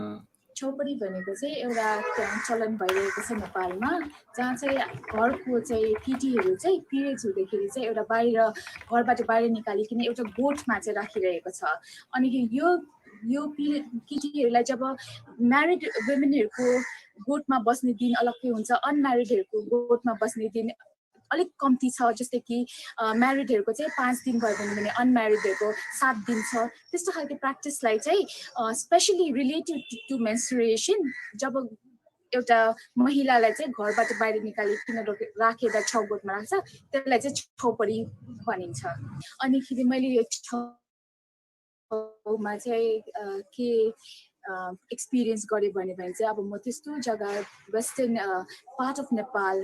चौपडी भनेको चाहिँ एउटा चलन भइरहेको छ नेपालमा, जहाँ चाहिँ घरको चाहिँ केटीहरू चाहिँ पिरियड्स हुँदाखेरि चाहिँ एउटा बाहिर घरबाट बाहिर निकालिकन एउटा गोठमा चाहिँ राखिरहेको छ। अनि यो केटीहरूलाई जब म्यारिड वुमेनहरूको गोठमा बस्ने दिन अलग्गै हुन्छ, अनम्यारिडहरूको गोठमा बस्ने दिन अलिक कम्ती छ। जस्तै कि म्यारिडहरूको चाहिँ 5 दिन भयो भने अनम्यारिडहरूको 7 दिन छ। त्यस्तो खालको प्र्याक्टिसलाई चाहिँ स्पेसली रिलेटेड टु मेन्स्ट्रुएसन, जब एउटा महिलालाई चाहिँ घरबाट बाहिर निकालिकन राखेर छौगोठमा राख्छ, त्यसलाई चाहिँ छौपडी भनिन्छ। अनिखेरि मैले यो छौमा चाहिँ के एक्सपिरियन्स गरेँ भने चाहिँ अब म त्यस्तो जग्गा western part of Nepal,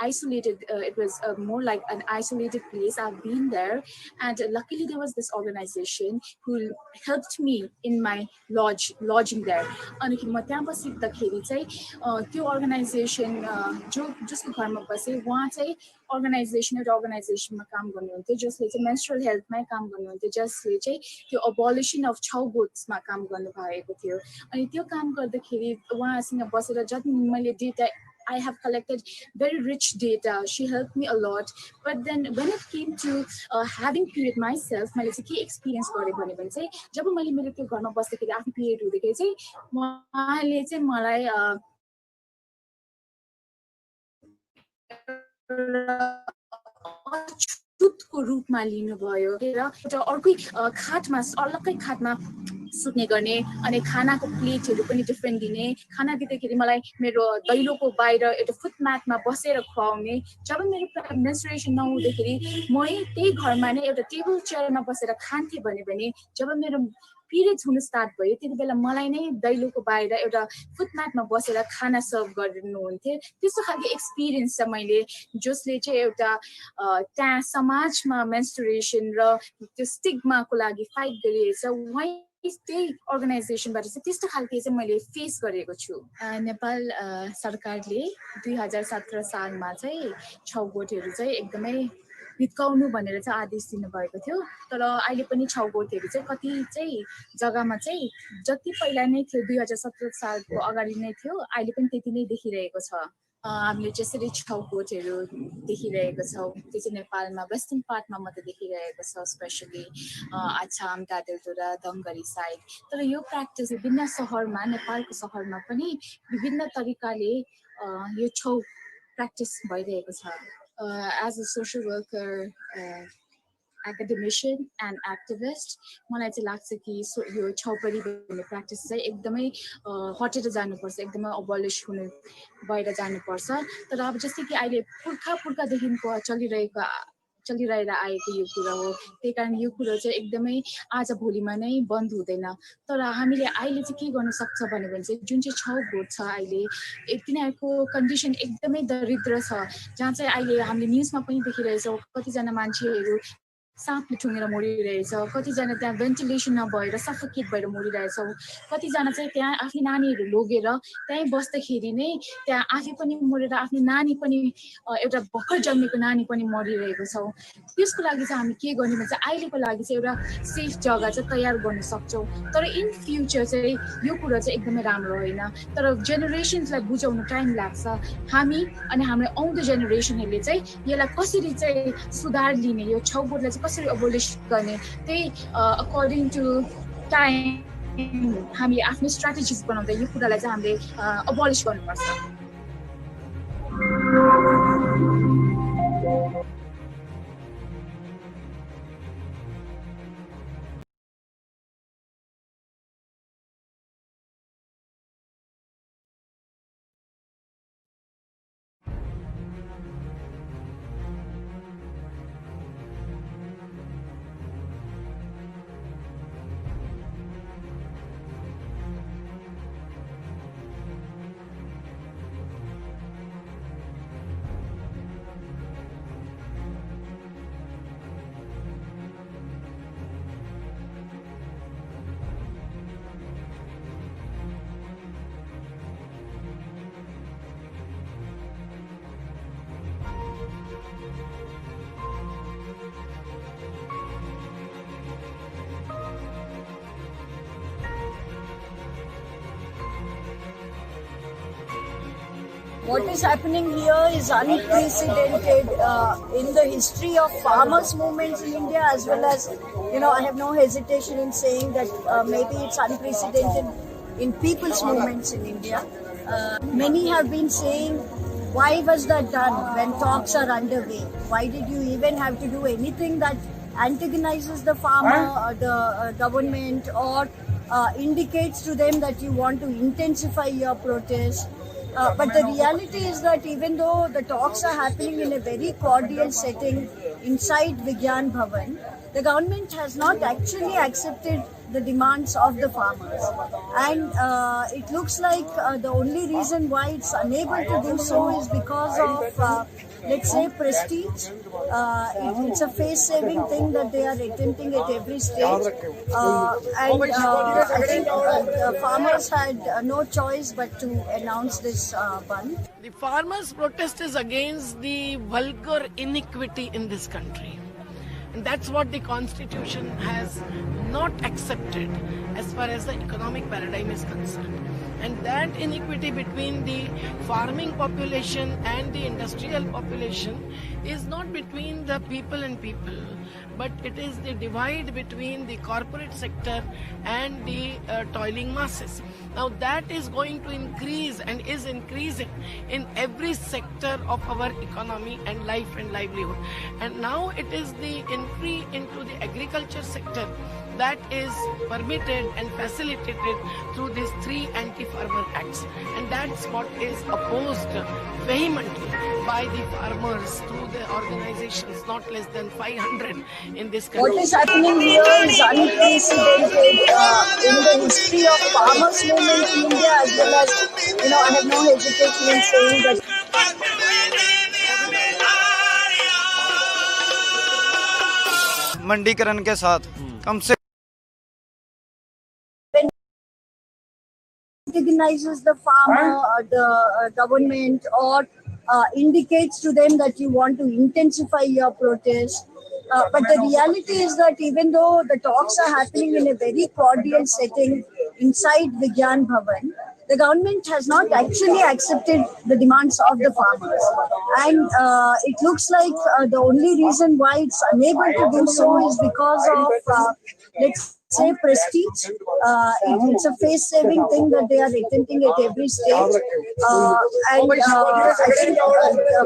isolated, it was more like an isolated place. I've been there, and luckily there was this organization who helped me in my lodging there. अनि म त्यहाँ बसिँदाखेरि चाहिँ त्यो अर्गनाइजेसन जसको घरमा बसेँ, उहाँ चाहिँ एउटा अर्गनाइजेसनमा काम गर्नुहुन्थ्यो जसले चाहिँ मेन्स्ट्रुअल हेल्थमै काम गर्नुहुन्थ्यो, जसले चाहिँ त्यो अबोलिसन अफ छौगोट्समा काम गर्नुभएको थियो। अनि त्यो काम गर्दाखेरि उहाँसँग बसेर जति मैले data, I have collected very rich data. She helped me a lot. But then when it came to having period myself, मैले चाहिँ के एक्सपिरियन्स गरेँ भने चाहिँ जब मैले मेरो त्यो घरमा बस्दाखेरि आफ्नो पिरियड हुँदाखेरि चाहिँ उहाँले चाहिँ मलाई अछुतको रूपमा लिनुभयो र एउटा अर्कै खाटमा, अलग्गै खाटमा सुत्ने गर्ने, अनि खानाको प्लेटहरू पनि डिफ्रेन्ट दिने। खाना दिँदाखेरि मलाई मेरो दैलोको बाहिर एउटा फुटम्याटमा बसेर खुवाउने। जब मेरो मेन्स्ट्रुएसन नहुँदाखेरि म त्यही घरमा नै एउटा टेबल चेयरमा बसेर खान्थेँ भने जब मेरो पिरियड्स हुन स्टार्ट भयो त्यति बेला मलाई नै दैलोको बाहिर एउटा फुटम्याटमा बसेर खाना सर्भ गर्नुहुन्थ्यो। त्यस्तो खालको एक्सपिरियन्स छ मैले, जसले चाहिँ एउटा त्यहाँ समाजमा मेन्स्ट्रुएसन र त्यो स्टिग्माको लागि फाइट गरिरहेछ। त्यही अर्गनाइजेसनबाट चाहिँ त्यस्तो खालको चाहिँ मैले फेस गरेको छु। नेपाल सरकारले 2017 सालमा चाहिँ छौगोठहरू चाहिँ एकदमै हिर्काउनु भनेर चाहिँ आदेश दिनुभएको थियो। तर अहिले पनि छौगोठहरू चाहिँ कति चाहिँ जग्गामा चाहिँ जति पहिला नै थियो 2017 सालको अगाडि नै थियो, अहिले पनि त्यति नै देखिरहेको छ। हामीले जसरी छौगोठहरू देखिरहेको छौँ त्यो चाहिँ नेपालमा वेस्टर्न पार्टमा मात्रै देखिरहेको छ, स्पेसली आसाम, दादेलधुरा, दङ्गरी साइड। तर यो प्र्याक्टिस विभिन्न सहरमा, नेपालको सहरमा पनि विभिन्न तरिकाले यो छौ प्र्याक्टिस भइरहेको छ। As a social worker, academician and activist, मलाई चाहिँ लाग्छ कि यो छौपडी भन्ने प्र्याक्टिस चाहिँ एकदमै हटेर जानुपर्छ, एकदमै अबोलिस हुने भएर जानुपर्छ। तर अब जस्तै कि अहिले पुर्खादेखिको चलिरहेर आएको यो कुरा हो, त्यही कारण यो कुरो चाहिँ एकदमै आज भोलिमा नै बन्द हुँदैन। तर हामीले अहिले चाहिँ के गर्न सक्छ भने चाहिँ जुन चाहिँ छौगोठ छ अहिले तिनीहरूको कन्डिसन एकदमै दरिद्र छ, जहाँ चाहिँ अहिले हामीले न्युजमा पनि देखिरहेछौँ कतिजना मान्छेहरू साँपले ठुङ्गेर मरिरहेछ, कतिजना त्यहाँ भेन्टिलेसन नभएर सफोकेट भएर मरिरहेछौँ, कतिजना चाहिँ त्यहाँ आफ्नो नानीहरू लगेर त्यहीँ बस्दाखेरि नै त्यहाँ आफै पनि मरेर आफ्नो नानी पनि एउटा भर्खर जन्मेको नानी पनि मरिरहेको छौँ। त्यसको लागि चाहिँ हामी के गर्ने भने चाहिँ अहिलेको लागि चाहिँ एउटा सेफ जग्गा चाहिँ तयार गर्न सक्छौँ। तर इन फ्युचर चाहिँ यो कुरा चाहिँ एकदमै राम्रो होइन। तर जेनेरेसन्सलाई बुझाउन टाइम लाग्छ। हामी अनि हाम्रो आउँदो जेनेरेसनहरूले चाहिँ यसलाई कसरी चाहिँ सुधार लिने, यो छौगोठलाई चाहिँ कसरी अबोलिस गर्ने, त्यही अकर्डिङ टु टाइम हामी आफ्नो स्ट्राटेजिज बनाउँदा यो कुरालाई चाहिँ हामीले अबोलिस गर्नुपर्छ। What is happening here is unprecedented in the history of farmers' movements in India, as well as, I have no hesitation in saying that maybe it's unprecedented in people's movements in India. Many have been saying, why was that done when talks are underway? Why did you even have to do anything that antagonizes the farmer or the government, or indicates to them that you want to intensify your protest? But the reality is that even though the talks are happening in a very cordial setting inside Vigyan Bhavan, the government has not actually accepted the demands of the farmers. And it looks like the only reason why it's unable to do so is because of, let's say, prestige. It's a face-saving thing that they are attempting at every stage. I think the farmers had no choice but to announce this ban. The farmers' protest is against the vulgar iniquity in this country. And that's what the Constitution has not accepted as far as the economic paradigm is concerned. And that iniquity between the farming population and the industrial population is not between the people and people, but it is the divide between the corporate sector and the toiling masses. Now that is going to increase and is increasing in every sector of our economy and life and livelihood. And now it is the entry into the agriculture sector that is permitted and facilitated through these three anti-farmer acts. And that's what is opposed vehemently by the farmers through the organizations, not less than 500 in this country. What is happening here is unprecedented in the history of farmers' movement in India, as well as, I have no hesitation in saying that. मंडीकरण के साथ कम से recognizes the farmer or the government, or indicates to them that you want to intensify your protest. But the reality is that even though the talks are happening in a very cordial setting inside Vigyan Bhavan, the government has not actually accepted the demands of the farmers. And it looks like the only reason why it's unable to do so is because of, let's say, prestige. It's a face-saving thing that they are attempting at every stage. And I think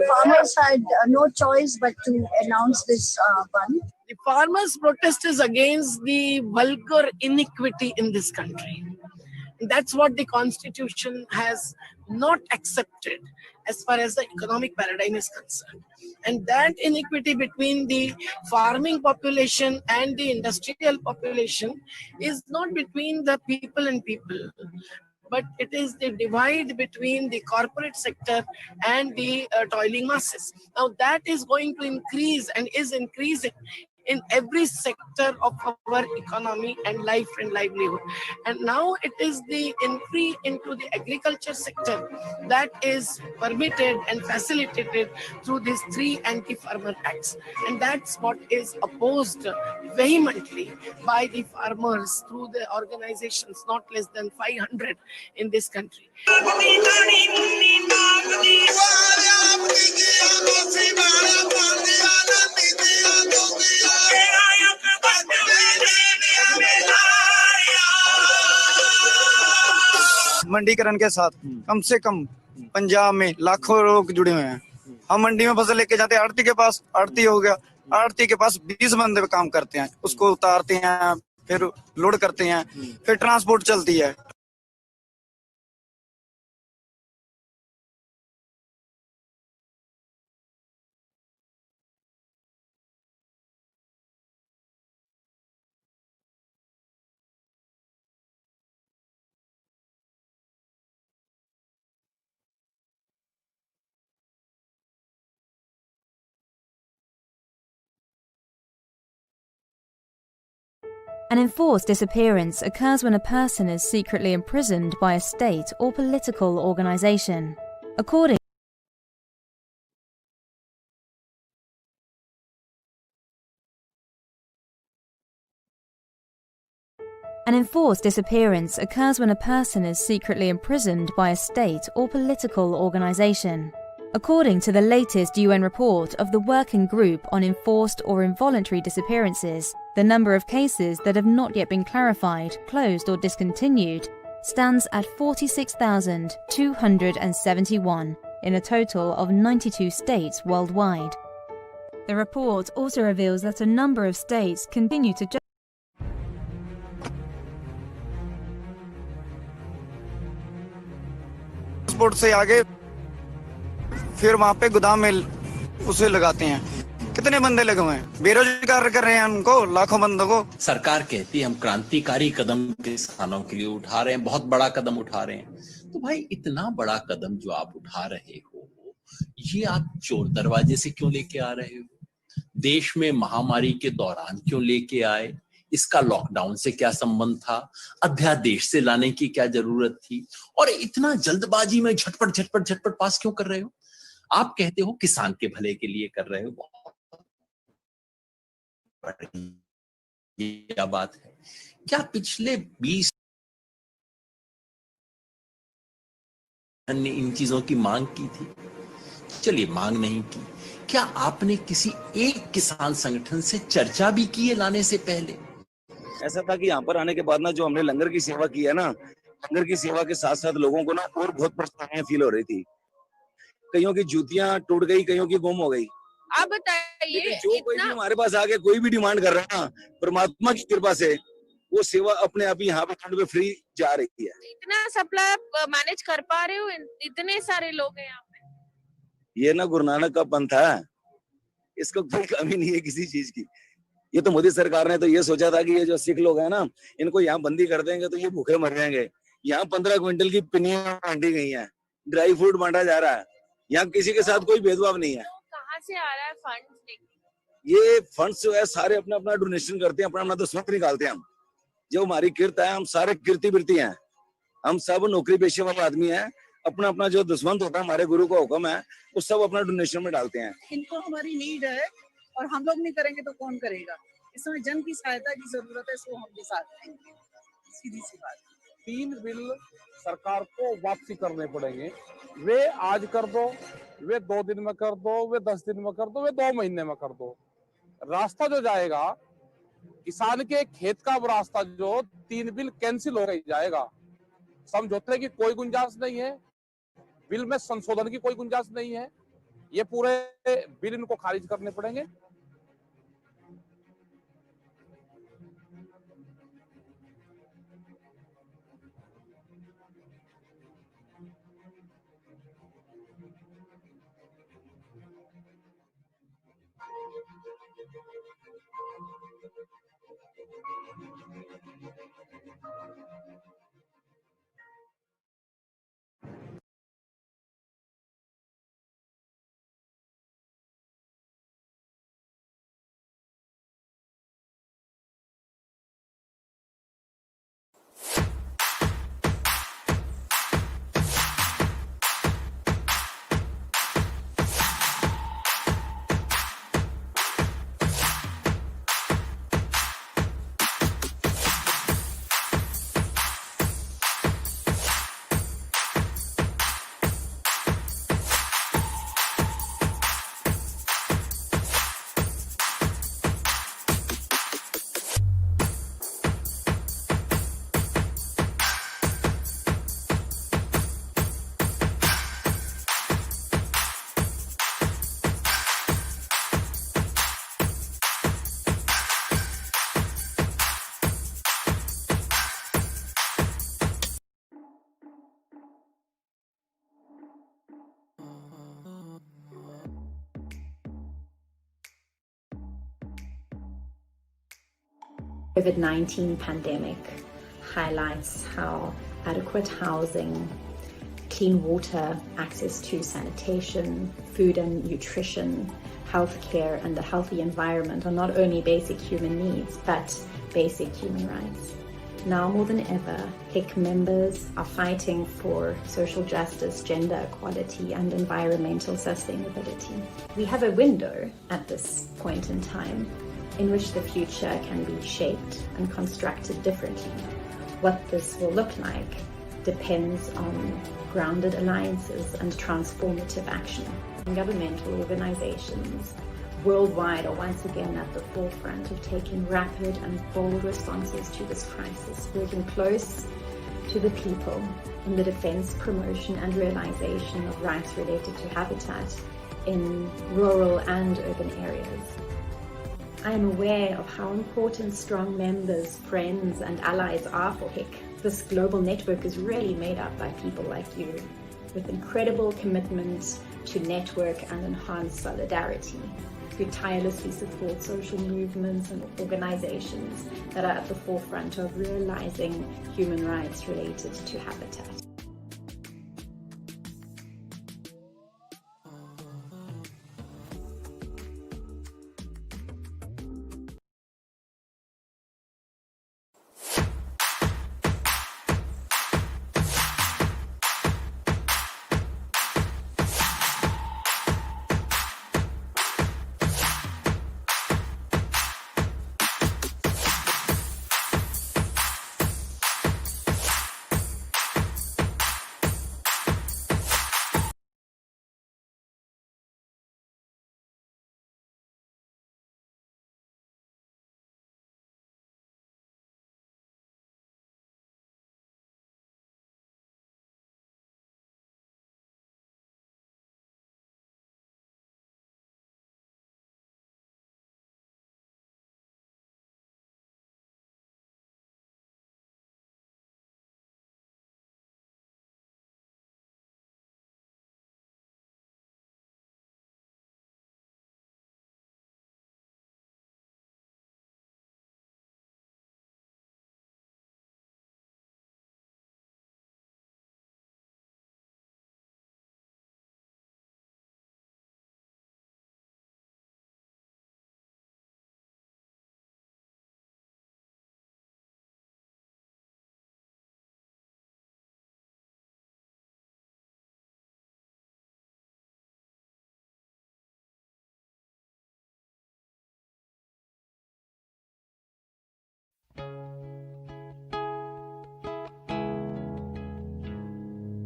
farmers had no choice but to announce this ban. The farmers' protest is against the vulgar iniquity in this country. That's what the Constitution has not accepted as far as the economic paradigm is concerned. And that iniquity between the farming population and the industrial population is not between the people and people, but it is the divide between the corporate sector and the toiling masses. Now that is going to increase and is increasing in every sector of our economy and life and livelihood. And now it is the entry into the agriculture sector that is permitted and facilitated through these three anti-farmer acts. And that's what is opposed vehemently by the farmers through the organizations, not less than 500 in this country. मंडीकरण के साथ कम से कम पंजाब में लाखों लोग जुड़े हुए हैं। हम मंडी में फसल लेके जाते हैं, आड़ती के पास, आड़ती हो गया, आड़ती के पास 20 बंदे काम करते हैं, उसको उतारते हैं, फिर लोड करते हैं, फिर ट्रांसपोर्ट चलती है। An enforced disappearance occurs when a person is secretly imprisoned by a state or political organization. According An An enforced disappearance occurs when a person is secretly imprisoned by a state or political organization. According to the latest UN report of the Working Group on Enforced or Involuntary Disappearances, the number of cases that have not yet been clarified, closed or discontinued stands at 46,271 in a total of 92 states worldwide. The report also reveals that a number of states continue to transport से आगे फिर वहां पे गोदाम में उसे लगाते हैं। कितने बंदे लगे हुए हैं, बेरोजगार कर रहे हैं उनको, लाखों बंदों को। सरकार कहती है हम क्रांतिकारी कदम किसानों के लिए उठा रहे हैं, बहुत बड़ा कदम उठा रहे हैं। तो भाई इतना बड़ा कदम जो आप उठा रहे हो, ये आप चोर दरवाजे से क्यों लेके आ रहे हो? देश में महामारी के दौरान क्यों लेके आए? इसका लॉकडाउन से क्या संबंध था? अध्यादेश से लाने की क्या जरूरत थी? और इतना जल्दबाजी में झटपट पास क्यों कर रहे हो? आप कहते हो किसान के भले के लिए कर रहे हो, क्या बात है? क्या पिछले 20 ने इन चीजों की मांग की थी? चलिए मांग नहीं की, क्या आपने किसी एक किसान संगठन से चर्चा भी की है लाने से पहले? ऐसा था कि यहाँ पर आने के बाद ना, जो हमने लंगर की सेवा की है ना, लंगर की सेवा के साथ साथ लोगों को ना और बहुत परेशानियां फील हो रही थी। कईयों की जूतियां टूट गई, कईयों की गुम हो गई। आप बताइए, जो कोई भी हमारे पास आके कोई भी डिमांड कर रहा है ना, परमात्मा की कृपा से वो सेवा अपने आप ही यहाँ पे ठंड में फ्री जा रही है। इतना सप्लाई मैनेज कर पा रहे हो? इतने सारे लोग हैं यहाँ पे। ये ना गुरु नानक का पंथ है, इसको कोई कमी नहीं है किसी चीज की। ये तो मोदी सरकार ने तो ये सोचा था कि ये जो सिख लोग हैं ना, इनको यहाँ बंदी कर देंगे तो ये भूखे मर जाएंगे। यहाँ 15 क्विंटल की पिनियां बांटी गई हैं, ड्राई फ्रूट बांटा जा रहा है, यहाँ किसी के साथ कोई भेदभाव नहीं है। कहाँ से आ रहा है फंड? ये फंड्स जो है सारे अपना अपना डोनेशन करते हैं, अपना अपना दसवंत निकालते हैं। हम जो हमारी किरत है, हम सारे कीर्ति वृत्ति हैं, हम सब नौकरी पेशे वाले आदमी हैं। अपना अपना जो दसवंत होता है, हमारे गुरु का हुक्म है, वो सब अपना डोनेशन में डालते हैं। इनको हमारी नीड है और हम लोग नहीं करेंगे तो कौन करेगा? इसमें जन की सहायता की जरूरत है, इसको हम भी साथ देंगे, सीधी सी बात। 3 बिल सरकार को वापसी करने पड़ेंगे। वे आज कर दो, वे 2 दिन में कर दो, वे 10 दिन में कर दो, वे 2 महीने में कर दो। रास्ता जो जाएगा किसान के खेत का, वो रास्ता जो 3 बिल कैंसिल हो गई जाएगा। समझौते की कोई गुंजाइश नहीं है, बिल में संशोधन की कोई गुंजाइश नहीं है। ये पूरे बिल इनको खारिज करने पड़ेंगे। COVID-19 pandemic highlights how adequate housing, clean water, access to sanitation, food and nutrition, healthcare, and a healthy environment are not only basic human needs, but basic human rights. Now more than ever, HIC members are fighting for social justice, gender equality, and environmental sustainability. We have a window at this point in time in which the future can be shaped and constructed differently. What this will look like depends on grounded alliances and transformative action. Governmental organizations worldwide are once again at the forefront of taking rapid and bold responses to this crisis, working close to the people in the defense, promotion and realization of rights related to habitat in rural and urban areas. I am aware of how important strong members, friends and allies are for HIC. This global network is really made up by people like you, with incredible commitment to network and enhance solidarity, who tirelessly support social movements and organizations that are at the forefront of realizing human rights related to habitat.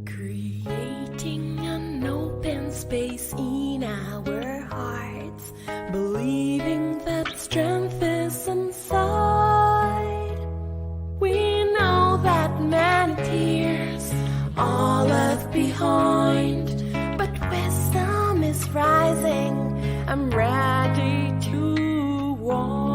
Creating an open space in our hearts, believing that strength is inside. We know that many tears are left behind, but wisdom is rising. I'm ready to walk.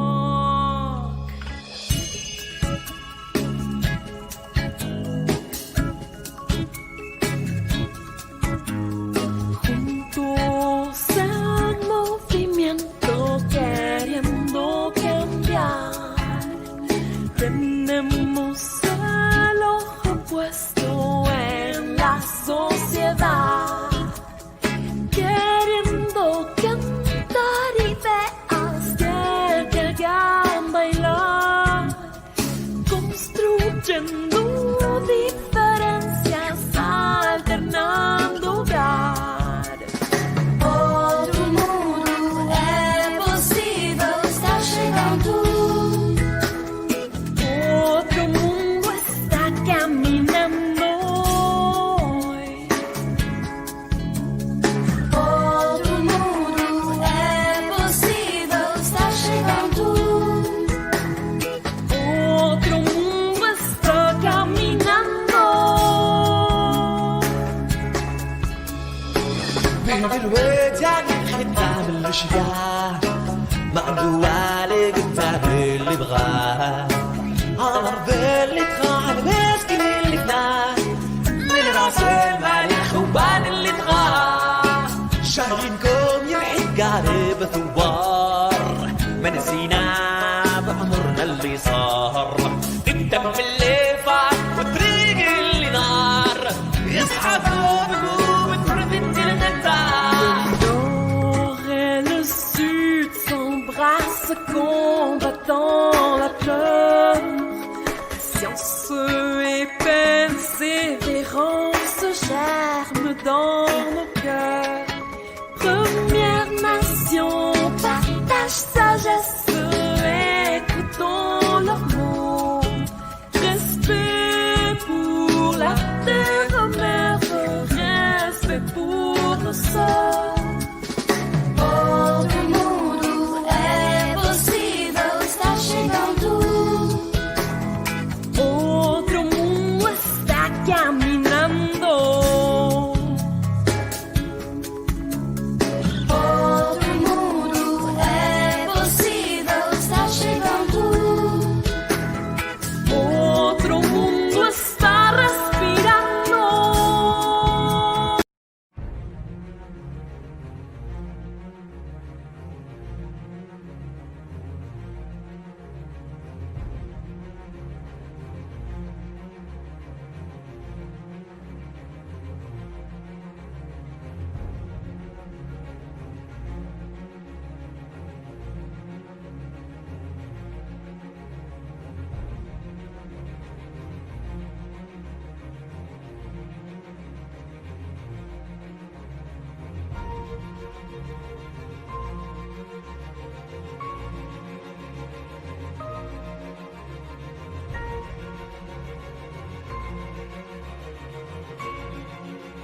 Tenemos el ojo puesto en la sociedad, queriendo cantar ideas que te hagan bailar, construyendo diferencias, alternando hogar. Outro mundo é possível, está chegando. بالوداع الختام الاشجار مقدو على قدام اللي بغاه عمر اللي تخان مسكين اللي فنان من راس المال الخوان اللي تغاه شايلينكم يمحي قارب ثوار ما نسينا بعمرنا اللي صار الدم اللي فات والطريق اللي نار يصحى بقوم ترفد combattant la peur, science et persévérance germent dans nos cœurs. Première nation, partage sagesse, écoutons leurs mots, respect. caminando. Outro mundo é possível, está chegando. Outro mundo está respirando.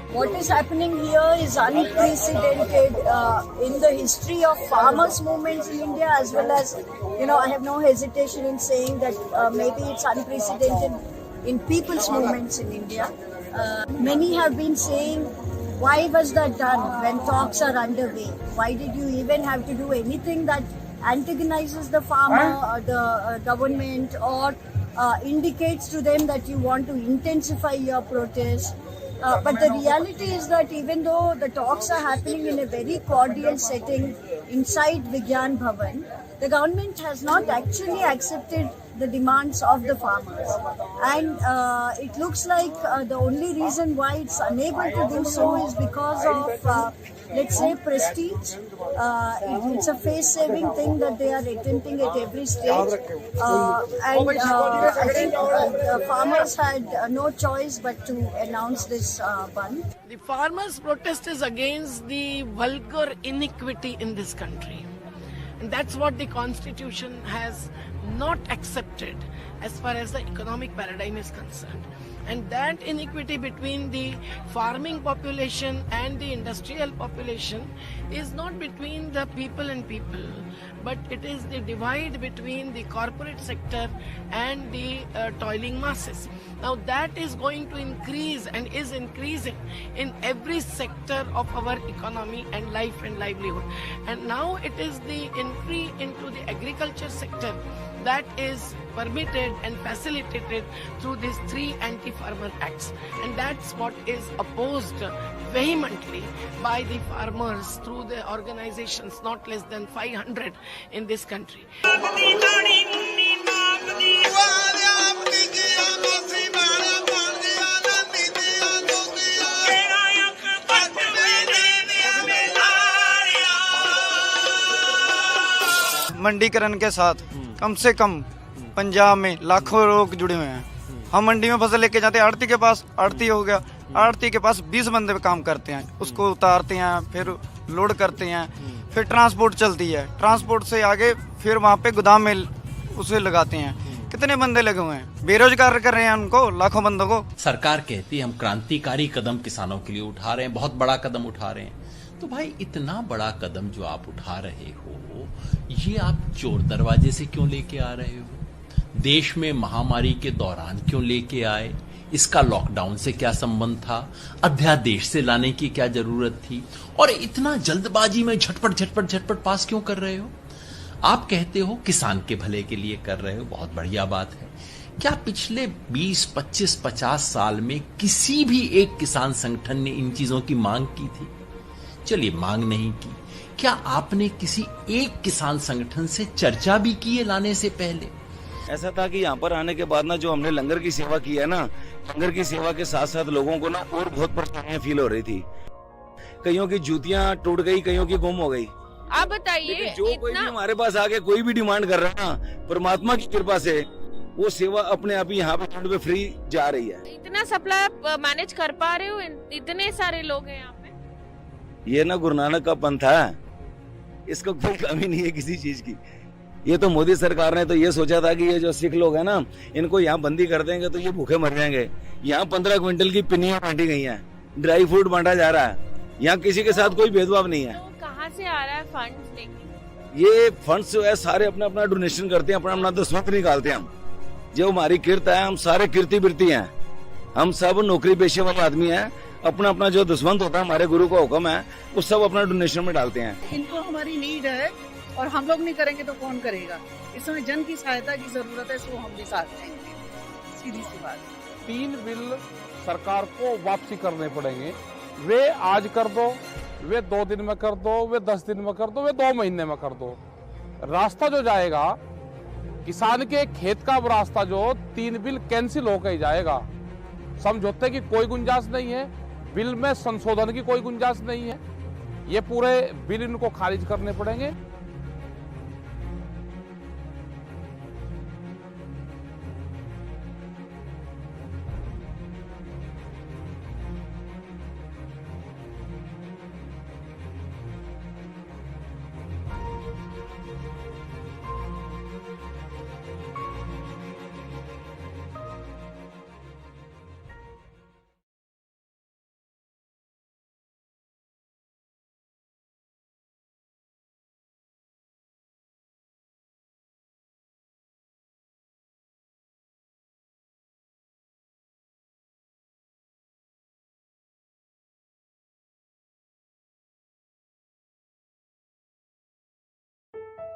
What is happening here is unprecedented in the history of farmers' movements in India, as well as, I have no hesitation in saying that maybe it's unprecedented in people's movements in India. Many have been saying, why was that done when talks are underway? Why did you even have to do anything that antagonizes the farmer or the government, or indicates to them that you want to intensify your protest? But the reality is that even though the talks are happening in a very cordial setting inside Vigyan Bhavan, the government has not actually accepted the demands of the farmers. And it looks like the only reason why it's unable to do so is because of, let's say, prestige. It's a face-saving thing that they are attempting at every stage. And I think farmers had no choice but to announce this ban. The farmers' protest is against the vulgar iniquity in this country. And that's what the constitution has not accepted as far as the economic paradigm is concerned. And that iniquity between the farming population and the industrial population is not between the people and people, but it is the divide between the corporate sector and the toiling masses. Now that is going to increase and is increasing in every sector of our economy and life and livelihood. And now it is the entry into the agriculture sector that is permitted and facilitated through these 3 anti-farmer acts. And that's what is opposed vehemently by the farmers through the organizations, not less than 500 in this country. मंडीकरण के साथ कम से कम पंजाब में लाखों लोग जुड़े हुए हैं। हम मंडी में फसल लेके जाते हैं आड़ती के पास, आड़ती हो गया, आड़ती के पास 20 बंदे काम करते हैं, उसको उतारते हैं, फिर लोड करते हैं, फिर ट्रांसपोर्ट चलती है, ट्रांसपोर्ट से आगे फिर वहाँ पे गोदाम में उसे लगाते हैं। कितने बंदे लगे हुए हैं, बेरोजगार कर रहे हैं उनको, लाखों बंदों को। सरकार कहती है हम क्रांतिकारी कदम किसानों के लिए उठा रहे हैं, बहुत बड़ा कदम उठा रहे हैं। तो भाई इतना बड़ा कदम जो आप उठा रहे हो, ये आप चोर दरवाजे से क्यों लेके आ रहे हो? देश में महामारी के दौरान क्यों लेके आए? इसका लॉकडाउन से क्या संबंध था? अध्यादेश से लाने की क्या जरूरत थी? और इतना जल्दबाजी में झटपट पास क्यों कर रहे हो? आप कहते हो किसान के भले के लिए कर रहे हो, बहुत बढ़िया बात है। क्या पिछले 20, 25, 50 साल में किसी भी एक किसान संगठन ने इन चीजों की मांग की थी? चलिए मांग नहीं की, क्या आपने किसी एक किसान संगठन से चर्चा भी की है लाने से पहले? ऐसा था कि यहाँ पर आने के बाद ना जो हमने लंगर की सेवा की है ना, लंगर की सेवा के साथ साथ लोगों को ना और बहुत परेशानियां फील हो रही थी। कईयों की जूतियां टूट गई, कईयों की गुम हो गई। आप बताइए, जो कोई भी हमारे पास आके कोई भी डिमांड कर रहा है ना, परमात्मा की कृपा से वो सेवा अपने आप ही यहाँ पे फ्री जा रही है। इतना सप्लाई मैनेज कर पा रहे हो? इतने सारे लोग हैं यहाँ पे। ये ना गुरु नानक का पंथ है, इसको कोई कमी नहीं है किसी चीज की। ये तो मोदी सरकार ने तो ये सोचा था कि ये जो सिख लोग हैं ना, इनको यहाँ बंदी कर देंगे तो ये भूखे मर जाएंगे। यहाँ 15 क्विंटल की पिन्नियां बांटी गई हैं, ड्राई फ्रूट बांटा जा रहा है, यहाँ किसी के साथ कोई भेदभाव नहीं है। तो कहाँ से आ रहा है फंड्स लेके? ये फंड्स जो है सारे अपना अपना डोनेशन करते हैं, अपना अपना दसवंत निकालते हैं हम। जो हमारी कीर्त है, हम सारे कीर्ति वृत्ति हैं, हम सब नौकरी पेशे वाले आदमी हैं, अपना अपना जो दसवंत होता है, हमारे गुरु का हुक्म है, वो सब अपना डोनेशन में डालते हैं। इनको हमारी नीड है और हम लोग नहीं करेंगे तो कौन करेगा। इस समय जन की सहायता की जरूरत है, सो हम भी साथ देंगे, सीधी सी बात। 3 बिल सरकार को वापसी करने पड़ेंगे। वे आज कर दो, वे 2 दिन में कर दो, वे 10 दिन में कर दो, वे 2 महीने में कर दो। रास्ता जो जाएगा किसान के खेत का रास्ता, जो 3 बिल कैंसिल होकर ही जाएगा। समझौते की कोई गुंजाइश नहीं है, बिल में संशोधन की कोई गुंजाइश नहीं है। ये पूरे बिल इनको खारिज करने पड़ेंगे।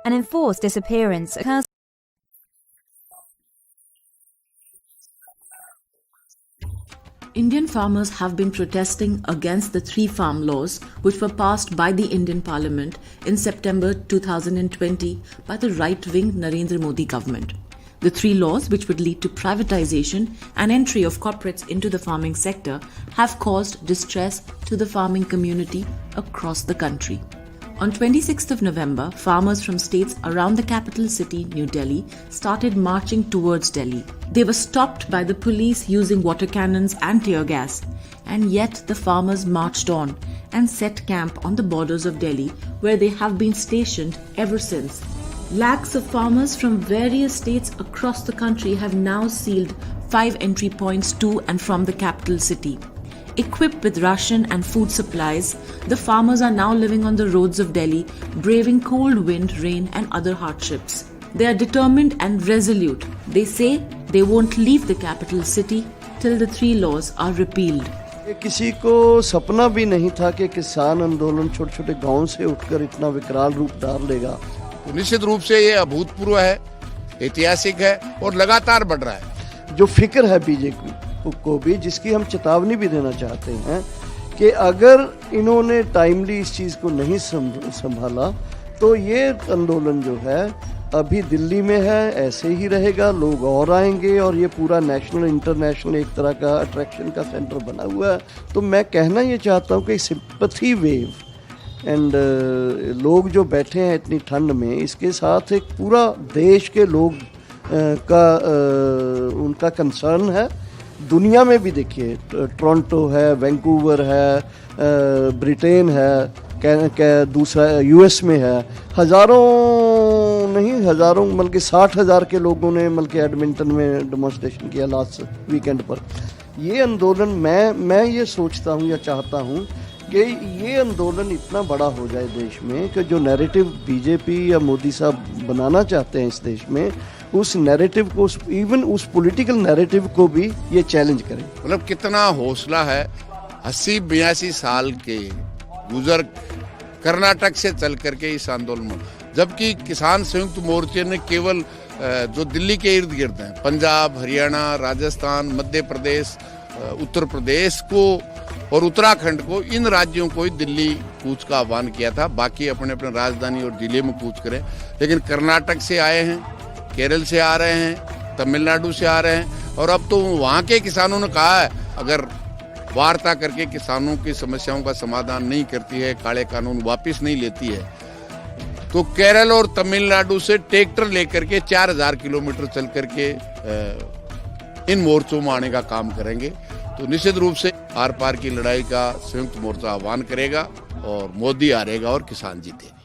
An enforced disappearance occurs. Indian farmers have been protesting against the 3 farm laws which were passed by the Indian Parliament in September 2020 by the right-wing Narendra Modi government. The 3 laws, which would lead to privatization and entry of corporates into the farming sector, have caused distress to the farming community across the country. On 26th of November, farmers from states around the capital city, New Delhi, started marching towards Delhi. They were stopped by the police using water cannons and tear gas, and yet the farmers marched on and set camp on the borders of Delhi, where they have been stationed ever since. Lakhs of farmers from various states across the country have now sealed 5 entry points to and from the capital city. Equipped with ration and food supplies, the farmers are now living on the roads of Delhi, braving cold wind, rain and other hardships. They are determined and resolute. They say they won't leave the capital city till the 3 laws are repealed. किसी को सपना भी नहीं था कि किसान आंदोलन छोटे छोटे गांव से उठकर इतना विकराल रूप डाल लेगा। तो निश्चित रूप से ये अभूतपूर्व है, ऐतिहासिक है और लगातार बढ़ रहा है। जो फिक्र है बीजेपी को भी, जिसकी हम चेतावनी भी देना चाहते हैं कि अगर इन्होंने टाइमली इस चीज़ को नहीं संभाला तो ये आंदोलन जो है अभी दिल्ली में है, ऐसे ही रहेगा, लोग और आएंगे और ये पूरा नेशनल इंटरनेशनल एक तरह का अट्रैक्शन का सेंटर बना हुआ है। तो मैं कहना ये चाहता हूँ कि सिंपैथी वेव एंड लोग जो बैठे हैं इतनी ठंड में, इसके साथ एक पूरा देश के लोग उनका कंसर्न है। दुनिया में भी देखिए, टोरंटो है, वैंकूवर है, ब्रिटेन है, दूसरा यूएस में है, हज़ारों बल्कि 60,000 के लोगों ने बल्कि एडमिंटन में डेमोन्स्ट्रेशन किया लास्ट वीकेंड पर। ये आंदोलन मैं ये सोचता हूँ या चाहता हूँ कि ये आंदोलन इतना बड़ा हो जाए देश में कि जो नैरेटिव बीजेपी या मोदी साहब बनाना चाहते हैं इस देश में, उस नैरेटिव को, इवन उस पॉलिटिकल नैरेटिव को भी ये चैलेंज करें। मतलब कितना हौसला है 80-82 साल के गुजर कर्नाटक से चल करके इस आंदोलन में, जबकि किसान संयुक्त मोर्चे ने केवल जो दिल्ली के इर्द गिर्द हैं, पंजाब, हरियाणा, राजस्थान, मध्य प्रदेश, उत्तर प्रदेश को और उत्तराखंड को, इन राज्यों को ही दिल्ली कूच का आह्वान किया था। बाकी अपने अपने राजधानी और जिले में कूच करें। लेकिन कर्नाटक से आए हैं, केरल से आ रहे हैं, तमिलनाडु से आ रहे हैं, और अब तो वहाँ के किसानों ने कहा है अगर वार्ता करके किसानों की समस्याओं का समाधान नहीं करती है, काले कानून वापस नहीं लेती है, तो केरल और तमिलनाडु से ट्रैक्टर लेकर के 4000 किलोमीटर चल करके इन मोर्चों में आने का काम करेंगे। तो निश्चित रूप से आर पार की लड़ाई का संयुक्त मोर्चा आह्वान करेगा और मोदी हारेगा और किसान जीतेगा।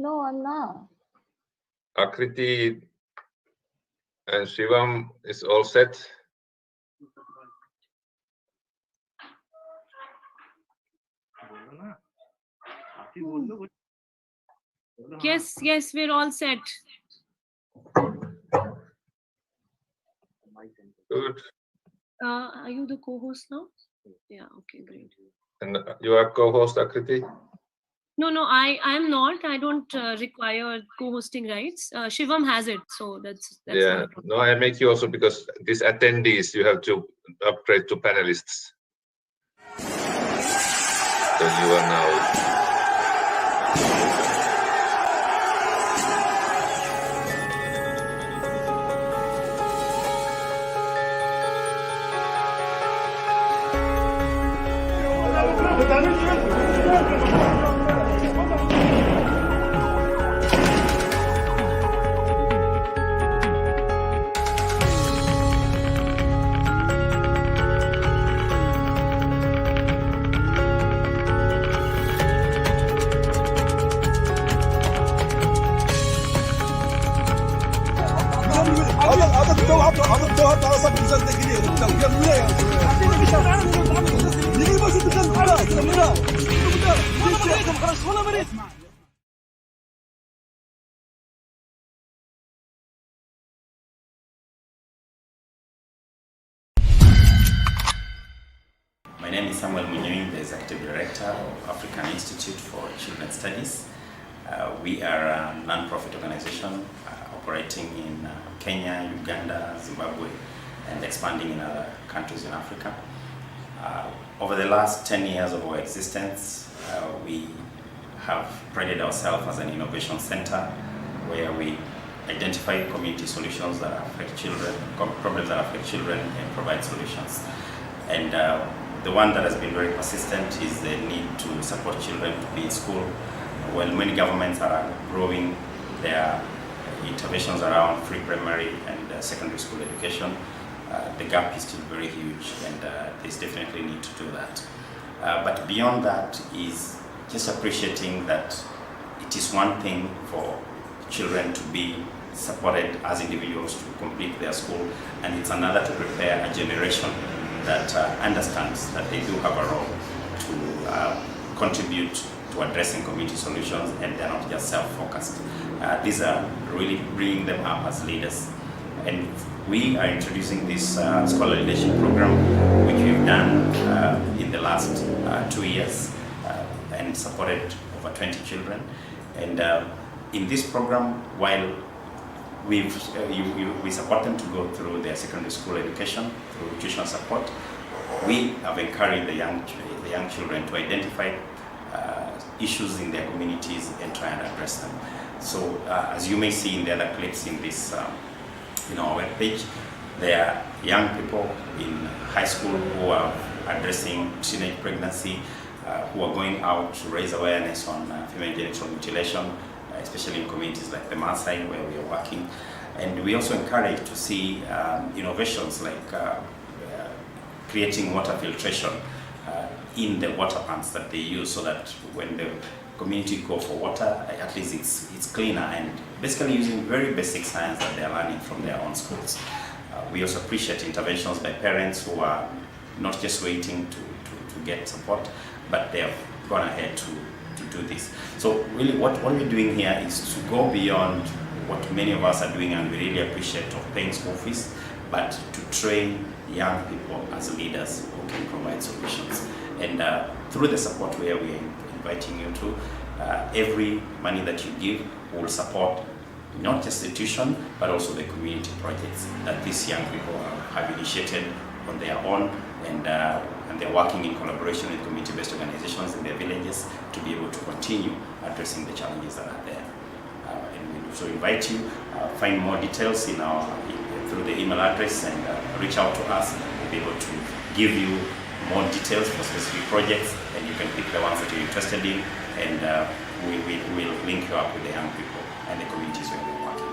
No, I'm not. Akriti and Shivam is all set. Yes, we're all set. Good. Are you the co-host now? Yeah, okay, great. And you are co-host, Akriti? No, I'm not. I don't require co-hosting rights. Shivam has it, so that's Yeah. not a problem. No, I make you also because these attendees, you have to upgrade to panelists. So you are now. My name is Samuel Munyui, the Executive Director of African Institute for Children's Studies. We are a non-profit organization operating in Kenya, Uganda, Zimbabwe, and expanding in other countries in Africa. Over the last 10 years of our existence, we have prided ourselves as an innovation center where we identify community solutions that affect children, problems that affect children, and provide solutions. And the one that has been very persistent is the need to support children to be in school. While many governments are growing their interventions around free primary and secondary school education, the gap is still very huge, and there's definitely need to do that. But beyond that is just appreciating that it is one thing for children to be supported as individuals to complete their school, and it's another to prepare a generation that understands that they do have a role to contribute to addressing community solutions, and they're not just self-focused. These are really bringing them up as leaders. And we are introducing this scholar leadership program, which we've done in the last 2 years and supported over 20 children. And in this program, while we support them to go through their secondary school education through tuition support, we have encouraged the young children to identify issues in their communities and try and address them. So as you may see in the other clips in this in our webpage, there are young people in high school who are addressing teenage pregnancy, who are going out to raise awareness on female genital mutilation, especially in communities like the Maasai where we are working. And we also encourage to see innovations like creating water filtration in the water pumps that they use, so that when the community go for water, at least it's cleaner, and basically using very basic science that they're learning from their own schools. We also appreciate interventions by parents who are not just waiting to get support, but they have gone ahead to do this. So really what we're doing here is to go beyond what many of us are doing, and we really appreciate of paying school fees, but to train young people as leaders who can provide solutions. And through the support where we are inviting you to, every money that you give will support not just the tuition, but also the community projects that these young people have initiated on their own, and they're working in collaboration with community-based organizations in their villages to be able to continue addressing the challenges that are there. And we also invite you, find more details through the email address, and reach out to us. We'll be able to give you more details for specific projects, and you can pick the ones that you're interested in, and we'll link you up with the young people and the communities where we're working.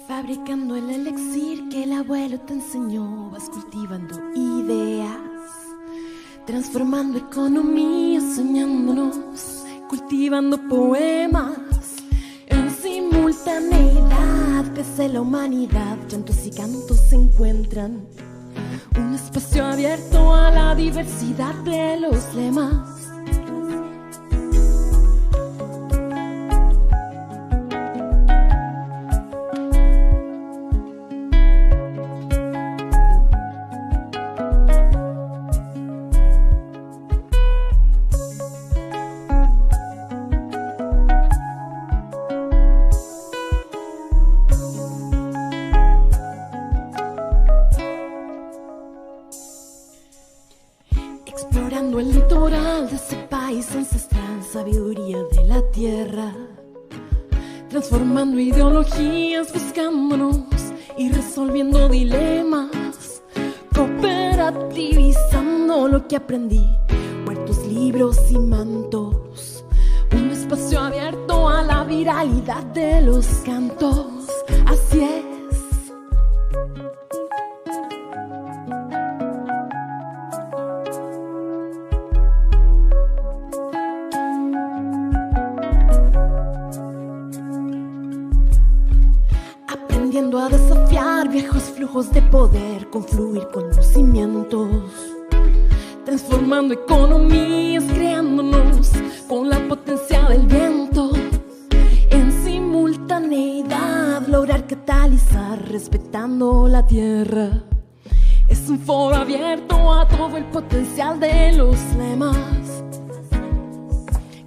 Fabricando el elixir que el abuelo te enseñó, vas cultivando ideas, transformando economías, soñándonos, cultivando poemas. En simultaneidad crece la humanidad, llantos y cantos se encuentran. Un espacio abierto a la diversidad de los lemas. Explorando el litoral de ese país ancestral, sabiduría de la tierra, transformando ideologías, buscándonos y resolviendo dilemas, cooperativizando lo que aprendí, huertos, libros y mantos, un espacio abierto a la viralidad de los cantos. Así es. A desafiar viejos flujos de poder, confluir conocimientos, transformando economías, creándonos con la potencia del viento. En simultaneidad lograr catalizar, respetando la tierra. Es un foro abierto a todo el potencial de los lemas,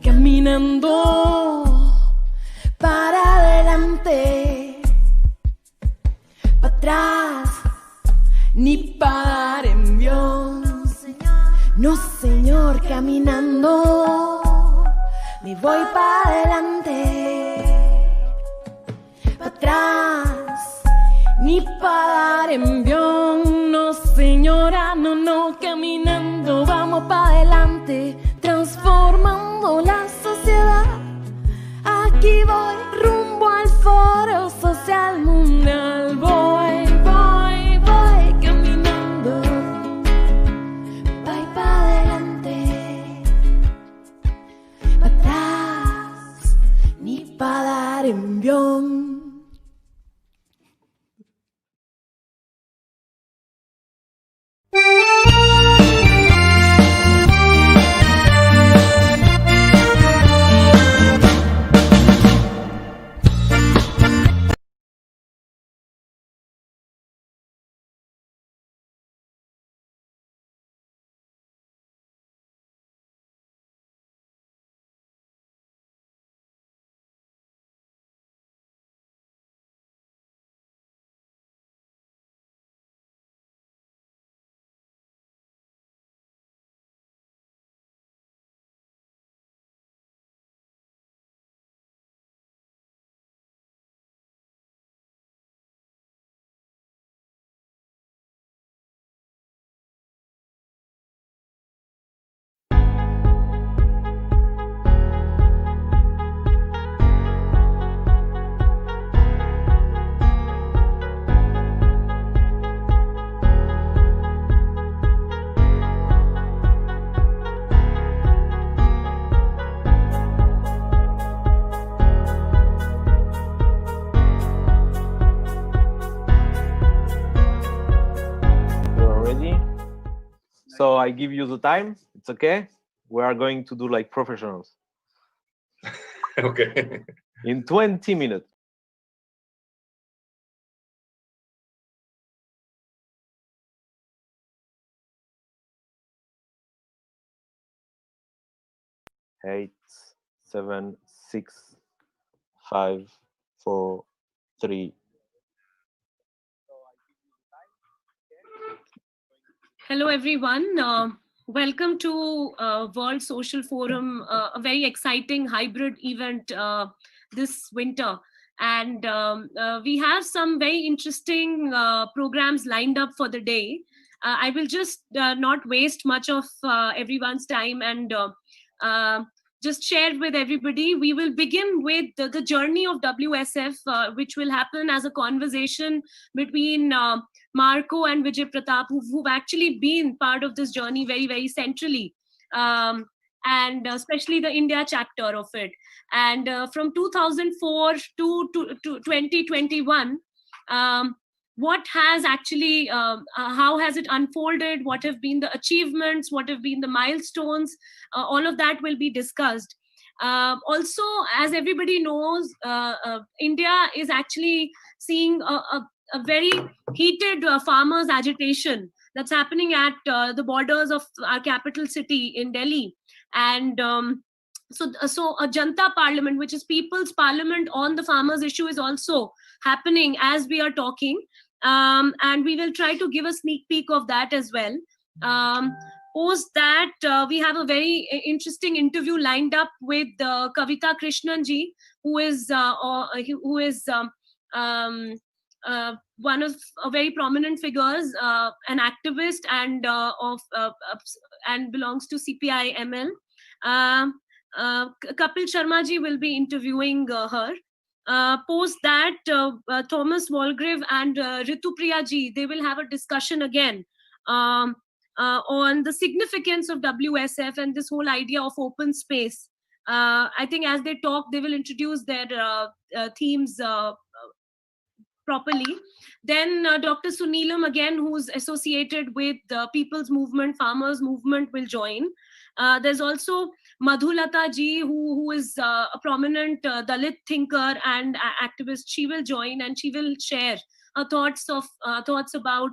caminando para adelante, atrás, ni para dar envión. No, señor, caminando, me voy para adelante, para atrás, ni para dar envión. No, señora, no, no, caminando, vamos para adelante, transformando la sociedad. Aquí voy rumbo al foro social mundial, voy caminando, voy para adelante, para atrás, ni para dar envión. So I give you the time. It's okay. We are going to do like professionals. Okay. In 20 minutes. Eight, 7, 6, 5, 4, 3. Hello, everyone. Welcome to World Social Forum, a very exciting hybrid event this winter. And we have some very interesting programs lined up for the day. I will just not waste much of everyone's time and just shared with everybody. We will begin with the journey of WSF, which will happen as a conversation between Marco and Vijay Pratap, who've actually been part of this journey very, very centrally, and especially the India chapter of it. And from 2004 to 2021, what has actually, how has it unfolded? What have been the achievements? What have been the milestones? All of that will be discussed. Also, as everybody knows, India is actually seeing a very heated farmers' agitation that's happening at the borders of our capital city in Delhi. And so a Janta Parliament, which is People's Parliament on the farmers' issue, is also happening as we are talking. And we will try to give a sneak peek of that as well. Post that, we have a very interesting interview lined up with Kavita Krishnanji, who is one of very prominent figures, an activist, and and belongs to CPI ML. Kapil Sharma ji will be interviewing her. Post that, Thomas Walgrave and Ritupriya ji, they will have a discussion again on the significance of WSF and this whole idea of open space. I think as they talk, they will introduce their themes properly. Then Dr. Suneelam, again, who's associated with the People's Movement, Farmers Movement, will join. There's also Madhulata ji, who is a prominent Dalit thinker and activist. She will join and she will share her thoughts about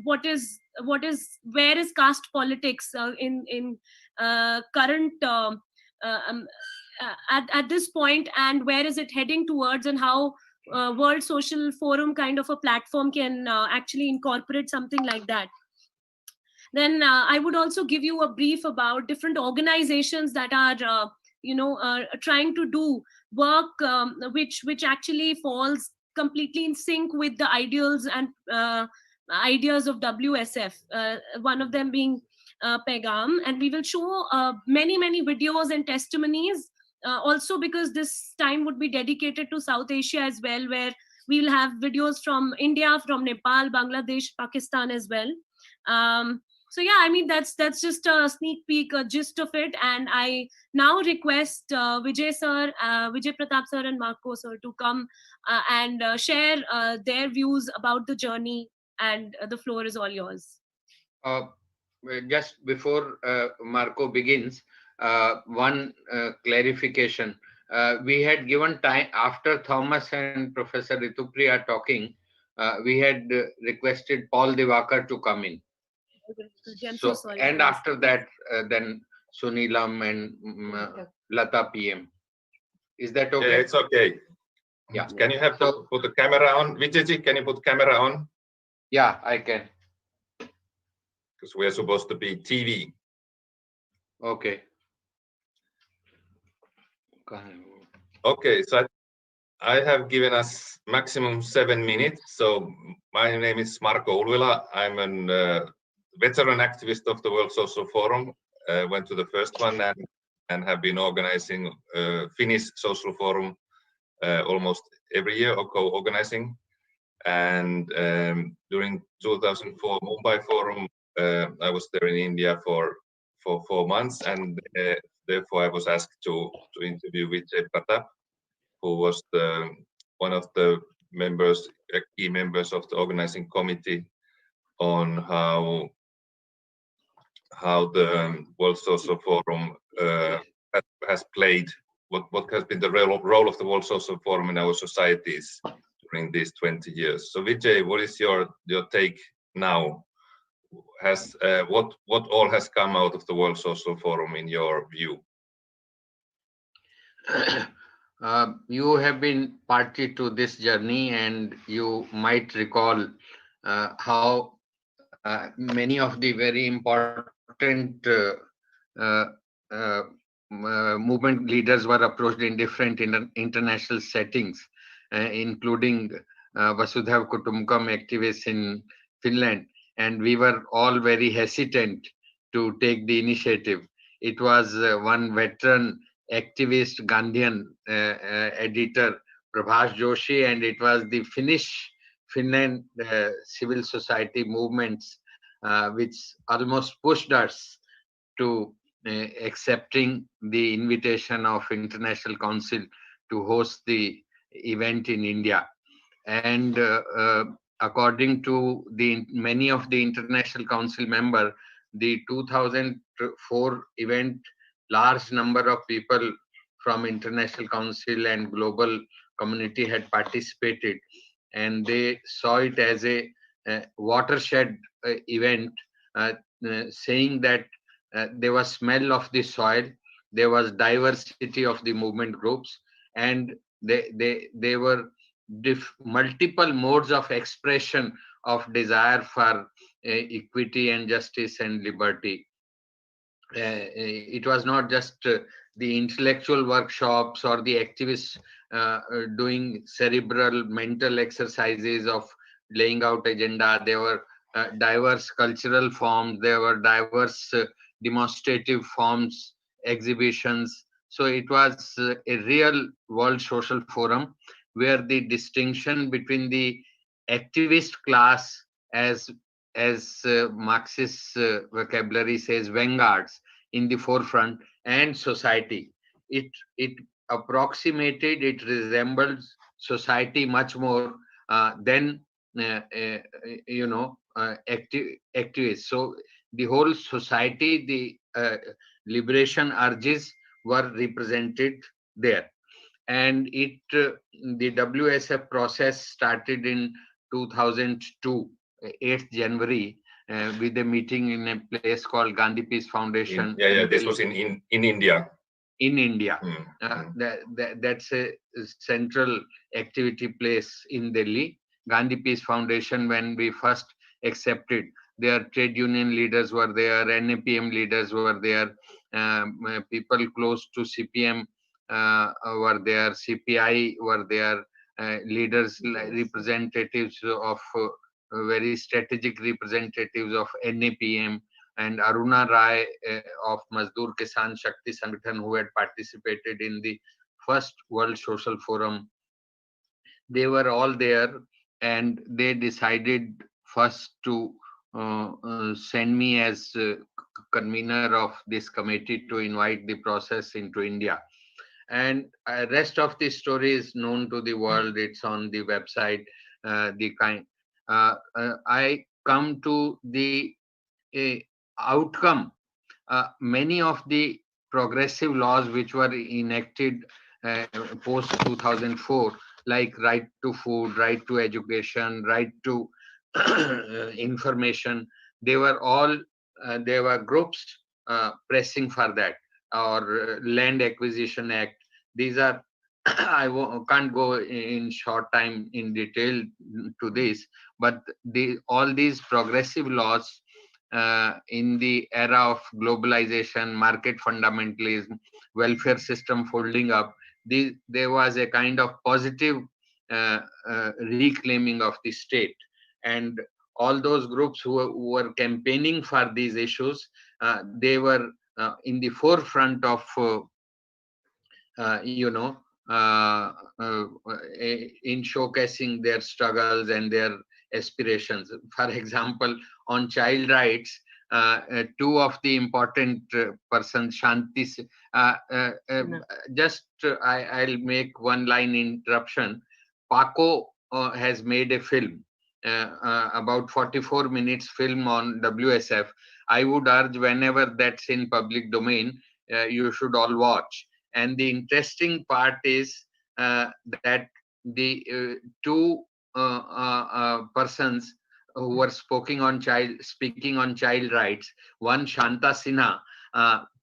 where is caste politics in current at this point, and where is it heading towards, and how World Social Forum kind of a platform can actually incorporate something like that. Then I would also give you a brief about different organizations that are trying to do work which actually falls completely in sync with the ideals and ideas of WSF, one of them being Pegam. And we will show many videos and testimonies, also because this time would be dedicated to South Asia as well, where we will have videos from India, from Nepal, Bangladesh, Pakistan as well. So yeah, I mean, that's just a sneak peek, a gist of it. And I now request Vijay sir, Vijay Pratap sir and Marco sir to come and share their views about the journey, and the floor is all yours. Just before Marco begins, one clarification. We had given time after Thomas and Professor Ritupriya talking, we had requested Paul Divakar to come in. So, and after that, then Suneelam and Lata PM. Is that okay? Yeah, it's okay. Yeah. Can you have to put the camera on? Vijayji, can you put camera on? Yeah, I can. Because we are supposed to be TV. Okay. Okay, so I have given us maximum 7 minutes. So my name is Marko Ulvila. I'm a veteran activist of the World Social Forum. Went to the first one and have been organizing Finnish Social Forum almost every year, or co-organizing. And during 2004 Mumbai Forum, I was there in India for 4 months, and therefore I was asked to interview Vijay Pratap, who was one of the members, key members of the organizing committee, on how the World Social Forum has played, what has been the role of the World Social Forum in our societies during these 20 years. So Vijay, what is your take now? Has what all has come out of the World Social Forum in your view? You have been party to this journey, and you might recall how many of the very important movement leaders were approached in different international settings, including Vasudhaiva Kutumbakam activists in Finland. And we were all very hesitant to take the initiative. It was one veteran activist Gandhian editor, Prabhas Joshi, and it was the Finland civil society movements which almost pushed us to accepting the invitation of International Council to host the event in India. And according to many of the International Council members, the 2004 event, large number of people from International Council and global community had participated, and they saw it as a watershed event, saying that there was smell of the soil, there was diversity of the movement groups, and they were multiple modes of expression of desire for equity and justice and liberty. It was not just the intellectual workshops or the activists doing cerebral mental exercises of laying out agenda. There were diverse cultural forms, there were diverse demonstrative forms, exhibitions. So it was a real World Social Forum where the distinction between the activist class, as Marxist vocabulary says, vanguards in the forefront, and society, it approximated, it resembled society much more than activists. So the whole society, the liberation urges were represented there. And the WSF process started in 2002, 8th January, with a meeting in a place called Gandhi Peace Foundation. This was in India. In India. That's a central activity place in Delhi. Gandhi Peace Foundation, when we first accepted, their trade union leaders were there, NAPM leaders were there, people close to CPM were there, CPI were there, leaders, representatives of very strategic representatives of NAPM, and Aruna Rai of Mazdoor Kisan Shakti Sangathan, who had participated in the first World Social Forum. They were all there, and they decided first to send me as convener of this committee to invite the process into India. And rest of the story is known to the world. It's on the website. I come to the outcome. Many of the progressive laws which were enacted post 2004, like right to food, right to education, right to information, they were all there were groups pressing for that, or Land Acquisition Act. These are I can't go in short time in detail to this, but all these progressive laws in the era of globalization, market fundamentalism, welfare system folding up, there was a kind of positive reclaiming of the state. And all those groups who were campaigning for these issues, they were in the forefront of in showcasing their struggles and their aspirations. For example, on child rights, two of the important persons, Shanti, I'll make one line interruption. Paco has made a film, about 44 minutes film on WSF. I would urge, whenever that's in public domain, you should all watch. And the interesting part is that the two persons who were speaking on child rights, one Shanta Sinha,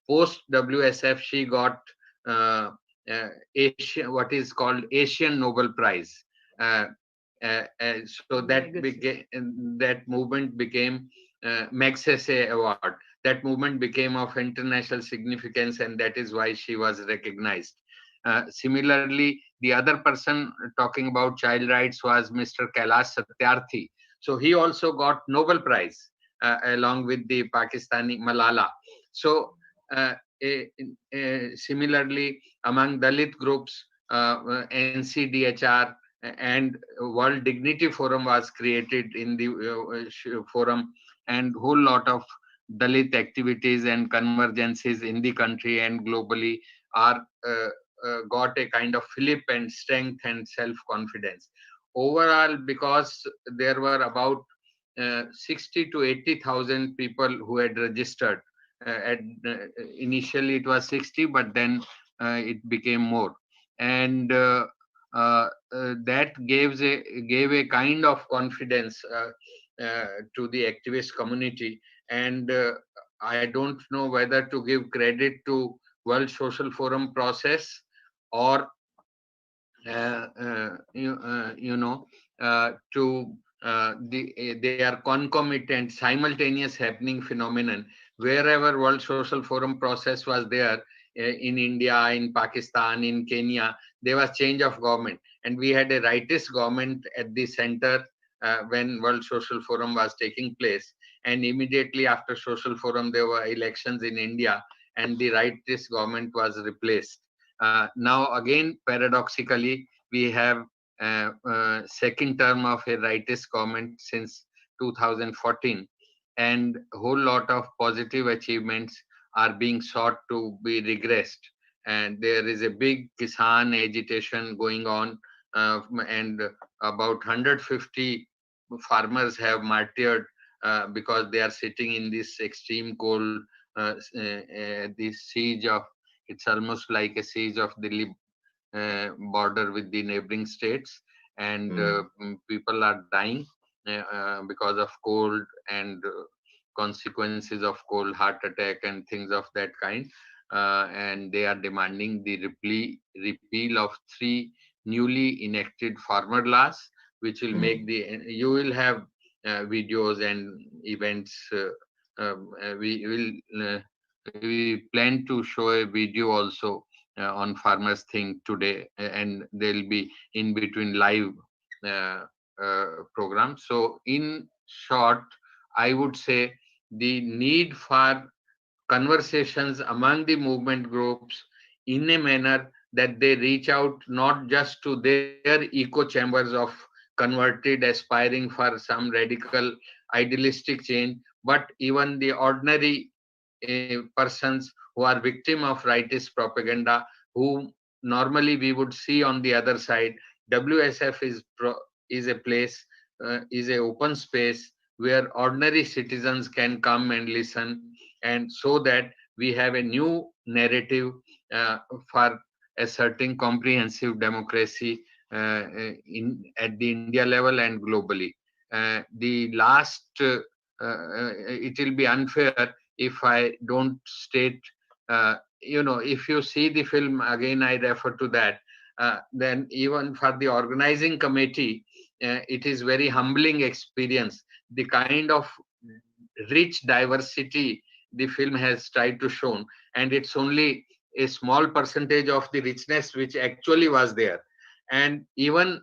post WSF, she got what is called Asian Nobel Prize. So that movement became Magsaysay Award. That movement became of international significance, and that is why she was recognized. Similarly, the other person talking about child rights was Mr. Kailash Satyarthi. So he also got Nobel Prize along with the Pakistani Malala. So similarly, among Dalit groups, NCDHR and World Dignity Forum was created in the forum, and whole lot of Dalit activities and convergences in the country and globally are got a kind of fillip and strength and self-confidence. Overall, because there were about 60 to 80,000 people who had registered. Initially it was 60, but then it became more, and that gave a kind of confidence to the activist community. And I don't know whether to give credit to World Social Forum process or they are concomitant, simultaneous happening phenomenon. Wherever World Social Forum process was there, in India, in Pakistan, in Kenya, there was change of government, and we had a rightist government at the center when World Social Forum was taking place. And immediately after Social Forum, there were elections in India, and the rightist government was replaced. Now again, paradoxically, we have second term of a rightist government since 2014, and a whole lot of positive achievements are being sought to be regressed. And there is a big Kisan agitation going on, and about 150 farmers have martyred because they are sitting in this extreme cold, this siege of, it's almost like a siege of the border with the neighboring states, and people are dying because of cold and consequences of cold, heart attack and things of that kind. And they are demanding the repeal of 3 newly enacted farmer laws, which will make the, you will have videos and events. We plan to show a video also on farmers thing today, and there'll be in between live programs. So in short, I would say the need for conversations among the movement groups in a manner that they reach out not just to their echo chambers of converted aspiring for some radical idealistic change, but even the ordinary persons who are victim of rightist propaganda, who normally we would see on the other side. WSF is a place, is a open space where ordinary citizens can come and listen, and so that we have a new narrative for asserting comprehensive democracy at the India level and globally. The last, it will be unfair if I don't state, if you see the film, again I refer to that, then even for the organizing committee, it is very humbling experience, the kind of rich diversity the film has tried to show, and it's only a small percentage of the richness which actually was there. And even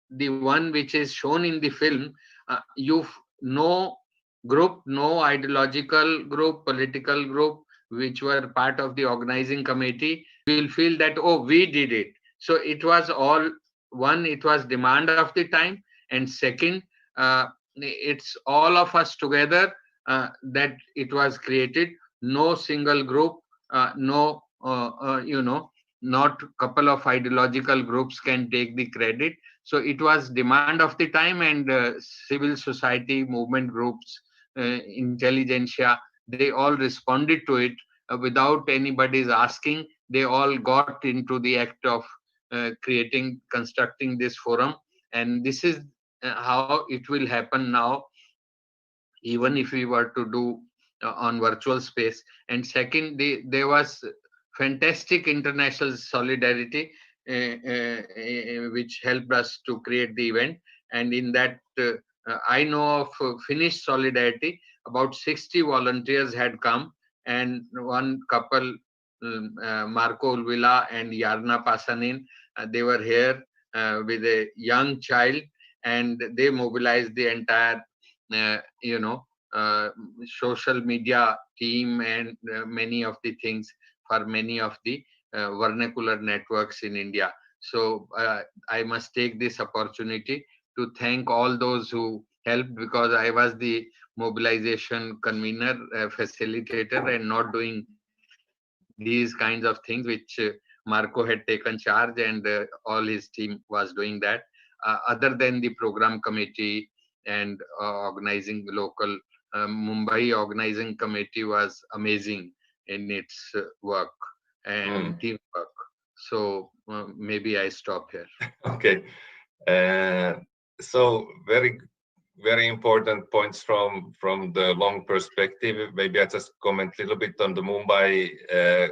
the one which is shown in the film, no group, no ideological group, political group, which were part of the organizing committee, will feel that, oh, we did it. So it was all, one, it was demand of the time, and second, it's all of us together that it was created. No single group, not couple of ideological groups can take the credit. So it was demand of the time, and civil society, movement groups, intelligentsia, they all responded to it without anybody's asking. They all got into the act of constructing this forum, and this is how it will happen now, even if we were to do on virtual space. And second, there was fantastic international solidarity which helped us to create the event. And in that, I know of Finnish solidarity, about 60 volunteers had come, and one couple, Marco Ulvila and Jarna Pasanin, they were here with a young child, and they mobilized the entire social media team and many of the things for many of the vernacular networks in India. So I must take this opportunity to thank all those who helped, because I was the mobilization convener, facilitator, and not doing these kinds of things which Marco had taken charge, and all his team was doing that. Other than the program committee and organizing local, Mumbai organizing committee was amazing in its work and teamwork. So maybe I stop here. Okay. So very important points from the long perspective. Maybe I just comment a little bit on the Mumbai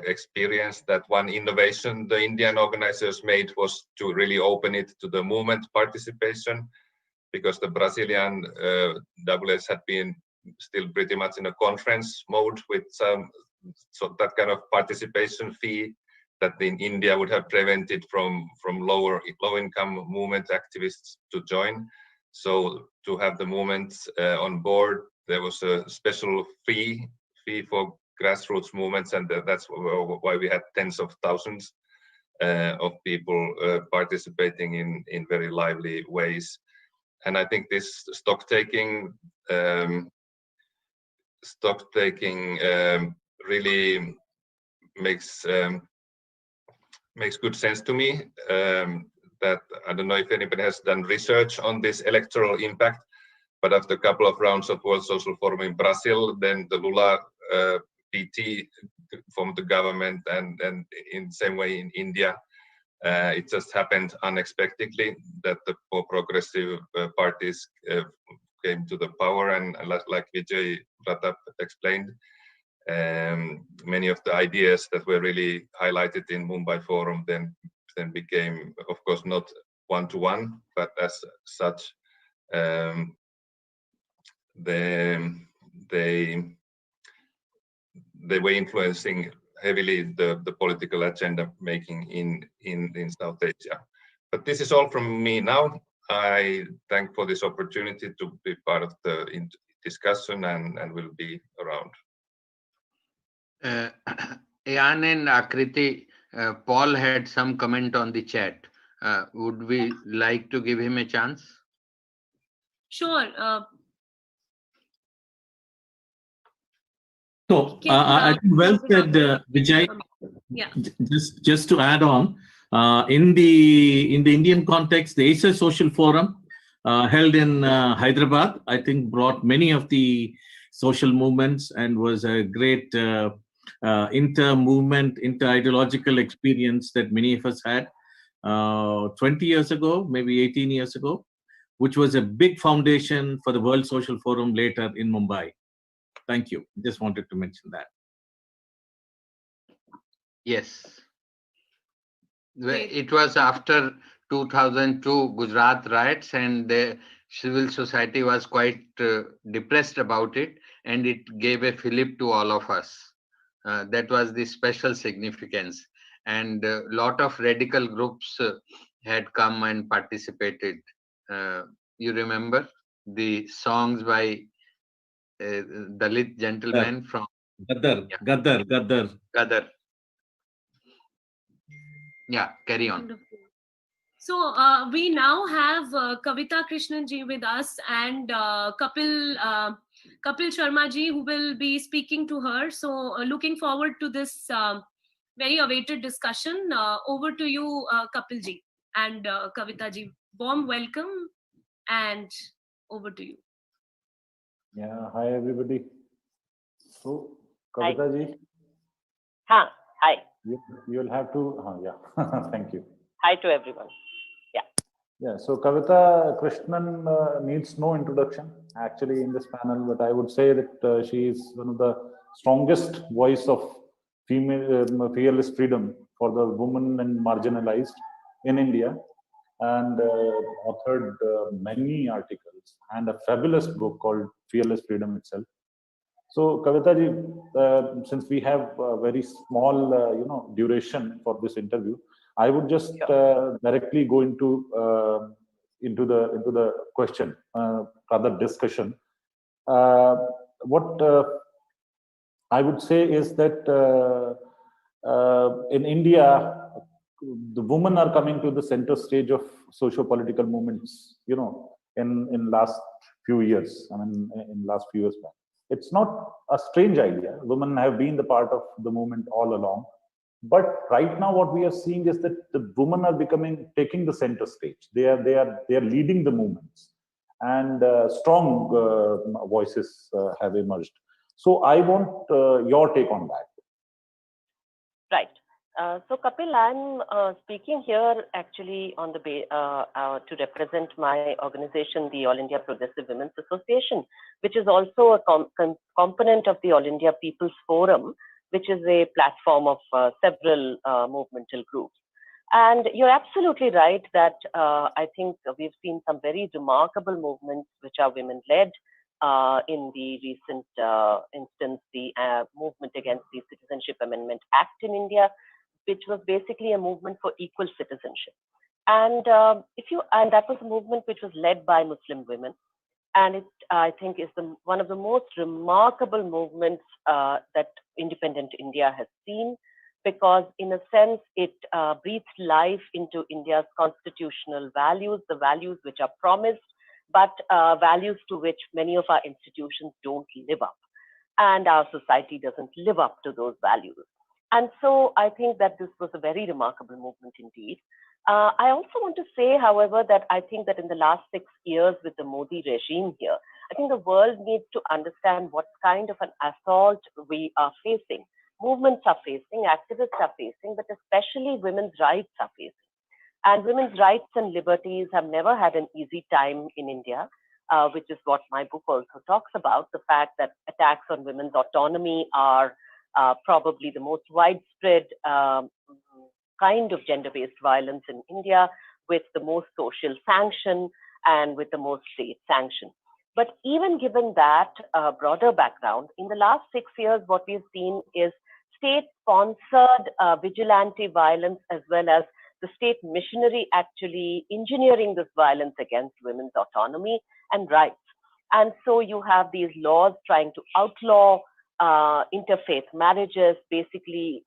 experience. That one innovation the Indian organizers made was to really open it to the movement participation, because the Brazilian WS had been still pretty much in a conference mode with some, so that kind of participation fee that in India would have prevented from low income movement activists to join. So to have the movements on board, there was a special fee for grassroots movements, and that's why we had tens of thousands of people participating in very lively ways. And I think this stock taking really makes good sense to me. That I don't know if anybody has done research on this electoral impact, but after a couple of rounds of World Social Forum in Brazil, then the Lula PT formed the government, and in the same way in India, it just happened unexpectedly that the more progressive parties came to the power, and like Vijay Pratap explained, many of the ideas that were really highlighted in Mumbai Forum then became, of course, not one-to-one, but as such, they were influencing heavily the political agenda making in South Asia. But this is all from me now. I thank for this opportunity to be part of the discussion, and will be around. Ayan and Akriti, Paul had some comment on the chat. Would we like to give him a chance? Sure. I think well said, Vijay. Yeah. Just to add on, in the Indian context, the Asia Social Forum held in Hyderabad, I think, brought many of the social movements and was a great inter-movement, inter-ideological experience that many of us had 20 years ago, maybe 18 years ago, which was a big foundation for the World Social Forum later in Mumbai. Thank you. Just wanted to mention that. Yes. It was after 2002 Gujarat riots, and the civil society was quite depressed about it, and it gave a fillip to all of us. That was the special significance. And a lot of radical groups had come and participated. You remember the songs by Dalit gentleman from Gaddar. Yeah, carry on. Wonderful. So we now have Kavita Krishnan ji with us, and Kapil Sharma ji, who will be speaking to her. So looking forward to this very awaited discussion. Over to you, Kapil ji and Kavita ji. Warm welcome, and over to you. Yeah, hi everybody. So, Kavita ji. Hi. You'll have to, yeah, thank you. Hi to everyone. Yeah, so Kavita Krishnan needs no introduction actually in this panel, but I would say that she is one of the strongest voice of female fearless freedom for the women and marginalized in India, and authored many articles and a fabulous book called Fearless Freedom itself. So Kavita ji, since we have a very small duration for this interview, I would just directly go into the question, rather discussion. What I would say is that in India, the women are coming to the center stage of socio-political movements, in last few years. I mean, in last few years back. It's not a strange idea. Women have been the part of the movement all along. But right now, what we are seeing is that the women are taking the center stage. They are leading the movements, and strong voices have emerged. So I want your take on that. Right. So Kapil, I'm speaking here actually on the to represent my organization, the All India Progressive Women's Association, which is also a component of the All India People's Forum, which is a platform of several movemental groups. And you're absolutely right that I think we've seen some very remarkable movements which are women-led. In the recent instance, the movement against the Citizenship Amendment Act in India, which was basically a movement for equal citizenship. And that was a movement which was led by Muslim women. And it, I think, is one of the most remarkable movements that independent India has seen, because in a sense, it breathes life into India's constitutional values, the values which are promised, but values to which many of our institutions don't live up. And our society doesn't live up to those values. And so I think that this was a very remarkable movement indeed. I also want to say, however, that I think that in the last 6 years with the Modi regime here, I think the world needs to understand what kind of an assault we are facing. Movements are facing, activists are facing, but especially women's rights are facing. And women's rights and liberties have never had an easy time in India, which is what my book also talks about, the fact that attacks on women's autonomy are probably the most widespread kind of gender-based violence in India, with the most social sanction and with the most state sanction. But even given that broader background, in the last 6 years, what we've seen is state-sponsored vigilante violence, as well as the state machinery actually engineering this violence against women's autonomy and rights. And so you have these laws trying to outlaw interfaith marriages, basically,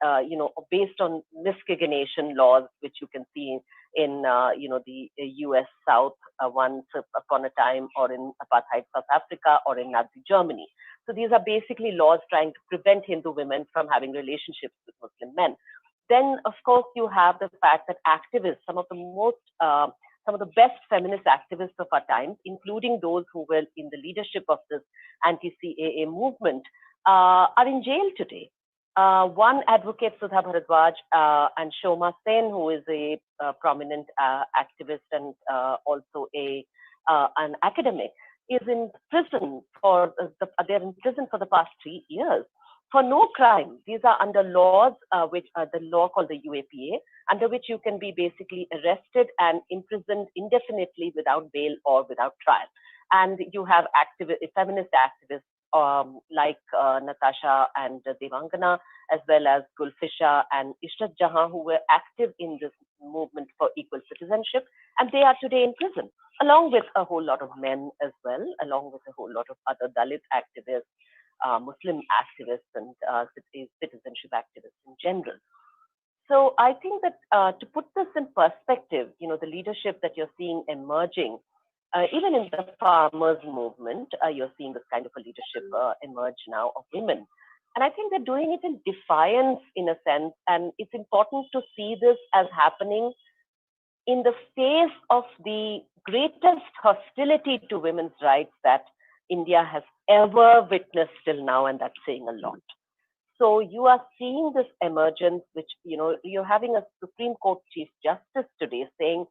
based on miscegenation laws, which you can see in, the US South once upon a time, or in apartheid South Africa, or in Nazi Germany. So these are basically laws trying to prevent Hindu women from having relationships with Muslim men. Then, of course, you have the fact that activists, some of the best feminist activists of our times, including those who were in the leadership of this anti-CAA movement, are in jail today. One advocate, Sudha Bharadwaj, and Shoma Sen, who is a prominent activist and also an academic, is in prison they're in prison for the past 3 years for no crime. These are under laws, which are the law called the UAPA, under which you can be basically arrested and imprisoned indefinitely without bail or without trial. And you have feminist activists like Natasha and Devangana, as well as Gulfisha and Ishrat Jahan, who were active in this movement for equal citizenship. And they are today in prison, along with a whole lot of men as well, along with a whole lot of other Dalit activists, Muslim activists, and citizenship activists in general. So I think that to put this in perspective, the leadership that you're seeing emerging, even in the farmers' movement, you're seeing this kind of a leadership emerge now of women. And I think they're doing it in defiance, in a sense. And it's important to see this as happening in the face of the greatest hostility to women's rights that India has ever witnessed till now, and that's saying a lot. So you are seeing this emergence, which, you're having a Supreme Court Chief Justice today saying,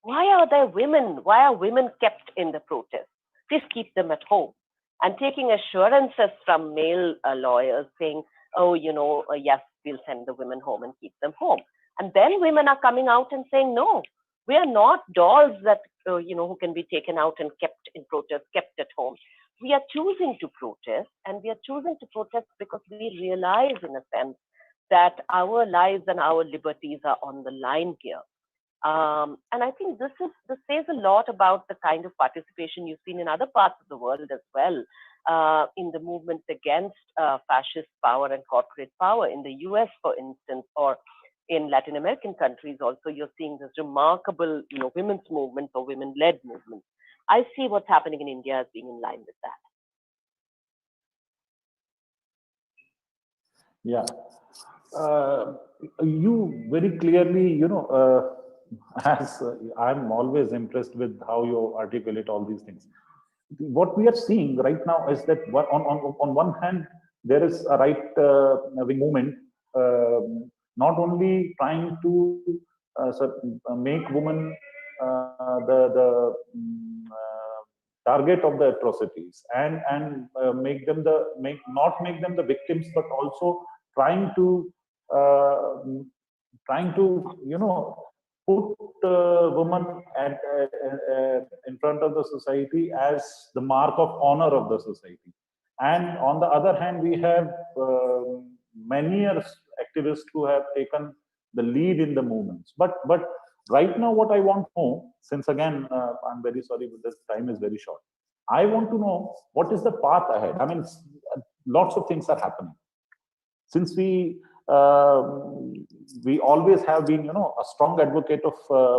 why are women kept in the protest? Please keep them at home. And taking assurances from male lawyers saying, yes, we'll send the women home and keep them home. And then women are coming out and saying, no, we are not dolls that, who can be taken out and kept in protest, kept at home. We are choosing to protest, and we are choosing to protest because we realize, in a sense, that our lives and our liberties are on the line here. And I think this says a lot about the kind of participation you've seen in other parts of the world as well. in the movements against fascist power and corporate power in the US, for instance, or in Latin American countries also, you're seeing this remarkable, women's movements or women-led movements. I see what's happening in India as being in line with that. Yeah. You very clearly, as I'm always impressed with how you articulate all these things. What we are seeing right now is that on one hand, there is a right-wing movement not only trying to make women the target of the atrocities and not make them the victims, but also trying to put women in front of the society as the mark of honor of the society. And on the other hand, we have many activists who have taken the lead in the movements. But right now, what I want to know, since again, I'm very sorry, but this time is very short. I want to know what is the path ahead. I mean, lots of things are happening. Since we always have been, a strong advocate of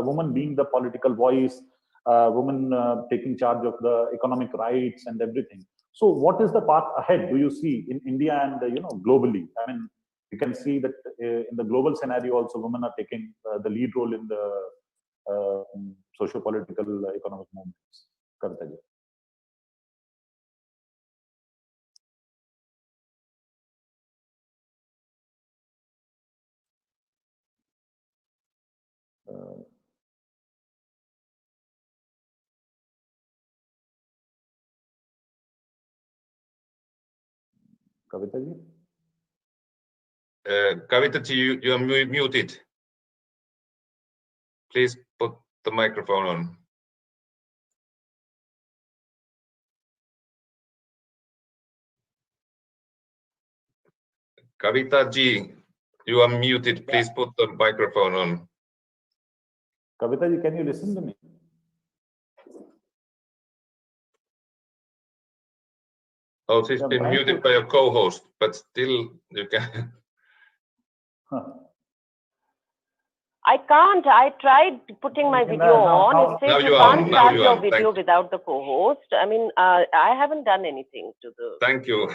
women being the political voice, women taking charge of the economic rights and everything. So, what is the path ahead? Do you see in India and globally? I mean, you can see that in the global scenario also, women are taking the lead role in the socio-political economic movements. Kavita ji. Kavita ji? Kavita ji, you are muted. Please put the microphone on. Kavita ji, you are muted. Please put the microphone on. Kavita ji, can you listen to me? Oh, she's been muted by your co-host, but still you can. I can't. I tried putting my video on. It says you can't start your video without the co-host. I mean, I haven't done anything to the. Thank you.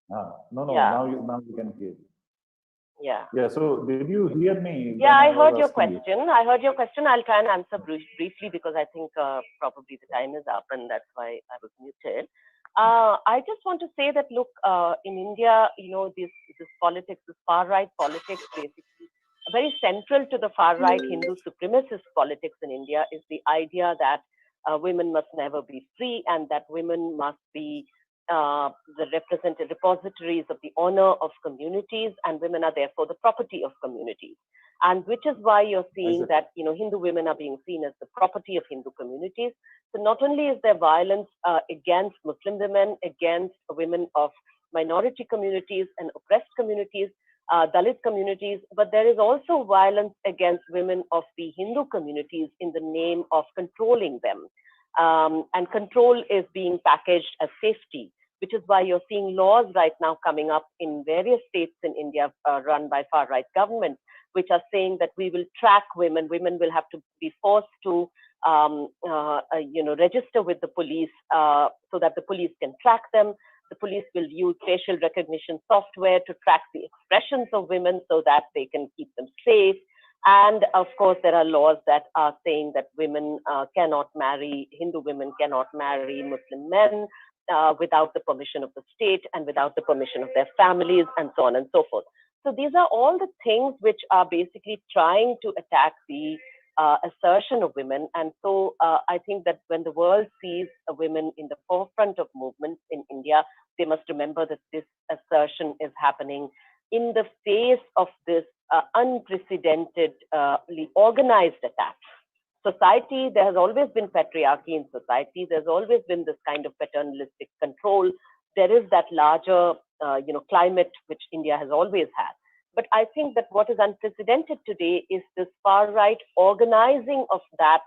No. Yeah. Now you can hear. Yeah. Yeah. So did you hear me? Yeah, I heard your question. I'll try and answer briefly because I think probably the time is up and that's why I was muted. I just want to say that look, in India, this politics, this far right politics, basically very central to the far right Hindu supremacist politics in India is the idea that women must never be free and that women must be the represented repositories of the honor of communities, and women are therefore the property of communities. And which is why you're seeing that Hindu women are being seen as the property of Hindu communities. So not only is there violence against Muslim women, against women of minority communities and oppressed communities, Dalit communities, but there is also violence against women of the Hindu communities in the name of controlling them. And control is being packaged as safety, which is why you're seeing laws right now coming up in various states in India run by far-right governments, which are saying that we will track women. Women will have to be forced to, register with the police so that the police can track them. The police will use facial recognition software to track the expressions of women so that they can keep them safe. And of course, there are laws that are saying that women cannot marry, Hindu women cannot marry Muslim men without the permission of the state and without the permission of their families and so on and so forth. So these are all the things which are basically trying to attack the assertion of women. And so I think that when the world sees women in the forefront of movements in India, they must remember that this assertion is happening in the face of this unprecedentedly organized attack. Society, there has always been patriarchy in society. There's always been this kind of paternalistic control. There is that larger, climate which India has always had. But I think that what is unprecedented today is this far-right organizing of that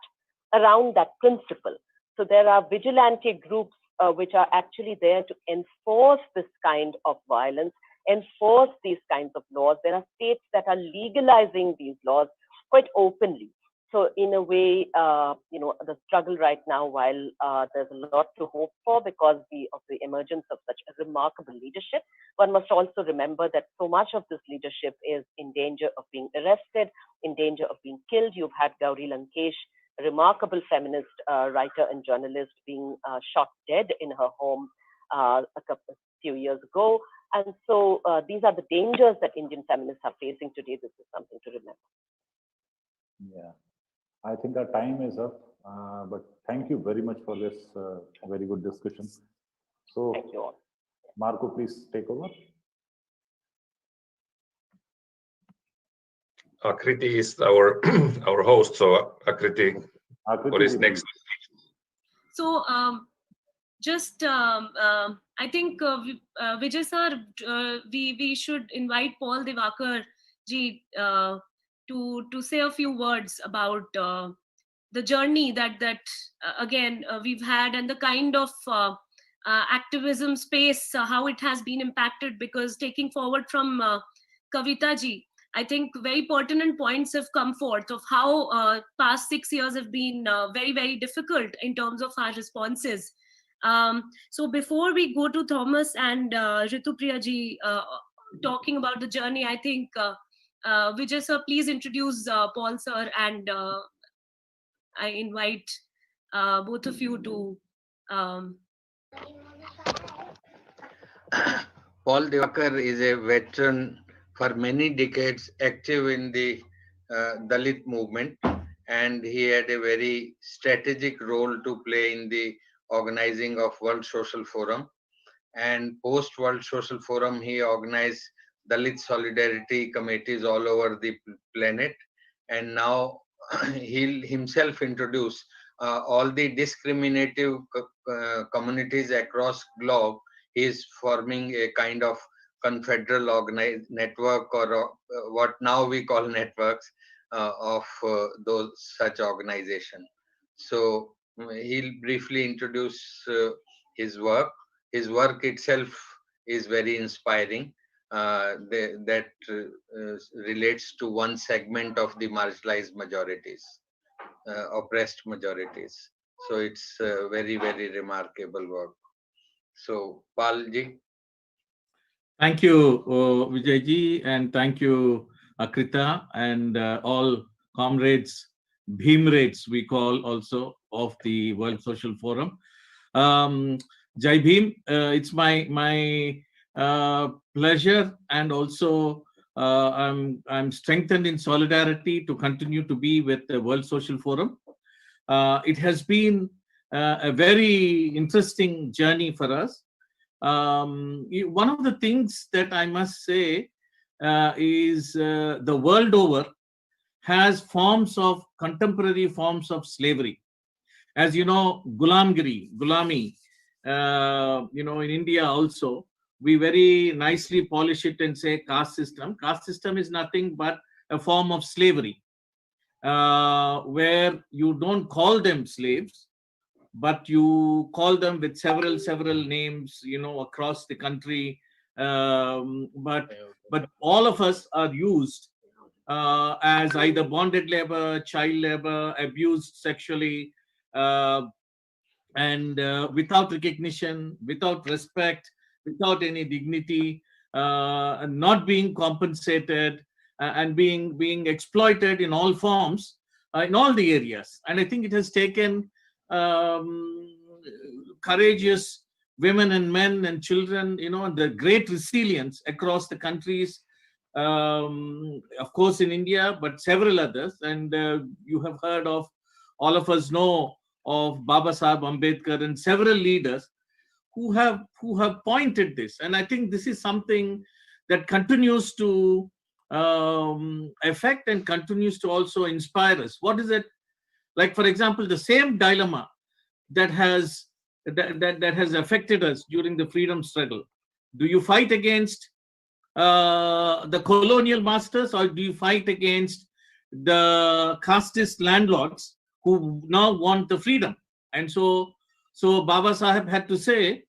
around that principle. So there are vigilante groups which are actually there to enforce this kind of violence, enforce these kinds of laws. There are states that are legalizing these laws quite openly. So in a way, the struggle right now, while there's a lot to hope for because of the emergence of such a remarkable leadership, one must also remember that so much of this leadership is in danger of being arrested, in danger of being killed. You've had Gauri Lankesh, a remarkable feminist writer and journalist, being shot dead in her home a few years ago. And so these are the dangers that Indian feminists are facing today. This is something to remember. Yeah. I think our time is up, but thank you very much for this very good discussion. So, thank you all. Marco, please take over. Akriti is our our host, so Akriti, what is next? So, just I think Vijay sir, we should invite Paul Divakar ji to say a few words about the journey that again we've had, and the kind of activism space, how it has been impacted, because taking forward from Kavita ji, I think very pertinent points have come forth of how past 6 years have been very, very difficult in terms of our responses. So before we go to Thomas and Ritupriya ji talking about the journey, I think Vijay sir, please introduce Paul sir, and I invite both of you to. Paul Divakar is a veteran for many decades, active in the Dalit movement, and he had a very strategic role to play in the organizing of World Social Forum. And post World Social Forum, he organized Dalit solidarity committees all over the planet, and now he'll himself introduce all the discriminative communities across globe. He is forming a kind of confederal network, or what now we call networks of those such organizations. So he'll briefly introduce his work. His work itself is very inspiring. That relates to one segment of the marginalized majorities, oppressed majorities. So it's very, very remarkable work. So, Palji. Thank you, Vijayji, and thank you, Akrita, and all comrades, Bhimrades, we call also, of the World Social Forum. Jai Bhim, it's my pleasure, and also I'm strengthened in solidarity to continue to be with the World Social Forum. It has been a very interesting journey for us. One of the things that I must say is the world over has contemporary forms of slavery. As you know, gulami, in India also, we very nicely polish it and say caste system. Caste system is nothing but a form of slavery, where you don't call them slaves, but you call them with several names, across the country. But all of us are used as either bonded labor, child labor, abused sexually, and without recognition, without respect, without any dignity, not being compensated, and being exploited in all forms, in all the areas. And I think it has taken courageous women and men and children, the great resilience across the countries, of course in India, but several others. And you have heard of, all of us know of Baba Sahib Ambedkar and several leaders who have pointed this. And I think this is something that continues to affect and continues to also inspire us. What is it? Like, for example, the same dilemma that has affected us during the freedom struggle. Do you fight against the colonial masters, or do you fight against the casteist landlords who now want the freedom? And so So Baba Saheb had to say,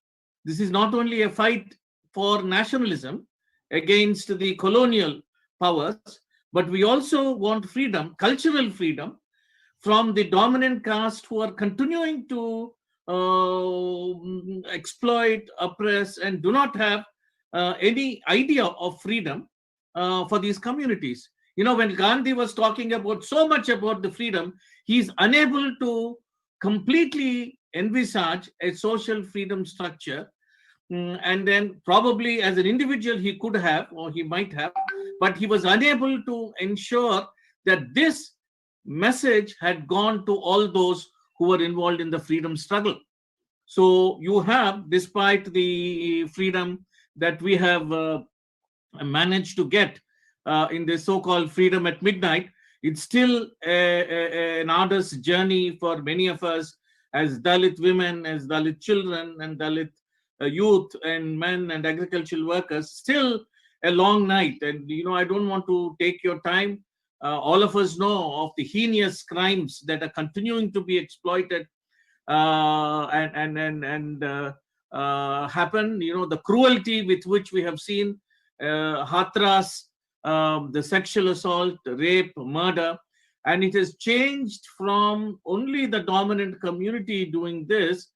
this is not only a fight for nationalism against the colonial powers, but we also want freedom, cultural freedom, from the dominant caste who are continuing to exploit, oppress, and do not have any idea of freedom for these communities. You know, when Gandhi was talking about so much about the freedom, he's unable to completely envisage a social freedom structure. And then probably as an individual he could have, or he might have, but he was unable to ensure that this message had gone to all those who were involved in the freedom struggle. So you have, despite the freedom that we have managed to get in the so-called freedom at midnight, it's still an arduous journey for many of us as Dalit women, as Dalit children, and Dalit youth and men and agricultural workers. Still a long night. And, you know, I don't want to take your time. All of us know of the heinous crimes that are continuing to be exploited happen. You know, the cruelty with which we have seen Hathras, the sexual assault, rape, murder, and it has changed from only the dominant community doing this,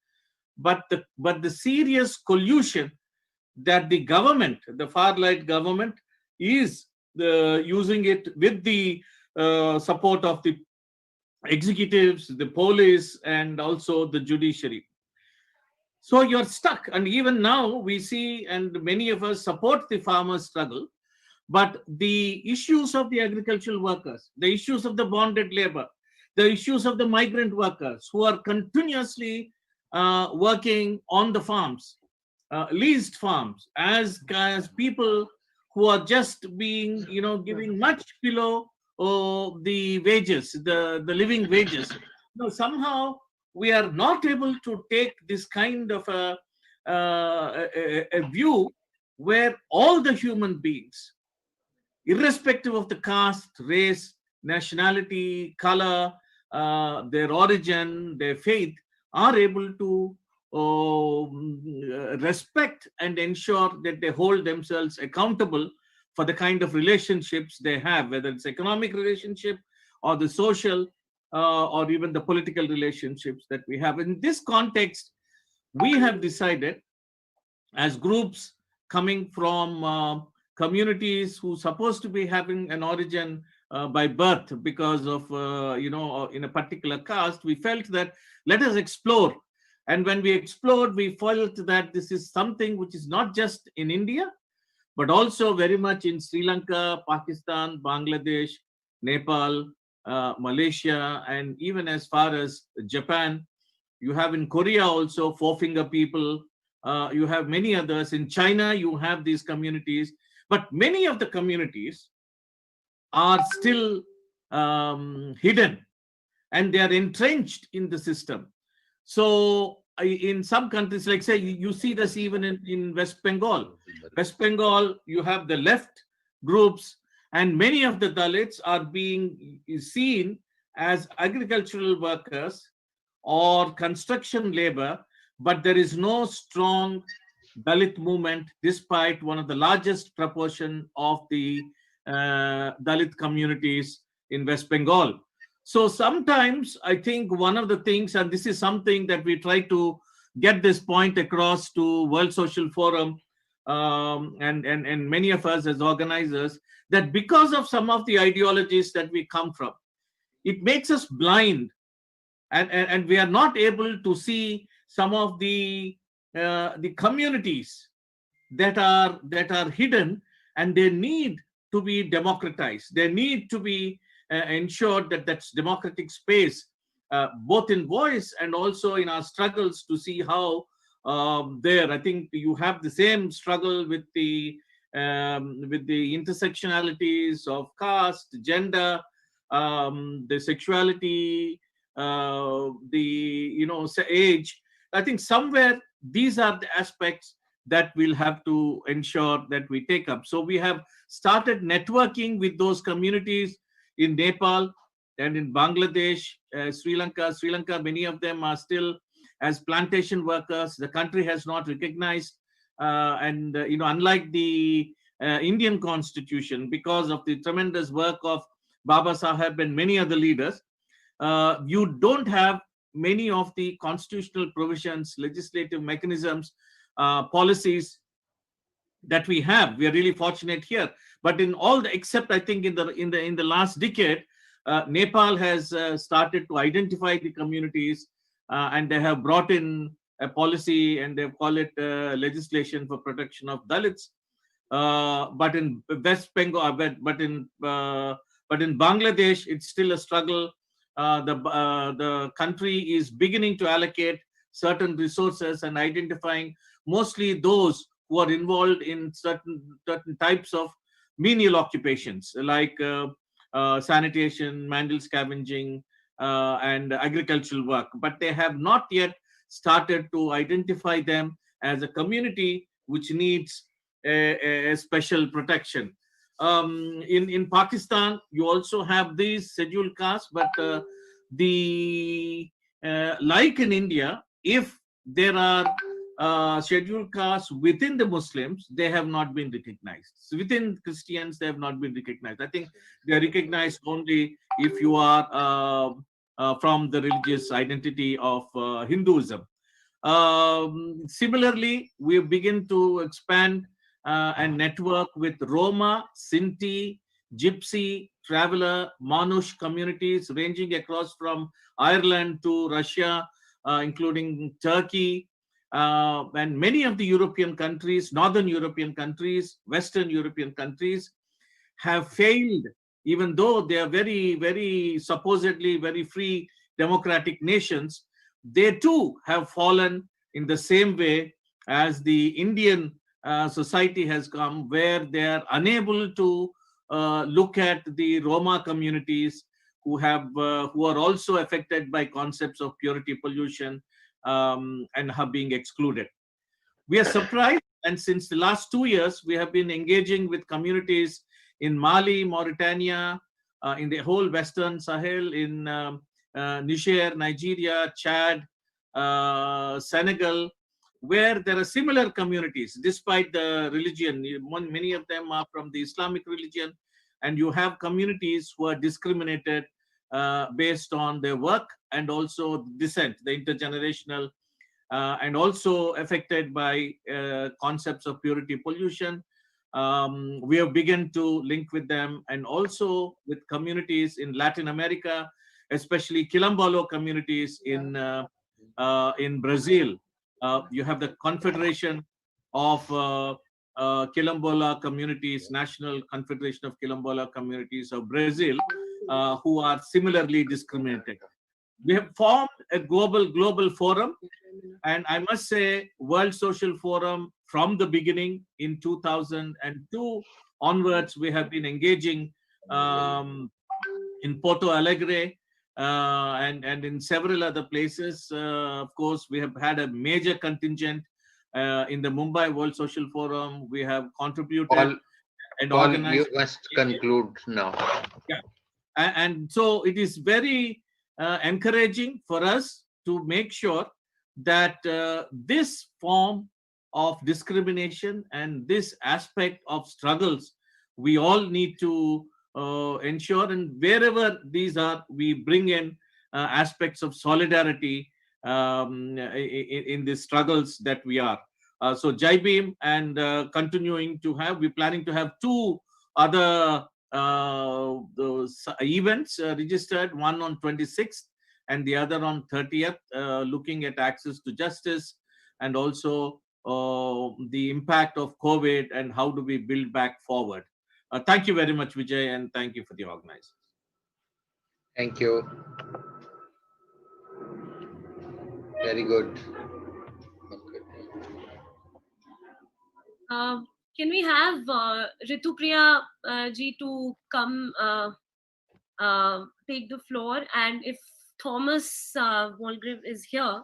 but the serious collusion that the government, the far-right government, is using it with the support of the executives, the police, and also the judiciary. So you're stuck. And even now we see, and many of us support the farmers' struggle, but the issues of the agricultural workers, the issues of the bonded labor, the issues of the migrant workers who are continuously working on the farms, leased farms, as people who are just being, you know, giving much below the wages, the living wages. No, somehow we are not able to take this kind of a view where all the human beings, irrespective of the caste, race, nationality, color, their origin, their faith, are able to respect and ensure that they hold themselves accountable for the kind of relationships they have, whether it's economic relationship or the social or even the political relationships that we have. In this context, we have decided, as groups coming from communities who are supposed to be having an origin by birth because of, you know, in a particular caste, we felt that let us explore. And when we explored, we felt that this is something which is not just in India, but also very much in Sri Lanka, Pakistan, Bangladesh, Nepal, Malaysia, and even as far as Japan. You have in Korea also four-finger people. You have many others. In China, you have these communities. But many of the communities are still hidden, and they are entrenched in the system. So in some countries, like say, you see this even in West Bengal. West Bengal, you have the left groups, and many of the Dalits are being seen as agricultural workers or construction labor, but there is no strong Dalit movement, despite one of the largest proportion of the Dalit communities in West Bengal. So sometimes I think one of the things, and this is something that we try to get this point across to World Social Forum and many of us as organizers, that because of some of the ideologies that we come from, it makes us blind, and we are not able to see some of the communities that are hidden, and they need to be democratized. They need to be ensured that that's democratic space, both in voice and also in our struggles to see how there. I think you have the same struggle with the intersectionalities of caste, gender, the sexuality, the age. I think somewhere these are the aspects that we'll have to ensure that we take up. So we have started networking with those communities in Nepal and in Bangladesh, Sri Lanka. Many of them are still as plantation workers. The country has not recognized, unlike the Indian constitution, because of the tremendous work of Baba Saheb and many other leaders, you don't have many of the constitutional provisions, legislative mechanisms, policies that we have. We are really fortunate here. But in all the, except I think in the last decade, Nepal has started to identify the communities, and they have brought in a policy, and they call it legislation for protection of Dalits. But in West Bengal, but in Bangladesh, it's still a struggle. The country is beginning to allocate certain resources and identifying mostly those who are involved in certain types of menial occupations like sanitation, manual scavenging, and agricultural work. But they have not yet started to identify them as a community which needs a special protection. In Pakistan, you also have these scheduled castes, but like in India, if there are scheduled castes within the Muslims, they have not been recognized. So within Christians, they have not been recognized. I think they are recognized only if you are from the religious identity of Hinduism. Similarly, we begin to expand and network with Roma, Sinti, Gypsy, Traveler, Manush communities ranging across from Ireland to Russia, including Turkey, and many of the European countries, Northern European countries, Western European countries have failed, even though they are very, very supposedly very free democratic nations. They too have fallen in the same way as the Indian society has come, where they are unable to look at the Roma communities who are also affected by concepts of purity, pollution, and are being excluded. We are surprised, and since the last 2 years, we have been engaging with communities in Mali, Mauritania, in the whole Western Sahel, in Niger, Nigeria, Chad, Senegal, where there are similar communities, despite the religion. Many of them are from the Islamic religion, and you have communities who are discriminated based on their work and also descent, the intergenerational, and also affected by concepts of purity, pollution. We have begun to link with them, and also with communities in Latin America, especially Quilombola communities in Brazil. You have the Confederation of Quilombola Communities, National Confederation of Quilombola Communities of Brazil, who are similarly discriminated. We have formed a global forum, and I must say, World Social Forum, from the beginning in 2002 onwards, we have been engaging in Porto Alegre, and in several other places. Of course, we have had a major contingent in the Mumbai World Social Forum. We have contributed and organized. You must conclude now. Yeah. And so it is very encouraging for us to make sure that this form of discrimination and this aspect of struggles, we all need to ensure, and wherever these are, we bring in aspects of solidarity in the struggles that we are. So Jai Bhim, and continuing to have, we're planning to have 2 other those events registered, one on 26th and the other on 30th, looking at access to justice and also the impact of COVID and how do we build back forward. Thank you very much, Vijay, and thank you for the organizers. Thank you. Very good. Can we have Ritupriya ji to come take the floor? And if Thomas Walgrave is here,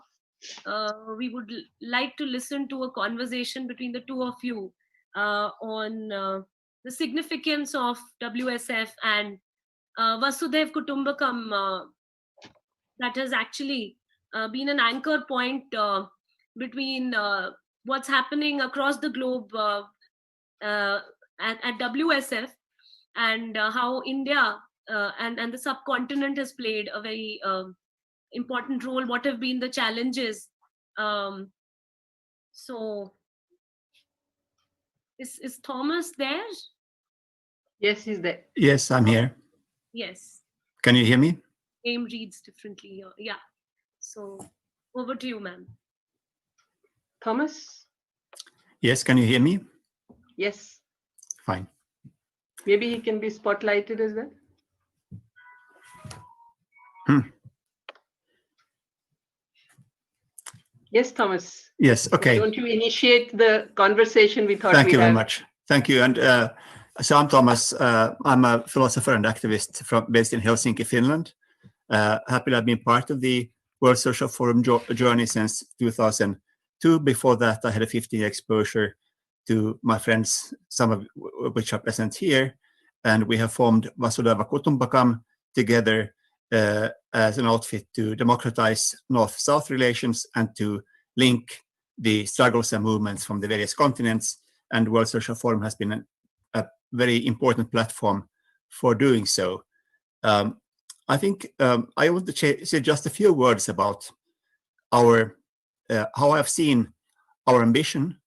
we would like to listen to a conversation between the two of you on the significance of WSF and Vasudhaiv Kutumbakam that has actually been an anchor point between what's happening across the globe at WSF, and how India and the subcontinent has played a very important role. What have been the challenges? So, is Thomas there? Yes, he's there. Yes, I'm here. Yes. Can you hear me? Name reads differently here. Yeah. So, over to you, ma'am. Thomas? Yes, can you hear me? Yes. Fine. Maybe he can be spotlighted as well. Yes, Thomas. Yes, okay. Don't you initiate the conversation we thought Thank we'd you very have? much. Thank you. And so I'm Thomas. I'm a philosopher and activist based in Helsinki, Finland. Happy to have been part of the World Social Forum journey since 2002. Before that, I had a 15-year exposure to my friends, some of which are present here. And we have formed Vasudhaiva Kutumbakam together as an outfit to democratize North-South relations and to link the struggles and movements from the various continents. And World Social Forum has been a very important platform for doing so. I think I want to say just a few words about our how I've seen our ambition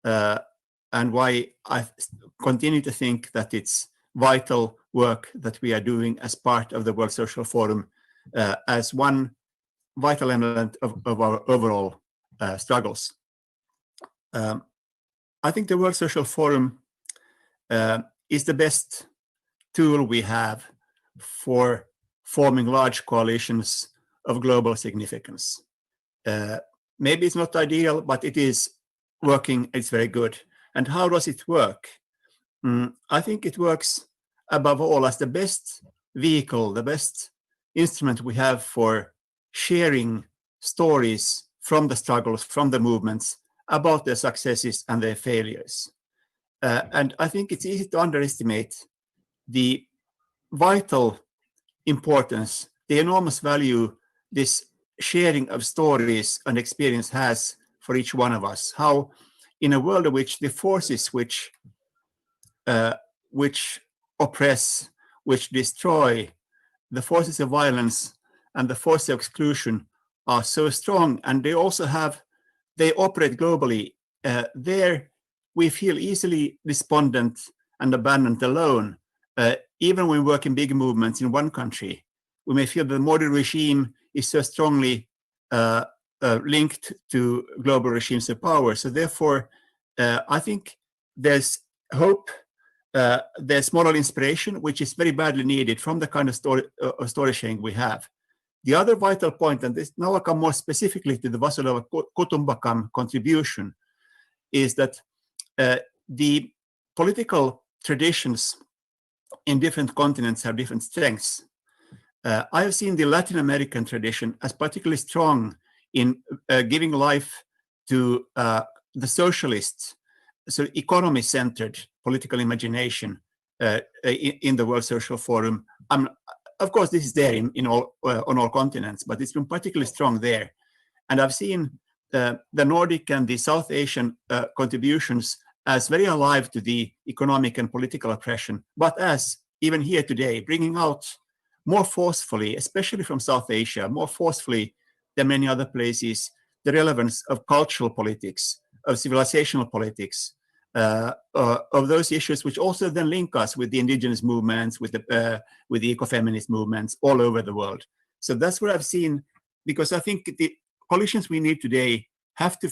and why I continue to think that it's vital work that we are doing as part of the World Social Forum as one vital element of our overall struggles. I think the World Social Forum is the best tool we have for forming large coalitions of global significance. Maybe it's not ideal, but it is working, it's very good. And how does it work? I think it works above all as the best vehicle, the best instrument we have for sharing stories from the struggles, from the movements, about their successes and their failures. And I think it's easy to underestimate the vital importance, the enormous value this sharing of stories and experience has for each one of us. How in a world in which the forces which oppress, which destroy, the forces of violence and the forces of exclusion are so strong, and they also they operate globally. There we feel easily despondent and abandoned alone. Even when we work in big movements in one country, we may feel the Modi regime is so strongly linked to global regimes of power. So therefore, I think there's hope, there's moral inspiration, which is very badly needed from the kind of story sharing we have. The other vital point, and this now I come more specifically to the Vasudhaiva Kutumbakam contribution, is that the political traditions in different continents have different strengths. I have seen the Latin American tradition as particularly strong in giving life to the socialist, so economy-centered political imagination in the World Social Forum. Of course, this is there on all continents, but it's been particularly strong there. And I've seen the Nordic and the South Asian contributions as very alive to the economic and political oppression, but as even here today, bringing out more forcefully, especially from South Asia, more forcefully than many other places, the relevance of cultural politics, of civilizational politics, of those issues which also then link us with the indigenous movements, with the ecofeminist movements all over the world. So that's what I've seen, because I think the coalitions we need today have to,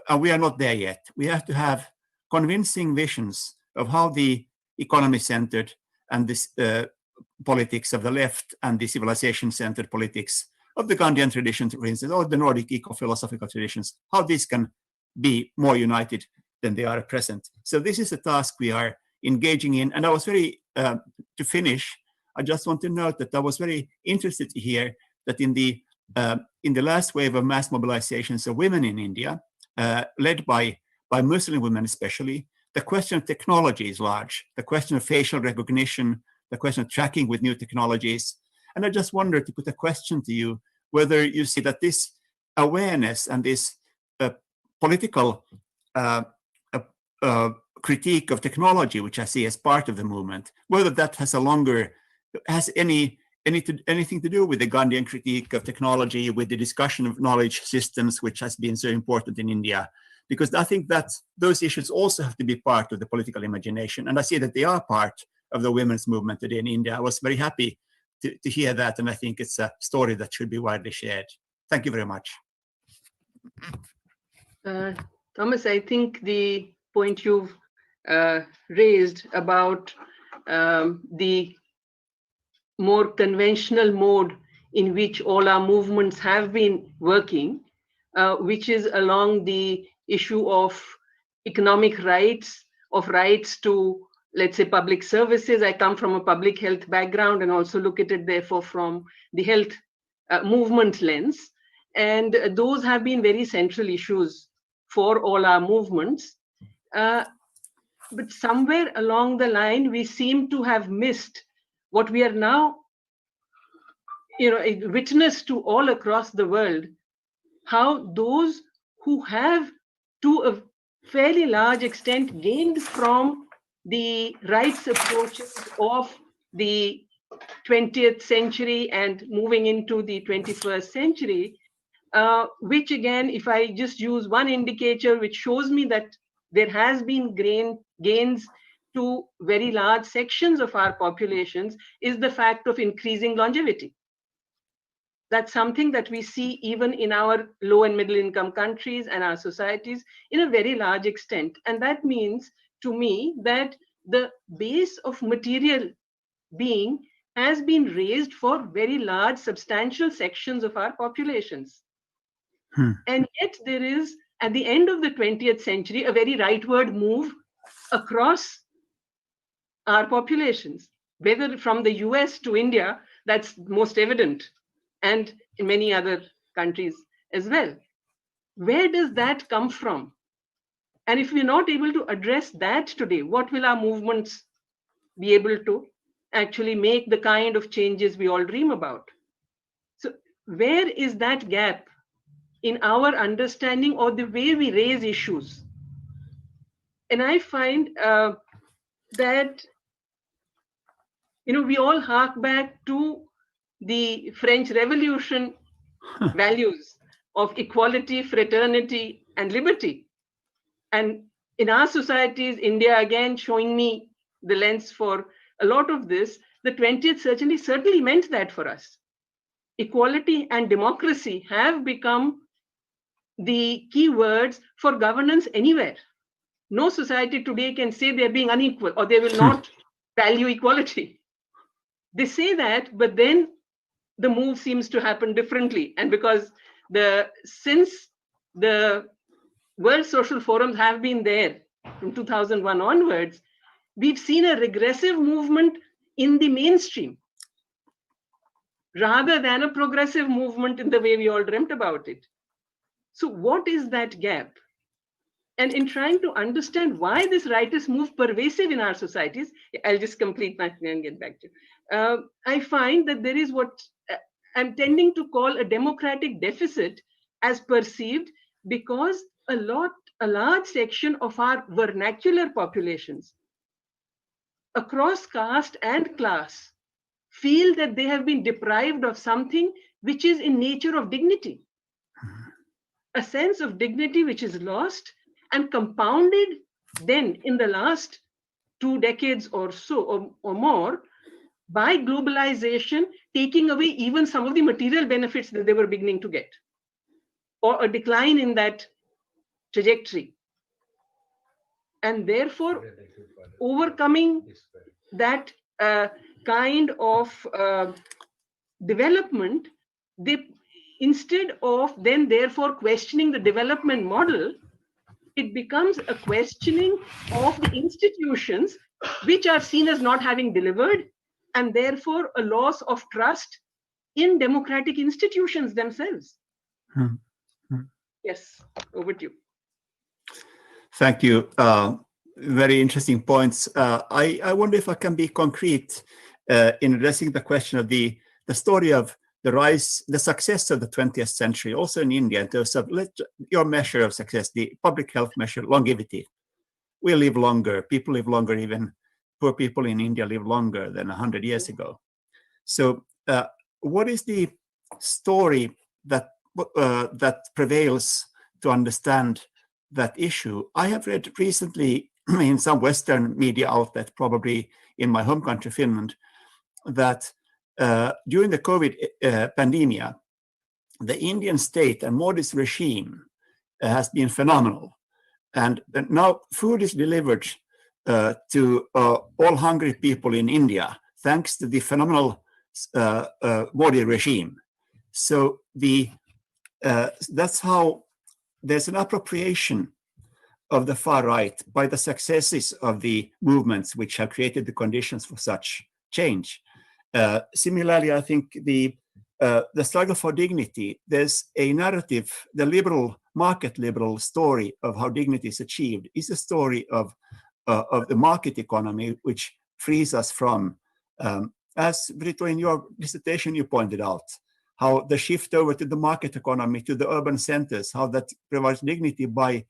and we are not there yet, we have to have convincing visions of how the economy-centered and this politics of the left and the civilization-centered politics of the Gandhian tradition, for instance, or the Nordic eco-philosophical traditions, how these can be more united than they are at present. So this is a task we are engaging in. And I was very, to finish, I just want to note that I was very interested to hear that in the last wave of mass mobilizations of women in India, led by Muslim women especially, the question of technology is large, the question of facial recognition, the question of tracking with new technologies. And I just wondered to put a question to you, whether you see that this awareness and this political critique of technology, which I see as part of the movement, whether that has anything to do with the Gandhian critique of technology, with the discussion of knowledge systems, which has been so important in India, because I think that those issues also have to be part of the political imagination. And I see that they are part of the women's movement today in India. I was very happy to hear that, and I think it's a story that should be widely shared. Thank you very much. Thomas, I think the point you've raised about the more conventional mode in which all our movements have been working, which is along the issue of economic rights, of rights to, let's say, public services. I come from a public health background and also look at it, therefore, from the health movement lens. And those have been very central issues for all our movements. But somewhere along the line, we seem to have missed what we are now, witness to all across the world, how those who have, to a fairly large extent, gained from the rights approaches of the 20th century and moving into the 21st century, which again, if I just use one indicator which shows me that there has been gains to very large sections of our populations, is the fact of increasing longevity. That's something that we see even in our low and middle income countries and our societies in a very large extent. And that means to me that the base of material being has been raised for very large, substantial sections of our populations. And yet there is, at the end of the 20th century, a very rightward move across our populations, whether from the US to India, that's most evident, and in many other countries as well. Where does that come from? And if we're not able to address that today, what will our movements be able to actually make the kind of changes we all dream about? So where is that gap in our understanding or the way we raise issues? And I find that, we all hark back to the French Revolution values of equality, fraternity, and liberty. And in our societies, India again showing me the lens for a lot of this, the 20th century certainly meant that for us. Equality and democracy have become the key words for governance anywhere. No society today can say they're being unequal or they will not value equality. They say that, but then the move seems to happen differently. And because since the World Social Forums have been there from 2001 onwards, we've seen a regressive movement in the mainstream rather than a progressive movement in the way we all dreamt about it. So what is that gap? And in trying to understand why this rightist move pervasive in our societies, I'll just complete my thing and get back to you. I find that there is what I'm tending to call a democratic deficit as perceived, because a large section of our vernacular populations across caste and class feel that they have been deprived of something which is in nature of dignity. A sense of dignity which is lost and compounded then in the last 2 decades or so or more by globalization, taking away even some of the material benefits that they were beginning to get, or a decline in that trajectory. And therefore, overcoming that kind of development, instead of then therefore questioning the development model, it becomes a questioning of the institutions which are seen as not having delivered, and therefore a loss of trust in democratic institutions themselves. Yes, over to you. Thank you. Very interesting points. I wonder if I can be concrete in addressing the question of the story of the success of the 20th century, also in India, in terms of your measure of success, the public health measure, longevity. We live longer, people live longer, even poor people in India live longer than 100 years ago. So what is the story that prevails to understand that issue? I have read recently in some Western media outlet, probably in my home country, Finland, that during the COVID pandemic, the Indian state and Modi's regime has been phenomenal. And now food is delivered to all hungry people in India, thanks to the phenomenal Modi regime. So that's how there's an appropriation of the far right by the successes of the movements which have created the conditions for such change. Similarly, I think the struggle for dignity, there's a narrative, the market liberal story of how dignity is achieved is a story of the market economy, which frees us from, as Brito, in your dissertation you pointed out, how the shift over to the market economy, to the urban centers, how that provides dignity by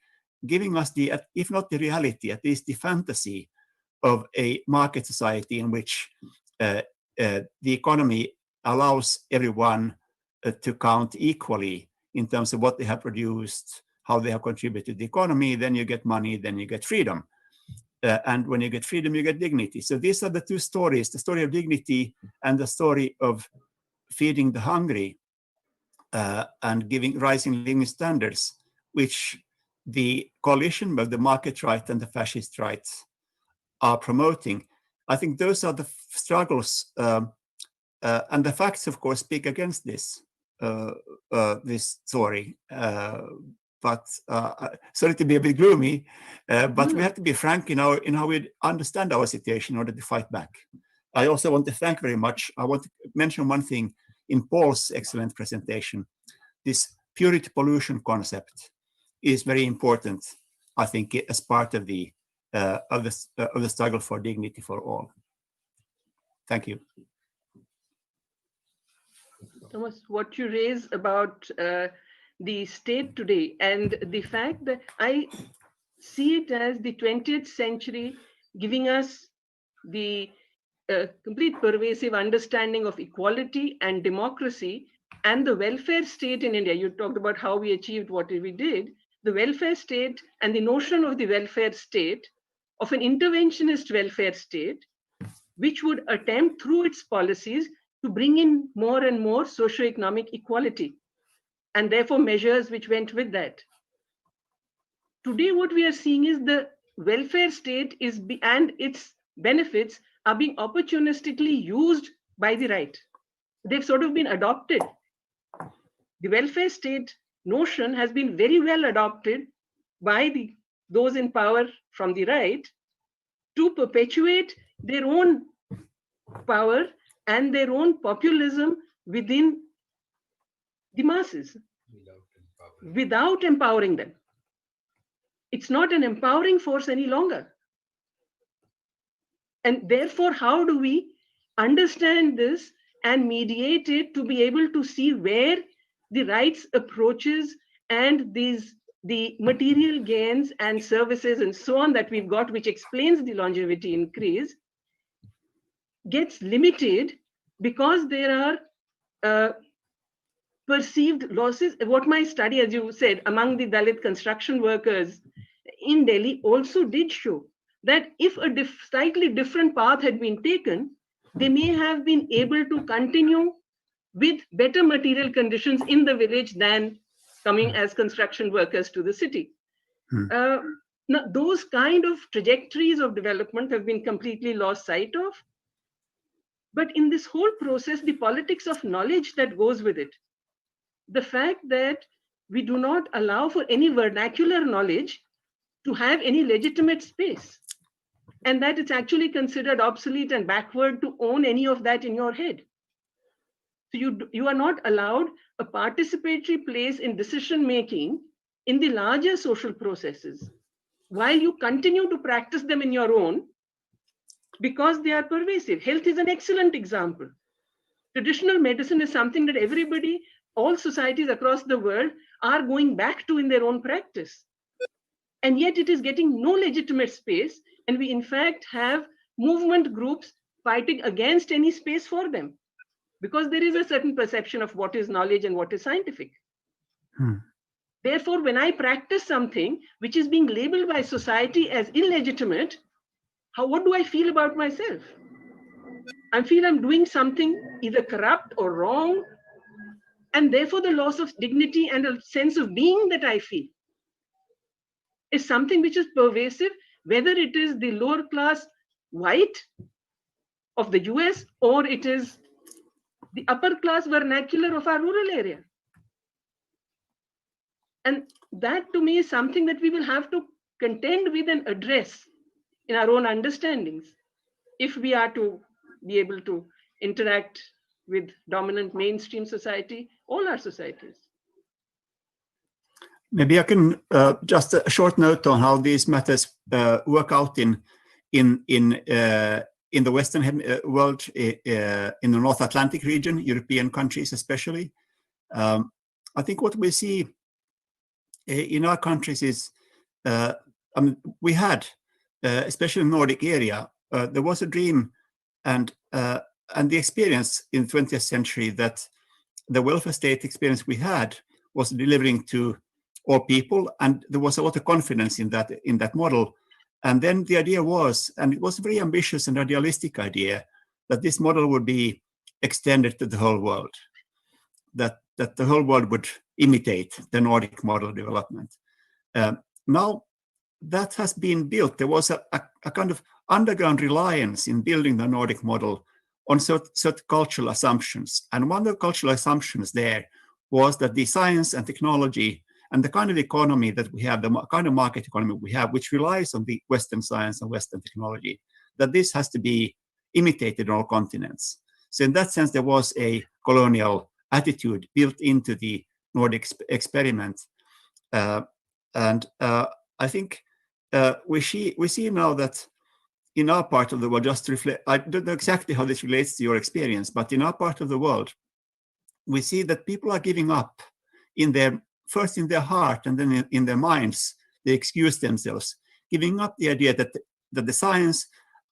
giving us the, if not the reality, at least the fantasy of a market society in which the economy allows everyone to count equally in terms of what they have produced, how they have contributed to the economy. Then you get money, then you get freedom. And when you get freedom, you get dignity. So these are the two stories, the story of dignity and the story of feeding the hungry and giving rising living standards, which the coalition of the market right and the fascist rights are promoting. I think those are the struggles, and the facts, of course, speak against this story. But sorry to be a bit gloomy, but we have to be frank in how we understand our situation in order to fight back. I also want to thank very much. I want to mention one thing in Paul's excellent presentation. This purity pollution concept is very important, I think, as part of the struggle for dignity for all. Thank you. Thomas, what you raise about the state today and the fact that I see it as the 20th century giving us the complete pervasive understanding of equality and democracy and the welfare state in India. You talked about how we achieved what we did. The welfare state and the notion of the welfare state, of an interventionist welfare state, which would attempt through its policies to bring in more and more socioeconomic equality, and therefore measures which went with that. Today, what we are seeing is the welfare state and its benefits are being opportunistically used by the right. They've sort of been adopted. The welfare state notion has been very well adopted by those in power from the right to perpetuate their own power and their own populism within the masses without empowering them. It's not an empowering force any longer. And therefore, how do we understand this and mediate it to be able to see where the rights approaches and the material gains and services and so on that we've got, which explains the longevity increase, gets limited because there are perceived losses. What my study, as you said, among the Dalit construction workers in Delhi also did show that if a slightly different path had been taken, they may have been able to continue with better material conditions in the village than coming as construction workers to the city. Now, those kind of trajectories of development have been completely lost sight of. But in this whole process, the politics of knowledge that goes with it, the fact that we do not allow for any vernacular knowledge to have any legitimate space, and that it's actually considered obsolete and backward to own any of that in your head. So you are not allowed a participatory place in decision-making in the larger social processes, while you continue to practice them in your own, because they are pervasive. Health is an excellent example. Traditional medicine is something that everybody, all societies across the world are going back to in their own practice. And yet it is getting no legitimate space. And we in fact have movement groups fighting against any space for them, because there is a certain perception of what is knowledge and what is scientific. Therefore, when I practice something which is being labeled by society as illegitimate, what do I feel about myself? I feel I'm doing something either corrupt or wrong, and therefore the loss of dignity and a sense of being that I feel is something which is pervasive, whether it is the lower class white of the US or it is the upper class vernacular of our rural area. And that to me is something that we will have to contend with and address in our own understandings if we are to be able to interact with dominant mainstream society, all our societies. Maybe I can just a short note on how these matters work out in the Western world, in the North Atlantic region, European countries especially. I think what we see in our countries is, we had, especially in the Nordic area, there was a dream and the experience in the 20th century that the welfare state experience we had was delivering to all people, and there was a lot of confidence in that model. And then the idea was, and it was a very ambitious and idealistic idea, that this model would be extended to the whole world, that the whole world would imitate the Nordic model development. Now that has been built. There was a kind of underground reliance in building the Nordic model on certain cultural assumptions. And one of the cultural assumptions there was that the science and technology and the kind of economy that we have, the kind of market economy we have, which relies on the Western science and Western technology, that this has to be imitated on all continents. So in that sense, there was a colonial attitude built into the Nordic experiment. And I think we see now that in our part of the world, just to reflect, I don't know exactly how this relates to your experience, but in our part of the world, we see that people are giving up first in their heart and then in their minds. They excuse themselves, giving up the idea that the science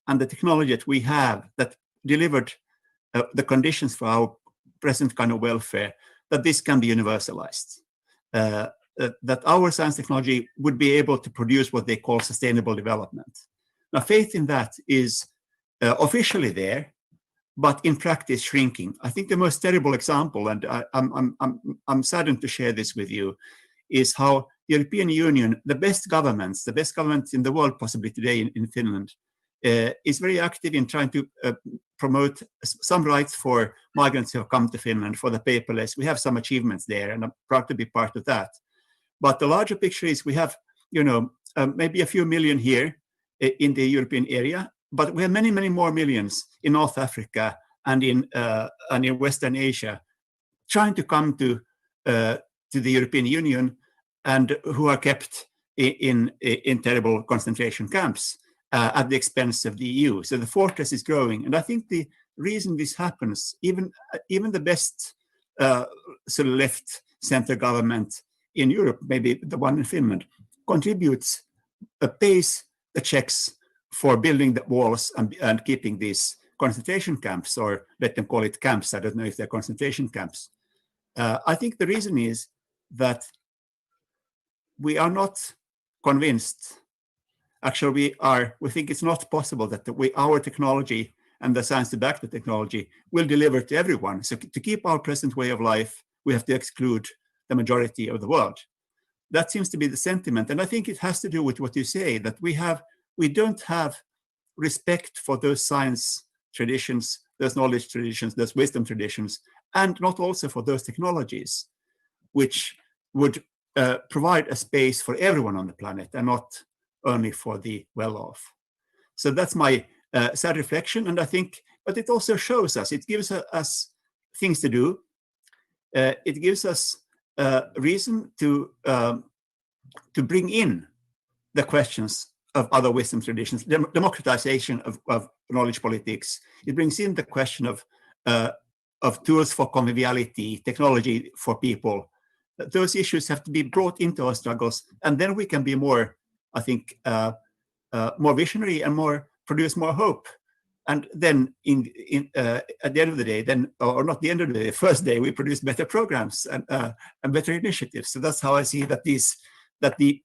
and the technology that we have that delivered the conditions for our present kind of welfare, that this can be universalized. That our science technology would be able to produce what they call sustainable development. Now, faith in that is officially there, but in practice shrinking. I think the most terrible example, and I'm saddened to share this with you, is how the European Union, the best government in the world possibly today in Finland, is very active in trying to promote some rights for migrants who have come to Finland, for the paperless. We have some achievements there, and I'm proud to be part of that. But the larger picture is we have, maybe a few million here in the European area, but we have many, many more millions in North Africa and in Western Asia trying to come to the European Union, and who are kept in terrible concentration camps at the expense of the EU. So the fortress is growing, and I think the reason this happens, even the best sort of left center government in Europe, maybe the one in Finland, contributes, pays the checks for building the walls and keeping these concentration camps, or let them call it camps. I don't know if they're concentration camps. I think the reason is that we are not convinced. Actually, we think it's not possible that our technology and the science to back the technology will deliver to everyone. So to keep our present way of life, we have to exclude the majority of the world. That seems to be the sentiment. And I think it has to do with what you say, that we don't have respect for those science traditions, those knowledge traditions, those wisdom traditions, and not also for those technologies, which would provide a space for everyone on the planet and not only for the well-off. So that's my sad reflection. And I think, but it also shows us, it gives us things to do. It gives us reason to bring in the questions of other wisdom traditions, democratization of knowledge politics. It brings in the question of of tools for conviviality, technology for people. Those issues have to be brought into our struggles, and then we can be more, I think, more visionary and produce more hope. And then at the end of the day, or not the end of the day, first day, we produce better programs and better initiatives. So that's how I see that the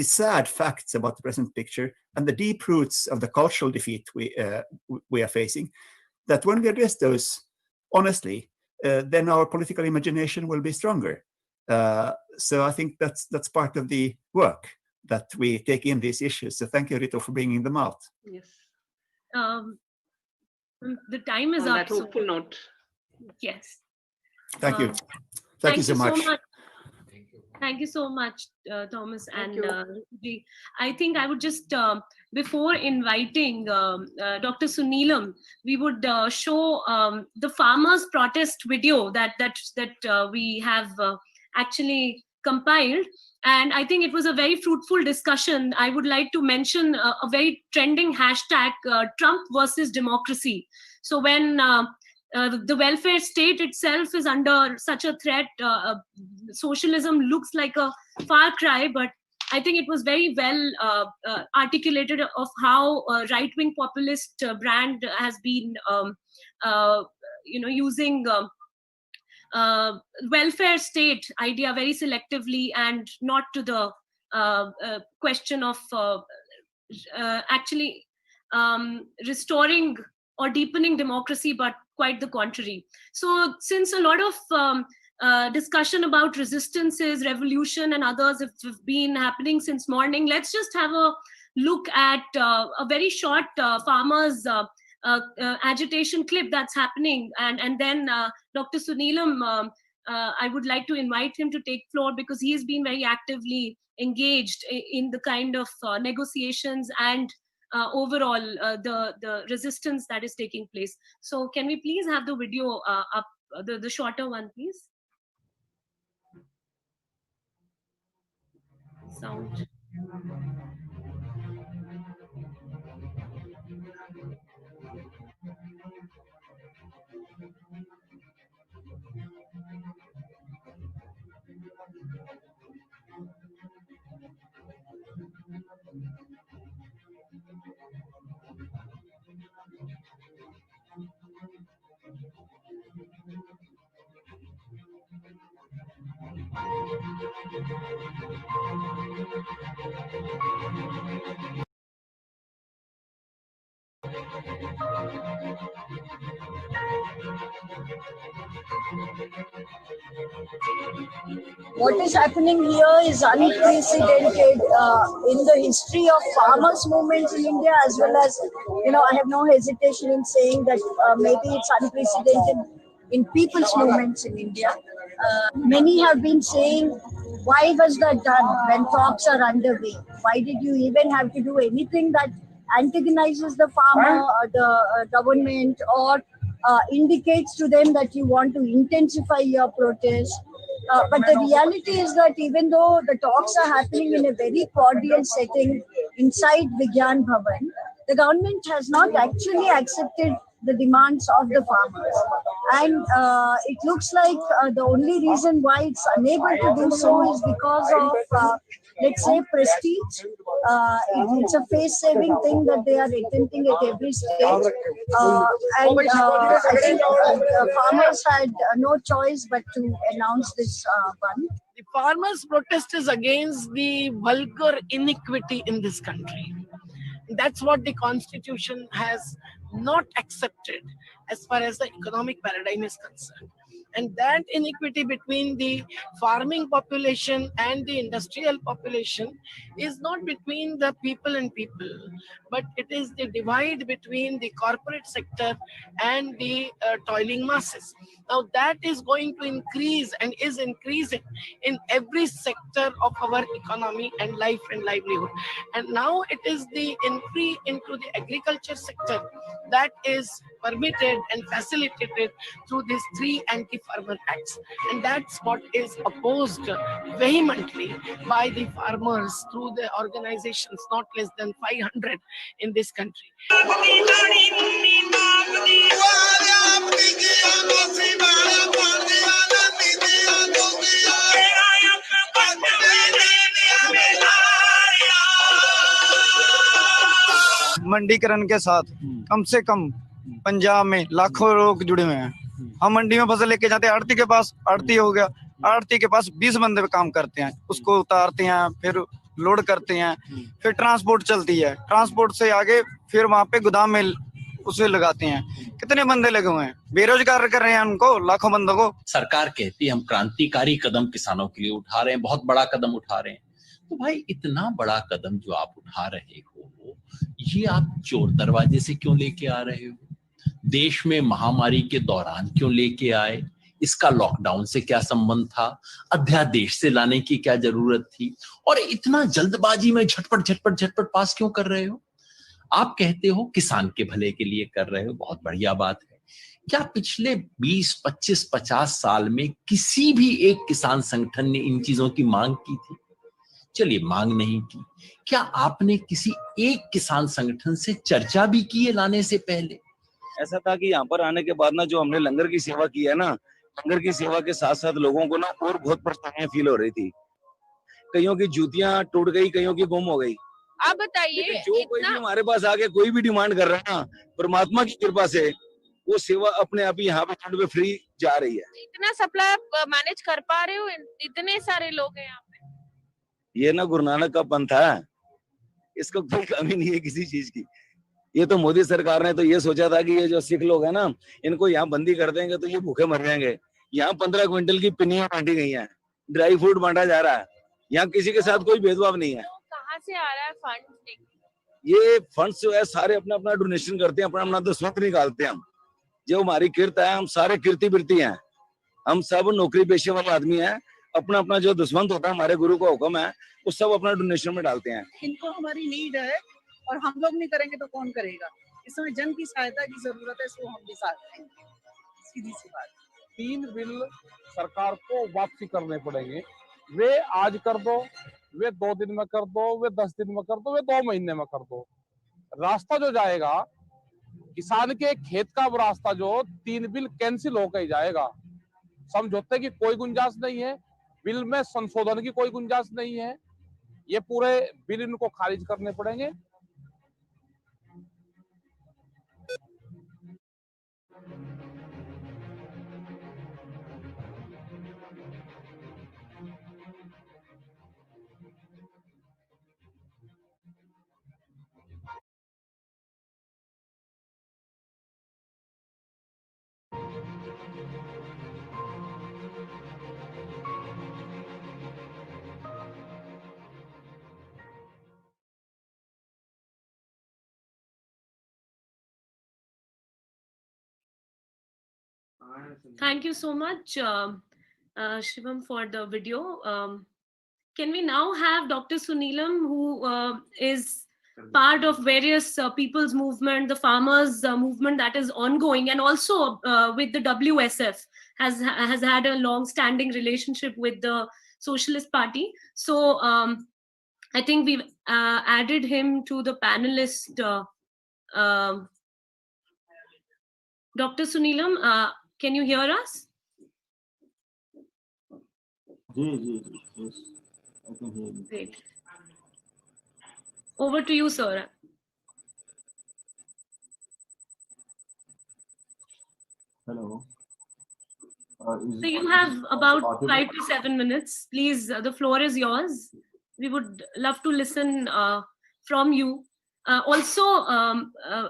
sad facts about the present picture and the deep roots of the cultural defeat we are facing, that when we address those honestly, then our political imagination will be stronger. So I think that's part of the work, that we take in these issues. So thank you, Rito, for bringing them out. Yes. The time is on up. That hopeful note. Yes. Thank you. Thank you so much. Thank you so much, Thomas and Ruchi. I think I would just, before inviting Dr. Suneelam, we would show the farmers' protest video that we have actually compiled. And I think it was a very fruitful discussion. I would like to mention a very trending hashtag, Trump versus democracy. So when the welfare state itself is under such a threat, socialism looks like a far cry, but I think it was very well articulated of how right-wing populist brand has been, using welfare state idea very selectively, and not to the question of actually restoring or deepening democracy, but quite the contrary. So since a lot of discussion about resistances, revolution and others have been happening since morning, let's just have a look at a very short farmers agitation clip that's happening, and then Dr. Suneelam, I would like to invite him to take floor, because he has been very actively engaged in the kind of negotiations and overall the resistance that is taking place. So can we please have the video up, the shorter one, please? Sound. What is happening here is unprecedented in the history of farmers' movements in India, as well as, I have no hesitation in saying that maybe it's unprecedented in people's movements in India. Many have been saying, why was that done when talks are underway? Why did you even have to do anything that antagonizes the farmer or the government, or indicates to them that you want to intensify your protest? But the reality is that even though the talks are happening in a very cordial setting inside Vigyan Bhavan, the government has not actually accepted the demands of the farmers. And it looks like the only reason why it's unable to do so is because of, let's say, prestige. It's a face-saving thing that they are attempting at every stage. I think farmers had no choice but to announce this one. The farmers' protest is against the vulgar iniquity in this country. That's what the Constitution has not accepted as far as the economic paradigm is concerned. And that iniquity between the farming population and the industrial population is not between the people and people, but it is the divide between the corporate sector and the toiling masses. Now that is going to increase and is increasing in every sector of our economy and life and livelihood. And now it is the entry into the agriculture sector that is permitted and facilitated through these 3 anti-farmer acts. And that's what is opposed vehemently by the farmers through the organizations, not less than 500 in this country. मंडीकरण के साथ कम से कम पंजाब में लाखों लोग जुड़े हुए हैं। हम मंडी में फसल लेके जाते हैं, आड़ती के पास, आड़ती हो गया, आड़ती के पास 20 बंदे पे काम करते हैं, उसको उतारते हैं, फिर लोड करते हैं, फिर ट्रांसपोर्ट चलती है, ट्रांसपोर्ट से आगे फिर वहाँ पे गोदाम में उसे लगाते हैं। कितने बंदे लगे हुए हैं, बेरोजगार कर रहे हैं उनको, लाखों बंदों को। सरकार कहती है हम क्रांतिकारी कदम किसानों के लिए उठा रहे हैं, बहुत बड़ा कदम उठा रहे हैं। तो भाई इतना बड़ा कदम जो आप उठा रहे हो, ये आप चोर दरवाजे से क्यों लेके आ रहे हो? देश में महामारी के दौरान क्यों लेके आए? इसका लॉकडाउन से क्या संबंध था? अध्यादेश से लाने की क्या जरूरत थी? और इतना जल्दबाजी में झटपट पास क्यों कर रहे हो? आप कहते हो किसान के भले के लिए कर रहे हो, बहुत बढ़िया बात है। क्या पिछले 20, 25, 50 साल में किसी भी एक किसान संगठन ने इन चीजों की मांग की थी? चलिए मांग नहीं की, क्या आपने किसी एक किसान संगठन से चर्चा भी की है लाने से पहले? ऐसा था कि यहाँ पर आने के बाद ना जो हमने लंगर की सेवा की है ना, लंगर की सेवा के साथ साथ लोगों को ना और बहुत परेशानियां फील हो रही थी। कईयों की जूतियां टूट गई, कईयों की गुम हो गई। आप बताइए, जो कोई भी हमारे पास आके कोई भी डिमांड कर रहा है ना, परमात्मा की कृपा से वो सेवा अपने आप ही यहाँ पे ठंड पे फ्री जा रही है। इतना सप्लाई मैनेज कर पा रहे हो? इतने सारे लोग हैं यहाँ पे। ये ना गुरु नानक का पंथ है, इसको कोई कमी नहीं है किसी चीज की। ये तो मोदी सरकार ने तो ये सोचा था कि ये जो सिख लोग हैं ना, इनको यहाँ बंदी कर देंगे तो ये भूखे मर जाएंगे। यहाँ 15 क्विंटल की पिन्नियां बांटी गई हैं, ड्राई फ्रूट बांटा जा रहा है, यहाँ किसी के साथ कोई भेदभाव नहीं है। कहाँ से आ रहा है फंड? ये फंड्स जो है सारे अपना अपना डोनेशन करते हैं, अपना अपना दसवंत निकालते हैं। हम जो हमारी किरत है, हम सारे कीर्ति वृत्ति हैं, हम सब नौकरी पेशे वाले आदमी हैं। अपना अपना जो दसवंत होता है, हमारे गुरु का हुक्म है, वो सब अपना डोनेशन में डालते हैं। इनको हमारी नीड है और हम लोग नहीं करेंगे तो कौन करेगा? इसमें जन की सहायता की जरूरत है, सो हम भी साथ देंगे। सीधी सी बात। 3 बिल सरकार को वापसी करने पड़ेंगे। वे आज कर दो, वे 2 दिन में कर दो, वे 10 दिन में कर दो, वे 2 महीने में कर दो। रास्ता जो जाएगा किसान के खेत का, वो रास्ता जो 3 बिल कैंसिल होकर ही जाएगा। समझौते की कोई गुंजाइश नहीं है, बिल में संशोधन की कोई गुंजाइश नहीं है। ये पूरे बिल इनको खारिज करने पड़ेंगे। Thank you so much, Shivam, for the video. Can we now have Dr. Suneelam, who is part of various people's movement, the farmers movement that is ongoing, and also with the WSF, has had a long-standing relationship with the Socialist Party. So I think we've added him to the panelist. Dr. Suneelam, can you hear us? Yes, I can hear you. Great. Over to you, sir. Hello. So you have about 5 to 7 minutes. Please, the floor is yours. We would love to listen from you. Also,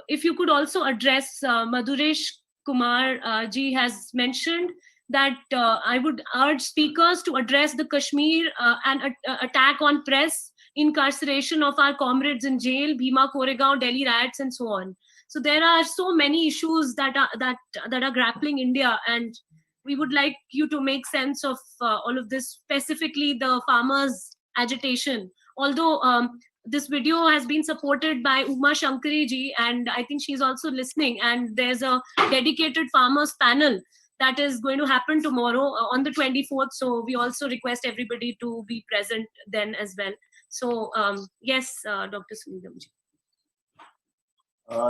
if you could also address Madhuresh Kumar ji has mentioned that I would urge speakers to address the Kashmir and attack on press, incarceration of our comrades in jail, Bhima Koregaon, Delhi riots, and so on. So there are so many issues that are grappling India, and we would like you to make sense of all of this, specifically the farmers' agitation. Although this video has been supported by Uma Shankari ji, and I think she's also listening. And there's a dedicated farmers panel that is going to happen tomorrow on the 24th. So we also request everybody to be present then as well. So yes, Dr. Suneelam ji.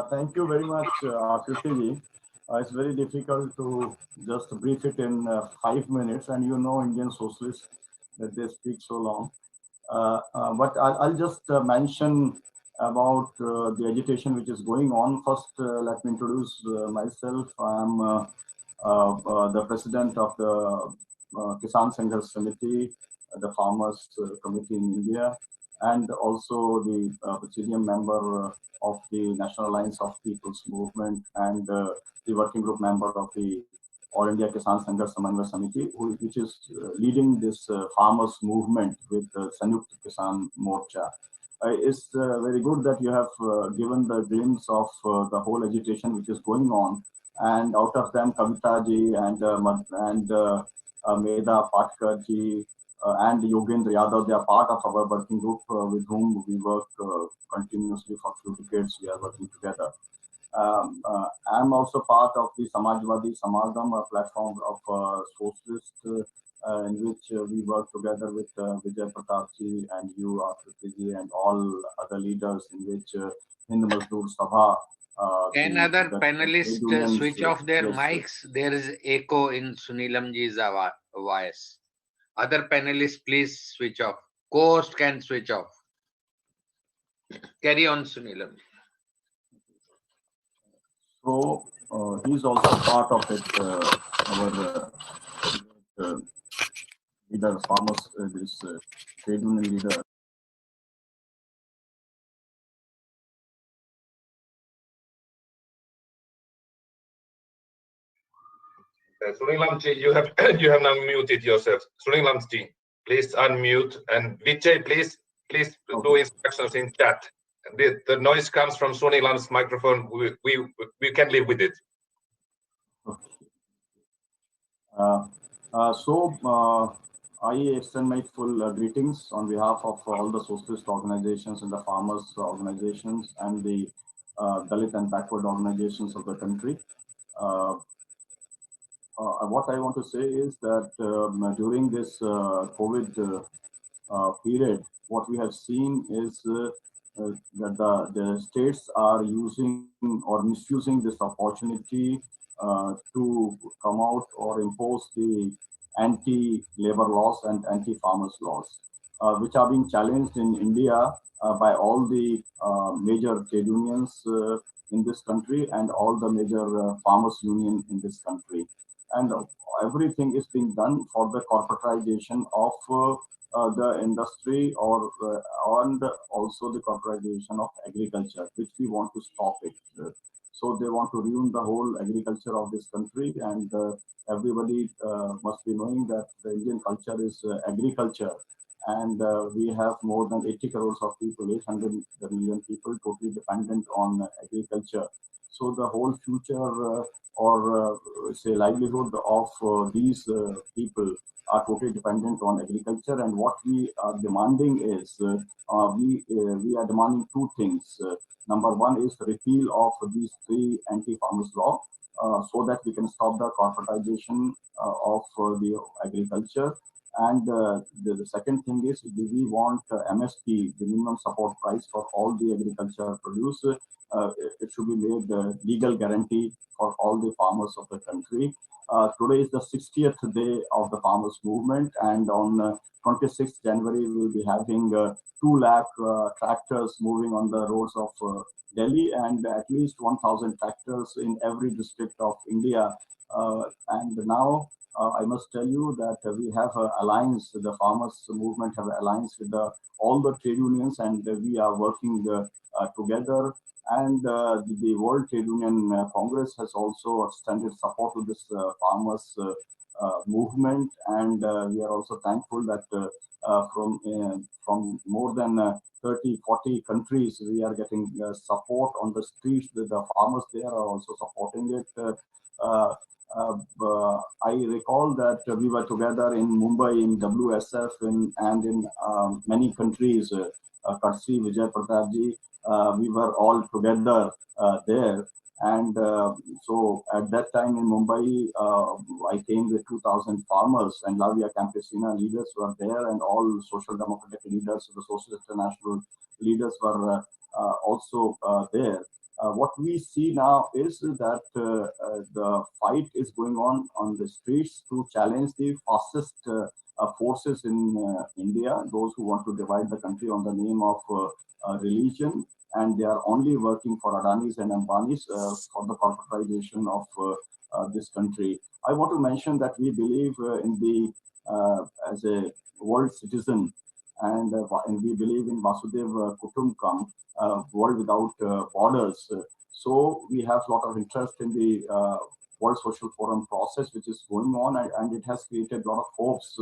Thank you very much, Akriti. It's very difficult to just brief it in 5 minutes, and you know Indian socialists that they speak so long. But I'll just mention about the agitation which is going on. First, let me introduce myself. I'm the president of the Kisan Sangharsh Samiti, the Farmers Committee in India, and also the presidium member of the National Alliance of People's Movement, and the working group member of the All India Kisan Sangharsh Samiti, which is leading this farmers movement with Sanyukt Kisan Morcha. It's very good that you have given the glimpse of the whole agitation which is going on, and out of them Kavita ji and Medha Patkar ji and Yogendra Yadav, they are part of our working group with whom we work continuously for few decades. We are working together. I'm also part of the Samajwadi Samagam, a platform of socialists in which we work together with Vijay Pratap ji and you, Akriti ji, and all other leaders, in which Hind Mazdoor Sabha. Can other panelists switch off their mics? There is echo in Suneelam ji's voice. Other panelists, please switch off. Co-host can switch off. Carry on, Suneelam. So he's also part of it. Our leader, farmers, this trade union leader. Suneelam ji, you have now muted yourself. Suneelam ji, please unmute, and Vijay, please do instructions in chat. The noise comes from Suneelam's microphone. We can live with it. I extend my full greetings on behalf of all the socialist organizations and the farmers organizations and the Dalit and backward organizations of the country. What I want to say is that during this COVID period, what we have seen is that the states are using or misusing this opportunity to come out or impose the anti-labor laws and anti-farmers laws, which are being challenged in India by all the major trade unions in this country and all the major farmers union in this country. And everything is being done for the corporatization of the industry and also the corporatization of agriculture, which we want to stop it. So they want to ruin the whole agriculture of this country, and everybody must be knowing that the Indian culture is agriculture, and we have more than 80 crores of people, 800 million people totally dependent on agriculture. So the whole future or say livelihood of these people are totally dependent on agriculture, and what we are demanding is we are demanding two things. Number one is the repeal of these three anti-farmers law so that we can stop the corporatization of the agriculture. And the second thing is we want MSP, the minimum support price for all the agriculture produce. It should be made legal guarantee for all the farmers of the country. Today is the 60th day of the farmers movement, and on 26th January we will be having 2 lakh tractors moving on the roads of Delhi, and at least 1,000 tractors in every district of India. And now I must tell you that we have an alliance, the farmers movement have an alliance with all the trade unions, and we are working together. And the World Trade Union Congress has also extended support to this farmers movement, and we are also thankful that from more than 30-40 countries we are getting support on the streets. The farmers there are also supporting it. I recall that we were together in Mumbai in WSF and in many countries, Katsi, Vijay Pratapji, we were all together there. And so at that time in Mumbai, I came with 2,000 farmers, and La Via Campesina leaders were there, and all social democratic leaders, the Socialist International leaders were also there. What we see now is that the fight is going on the streets to challenge the fascist forces in India, those who want to divide the country on the name of religion, and they are only working for Adanis and Ambanis for the corporatization of this country. I want to mention that we believe in the as a world citizen, and we believe in Vasudev Kutumbakam, world without borders. So we have a lot of interest in the World Social Forum process, which is going on, and it has created a lot of hopes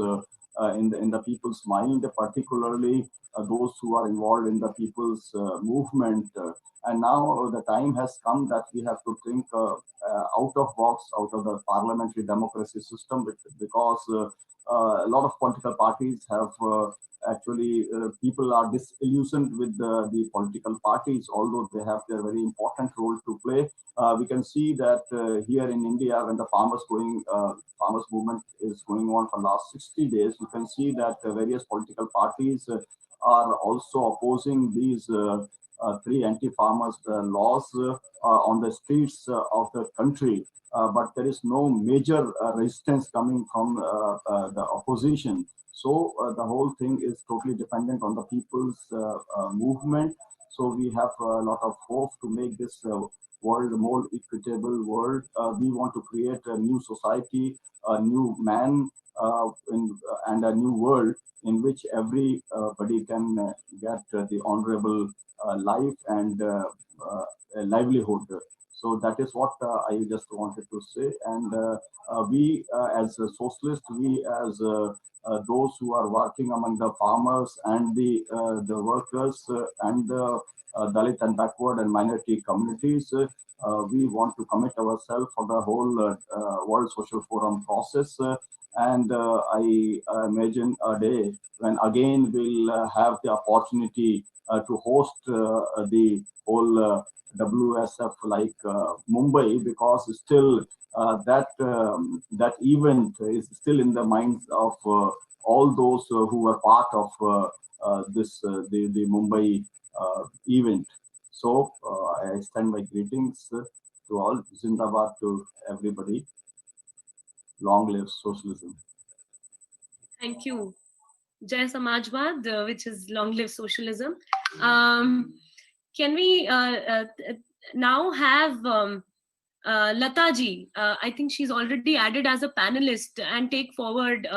in the people's mind, particularly those who are involved in the people's movement. And now the time has come that we have to think out of box, out of the parliamentary democracy system, because a lot of political parties have actually people are disillusioned with the political parties, although they have their very important role to play. We can see that here in India, when the farmers movement is going on for the last 60 days, you can see that various political parties are also opposing these 3 anti-farmers laws on the streets of the country. But there is no major resistance coming from the opposition. So the whole thing is totally dependent on the people's movement. So we have a lot of hope to make this world a more equitable world. We want to create a new society, a new man, and a new world in which everybody can get the honorable life and a livelihood. So that is what I just wanted to say. And we as socialists, we as those who are working among the farmers and the workers and the Dalit and backward and minority communities, we want to commit ourselves for the whole World Social Forum process. And I imagine a day when again we'll have the opportunity to host the whole WSF like Mumbai, because still that event is still in the minds of all those who were part of the Mumbai event. So I extend my greetings to all. Zindabad to everybody. Long live socialism. Thank you. Jai Samajwad, which is long live socialism. Can we now have Lataji? I think she's already added as a panelist, and take forward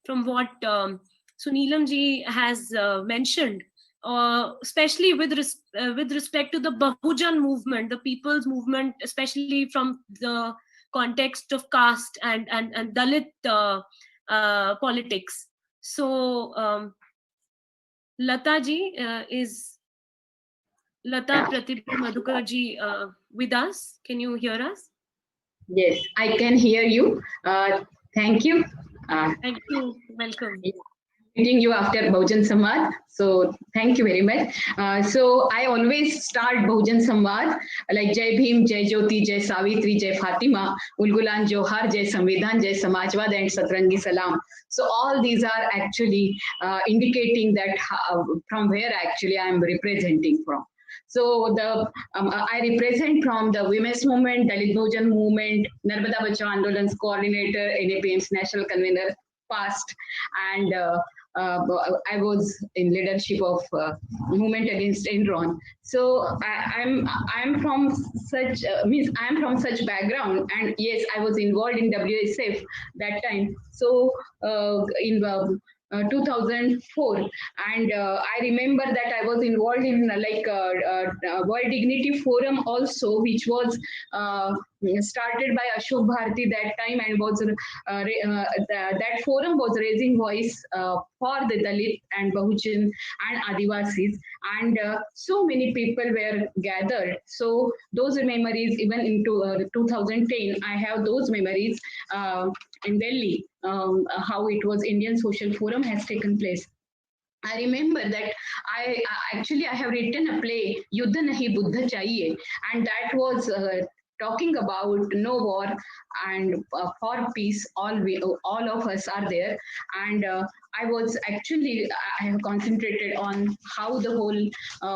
from what Sunilamji has mentioned, especially with respect to the Bahujan movement, the people's movement, especially from the context of caste and Dalit politics. So Lataji is Lata Pratibha Madhukarji with us. Can you hear us? Yes, I can hear you. Thank you. Thank you. Welcome. Meeting you after Bahujan Samvad. So thank you very much. So I always start Bahujan Samvad like Jai Bhim, Jai Jyoti, Jai Savitri, Jai Fatima, Ulgulan Johar, Jai Samvidhan, Jai Samajwad, and Satrangi Salam. So all these are actually indicating that from where actually I am representing from. So I represent from the women's movement, Dalit Bahujan movement, Narmada Bachao Andolan's coordinator, NAPM's national convener, past, and I was in leadership of movement against Enron. So I'm from such I'm from such background, and yes, I was involved in WSF that time. So in 2004, and I remember that I was involved in like World Dignity Forum also, which was started by Ashok Bharti that time, and was that forum was raising voice for the Dalit and Bahujan and Adivasis, and so many people were gathered. So those memories, even into 2010, I have those memories in Delhi, how it was Indian Social Forum has taken place. I remember that I have written a play, Yuddha Nahi Buddha Chahiye, and that was talking about no war and for peace. All of us are there, and I have concentrated on how the whole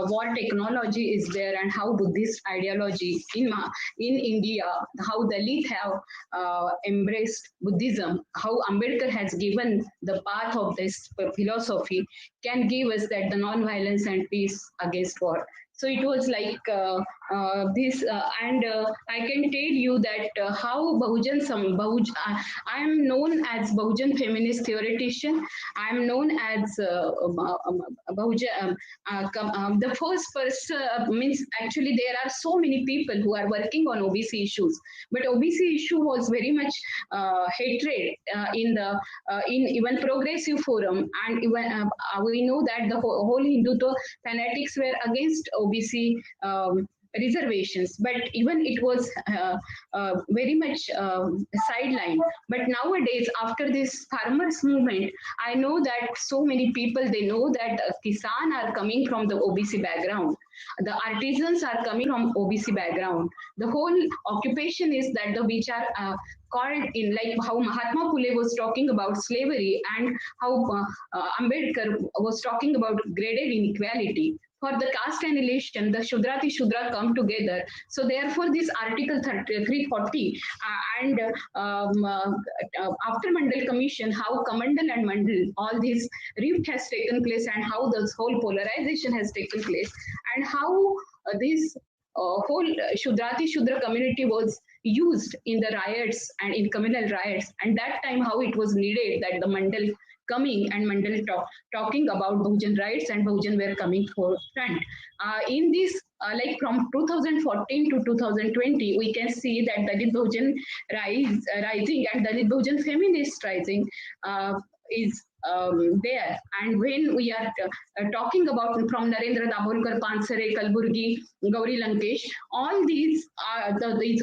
war technology is there, and how Buddhist ideology in India, how Dalit have embraced Buddhism, how Ambedkar has given the path of this philosophy, can give us that the non-violence and peace against war. So it was like this, and I can tell you that how I am known as Bahujan feminist theoretician. I am known as Bahujan, the first person, means actually there are so many people who are working on OBC issues, but OBC issue was very much hatred in even progressive forum, and even we know that the whole Hindutva fanatics were against OBC reservations, but even it was very much sidelined. But nowadays, after this farmers movement, I know that so many people, they know that Kisan are coming from the OBC background. The artisans are coming from OBC background. The whole occupation is that the which are called in, like how Mahatma Phule was talking about slavery, and how Ambedkar was talking about graded inequality. For the caste annihilation, the Shudrati Shudra come together. So therefore, this Article 340 and after Mandal Commission, how Kamandal and Mandal, all this rift has taken place, and how this whole polarization has taken place, and how this whole Shudrati Shudra community was used in the riots and in communal riots, and that time how it was needed that the Mandal coming and Mandal talking about Bahujan rights, and Bahujan were coming forefront. In this, like from 2014 to 2020, we can see that Dalit Bahujan rising and Dalit Bahujan feminist rising is there. And when we are talking about from Narendra Dabholkar, Pansare, Kalburgi, Gauri Lankesh, all these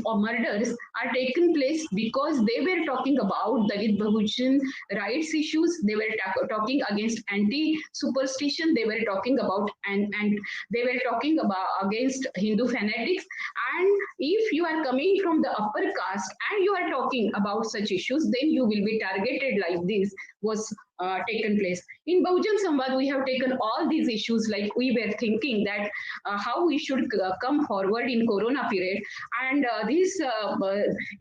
murders are taken place because they were talking about Dalit Bahujan rights issues. They were talking against anti-superstition. They were talking about and they were talking about against Hindu fanatics. And if you are coming from the upper caste and you are talking about such issues, then you will be targeted like this was taken place. In Bahujan Samvad, we have taken all these issues, like we were thinking that how we should come forward in Corona period. And this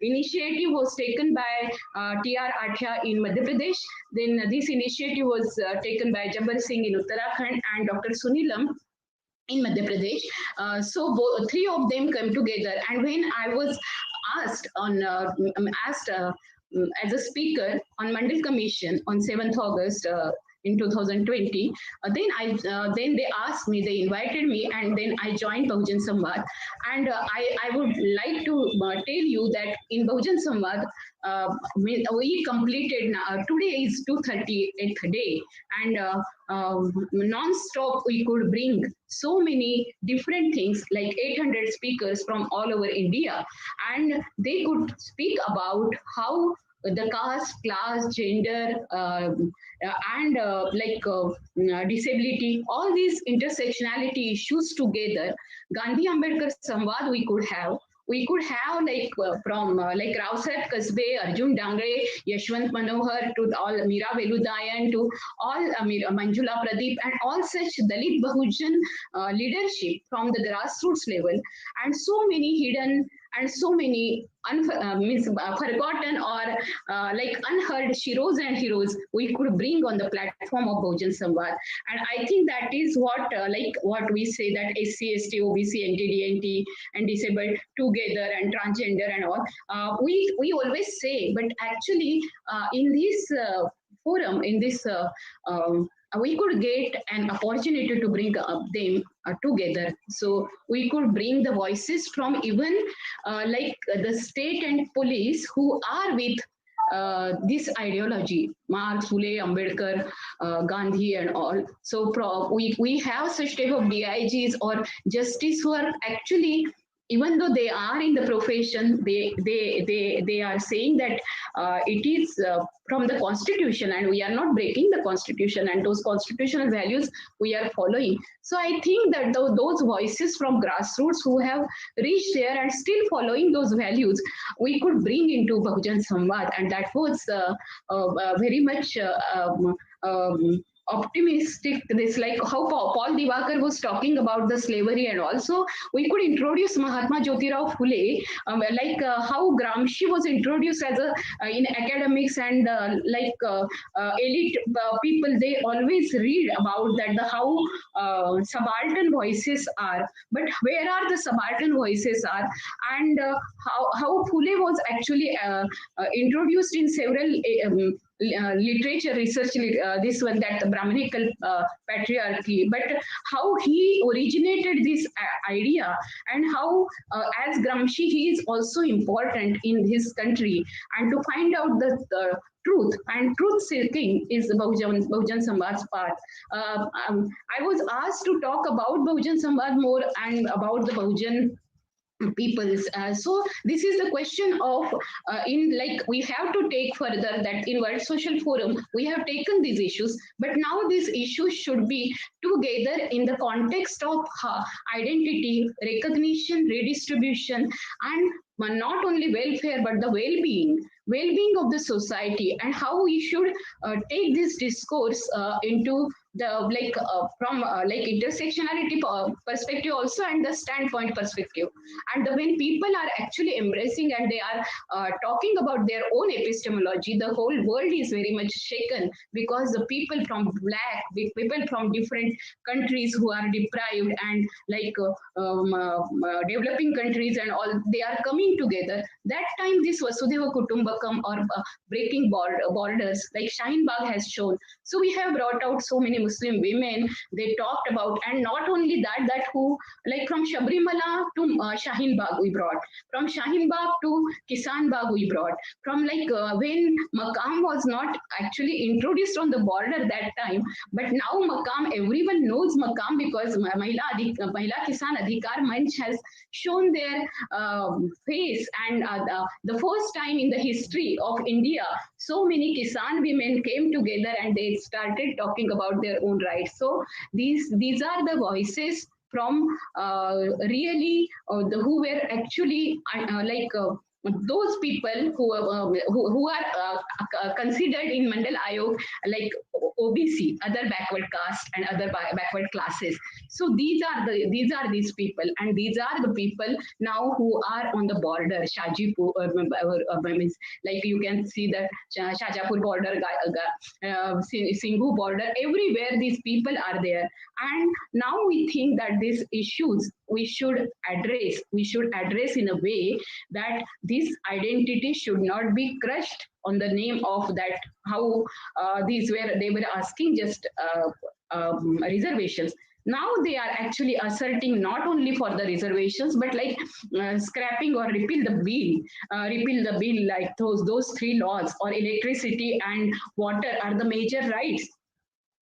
initiative was taken by T.R. Athia in Madhya Pradesh. Then this initiative was taken by Jabbar Singh in Uttarakhand and Dr. Sunilam in Madhya Pradesh. So three of them came together. And when I was asked as a speaker on Mandal Commission on 7th August in 2020, then they asked me, they invited me, and then I joined Bahujan Samvad. And I would like to tell you that in Bahujan Samvad, we completed, today is 238th day, and non-stop we could bring so many different things, like 800 speakers from all over India, and they could speak about how the caste, class, gender, and disability, all these intersectionality issues together. Gandhi Ambedkar Samvad we could have like from like Rao Saheb Kasbe, Arjun Dangre, Yashwant Manohar, to all Meera Veludayan, to all Manjula Pradeep, and all such Dalit Bahujan leadership from the grassroots level, and so many hidden and so many forgotten or like unheard sheroes and heroes we could bring on the platform of Bahujan Samvad. And I think that is what like what we say, that SC, ST, OBC, NT, DNT and disabled together, and transgender and all. We always say, but actually in this forum, in this, we could get an opportunity to bring them together. So we could bring the voices from even like the state and police who are with this ideology, Marx, Phule, Ambedkar, Gandhi and all. So we have such type of DIGs or justice who are actually, even though they are in the profession, they are saying that it is from the constitution and we are not breaking the constitution, and those constitutional values we are following. So I think that those voices from grassroots who have reached there and still following those values, we could bring into Bahujan Samvad, and that was very much optimistic. This, like how Paul Divakar was talking about the slavery, and also we could introduce Mahatma Jyotirao Phule, like how Gramsci was introduced as a in academics, and elite people, they always read about that how subaltern voices are, but where are the subaltern voices are, and how Phule was actually introduced in several literature research, this one, that the Brahmanical patriarchy, but how he originated this idea, and how as Gramsci, he is also important in his country, and to find out the truth, and truth seeking is Bahujan Samvad's path. I was asked to talk about Bahujan Samvad more and about the Bahujan peoples. So this is the question of in, like, we have to take further that in World Social Forum we have taken these issues, but now these issues should be together in the context of identity, recognition, redistribution, and not only welfare but the well-being of the society, and how we should take this discourse into the from intersectionality perspective also, and the standpoint perspective. And when people are actually embracing and they are talking about their own epistemology, the whole world is very much shaken, because the people from people from different countries who are deprived, and developing countries and all, they are coming together. That time this Vasudhaiva Kutumbakam, or breaking borders, like Shaheen Bagh has shown. So we have brought out so many Muslim women, they talked about, and not only that, who, like, from Sabrimala to Shaheen Bagh we brought, from Shaheen Bagh to Kisan Bagh we brought, from when Maqam was not actually introduced on the border that time, but now Maqam, everyone knows Maqam, because Mahila Kisan Adhikar Manch has shown their face, and the first time in the history of India, so many Kisan women came together and they started talking about their own rights. So these are the voices from really who were actually those people who are considered in Mandal Ayog like OBC, other backward caste and other backward classes. So these are these people, and these are the people now who are on the border, Shajipur, means, like, you can see the Shajapur border, Singhu border, everywhere these people are there. And now we think that these issues we should address in a way that this identity should not be crushed on the name of that, how they were asking just reservations. Now they are actually asserting not only for the reservations, but like scrapping or repeal the bill, like those three laws, or electricity and water are the major rights.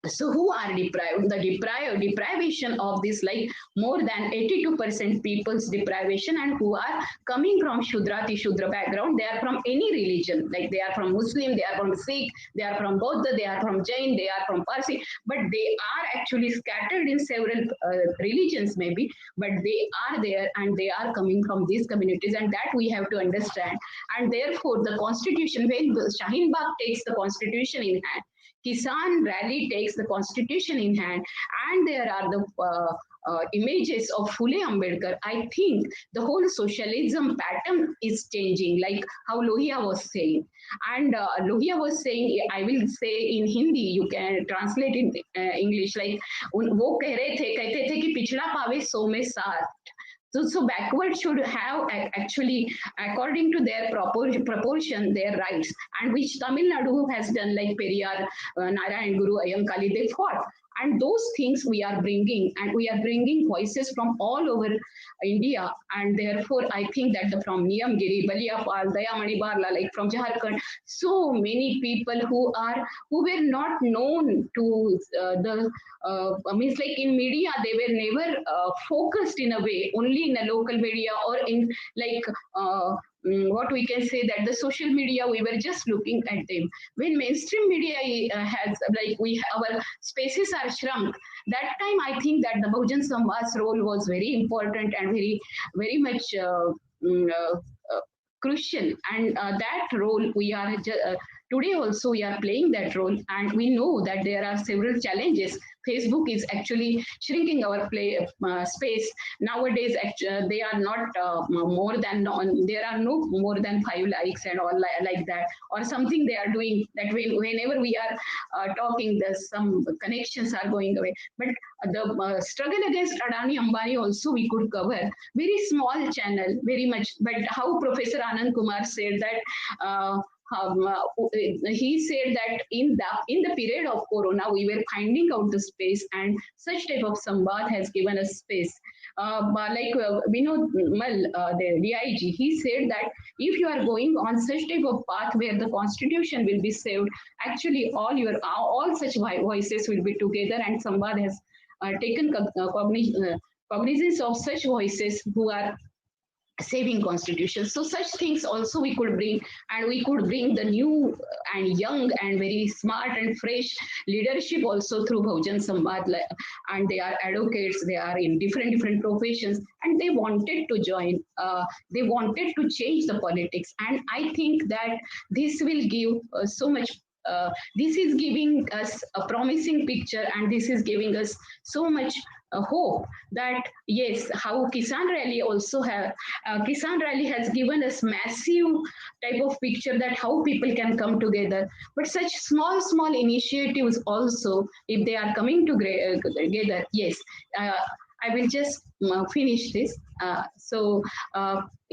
So who are deprived? The deprivation of this, like more than 82% people's deprivation, and who are coming from Shudra background. They are from any religion, like they are from Muslim, they are from Sikh, they are from Buddha, they are from Jain, they are from Parsi, but they are actually scattered in several religions maybe, but they are there and they are coming from these communities, and that we have to understand. And therefore the constitution, when Shaheen Bagh takes the constitution in hand, Kisan Rally takes the constitution in hand, and there are the images of Phule Ambedkar. I think the whole socialism pattern is changing, like how Lohia was saying. And Lohia was saying, I will say in Hindi, you can translate in English, like वो कहते थे कि पिछड़ा पावे सौ में साठ, So backward should have actually, according to their proportion, their rights, and which Tamil Nadu has done, like Periyar, Narayan Guru, Ayyankali, they fought. And those things we are bringing, and we are bringing voices from all over India. And therefore, I think that from Niyamgiri, Baliyapal, Dayamani Barla, like from Jharkhand, so many people who were not known to means like in media, they were never focused in a way, only in a local media or in like what we can say that the social media, we were just looking at them. When mainstream media has like our spaces are shrunk, that time I think that the Bahujan Samaj's role was very important and very much crucial, and that role we are today also we are playing that role. And we know that there are several challenges. Facebook is actually shrinking our space nowadays. They are not more than there are no more than 5 likes and all like that, or something they are doing that whenever we are talking, there's some connections are going away. But the struggle against Adani Ambani also we could cover. Very small channel, very much. But how Professor Anand Kumar said that he said that in the period of Corona, we were finding out the space, and such type of Samvad has given us space. Like Vinod Mal, the DIG, he said that if you are going on such type of path where the constitution will be saved, actually all such voices will be together, and Samvad has taken cognizance of such voices who are saving constitution. So such things also we could bring, and we could bring the new and young and very smart and fresh leadership also through Bahujan Samvad. And they are advocates, they are in different professions, and they wanted to join, they wanted to change the politics. And I think that this will give so much this is giving us a promising picture, and this is giving us so much hope that yes, how Kisan Rally also have Kisan Rally has given us massive type of picture that how people can come together. But such small initiatives also, if they are coming together, yes, I will just finish this.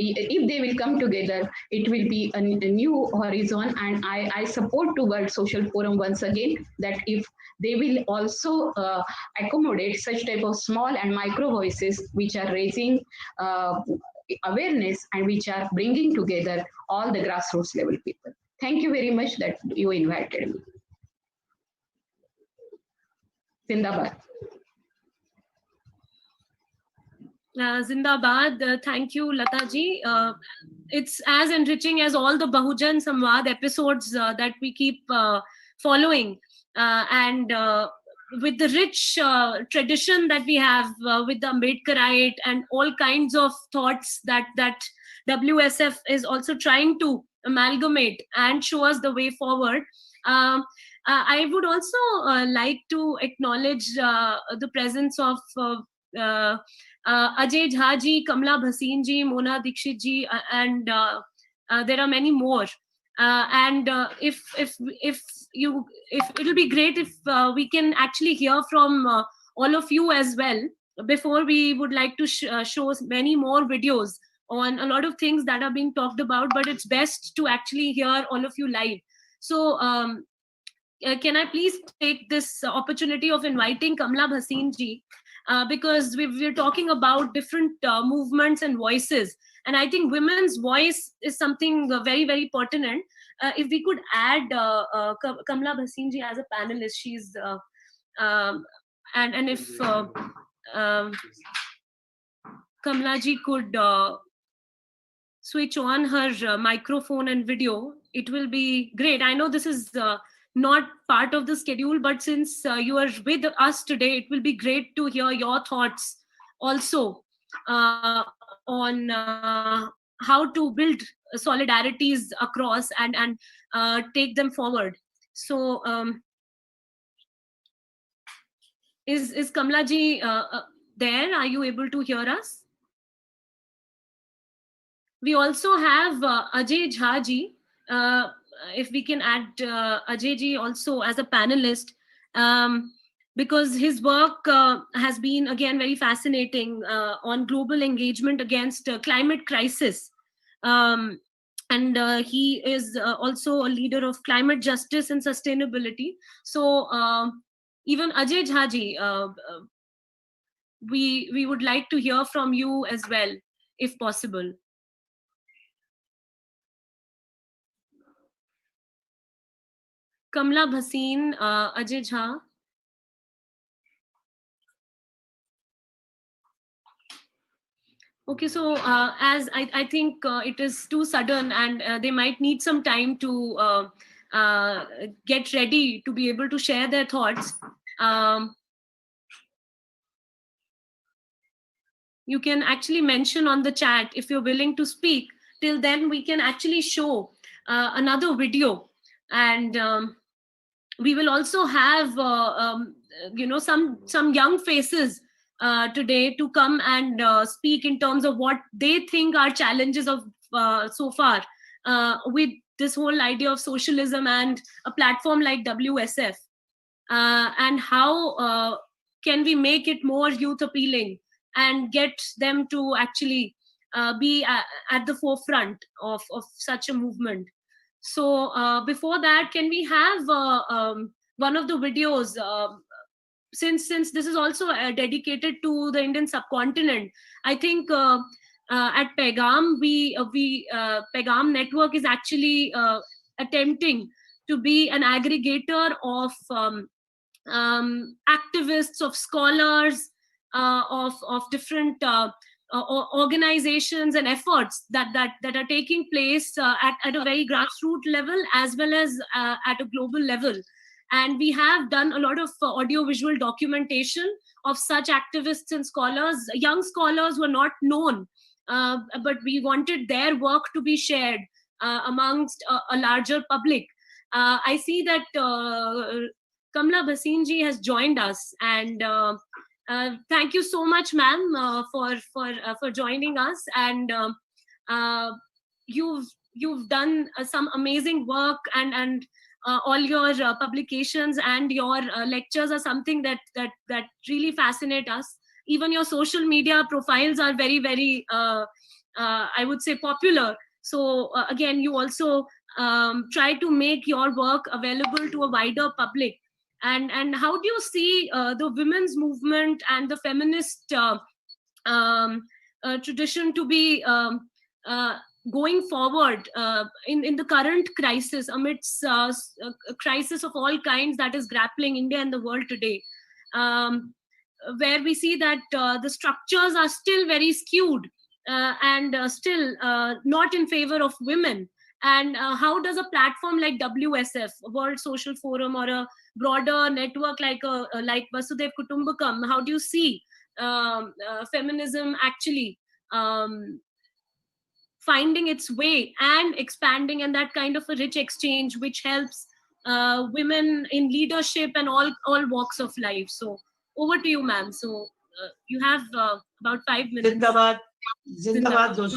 If they will come together, it will be a new horizon. And I support to World Social Forum once again, that if they will also accommodate such type of small and micro voices which are raising awareness and which are bringing together all the grassroots level people. Thank you very much that you invited me. Zindabad. Zindabad. Thank you, Lataji. It's as enriching as all the Bahujan Samvad episodes that we keep following. And with the rich tradition that we have with the Ambedkarite and all kinds of thoughts that WSF is also trying to amalgamate and show us the way forward. I would also like to acknowledge the presence of Ajay Jha ji, Kamla Bhasin ji, Mona Dikshit ji, and there are many more. And if it'll be great if we can actually hear from all of you as well. Before we would like to show many more videos on a lot of things that are being talked about, but it's best to actually hear all of you live. So can I please take this opportunity of inviting Kamla Bhasin ji, because we're talking about different movements and voices. And I think women's voice is something very, very pertinent. If we could add Kamla Bhasin ji as a panelist, she's and if Kamla ji could switch on her microphone and video, it will be great. I know this is not part of the schedule, but since you are with us today, it will be great to hear your thoughts also on how to build solidarities across and take them forward. So is Kamla ji there? Are you able to hear us? We also have Ajay Jha ji. If we can add Ajay ji also as a panelist. because his work has been again very fascinating on global engagement against climate crisis. And he is also a leader of climate justice and sustainability. So even Ajay Jhaji, we would like to hear from you as well, if possible. Kamla Bhasin, Ajay Jha. Okay, so as I think it is too sudden, and they might need some time to get ready to be able to share their thoughts. You can actually mention on the chat if you're willing to speak. Till then, we can actually show another video, and we will also have some young faces today to come and speak in terms of what they think are challenges of so far with this whole idea of socialism and a platform like WSF, and how can we make it more youth appealing and get them to actually be at the forefront of such a movement. So before that, can we have one of the videos, since this is also dedicated to the Indian subcontinent. I think at Paigam, Paigam Network is actually attempting to be an aggregator of activists, of scholars, of different organizations and efforts that are taking place at a very grassroots level as well as at a global level. And we have done a lot of audio-visual documentation of such activists and scholars, young scholars who are not known, but we wanted their work to be shared amongst a larger public. I see that Kamla Bhasin ji has joined us, and thank you so much, ma'am, for joining us. And you've done some amazing work, and all your publications and your lectures are something that really fascinate us. Even your social media profiles are very, very, I would say, popular. So again, you also try to make your work available to a wider public. And how do you see the women's movement and the feminist tradition to be going forward in the current crisis, amidst a crisis of all kinds that is grappling India and the world today, where we see that the structures are still very skewed and still not in favor of women? And how does a platform like WSF, World Social Forum, or a broader network like Vasudhaiv Kutumbakam, how do you see feminism actually finding its way and expanding, and that kind of a rich exchange which helps women in leadership and all walks of life? So over to you, ma'am. So you have about 5 minutes. Zindabad, Zindabad, dosto.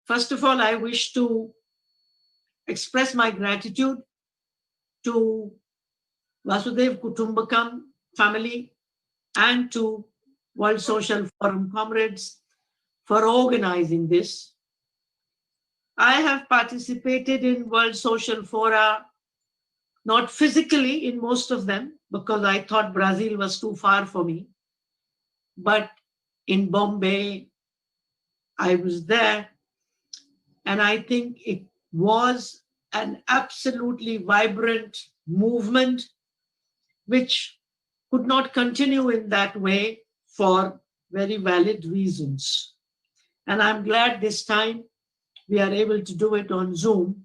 First of all, I wish to express my gratitude to Vasudhaiv Kutumbakam family and to World Social Forum comrades for organizing this. I have participated in World Social Fora, not physically in most of them, because I thought Brazil was too far for me. But in Bombay, I was there, and I think it was an absolutely vibrant movement which could not continue in that way for very valid reasons. And I'm glad this time we are able to do it on Zoom.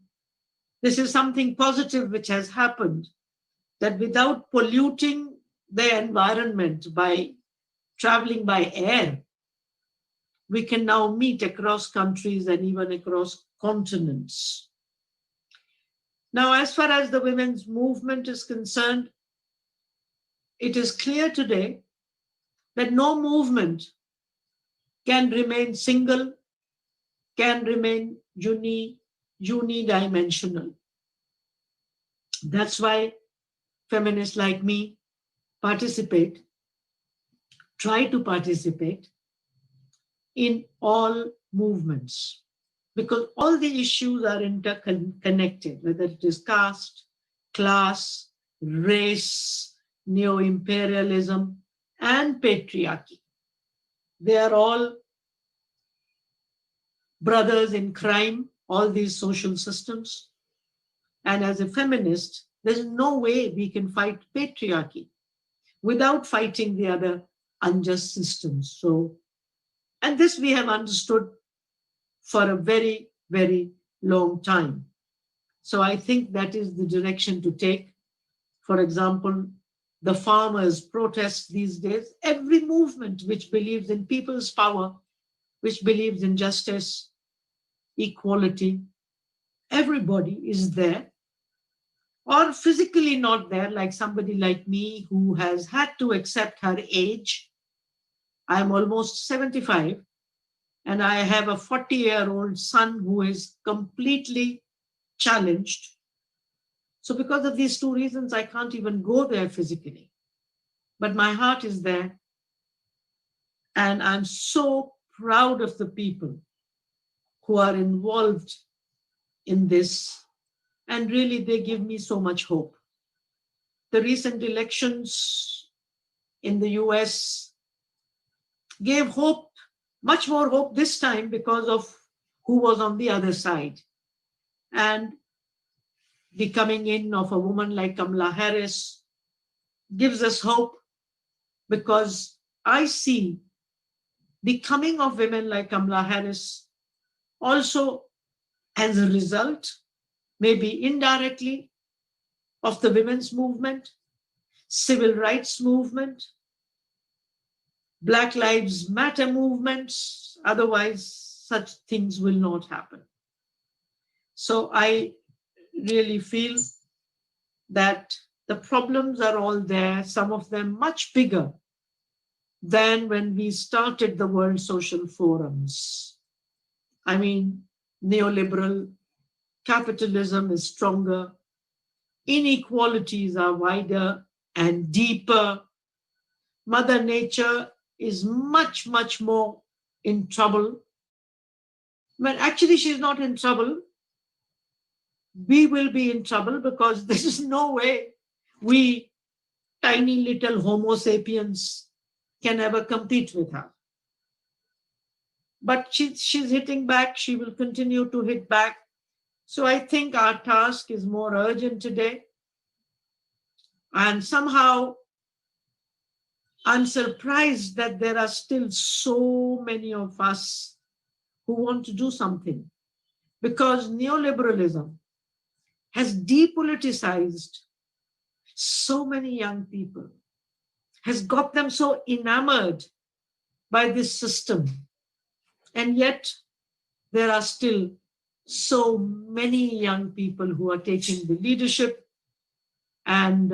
This is something positive which has happened, that without polluting the environment by traveling by air, we can now meet across countries and even across continents. Now, as far as the women's movement is concerned, it is clear today that no movement can remain single, can remain unidimensional. That's why feminists like me participate, try to participate in all movements, because all the issues are interconnected, whether it is caste, class, race, neo-imperialism, and patriarchy. They are all brothers in crime, all these social systems. And as a feminist, there's no way we can fight patriarchy without fighting the other unjust systems. So, and this we have understood for a very, very long time. So I think that is the direction to take. For example, the farmers' protests these days, every movement which believes in people's power, which believes in justice, equality, everybody is there, or physically not there, like somebody like me who has had to accept her age. I'm almost 75, and I have a 40-year-old son who is completely challenged. So because of these two reasons, I can't even go there physically. But my heart is there. And I'm so proud of the people who are involved in this. And really, they give me so much hope. The recent elections in the US gave hope, much more hope this time because of who was on the other side. And the coming in of a woman like Kamala Harris gives us hope, because I see the coming of women like Kamala Harris also as a result, maybe indirectly, of the women's movement, civil rights movement, Black Lives Matter movements. Otherwise, such things will not happen. So I really feel that the problems are all there, some of them much bigger than when we started the World Social Forums. I mean, neoliberal capitalism is stronger, inequalities are wider and deeper. Mother Nature is much, much more in trouble. But actually, she's not in trouble. We will be in trouble, because there is no way we tiny little Homo sapiens can ever compete with her. But she's hitting back. She will continue to hit back. So I think our task is more urgent today. And somehow I'm surprised that there are still so many of us who want to do something, because neoliberalism has depoliticized so many young people, has got them so enamored by this system. And yet there are still so many young people who are taking the leadership. And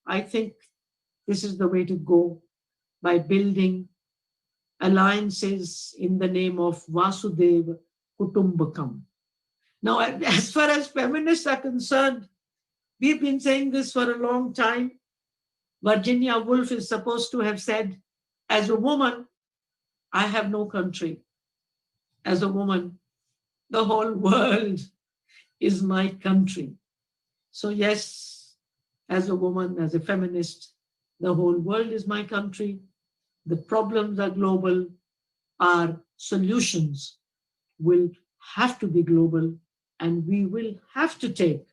I think this is the way to go, by building alliances in the name of Vasudeva Kutumbakam. Now, as far as feminists are concerned, we've been saying this for a long time. Virginia Woolf is supposed to have said, as a woman, I have no country. As a woman, the whole world is my country. So yes, as a woman, as a feminist, the whole world is my country. The problems are global. Our solutions will have to be global, and we will have to take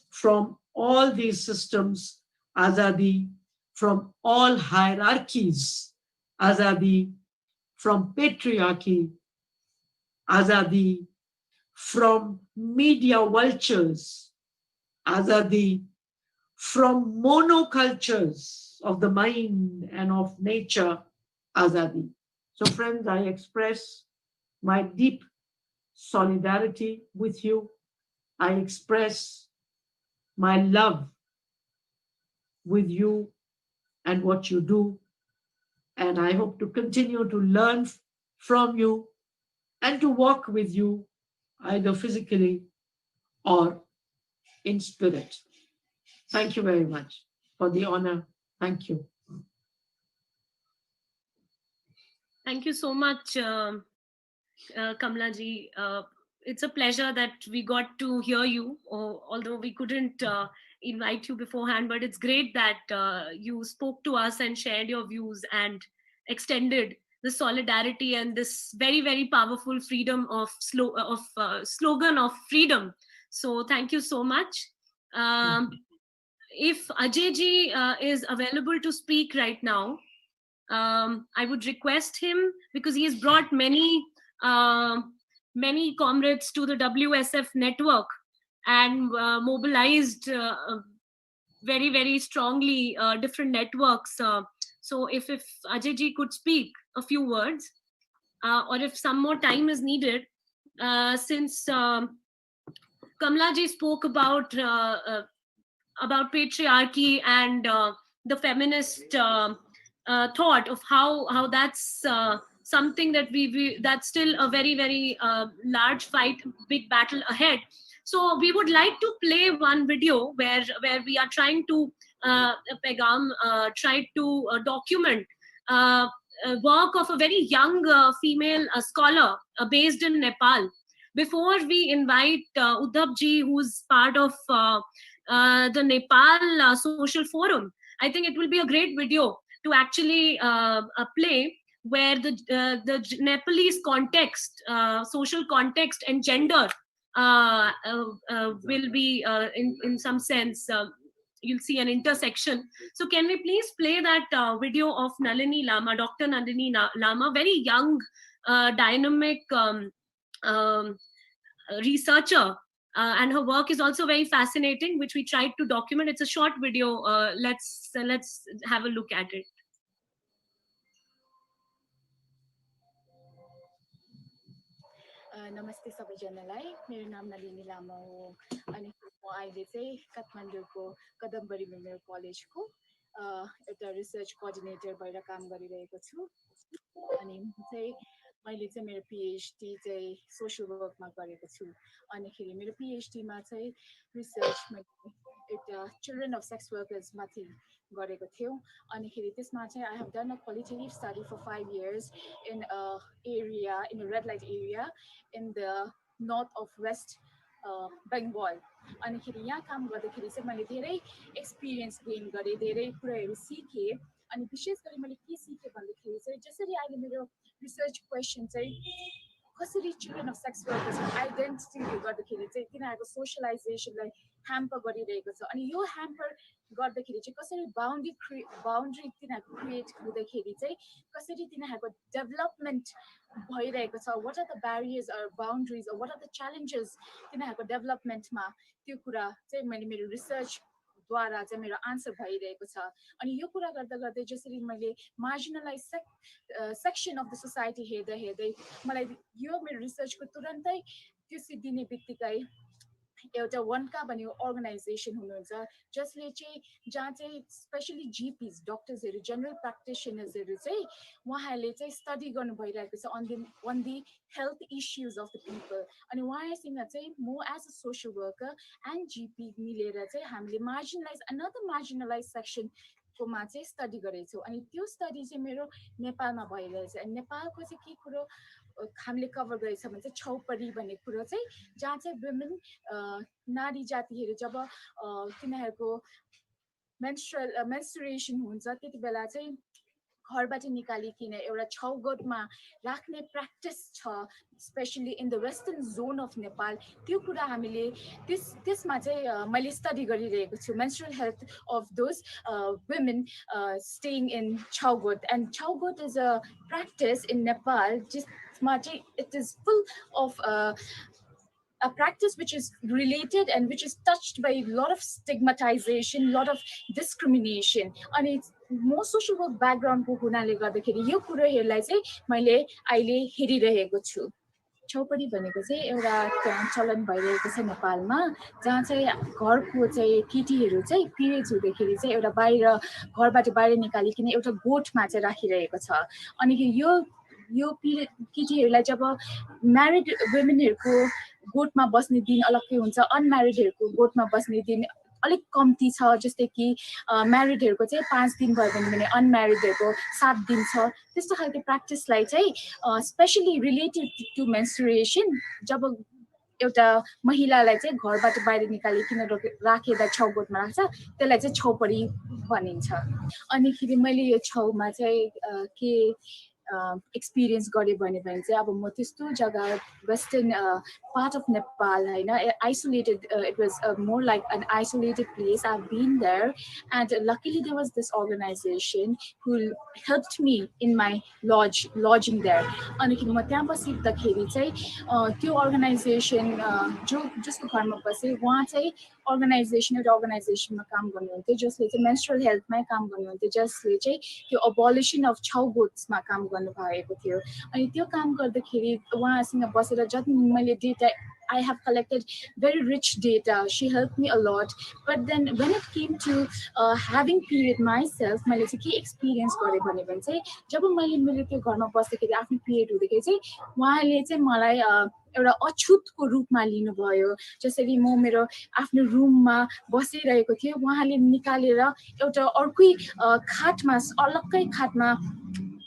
from all these systems azadi, from all hierarchies azadi, from patriarchy azadi, from media vultures azadi, from monocultures of the mind and of nature azadi. So friends, I express my deep solidarity with you. I express my love with you and what you do. And I hope to continue to learn from you and to walk with you, either physically or in spirit. Thank you very much for the honor Thank you. Thank you so much, Kamla ji. It's a pleasure that we got to hear you, although we couldn't invite you beforehand, but it's great that you spoke to us and shared your views and extended the solidarity and this very, very powerful freedom of slogan of freedom. So thank you so much. If Ajay ji is available to speak right now, I would request him, because he has brought many comrades to the WSF network and mobilized very, very strongly different networks. So if Ajay ji could speak a few words, or if some more time is needed, since Kamla ji spoke about patriarchy and the feminist thought of how that's something that that's still a very, very large fight, big battle ahead. So we would like to play one video where we are trying to try to document work of a very young female scholar based in Nepal. Before we invite Uddhav ji, who's part of the Nepal Social Forum, I think it will be a great video to actually play, where the Nepalese context, social context and gender will be in some sense, you'll see an intersection. So can we please play that video of Nalini Lama, Dr. Nalini Lama, very young, dynamic researcher, and her work is also very fascinating, which we tried to document. It's a short video. Let's have a look at it. नमस्ते सबैजनालाई, मेरो नाम नलिनी लामा हो अनि म अहिले चाहिँ काठमाडौँको कदमबरी मेमोरियल कलेजको एउटा रिसर्च कोअर्डिनेटर भएर काम गरिरहेको छु अनि मैले चाहिँ मेरो पीएचडी चाहिँ सोशल वर्कमा गरेको छु अनिखेरि मेरो पीएचडी मा चाहिँ रिसर्चमा एउटा चिल्ड्रेन अफ सेक्स वर्कर्स माथि गरेको थियो अनिखेरि त्यसमा चाहिँ I have done a qualitative study for 5 years in a area, in a red light area in the north of West Bengal. अनिखेरि यहाँ काम गर्दाखेरि चाहिँ मैले धेरै एक्सपिरियन्स गेन गरे, धेरै कुराहरू सिके अनि विशेष गरी मैले के सिके भन्दाखेरि चाहिँ जसरी अहिले मेरो रिसर्च क्वेशन चाहिँ कसरी चिल्ड्रेन अफ सेक्स वर्कर्सको आइडेन्टिटीले गर्दाखेरि चाहिँ तिनीहरूको सोशलाइजेसनलाई ह्याम्पर गरिरहेको छ अनि यो ह्याम्पर गर्दाखेरि चाहिँ कसरी बाउन्ड्री तिनीहरूको क्रिएट हुँदाखेरि चाहिँ कसरी तिनीहरूको डेभलपमेन्ट भइरहेको छ, what are the barriers or boundaries or what are the challenges तिनीहरूको डेभलपमेन्टमा, त्यो कुरा चाहिँ मैले मेरो रिसर्च द्वारा चाहिँ मेरो आन्सर भइरहेको छ अनि यो कुरा गर्दा गर्दै जसरी मैले marginalise section of the society हेर्दै हेर्दै मलाई यो मेरो रिसर्चको तुरन्तै त्यो सिद्धिने बित्तिकै एउटा वनका भन्ने अर्गनाइजेसन हुनुहुन्छ जसले चाहिँ जहाँ चाहिँ स्पेशली जीपीज डक्टर्सहरू जनरल प्र्याक्टिसनर्सहरू चाहिँ उहाँहरूले चाहिँ स्टडी गर्नु भइरहेको छ on the health issues of the people अनि उहाँहरूसँग चाहिँ म as a social worker and GP मिलेर चाहिँ हामीले अनदर मार्जिनलाइज सेक्सनकोमा चाहिँ स्टडी गरेछौँ अनि त्यो स्टडी चाहिँ मेरो नेपालमा भइरहेछ अनि नेपालको चाहिँ के कुरो हामीले कभर गरेछ भने चाहिँ छौपडी भन्ने कुरो चाहिँ जहाँ चाहिँ वुमेन नारी जातिहरू जब तिनीहरूको मेन्स्ट्रुएसन हुन्छ त्यति बेला चाहिँ घरबाट निकालिकन एउटा छौगोटमा राख्ने प्र्याक्टिस छ specially in the western zone of Nepal त्यो कुरा हामीले त्यसमा चाहिँ मैले स्टडी गरिरहेको छु menstrual health of those women staying in Chhaugoth and Chhaugoth is a practice in Nepal जसमा चाहिँ it is full of a practice which is related and which is touched by a lot of stigmatization, lot of discrimination and it's more social work background को हुनाले गर्दाखेरि यो कुराहरुलाई चाहिँ मैले अहिले हेरिरहेको छु छौपडी भनेको चाहिँ एउटा चलन भइरहेको छ नेपालमा जहाँ चाहिँ घरको चाहिँ केटीहरू चाहिँ पिरियड्स हुँदाखेरि चाहिँ एउटा बाहिर घरबाट बाहिर निकालिकन एउटा गोठमा चाहिँ राखिरहेको छ अनि यो केटीहरूलाई जब म्यारिड वुमेनहरूको गोठमा बस्ने दिन अलग्गै हुन्छ अनम्यारिडहरूको गोठमा बस्ने दिन अलिक कम्ती छ, जस्तै कि म्यारिडहरूको चाहिँ 5 दिन भयो भने अनम्यारिडहरूको 7 दिन छ। त्यस्तो खालको प्र्याक्टिसलाई चाहिँ स्पेसली रिलेटेड टु मेन्स्ट्रुएसन, जब एउटा महिलालाई चाहिँ घरबाट बाहिर निकालिकन राखेर छौगोठमा राख्छ, त्यसलाई चाहिँ छौपडी भनिन्छ। अनिखेरि मैले यो छौमा चाहिँ के एक्सपिरियन्स गरेँ भने चाहिँ अब म त्यस्तो जग्गा वेस्टर्न पार्ट अफ नेपाल होइन, isolated, it was more like an isolated place. I've been there, and luckily there was this organization who helped me in my lodging there. अनिखेरि म त्यहाँ बसिँदाखेरि चाहिँ त्यो अर्गनाइजेसन जसको घरमा बसेँ, उहाँ चाहिँ एउटा अर्गनाइजेसनमा काम गर्नुहुन्थ्यो जसले चाहिँ मेन्स्ट्रुअल हेल्थमै काम गर्नुहुन्थ्यो, जसले चाहिँ त्यो अबोलिसन अफ छौगोट्समा काम गर्नुभएको थियो। अनि त्यो काम गर्दाखेरि उहाँसँग बसेर जति मैले data, I have collected very rich data. She helped me a lot. But then when it came to having period myself, मैले चाहिँ के एक्सपिरियन्स गरेँ भने चाहिँ जब मैले मेरो त्यो घरमा बस्दाखेरि आफ्नो पिरियड हुँदाखेरि चाहिँ उहाँले चाहिँ मलाई एउटा अछुतको रूपमा लिनुभयो। जसरी म मेरो आफ्नो रुममा बसिरहेको थिएँ, उहाँले निकालेर एउटा अर्कै खाटमा, अलग्गै खाटमा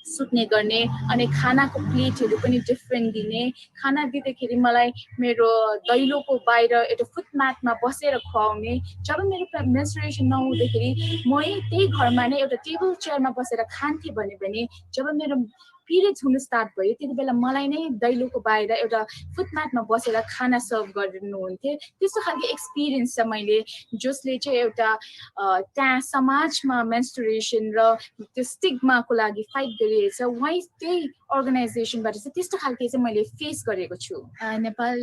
सुत्ने गर्ने, अनि खानाको प्लेटहरू पनि डिफ्रेन्ट दिने। खाना दिँदाखेरि मलाई मेरो दैलोको बाहिर एउटा फुटम्याटमा बसेर खुवाउने। जब मेरो मेन्स्ट्रुएसन नहुँदाखेरि म त्यही घरमा नै एउटा टेबल चेयरमा बसेर खान्थेँ भने जब मेरो पिरियड्स हुनु स्टार्ट भयो त्यति बेला मलाई नै दैलोको बाहिर एउटा फुटम्याटमा बसेर खाना सर्भ गर्नुहुन्थ्यो। त्यस्तो खालको एक्सपिरियन्स छ मैले, जसले चाहिँ एउटा त्यहाँ समाजमा मेन्स्ट्रुएसन र त्यो स्टिग्माको लागि फाइट गरिरहेछ, उहाँ त्यही अर्गनाइजेसनबाट चाहिँ त्यस्तो खालको चाहिँ मैले फेस गरेको छु। नेपाल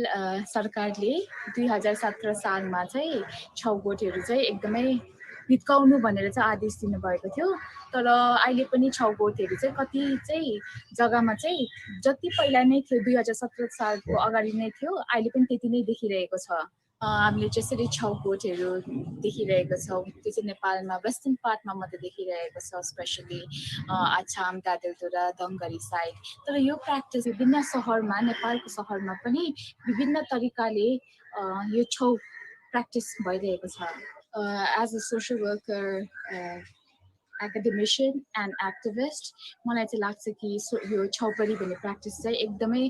सरकारले 2017 सालमा चाहिँ छौगोठहरू चाहिँ एकदमै हिर्काउनु भनेर चाहिँ आदेश दिनुभएको थियो। तर अहिले पनि छौगोठहरू चाहिँ कति चाहिँ जग्गामा चाहिँ जति पहिला नै थियो 2017 सालको अगाडि नै थियो, अहिले पनि त्यति नै देखिरहेको छ। हामीले जसरी छौगोठहरू देखिरहेको छौँ त्यो चाहिँ नेपालमा वेस्टर्न पार्टमा मात्रै देखिरहेको छ, स्पेसली आछाम, दादेलधुरा, दङ्गरी साइड। तर यो प्र्याक्टिस विभिन्न सहरमा, नेपालको सहरमा पनि विभिन्न तरिकाले यो छौ प्र्याक्टिस भइरहेको छ। As a social worker, academician and activist, मलाई चाहिँ लाग्छ कि यो छौपडी भन्ने प्र्याक्टिस चाहिँ एकदमै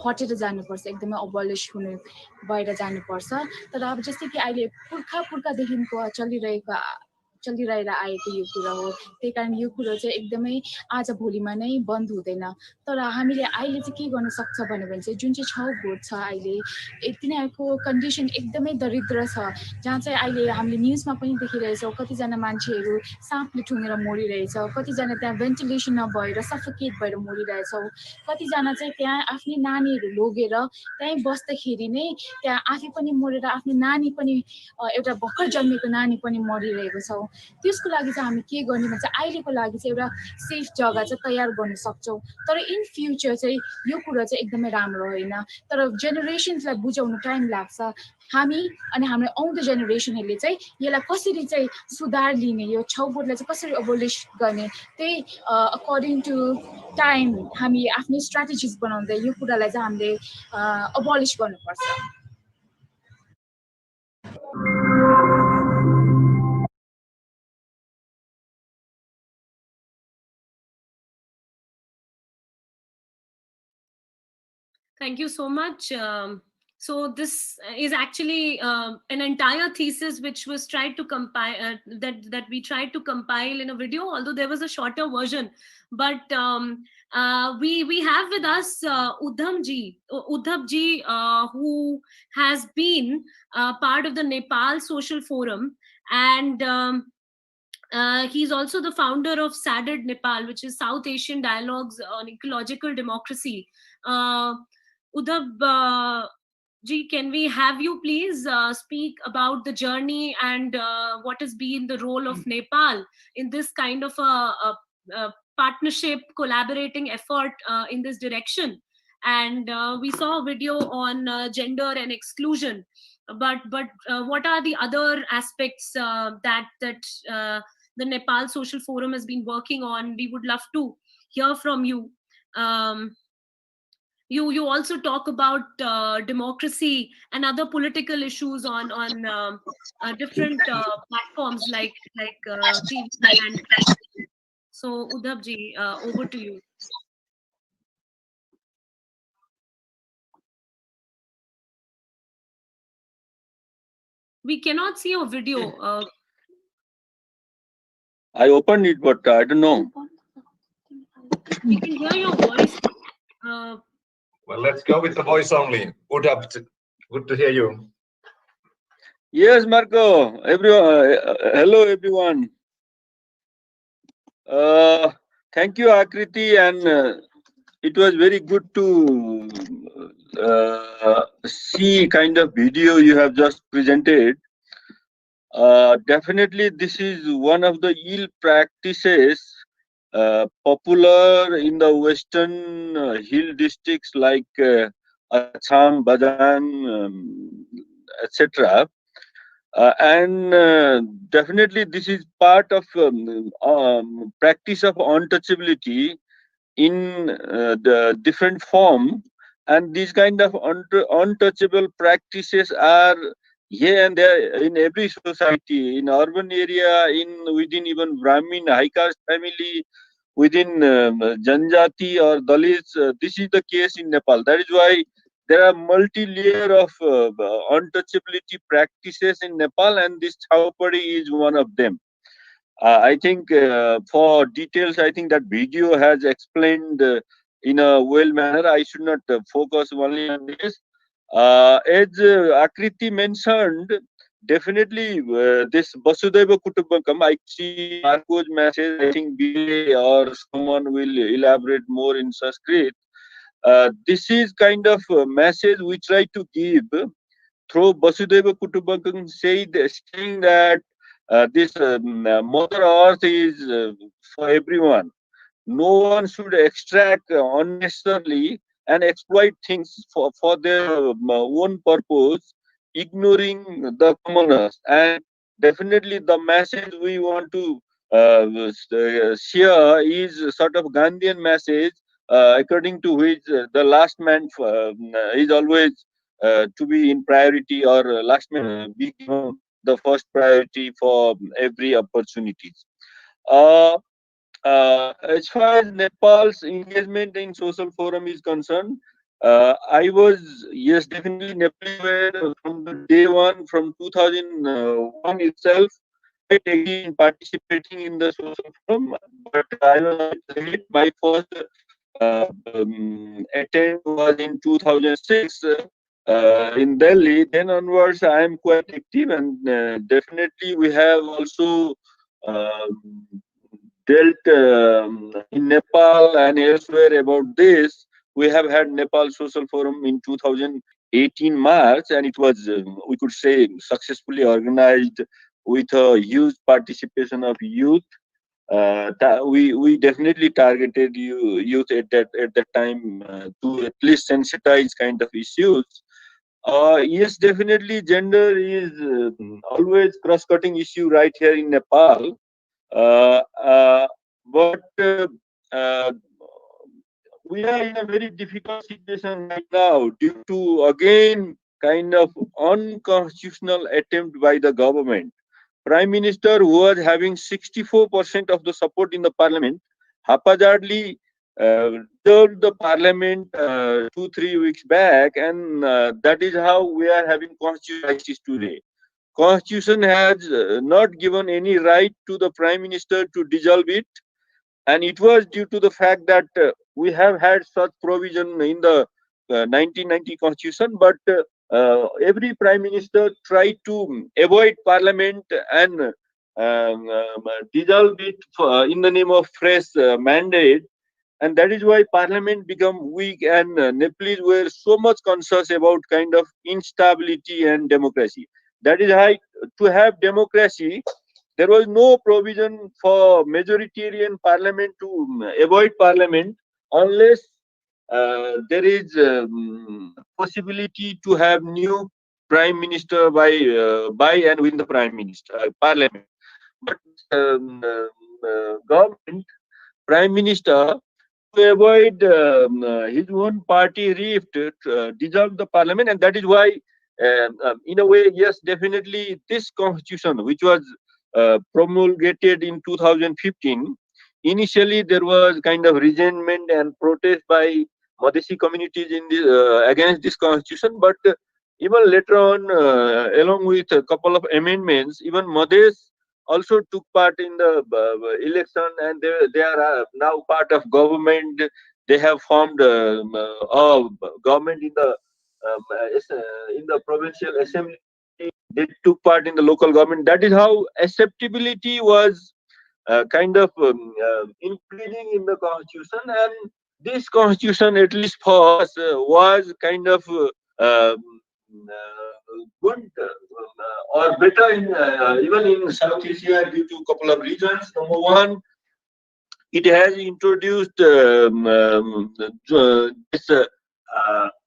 हटेर जानुपर्छ, एकदमै अबोलिस हुनु भएर जानुपर्छ। तर अब जस्तै कि अहिले पुर्खादेखिको चलिरहेर आएको यो कुरा हो, त्यही कारण यो कुरो चाहिँ एकदमै आज भोलिमा नै बन्द हुँदैन। तर हामीले अहिले चाहिँ के गर्न सक्छ भने चाहिँ जुन चाहिँ छौगोठ छ अहिले तिनीहरूको कन्डिसन एकदमै दरिद्र छ, जहाँ चाहिँ अहिले हामीले न्युजमा पनि देखिरहेछौँ कतिजना मान्छेहरू साँपले ठुँगेर मरिरहेछ, कतिजना त्यहाँ भेन्टिलेसन नभएर सफोकेट भएर मरिरहेछौँ, कतिजना चाहिँ त्यहाँ आफ्नै नानीहरू लगेर त्यहीँ बस्दाखेरि नै त्यहाँ आफै पनि मरेर आफ्नो नानी पनि एउटा भर्खर जन्मेको नानी पनि मरिरहेको छौँ। त्यसको लागि चाहिँ हामी के गर्ने भन्छ, अहिलेको लागि चाहिँ एउटा सेफ जग्गा चाहिँ तयार गर्न सक्छौँ। तर इन फ्युचर चाहिँ यो कुरा चाहिँ एकदमै राम्रो होइन। तर जेनेरेसन्सलाई बुझाउनु टाइम लाग्छ। हामी अनि हाम्रो आउँदो जेनेरेसनहरूले चाहिँ यसलाई कसरी चाहिँ सुधार लिने, यो छौगोठलाई चाहिँ कसरी अबोलिस गर्ने, त्यही अकर्डिङ टु टाइम हामी आफ्नै स्ट्राटेजिज बनाउँदै यो कुरालाई चाहिँ हामीले अबोलिस गर्नुपर्छ। Thank you so much. So this is actually an entire thesis which was tried to compile, that we tried to compile in a video, although there was a shorter version. But we have with us Udham ji, who has been part of the Nepal Social Forum, and he's also the founder of SADD Nepal, which is South Asian Dialogues on Ecological Democracy. Udham ji, can we have you please speak about the journey and what has been the role of Nepal in this kind of a partnership, collaborating effort in this direction? And we saw a video on gender and exclusion, but what are the other aspects that the Nepal Social Forum has been working on? We would love to hear from you. you also talk about democracy and other political issues on different platforms like TV and so Udhab ji, over to you. We cannot see your video. I opened it, but I don't know. We can hear your voice. Well, let's go with the voice only. Good to hear you. Yes, Marco. Everyone, hello, everyone. Thank you, Akriti, and it was very good to see kind of video you have just presented. Definitely, this is one of the ill practices popular in the western hill districts like Assam, Badan, etc. And definitely this is part of practice of untouchability in the different form, and these kind of untouchable practices are here and there in every society, in urban area, within even Brahmin high caste family, within Janjati or Dalits. This is the case in Nepal. That is why there are multi-layer of untouchability practices in Nepal, and this Chhaupadi is one of them. I think for details, I think that video has explained in a well manner. I should not focus only on this. As Akriti mentioned, definitely this Vasudhaiva Kutumbakam, I see Marco's message. I think Billy or someone will elaborate more in Sanskrit. This is kind of a message we try to give through Vasudhaiva Kutumbakam, saying that this Mother Earth is for everyone. No one should extract unnecessarily and exploit things for their own purpose, ignoring the commoners. And definitely the message we want to share is sort of Gandhian message, according to which the last man is always to be in priority, or last man be given the first priority for every opportunities. As far as Nepal's engagement in social forum is concerned, I was, yes, definitely Nepal from the day one, from 2001 itself, quite active in participating in the social forum. But I was late. My first attempt was in 2006 in Delhi. Then onwards, I am quite active, and definitely we have also dealt in Nepal and elsewhere about this. We have had Nepal Social Forum in 2018 March, and it was, we could say, successfully organized with a huge participation of youth. We definitely targeted youth at that time to at least sensitize kind of issues. Yes, definitely gender is always cross-cutting issue right here in Nepal. But we are in a very difficult situation right now due to, again, kind of unconstitutional attempt by the government. Prime Minister, who was having 64% of the support in the parliament, haphazardly dissolved the parliament 2-3 weeks back, and that is how we are having constitutional crisis today. Constitution has not given any right to the Prime Minister to dissolve it, and it was due to the fact that we have had such provision in the 1990 Constitution, but every Prime Minister tried to avoid Parliament and dissolve it in the name of fresh mandate, and that is why Parliament became weak, and Nepalese were so much conscious about kind of instability and democracy. That is why, to have democracy, there was no provision for majoritarian parliament to avoid parliament unless there is possibility to have new prime minister by and win the prime minister parliament. But government prime minister to avoid his own party rift, dissolved the parliament, and that is why, in a way, yes, definitely this constitution, which was promulgated in 2015, initially there was kind of resentment and protest by Madhesi communities in the, against this constitution, but even later on, along with a couple of amendments, even Madhes also took part in the election, and they are now part of government. They have formed a government in the provincial assembly. They took part in the local government. That is how acceptability was kind of increasing in the constitution, and this constitution, at least for us, was kind of good or better in even in South Asia due to a couple of reasons. Number one, it has introduced this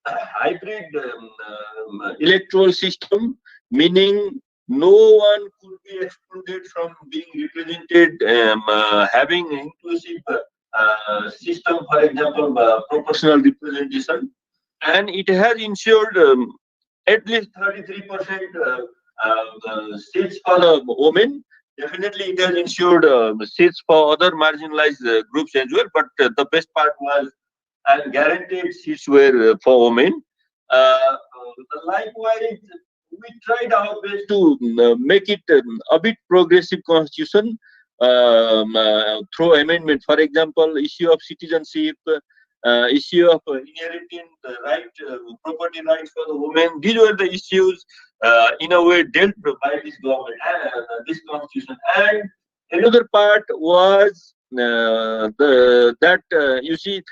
hybrid electoral system, meaning no one could be excluded from being represented, having inclusive system, for example, proportional representation, and it has ensured at least 33% seats for the women. Definitely, it has ensured seats for other marginalized groups as well. But the best part was, and guaranteed seats were for women. Likewise, we tried our best to make it a bit progressive constitution through amendment. For example, issue of citizenship, issue of inheriting the right, property rights for the women. These were the issues in a way dealt by this government, this constitution. And another part was you see,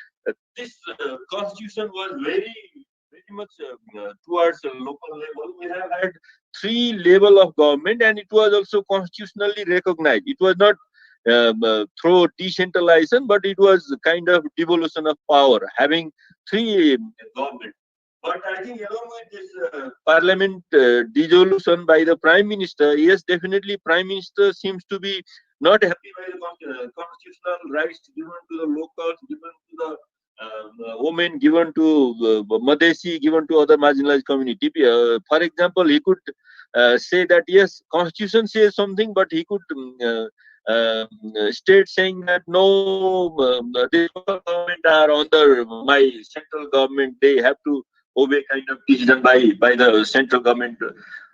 this constitution was very much towards the local level. We have had 3 levels of government, and it was also constitutionally recognized. It was not through decentralization, but it was kind of devolution of power, having 3 governments. But I think along with this parliament dissolution by the Prime Minister, yes, definitely Prime Minister seems to be not happy by the constitutional rights given to the locals, given to the women, given to Madhesi, given to other marginalized community. For example, he could say that yes, constitution says something, but he could state saying that no, the local government are under my central government. They have to obey kind of decision by the central government.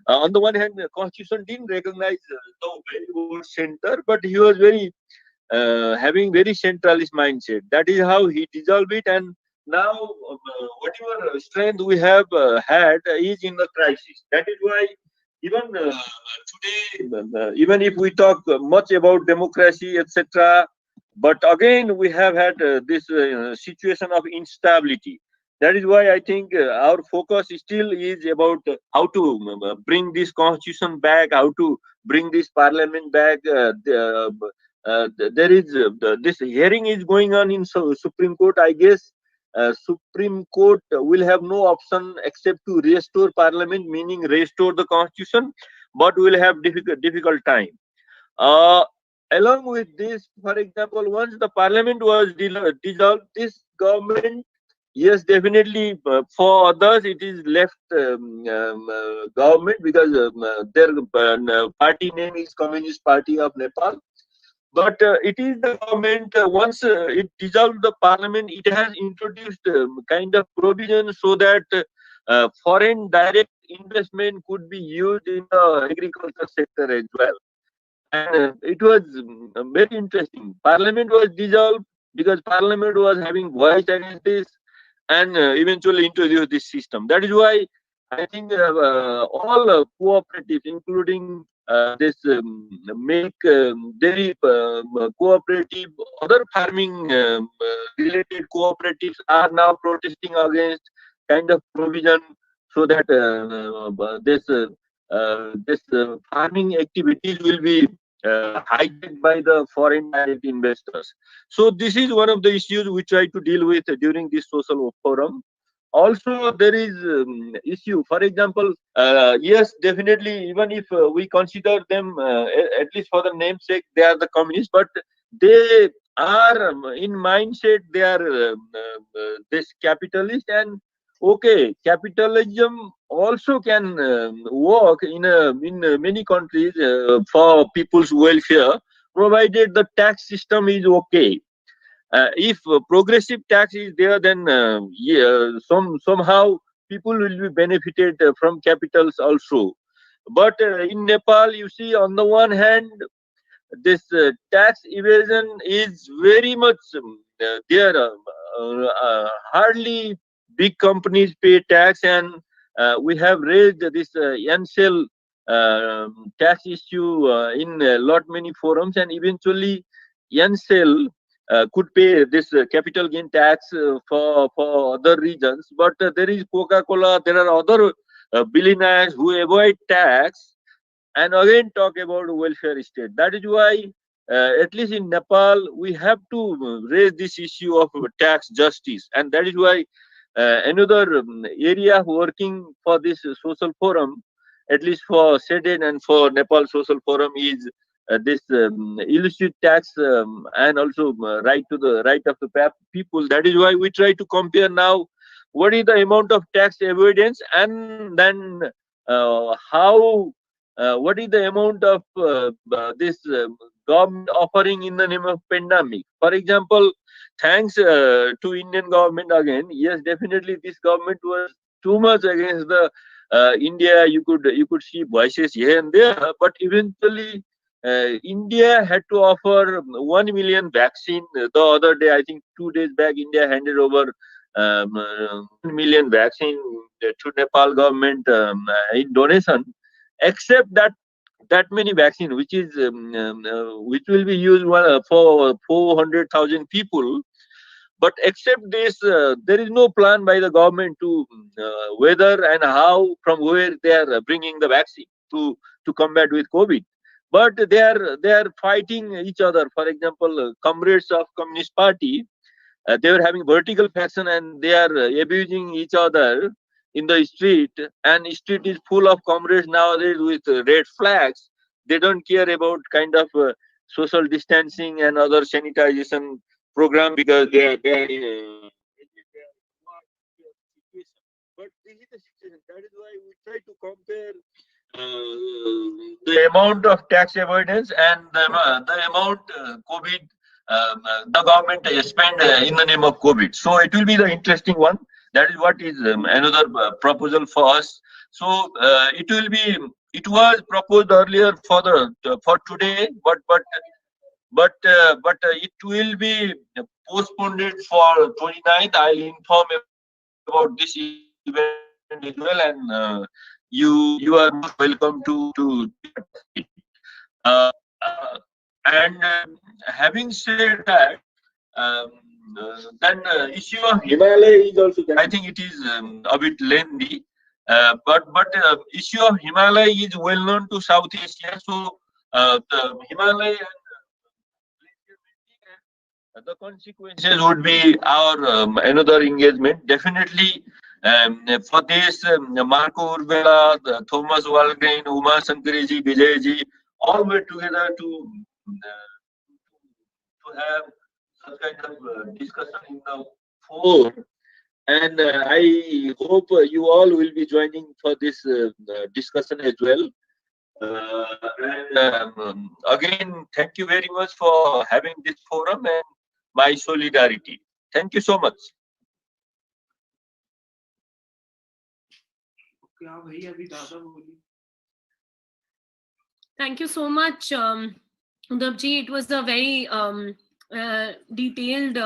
On the one hand, the constitution didn't recognize the very old center, but he was very having very centralist mindset. That is how he dissolved it, and now whatever strength we have had is in the crisis. That is why even today, even if we talk much about democracy, etc., but again we have had this situation of instability. That is why I think our focus still is about how to bring this constitution back, how to bring this parliament back. There is this hearing is going on in Supreme Court. I guess Supreme Court will have no option except to restore parliament, meaning restore the constitution, but will have difficult time. Along with this, for example, once the parliament was dissolved, this government, yes, definitely for others it is left government, because their party name is Communist Party of Nepal. But it is the government, once it dissolved the parliament, it has introduced kind of provision so that foreign direct investment could be used in the agriculture sector as well. And it was very interesting. Parliament was dissolved because parliament was having voice against this, and eventually introduced this system. That is why I think all cooperatives, including this milk dairy cooperative, other farming related cooperatives are now protesting against kind of provision, so that this farming activities will be hijacked by the foreign direct investors. So this is one of the issues we try to deal with during this social forum. Also, there is issue. For example, yes, definitely, even if we consider them, at least for the namesake, they are the communists, but they are in mindset they are this capitalist, and okay, capitalism also can work in many countries for people's welfare, provided the tax system is okay. If progressive tax is there, then yeah, somehow people will be benefited from capitals also. But in Nepal, you see, on the one hand, this tax evasion is very much there. Hardly big companies pay tax, and we have raised this Yancel tax issue in a lot many forums, and eventually Yancel could pay this capital gain tax for other regions. But there is Coca-Cola, there are other billionaires who avoid tax and again talk about welfare state. That is why, at least in Nepal, we have to raise this issue of tax justice, and that is why another area working for this social forum, at least for SEDEN and for Nepal Social Forum, is this illicit tax and also right to the right of the people. That is why we try to compare now what is the amount of tax avoidance, and then how what is the amount of this government offering in the name of pandemic. For example, thanks to Indian government again, yes, definitely this government was too much against the India. You could see voices here and there, but eventually India had to offer 1 million vaccine. The other day, I think 2 days back, India handed over 1 million vaccine to Nepal government in donation. Except that many vaccine, which is which will be used for 400,000 people. But except this, there is no plan by the government to whether and how, from where they are bringing the vaccine to combat with COVID. But they are fighting each other. For example, comrades of Communist Party, they were having vertical faction and they are abusing each other in the street, and street is full of comrades nowadays with red flags. They don't care about kind of social distancing and other sanitization program because they are in but this is the situation. That is why we try to compare the amount of tax avoidance and the amount COVID the government spend in the name of COVID. So it will be the interesting one. That is what is another proposal for us. So it was proposed earlier for today, but it will be postponed for 29th. I'll inform about this event as well, and you are most welcome to uh, and having said that, then issue of Himalaya is also there. I think it is a bit lengthy, but issue of Himalaya is well known to South Asia. So the Himalaya and the consequences would be our another engagement. Definitely for this, Marco Urbela, Thomas Walgreen, Uma Sankariji, Vijayji, all were together to have such kind of discussion in the forum, and I hope you all will be joining for this discussion as well. And again, thank you very much for having this forum and my solidarity. Thank you so much. Thank you so much, Udabji. It was a very detailed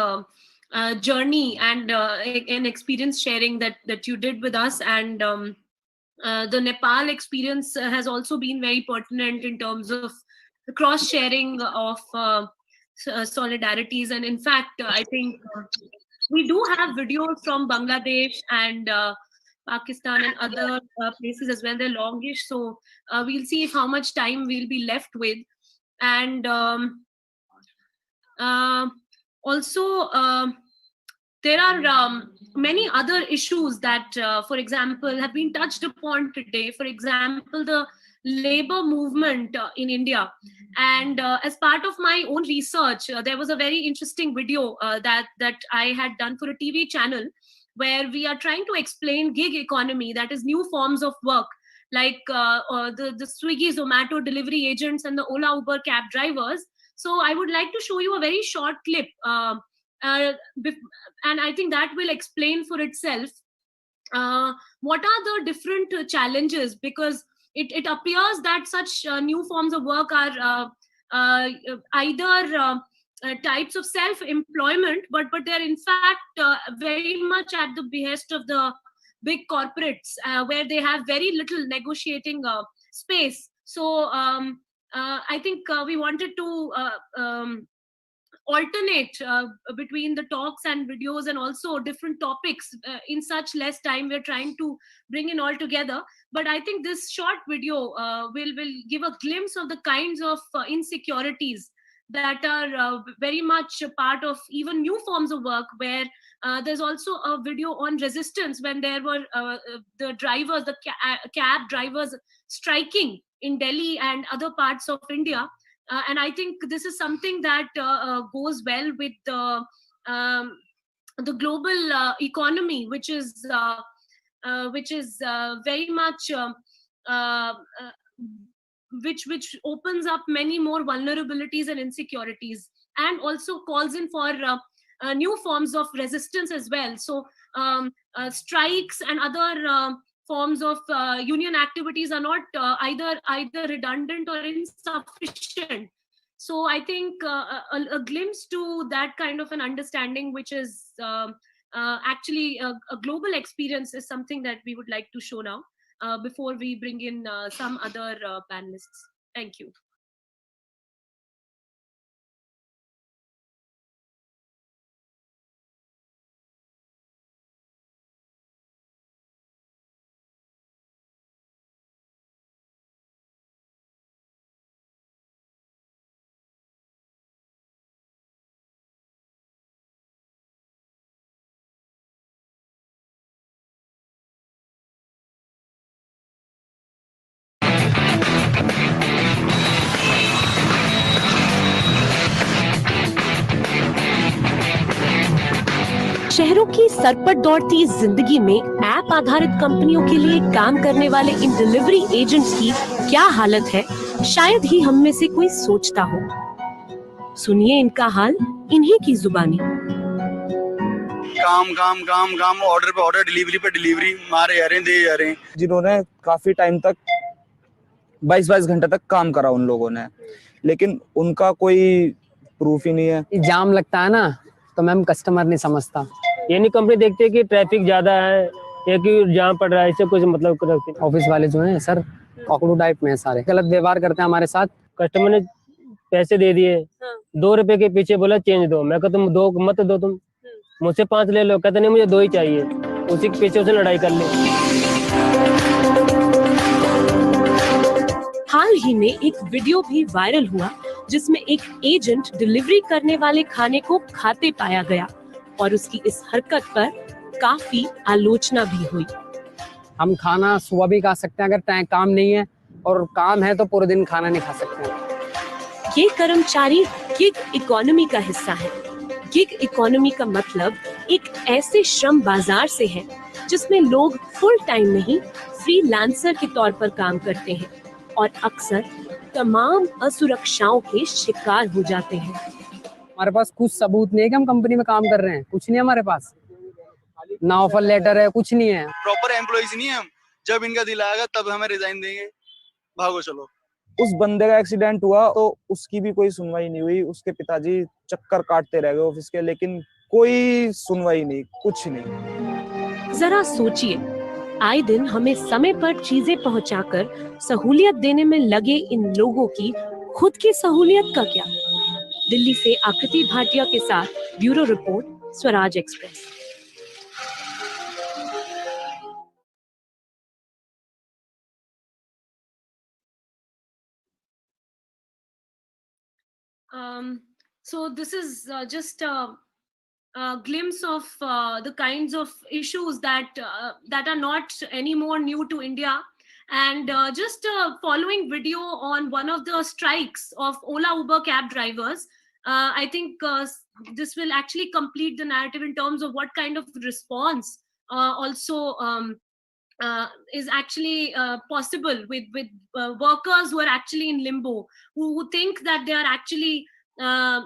journey and an experience sharing that you did with us. And the Nepal experience has also been very pertinent in terms of the cross-sharing of solidarities. And in fact, I think we do have videos from Bangladesh and Pakistan and other places as well. They're longish, so we'll see how much time we'll be left with. And also, there are many other issues that, for example, have been touched upon today. For example, the labor movement in India. And as part of my own research, there was a very interesting video that I had done for a TV channel, where we are trying to explain gig economy, that is new forms of work, like the Swiggy, Zomato delivery agents and the Ola, Uber cab drivers. So I would like to show you a very short clip, and I think that will explain for itself what are the different challenges, because it appears that such new forms of work are either types of self-employment, but they're in fact very much at the behest of the big corporates, where they have very little negotiating space. So I think we wanted to alternate between the talks and videos, and also different topics in such less time. We're trying to bring in all together, but I think this short video will give a glimpse of the kinds of insecurities that are very much a part of even new forms of work, where there's also a video on resistance when there were the drivers, the cab drivers striking in Delhi and other parts of India. And I think this is something that goes well with the global economy, which is very much which opens up many more vulnerabilities and insecurities, and also calls in for new forms of resistance as well. So strikes and other forms of union activities are not either redundant or insufficient. So I think a glimpse to that kind of an understanding, which is actually a global experience, is something that we would like to show now before we bring in some other panelists. Thank you. शहरों की सरपट दौड़ती जिंदगी में app आधारित कंपनियों के लिए काम करने वाले इन डिलीवरी एजेंट्स की क्या हालत है, शायद ही हम में से कोई सोचता हो। सुनिए इनका हाल इन्हीं की जुबानी। काम काम काम काम, ऑर्डर पे ऑर्डर, डिलीवरी पे डिलीवरी, मारे जा रहे हैं, दे जा रहे हैं। जिन्होंने काफी टाइम तक 22-22 घंटे तक काम करा उन लोगों ने, लेकिन उनका कोई प्रूफ ही नहीं है। जाम लगता है ना, तो मैम कस्टमर नहीं समझता। ये नहीं कंपनी देखती है कि ट्रैफिक ज्यादा है या कि जाम पड़ रहा है, इससे कुछ मतलब करते। ऑफिस वाले जो हैं सर ऑकड़ू टाइप में है, सारे गलत व्यवहार करते हैं हमारे साथ। कस्टमर ने पैसे दे दिए, 2 रुपए के पीछे बोला चेंज दो, मैं कहता तुम 2 मत दो, तुम मुझसे 5 ले लो, कहते नहीं मुझे 2 ही चाहिए, उसी के पीछे उसे लड़ाई कर ली। हाल ही में एक वीडियो भी वायरल हुआ जिसमें एक एजेंट डिलीवरी करने वाले खाने को खाते पाया गया और उसकी इस हरकत पर काफी आलोचना भी हुई। हम खाना सुबह भी खा सकते हैं अगर काम नहीं है, और काम है तो पूरे दिन खाना नहीं खा सकते हैं। ये कर्मचारी गिग इकोनॉमी का हिस्सा है। गिग इकोनॉमी का मतलब एक ऐसे श्रम बाजार से है जिसमें लोग फुल टाइम नहीं, फ्रीलांसर के तौर पर काम करते हैं और अक्सर तमाम असुरक्षाओं के शिकार हो जाते हैं। हमारे पास कुछ सबूत नहीं है कि हम कंपनी में काम कर रहे हैं, कुछ नहीं हमारे पास, ना ऑफर लेटर है, कुछ नहीं है। प्रॉपर एम्प्लॉइज नहीं है हम, जब इनका दिल आएगा तब हमें रिजाइन देंगे, भागो चलो। उस बंदे का एक्सीडेंट हुआ तो उसकी भी कोई सुनवाई नहीं हुई, उसके पिताजी चक्कर काटते रह गए ऑफिस के, लेकिन कोई सुनवाई नहीं, कुछ नहीं। जरा सोचिए, आए दिन हमें समय पर चीजें पहुंचाकर सहूलियत देने में लगे इन लोगों की खुद की सहूलियत का क्या? दिल्ली से आकृति भाटिया के साथ bureau report, Swaraj express. So this is just a glimpse of the kinds of issues that are not anymore new to India, And just a following video on one of the strikes of Ola Uber cab drivers, I think this will actually complete the narrative in terms of what kind of response also is actually possible with workers who are actually in limbo, who think that they are actually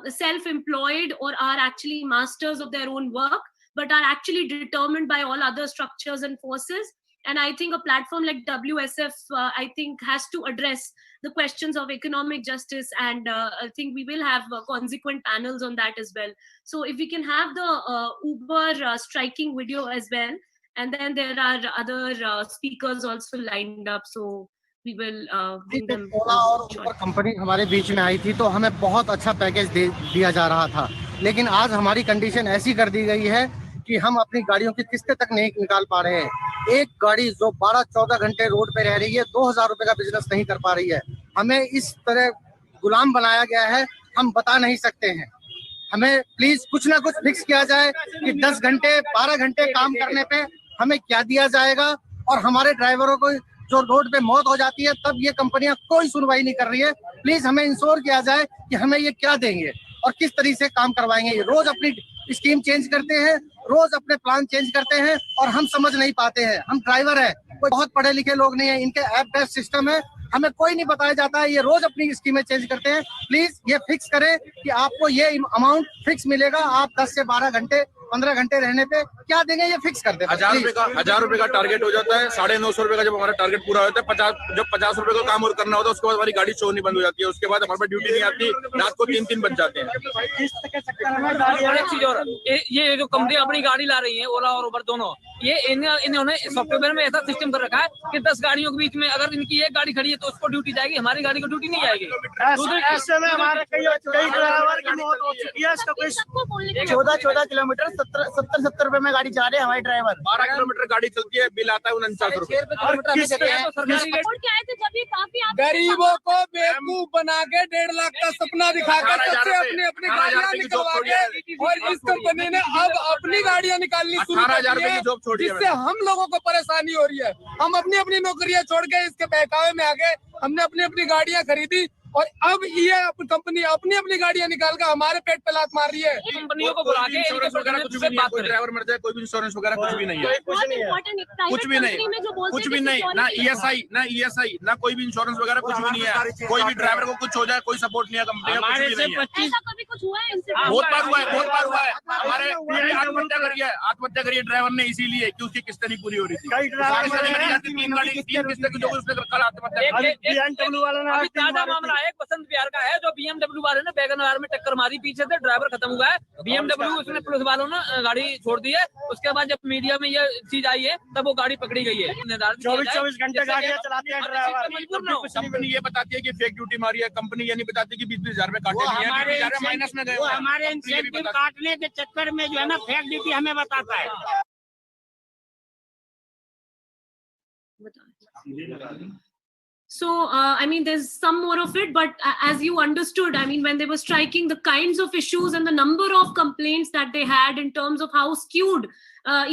self-employed or are actually masters of their own work, but are actually determined by all other structures and forces. And I think a platform like WSF, I think, has to address the questions of economic justice, and I think we will have consequent panels on that as well. So if we can have the Uber striking video as well, and then there are other speakers also lined up, so we will bring them. ओला और उबर company हमारे बीच में आई थी तो हमें बहुत अच्छा package दिया जा रहा था, लेकिन आज हमारी कंडीशन ऐसी कर दी गई है कि हम अपनी गाड़ियों की किस्तें तक नहीं निकाल पा रहे हैं। एक गाड़ी जो 12-14 घंटे रोड पे रह रही है 2000 रुपए का बिजनेस नहीं कर पा रही है। हमें इस तरह गुलाम बनाया गया है, हम बता नहीं सकते हैं। हमें प्लीज कुछ ना कुछ फिक्स किया जाए कि 10 घंटे 12 घंटे काम करने पे हमें क्या दिया जाएगा, और हमारे ड्राइवरों को जो रोड पे मौत हो जाती है तब ये कंपनियां कोई सुनवाई नहीं कर रही है। प्लीज हमें इंश्योर किया जाए कि हमें ये क्या देंगे और किस तरीके से काम करवाएंगे। रोज अपनी स्कीम चेंज करते हैं, रोज अपने प्लान चेंज करते हैं और हम समझ नहीं पाते हैं। हम ड्राइवर हैं, कोई बहुत पढ़े लिखे लोग नहीं है, इनके ऐप बेस्ड सिस्टम है, हमें कोई नहीं बताया जाता है। ये रोज अपनी स्कीमें चेंज करते हैं। प्लीज ये फिक्स करें कि आपको ये अमाउंट फिक्स मिलेगा, आप 10 से 12 घंटे 15 घंटे रहने पे क्या देंगे ये फिक्स कर दे। 1000 रुपए का टारगेट हो जाता है, 950 रुपए का जब हमारा टारगेट पूरा होता है, जब 50 रुपए का काम और करना होता है उसके बाद हमारी गाड़ी शो नहीं बंद हो जाती है। उसके बाद हमारे पास ड्यूटी नहीं आती, रात को 3-3 बज जाते हैं। ये जो कंपनी अपनी गाड़ी ला रही है, ओला और उबर दोनों, ये इन्होंने सॉफ्टवेयर में ऐसा सिस्टम कर रखा है कि 10 गाड़ियों के बीच में अगर इनकी एक गाड़ी खड़ी है तो उसको ड्यूटी जाएगी, हमारी गाड़ी को ड्यूटी नहीं आएगी। ऐसे में हमारे कई ड्राइवर की मौत हो चुकी है। 14 किलोमीटर 70 रुपए में गाड़ी जा रहे हैं हमारे ड्राइवर। 12 किलोमीटर गाड़ी चलती है, बिल आता है 49 रुपए। गरीबों को बेवकूफ बना के 1.5 लाख का सपना दिखाकर सबसे अपनी गाड़ियां निकलवा के, और इस कंपनी ने अब अपनी गाड़ियां निकालनी शुरू कर दी है, जिससे हम लोगों को परेशानी हो रही है। हम अपनी नौकरियां छोड़ के इसके बहकावे में आ गए, हमने अपनी गाड़ियां खरीदी और अब ये कंपनी अपनी गाड़ियां निकाल कर हमारे पेट पे लात मार रही है। कंपनियों को बुला के इंश्योरेंस वगैरह कुछ भी नहीं है, कोई ड्राइवर मर जाए कोई भी इंश्योरेंस वगैरह कुछ भी नहीं है, कुछ भी नहीं, ना ईएसआई ना कोई भी इंश्योरेंस वगैरह कुछ भी नहीं है। कोई भी ड्राइवर को कुछ हो जाए कोई सपोर्ट नहीं है कंपनी का, कुछ भी नहीं है। बहुत बार हुआ है। हमारे आत्महत्या करी है ड्राइवर ने इसीलिए कि उसकी किस्तें नहीं पूरी हो रही थी। 3 किस्तें की जो उसने कल आत्महत्या मामला एक बसंत बिहार का है, जो BMW वाले ने बैगन वाले में टक्कर मारी, पीछे से ड्राइवर खत्म हुआ है। BMW उसने पुलिस वालों ने गाड़ी छोड़ दी है। उसके बाद जब मीडिया में ये चीज आई है तब वो गाड़ी पकड़ी गई है। 24 घंटे गाड़ियां चलाते हैं ड्राइवर। कंपनी ये बताती है कि फेक ड्यूटी मारी है, कंपनी ये नहीं बताती कि 20-20 हजार रुपए काटे दिए हैं, माइनस में गए। हमारे इंसेंटिव काटने के चक्कर में जो है ना फेक ड्यूटी हमें बताता है। So, I mean, there's some more of it, but as you understood, I mean, when they were striking, the kinds of issues and the number of complaints that they had in terms of how skewed,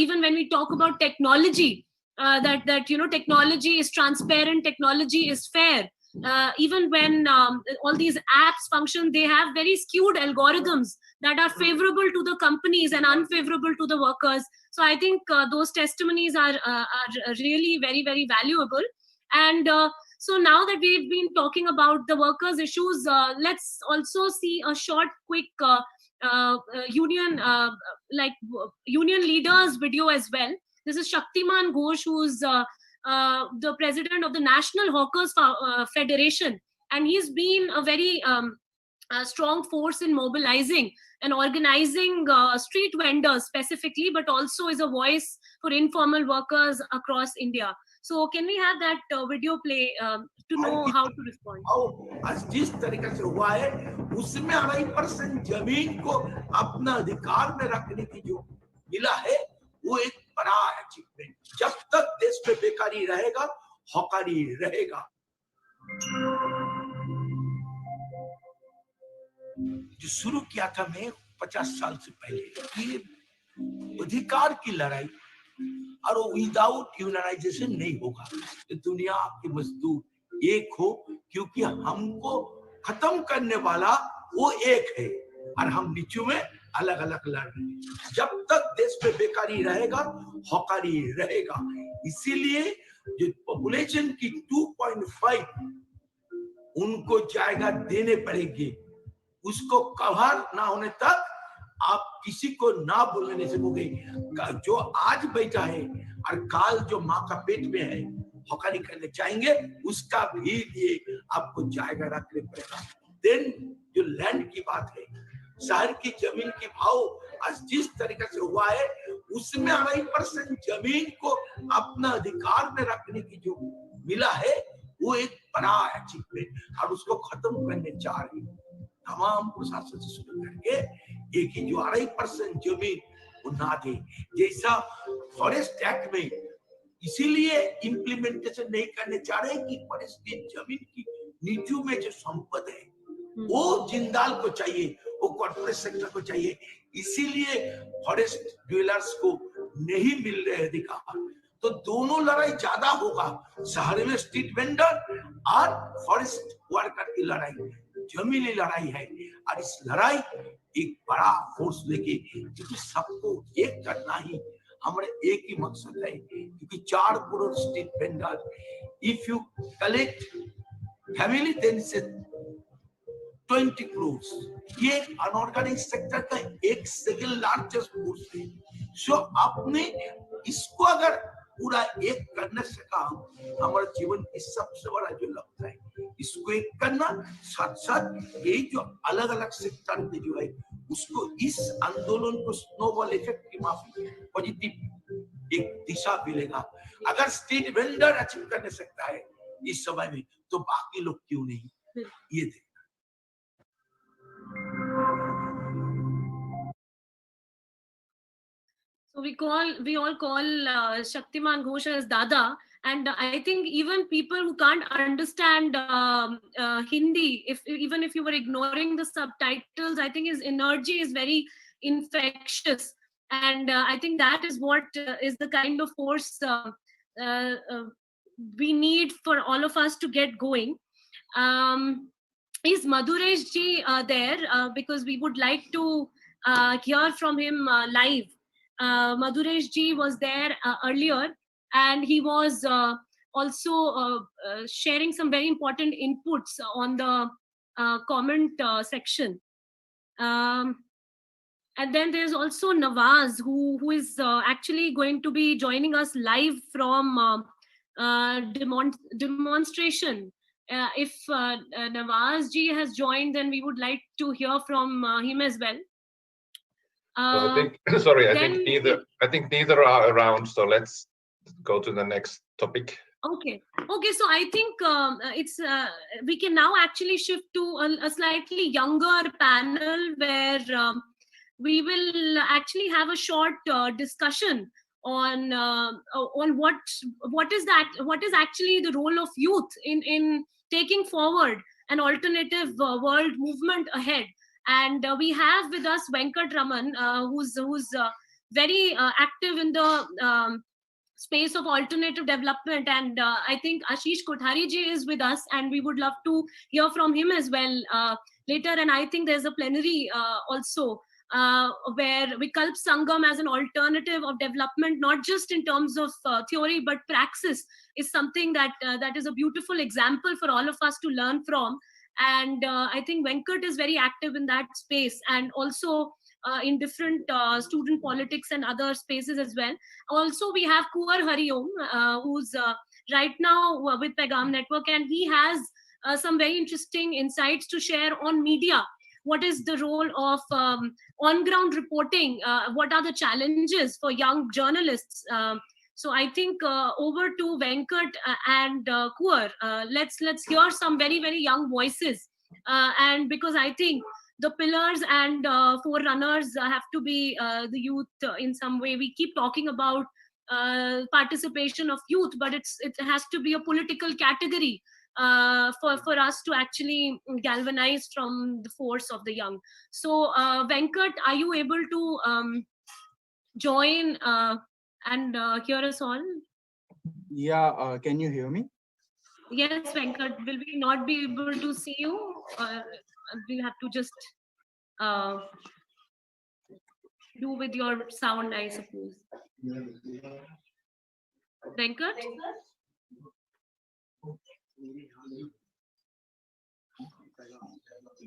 even when we talk about technology, that you know, technology is transparent, technology is fair. Even when all these apps function, they have very skewed algorithms that are favorable to the companies and unfavorable to the workers. So I think those testimonies are really very, very valuable. And so now that we've been talking about the workers' issues, let's also see a short, quick union leaders video as well. This is Shaktiman Ghosh, who's the president of the National Hawkers Federation, and he's been a very strong force in mobilizing and organizing street vendors specifically, but also is a voice for informal workers across India. So can we have that video play to know how to respond? आज जिस तरीके से हुआ है उसमें 2.5% जमीन को अपना अधिकार में रखने की जो मिला है वो एक बड़ा अचीवमेंट। जब तक देश में बेकारी रहेगा हॉकारी रहेगा। जो शुरू किया था मैं 50 साल से पहले, ये अधिकार की लड़ाई और वो विदाउट यूनियनाइजेशन नहीं होगा। तो दुनिया के मजदूर एक हो, क्योंकि हमको खत्म करने वाला वो एक है और हम नीचे में अलग अलग लड़ रहे हैं। जब तक देश में बेकारी रहेगा, हौकारी रहेगा। इसीलिए जो पॉपुलेशन की 2.5 उनको जायगा देने पड़ेगी। उसको कवर ना होने तक आप किसी को ना बोलने नहीं सकोगे। जो आज बैठा है और काल जो माँ का पेट में है हौकारी करने चाहेंगे, उसका भी लिए आपको जायगा रखने पड़ेगा। देन जो लैंड की बात है, शहर की जमीन की भाव आज जिस तरीके से हुआ है, उसमें 2.5% जमीन को अपना अधिकार में रखने की जो मिला है, वो एक बड़ा अचीवमेंट और उसको खत्म करने जा रही है। तमाम प्रशासन से शुरू करके एक ही जो 2.5% जमीन वो ना दे, जैसा फॉरेस्ट एक्ट में इसीलिए इम्प्लीमेंटेशन नहीं करने चाह रहे कि फॉरेस्ट की जमीन की नीचों में जो संपत्ति है वो जिंदाल को चाहिए, वो कॉर्पोरेट सेक्टर को चाहिए। इसीलिए फॉरेस्ट डीलर्स को नहीं मिल रहे अधिकार। तो दोनों लड़ाई ज्यादा होगा, शहर में स्ट्रीट वेंडर और फॉरेस्ट वर्कर की लड़ाई, जमीनी लड़ाई है। और इस लड़ाई एक बड़ा फोर्स लेके, क्योंकि सबको एक करना ही हमारे एक ही मकसद है। क्योंकि 4 crore street vendor, if you collect family then से 20 करोड़, ये अनऑर्गेनाइज सेक्टर का एक सेकंड लार्जेस्ट फोर्स है। सो आपने इसको अगर पूरा एक करने से काम, हमारे जीवन की सबसे बड़ा जो लक्ष्य है, इसको एक करना, साथ साथ ये जो अलग अलग सेक्टर में जो है उसको इस आंदोलन को स्नोबॉल इफेक्ट की माफी पॉजिटिव एक दिशा मिलेगा। अगर स्ट्रीट वेंडर अचीव करने सकता है इस समय में, तो बाकी लोग क्यों नहीं। ये देखना। So we all call Shaktiman Ghosh as Dada, and I think even people who can't understand Hindi, even if you were ignoring the subtitles, I think his energy is very infectious, and I think that is what is the kind of force we need for all of us to get going. Is Madhuresh ji there? Because we would like to hear from him live. Madhuresh ji was there earlier, and he was also sharing some very important inputs on the comment section. And then there's also Nawaz, who is actually going to be joining us live from demonstration. If Nawaz ji has joined, then we would like to hear from him as well. I think neither are around, so let's go to the next topic. Okay, so I think it's we can now actually shift to a slightly younger panel where we will actually have a short discussion on what is actually the role of youth in taking forward an alternative world movement ahead. And we have with us Venkat Raman, who's very active in the space of alternative development, and I think Ashish Kothari ji is with us, and we would love to hear from him as well later. And I think there's a plenary also where Vikalp Sangam as an alternative of development, not just in terms of theory but praxis, is something that is a beautiful example for all of us to learn from. And I think Venkat is very active in that space, and also in different student politics and other spaces as well. Also, we have Kuwar Hariom, who's right now with Pegam Network, and he has some very interesting insights to share on media. What is the role of on-ground reporting? What are the challenges for young journalists? So I think over to Venkat and Kuwar. Let's hear some very, very young voices. And because I think the pillars and forerunners have to be the youth in some way. We keep talking about participation of youth, but it has to be a political category for us to actually galvanize from the force of the young. So Venkat, are you able to join and hear us all? Yeah, can you hear me? Yes, Venkat. Will we not be able to see you? We'll have to just do with your sound, I suppose. Venkat?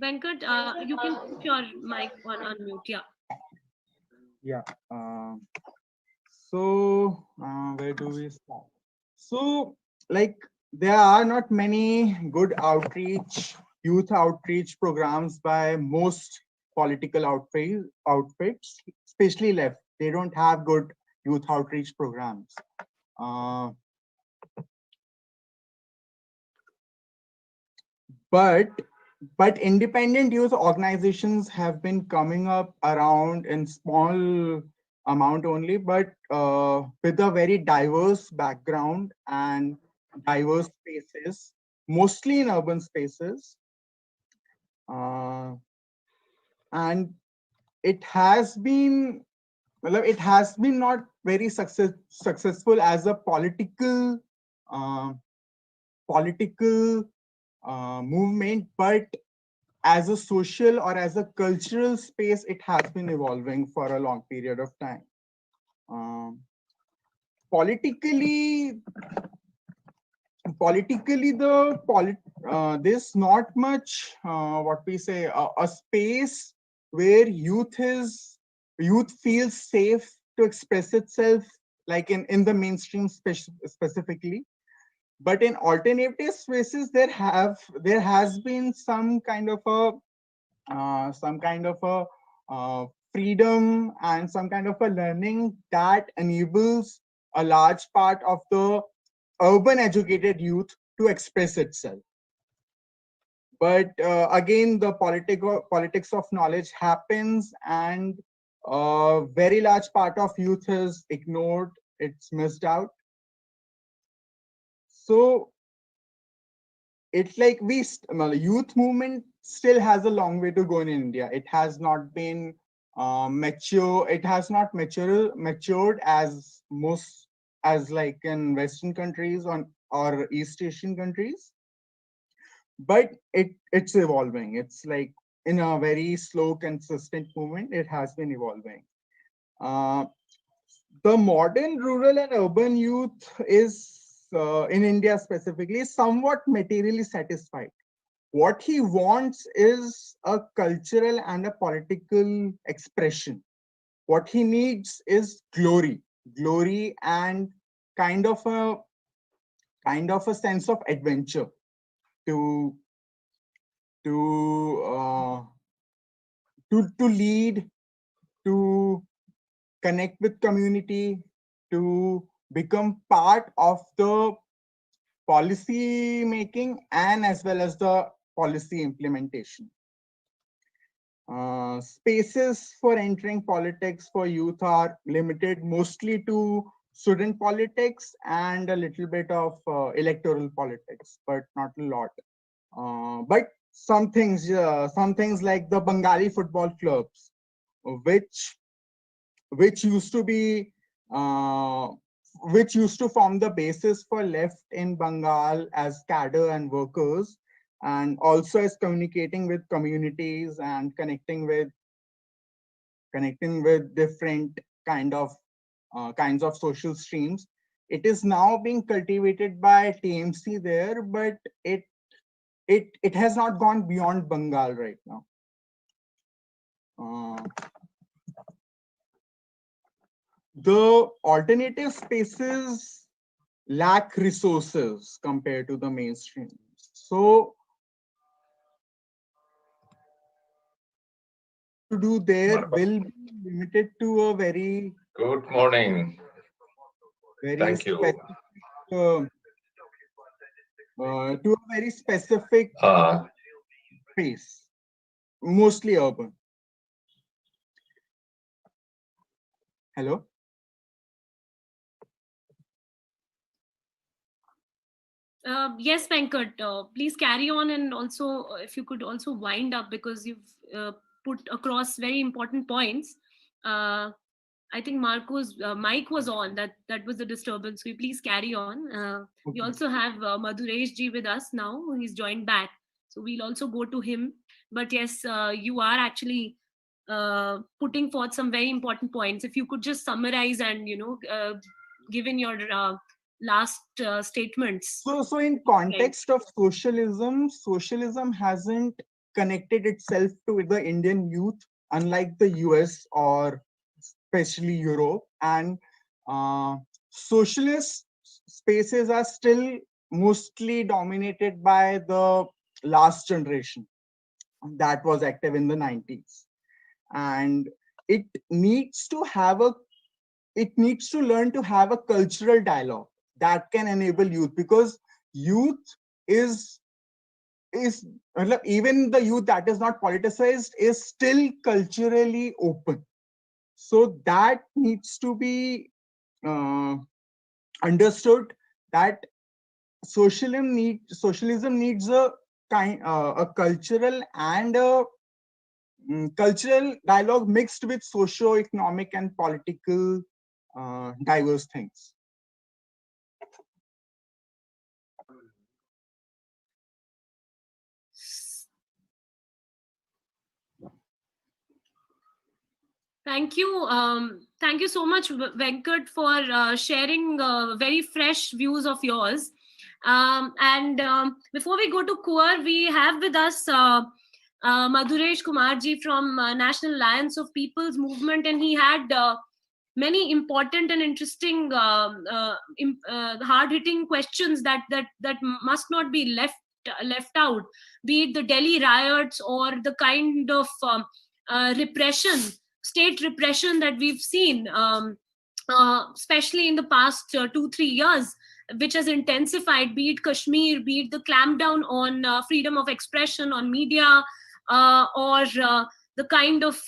Venkat, you can put your mic on unmute. Yeah. Yeah. So where do we start? So, like, there are not many good youth outreach programs by most political outfits, especially left. They don't have good youth outreach programs. But independent youth organizations have been coming up around in small amount only, but with a very diverse background and diverse spaces, mostly in urban spaces. And it has been not very successful as a political movement, but as a social or as a cultural space, it has been evolving for a long period of time. Politically, there's not much a space where youth feels safe to express itself, like in the mainstream specifically. But in alternative spaces, there has been some kind of a freedom and some kind of a learning that enables a large part of the urban educated youth to express itself. But again, the politics of knowledge happens, and a very large part of youth is ignored, it's missed out. So it's like youth movement still has a long way to go in India. It has not been mature. It has not matured as like in Western countries or East Asian countries. But it's evolving. It's like in a very slow, consistent movement. It has been evolving. The modern rural and urban youth is in India specifically, somewhat materially satisfied. What he wants is a cultural and a political expression. What he needs is glory and kind of a sense of adventure to lead, to connect with community, to become part of the policy making and as well as the policy implementation. Spaces for entering politics for youth are limited mostly to student politics and a little bit of electoral politics, but not a lot. But some things like the Bengali football clubs, which used to form the basis for left in Bengal as cadre and workers, and also as communicating with communities and connecting with different kinds of social streams. It is now being cultivated by TMC there, but it has not gone beyond Bengal right now. The alternative spaces lack resources compared to the mainstream. So to do there will be limited to a very Good morning. Thank you. to a very specific space, mostly urban. Hello? Yes, Venkat, please carry on, and also if you could also wind up, because you've put across very important points. I think Marco's mic was on. That was the disturbance. So please carry on. We also have Madhuresh ji with us now. He's joined back. So we'll also go to him. But yes, you are actually putting forth some very important points. If you could just summarize and, given your last statements. So in context of socialism hasn't connected itself to the Indian youth, unlike the US or especially Europe. And socialist spaces are still mostly dominated by the last generation that was active in the 90s. And it needs to learn to have a cultural dialogue that can enable youth, because youth is even the youth that is not politicized is still culturally open. So that needs to be understood, that socialism needs a cultural and a cultural dialogue mixed with socio-economic and political diverse things. Thank you. Thank you so much, Venkat, for sharing very fresh views of yours. Before we go to Kuar, we have with us Madhuresh Kumarji from National Alliance of People's Movement, and he had many important and interesting, hard-hitting questions that must not be left out, be it the Delhi riots or the kind of repression, state repression that we've seen, especially in the past 2-3 years, which has intensified, be it Kashmir, be it the clampdown on freedom of expression, on media, or the kind of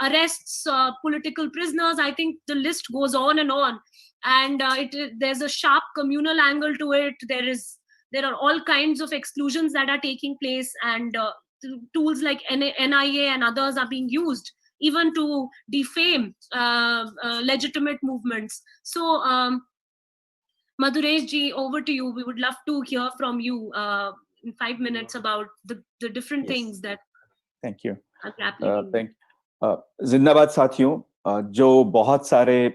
arrests, political prisoners. I think the list goes on and on. And there's a sharp communal angle to it. There are all kinds of exclusions that are taking place, and tools like NIA and others are being used even to defame legitimate movements. So, Madhuresh ji, over to you. We would love to hear from you in 5 minutes about the different things that Thank you. are happening. जिंदाबाद साथियों, जो बहुत सारे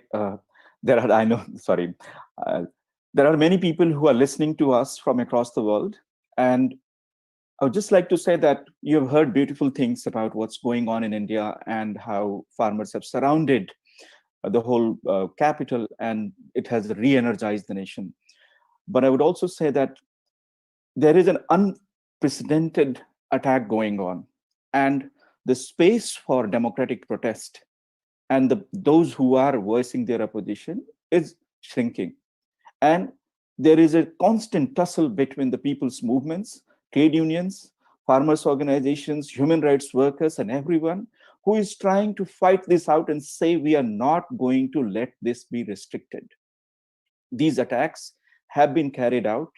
there are many people who are listening to us from across the world, and I would just like to say that you have heard beautiful things about what's going on in India and how farmers have surrounded the whole capital, and it has re-energized the nation. But I would also say that there is an unprecedented attack going on, and the space for democratic protest and those who are voicing their opposition is shrinking. And there is a constant tussle between the people's movements, trade unions, farmers' organizations, human rights workers, and everyone who is trying to fight this out and say, we are not going to let this be restricted. These attacks have been carried out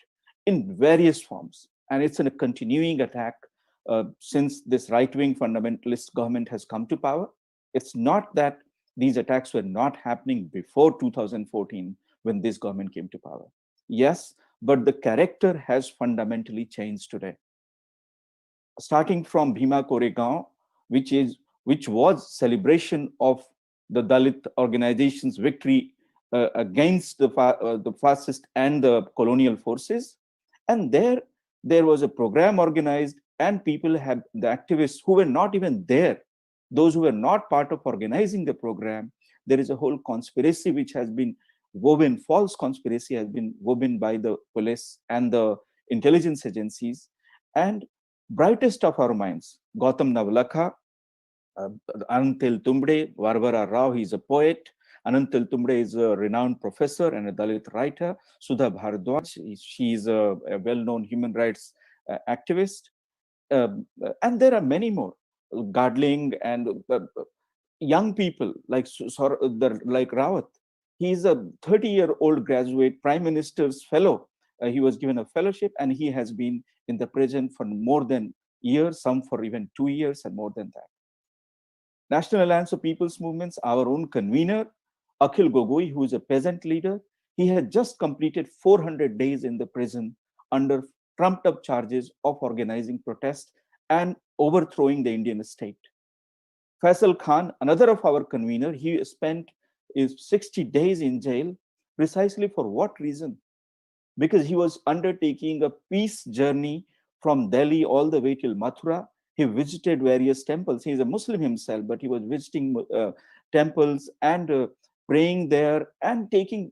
in various forms, and it's a continuing attack since this right-wing fundamentalist government has come to power. It's not that these attacks were not happening before 2014 when this government came to power. Yes, but the character has fundamentally changed today. Starting from Bhima Koregaon, which was celebration of the Dalit organization's victory against the fascist and the colonial forces, and there was a program organized, and people have, the activists who were not even there, those who were not part of organizing the program, there is a whole conspiracy which has been woven, false conspiracy has been woven by the police and the intelligence agencies. And brightest of our minds, Gautam Navlakha, Anantil Tumbre, Varvara Rao, he's a poet. Anantil Tumbre is a renowned professor and a Dalit writer. Sudha Bharadwaj, she is a well-known human rights activist. And there are many more, Gadling and young people like Rawat. He's a 30-year-old graduate, Prime Minister's fellow. He was given a fellowship, and he has been in the prison for more than years, some for even 2 years and more than that. National Alliance of People's Movements, our own convener, Akhil Gogoi, who is a peasant leader, he had just completed 400 days in the prison under trumped up charges of organizing protests and overthrowing the Indian state. Faisal Khan, another of our convener, he spent 60 days in jail. Precisely for what reason? Because he was undertaking a peace journey from Delhi all the way till Mathura. He visited various temples. He is a Muslim himself, but he was visiting temples and praying there and taking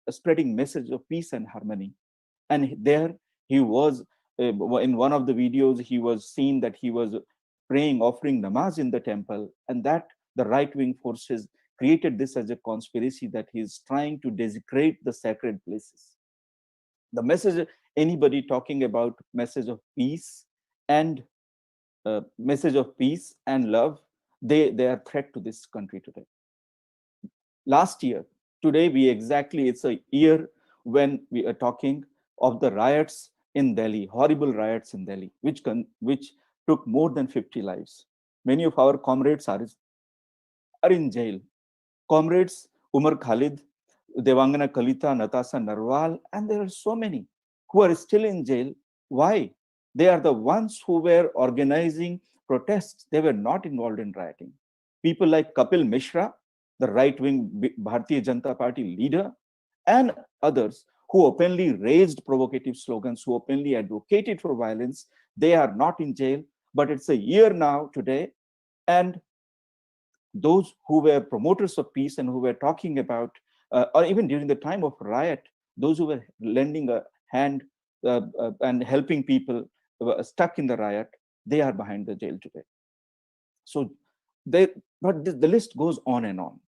spreading message of peace and harmony. And there he was, in one of the videos, he was seen that he was praying, offering namaz in the temple, and that the right-wing forces created this as a conspiracy that he is trying to desecrate the sacred places. The message, anybody talking about message of peace and love, they are threat to this country today. Last year, today it's a year when we are talking of the riots in Delhi, horrible riots in Delhi, which took more than 50 lives. Many of our comrades are in jail. Comrades Umar Khalid, Devangana Kalita, Natasha Narwal, and there are so many who are still in jail. Why? They are the ones who were organizing protests. They were not involved in rioting. People like Kapil Mishra, the right-wing Bharatiya Janata Party leader, and others who openly raised provocative slogans, who openly advocated for violence, they are not in jail. But it's a year now today, and those who were promoters of peace and who were talking about, or even during the time of riot, those who were lending a hand and helping people stuck in the riot, they are behind the jail today. So, but the list goes on and on.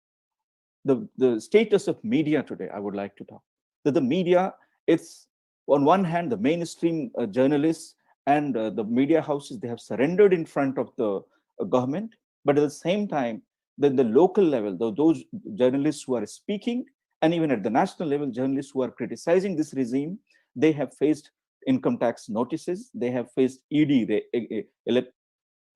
The status of media today, I would like to talk. That the media, it's on one hand, the mainstream journalists and the media houses, they have surrendered in front of the government, but at the same time, the local level, those journalists who are speaking, and even at the national level, journalists who are criticizing this regime, they have faced income tax notices, they have faced ED,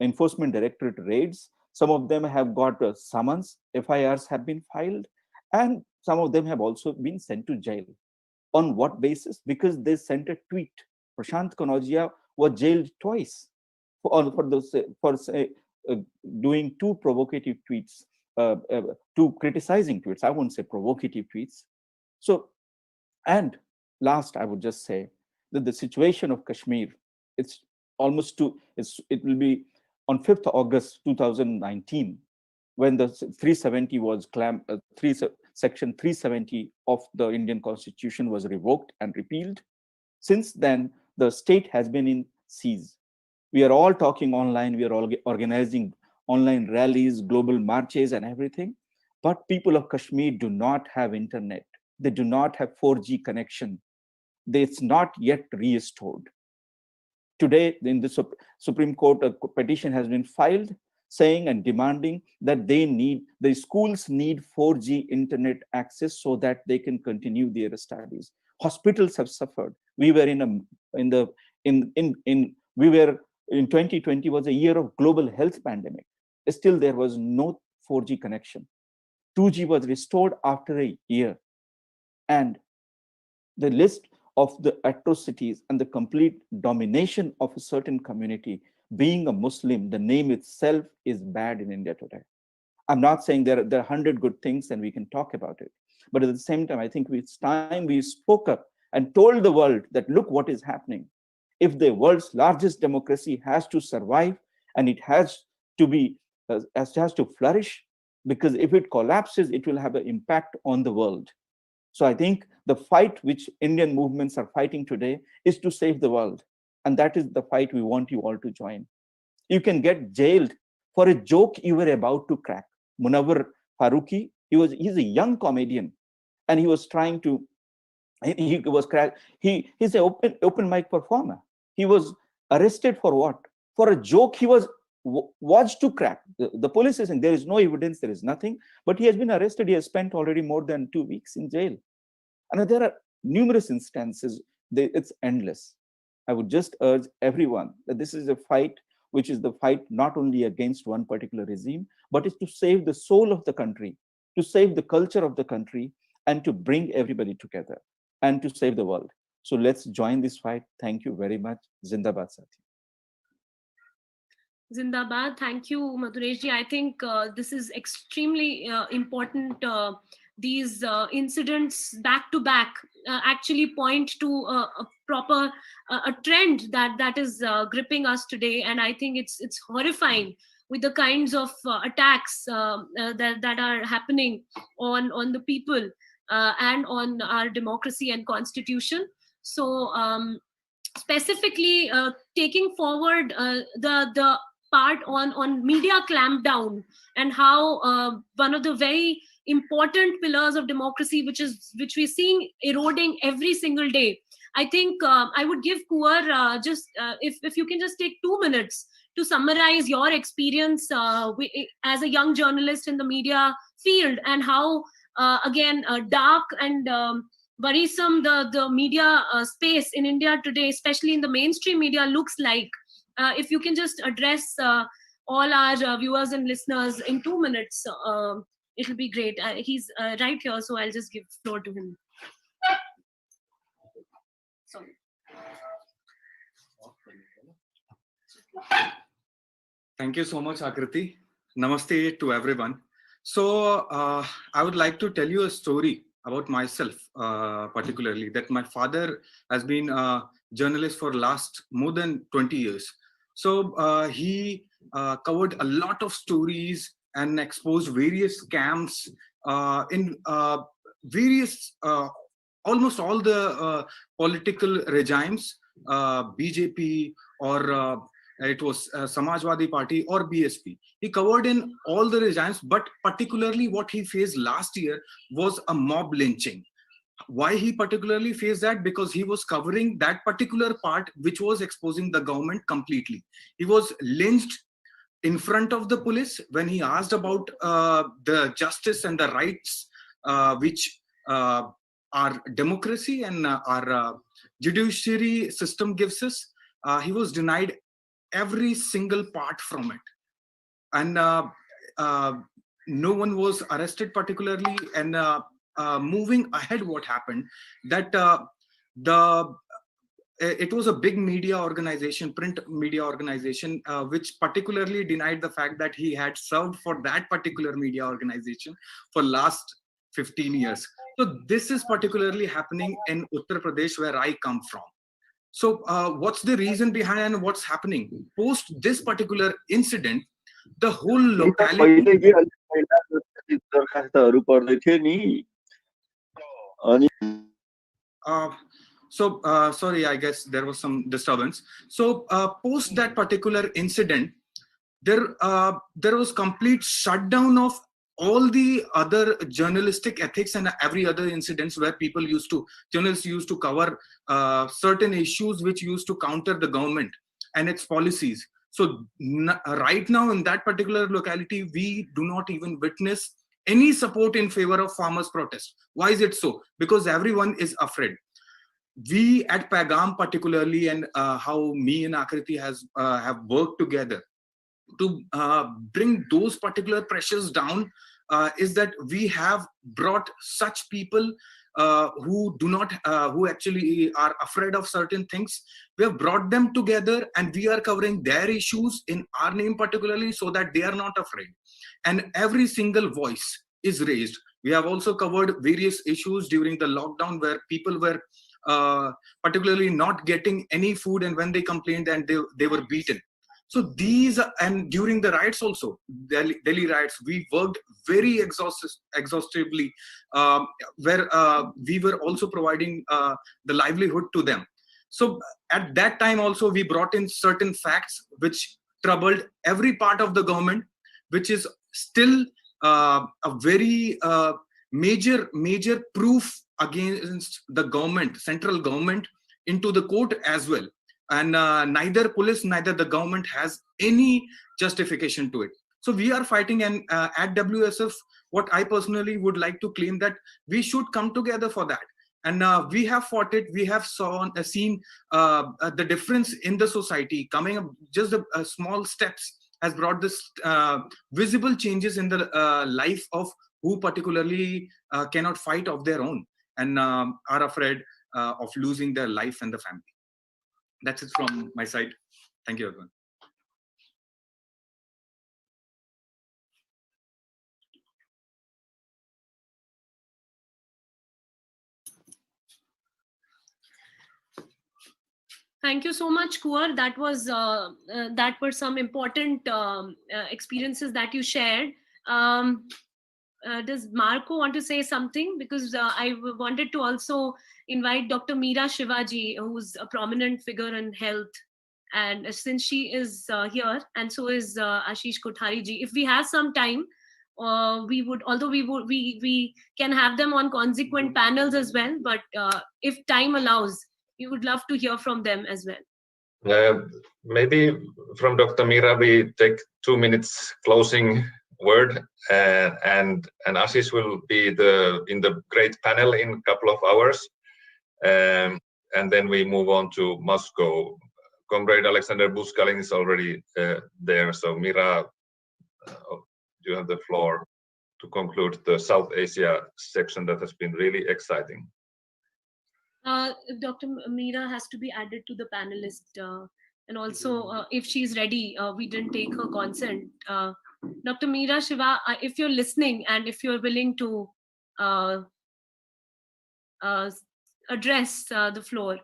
Enforcement Directorate raids. Some of them have got summons, FIRs have been filed, and some of them have also been sent to jail. On what basis? Because they sent a tweet. Prashant Kanodia was jailed twice for doing two provocative tweets, two criticizing tweets. I won't say provocative tweets. So, and last, I would just say that the situation of Kashmir, it's almost it will be on 5th August 2019, when the 370 was section 370 of the Indian Constitution was revoked and repealed. Since then, the state has been in siege. We are all talking online, we are all organizing online rallies, global marches and everything, but people of Kashmir do not have internet. They do not have 4G connection. It's not yet restored. Today, in the Supreme Court, a petition has been filed saying and demanding that the schools need 4G internet access so that they can continue their studies. Hospitals have suffered. We were in 2020 was a year of global health pandemic. Still, there was no 4G connection. 2G was restored after a year. And the list of the atrocities and the complete domination of a certain community, being a Muslim, the name itself is bad in India today. I'm not saying there are 100 good things and we can talk about it. But at the same time, I think it's time we spoke up and told the world that look what is happening. If the world's largest democracy has to survive and it has to be, has to flourish, because if it collapses, it will have an impact on the world. So I think the fight which Indian movements are fighting today is to save the world. And that is the fight we want you all to join. You can get jailed for a joke you were about to crack. Munawar Farooqi, he's a young comedian, and he was trying to, he's an open mic performer. He was arrested for what? For a joke he was watched to crack. The police is saying there is no evidence, there is nothing, but he has been arrested. He has spent already more than 2 weeks in jail. And there are numerous instances, it's endless. I would just urge everyone that this is a fight, which is the fight not only against one particular regime, but is to save the soul of the country. to save the culture of the country, and to bring everybody together and to save the world. So let's join this fight. Thank you very much. Zindabad, Sati. Zindabad. Thank you, Madhuresh. I think this is extremely important. These incidents back to back actually point to a proper a trend that is gripping us today, and I think it's horrifying with the kinds of attacks that are happening on the people and on our democracy and constitution. So specifically taking forward the part on media clampdown, and how one of the very important pillars of democracy, which we're seeing eroding every single day. I think I would give Kuar just if you can just take 2 minutes to summarize your experience as a young journalist in the media field, and how again dark and worrisome the media space in India today, especially in the mainstream media, looks like. If you can just address all our viewers and listeners in 2 minutes, it'll be great. He's right here, so I'll just give the floor to him. Sorry. Thank you so much, Akriti. Namaste to everyone. So I would like to tell you a story about myself, particularly that my father has been a journalist for last more than 20 years. So he covered a lot of stories and exposed various scams in various, almost all the political regimes, BJP or it was Samajwadi Party or BSP. He covered in all the regimes, but particularly what he faced last year was a mob lynching. Why he particularly faced that? Because he was covering that particular part which was exposing the government completely. He was lynched in front of the police when he asked about the justice and the rights which our democracy and our judiciary system gives us. He was denied every single part from it, and no one was arrested particularly. And moving ahead, what happened that it was a big media organization, print media organization, which particularly denied the fact that he had served for that particular media organization for last 15 years. So this is particularly happening in Uttar Pradesh, where I come from. So what's the reason behind and what's happening? Post this particular incident, the whole locality... sorry, I guess there was some disturbance. So post that particular incident, there was complete shutdown of all the other journalistic ethics and every other incidents where journalists used to cover certain issues which used to counter the government and its policies. So right now in that particular locality, we do not even witness any support in favor of farmers' protest. Why is it so? Because everyone is afraid. We at Paigam particularly, and how me and Akriti have worked together to bring those particular pressures down, is that we have brought such people who actually are afraid of certain things. We have brought them together and we are covering their issues in our name particularly, so that they are not afraid. And every single voice is raised. We have also covered various issues during the lockdown where people were particularly not getting any food, and when they complained, and they were beaten. So these, and during the riots also, Delhi riots, we worked very exhaustively, where we were also providing the livelihood to them. So at that time also, we brought in certain facts which troubled every part of the government, which is still a very major proof against the government, central government, into the court as well. And neither police, neither the government has any justification to it. So we are fighting, and at WSF, what I personally would like to claim that we should come together for that. And we have fought it. We have seen the difference in the society coming up. Just small steps has brought this visible changes in the life of who particularly cannot fight of their own and are afraid of losing their life and the family. That's it from my side. Thank you, everyone. Thank you so much, Kuar. That were some important experiences that you shared. Does Marco want to say something? Because I wanted to also invite Dr. Meera Shivaji, who's a prominent figure in health. And since she is here, and so is Ashish Kothari ji, if we have some time, we can have them on consequent panels as well. But if time allows, we would love to hear from them as well. Maybe from Dr. Meera, we take 2 minutes closing word, and Ashish will be in the great panel in a couple of hours, and then we move on to Moscow. Comrade Alexander Buskalin is already there, so Meera, you have the floor to conclude the South Asia section that has been really exciting. Dr. Meera has to be added to the panelist, and also if she's ready, we didn't take her consent. Dr. Meera Shiva, if you're listening and if you're willing to address the floor,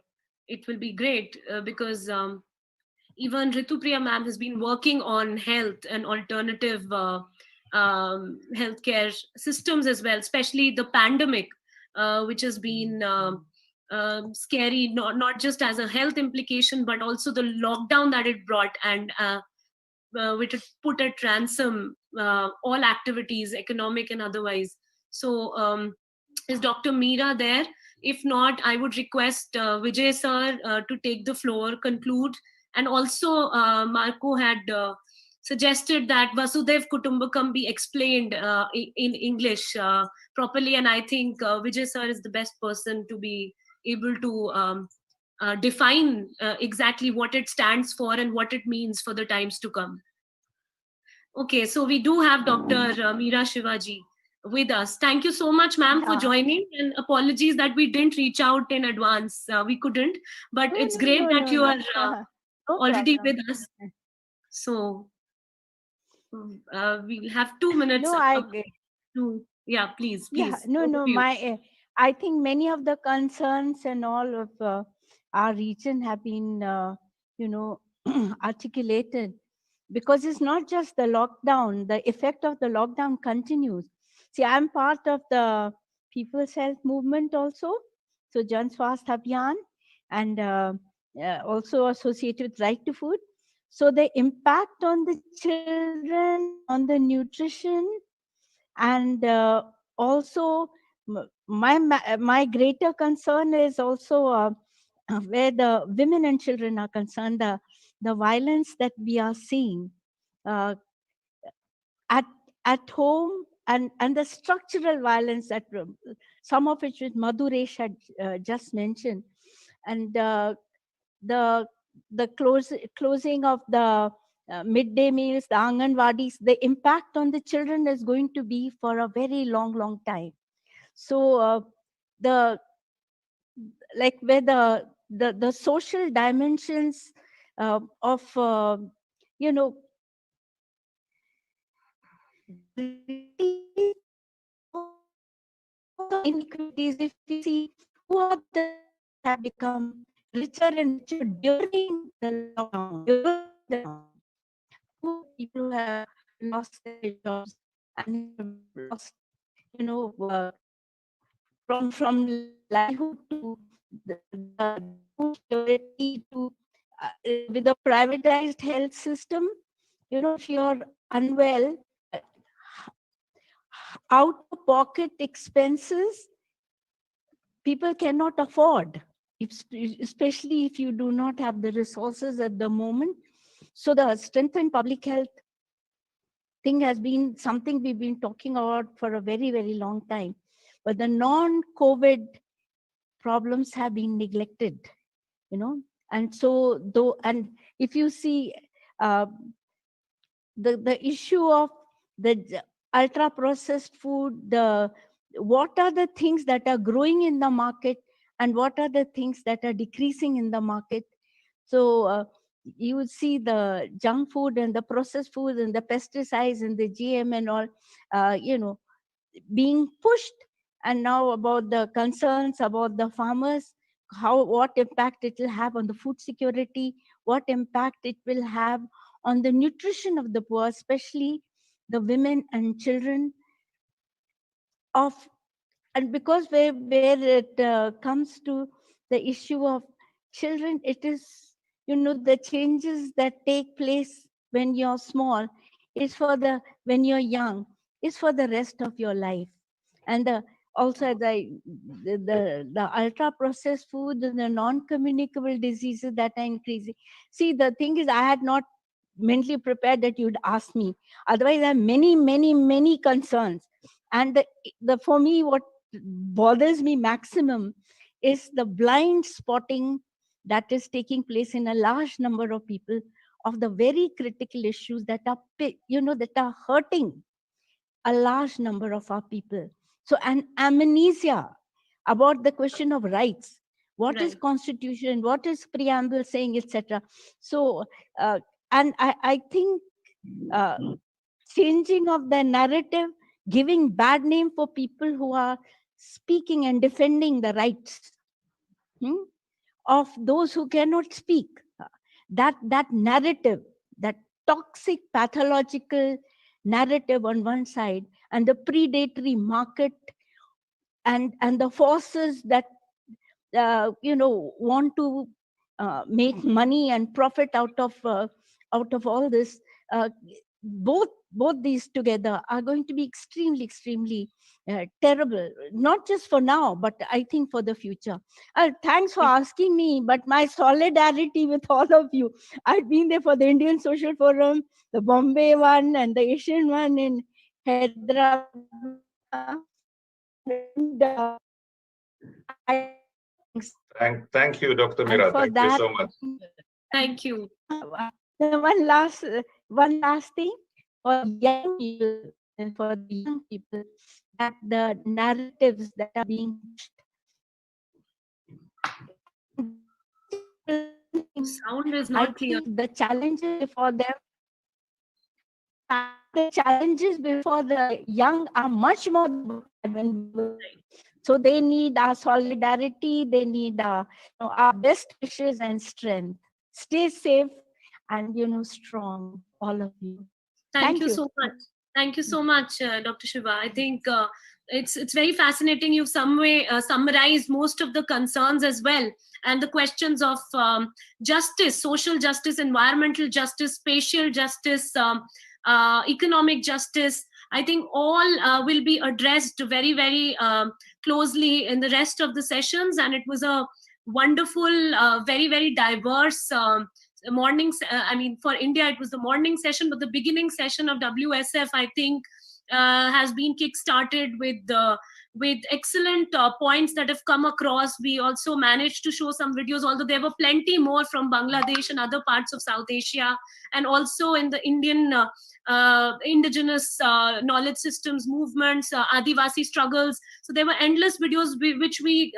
it will be great, because even Ritupriya ma'am has been working on health and alternative healthcare systems as well, especially the pandemic, which has been scary, not just as a health implication, but also the lockdown that it brought, and which put at ransom all activities, economic and otherwise. So is Dr. Meera there? If not, I would request Vijay sir to take the floor, conclude. And also Marco had suggested that Vasudev Kutumbakam be explained in English properly. And I think Vijay sir is the best person to be able to define exactly what it stands for and what it means for the times to come. Okay, so we do have Dr. Meera Shivaji with us. Thank you so much, ma'am, for joining, and apologies that we didn't reach out in advance. We couldn't, but it's great that you are already with us. So we'll have 2 minutes. Yeah, please. Yeah, I think many of the concerns and all of our region have been, articulated, because it's not just the lockdown, the effect of the lockdown continues. See, I'm part of the People's Health Movement also, so Jan Swasth Abhiyan, and also associated with Right to Food. So the impact on the children, on the nutrition, and also my greater concern is also where the women and children are concerned, the violence that we are seeing at home, and the structural violence that some of which Madhuresh had just mentioned, and the closing of the midday meals, the Anganwadis, the impact on the children is going to be for a very long time. So where the social dimensions of inequities, if you see who are the have become richer and richer during the lockdown, who people have lost their jobs and have lost, from livelihood to the security to with the privatized health system. If you're unwell, out-of-pocket expenses people cannot afford, especially if you do not have the resources at the moment. So the strengthened public health thing has been something we've been talking about for a very long time. But the non-COVID problems have been neglected, and so if you see the issue of the ultra processed food, what are the things that are growing in the market and what are the things that are decreasing in the market. So you will see the junk food and the processed food and the pesticides and the GM and all, being pushed. And now about the concerns about the farmers, what impact it will have on the food security, what impact it will have on the nutrition of the poor, especially the women and children. And because where it comes to the issue of children, it is, the changes that take place when you're small is when you're young, is for the rest of your life. And also the ultra processed food and the non-communicable diseases that are increasing. See, the thing is, I had not mentally prepared that you'd ask me. Otherwise, I have many concerns. And for me, what bothers me maximum is the blind spotting that is taking place in a large number of people of the very critical issues that are, that are hurting a large number of our people. So an amnesia about the question of rights, what is constitution, what is preamble saying, etc. So, and I think changing of the narrative, giving bad name for people who are speaking and defending the rights of those who cannot speak. That narrative, that toxic, pathological narrative on one side, and the predatory market and the forces that want to make money and profit out of all this. Both these together are going to be extremely terrible, not just for now, but I think for the future. Thanks for asking me, but my solidarity with all of you. I've been there for the Indian Social Forum, the Bombay one, and the Asian one in Hyderabad. Thank you, Dr. Mira. Thank you so much. Thank you. One last thing for young people, and for the young people, that the narratives that are being sound is not clear. The challenges before them, the young are much more than. So they need our solidarity, they need our best wishes and strength. Stay safe and strong, all of you. Thank you so much. Thank you so much, Dr. Shiva. I think it's very fascinating. You've summarized most of the concerns as well, and the questions of justice, social justice, environmental justice, spatial justice, economic justice. I think all will be addressed very closely in the rest of the sessions, and it was a wonderful, very diverse morning. I mean, for India, it was the morning session, but the beginning session of WSF, I think, has been kick-started with excellent points that have come across. We also managed to show some videos, although there were plenty more from Bangladesh and other parts of South Asia, and also in the Indian indigenous knowledge systems movements, Adivasi struggles. So there were endless videos which we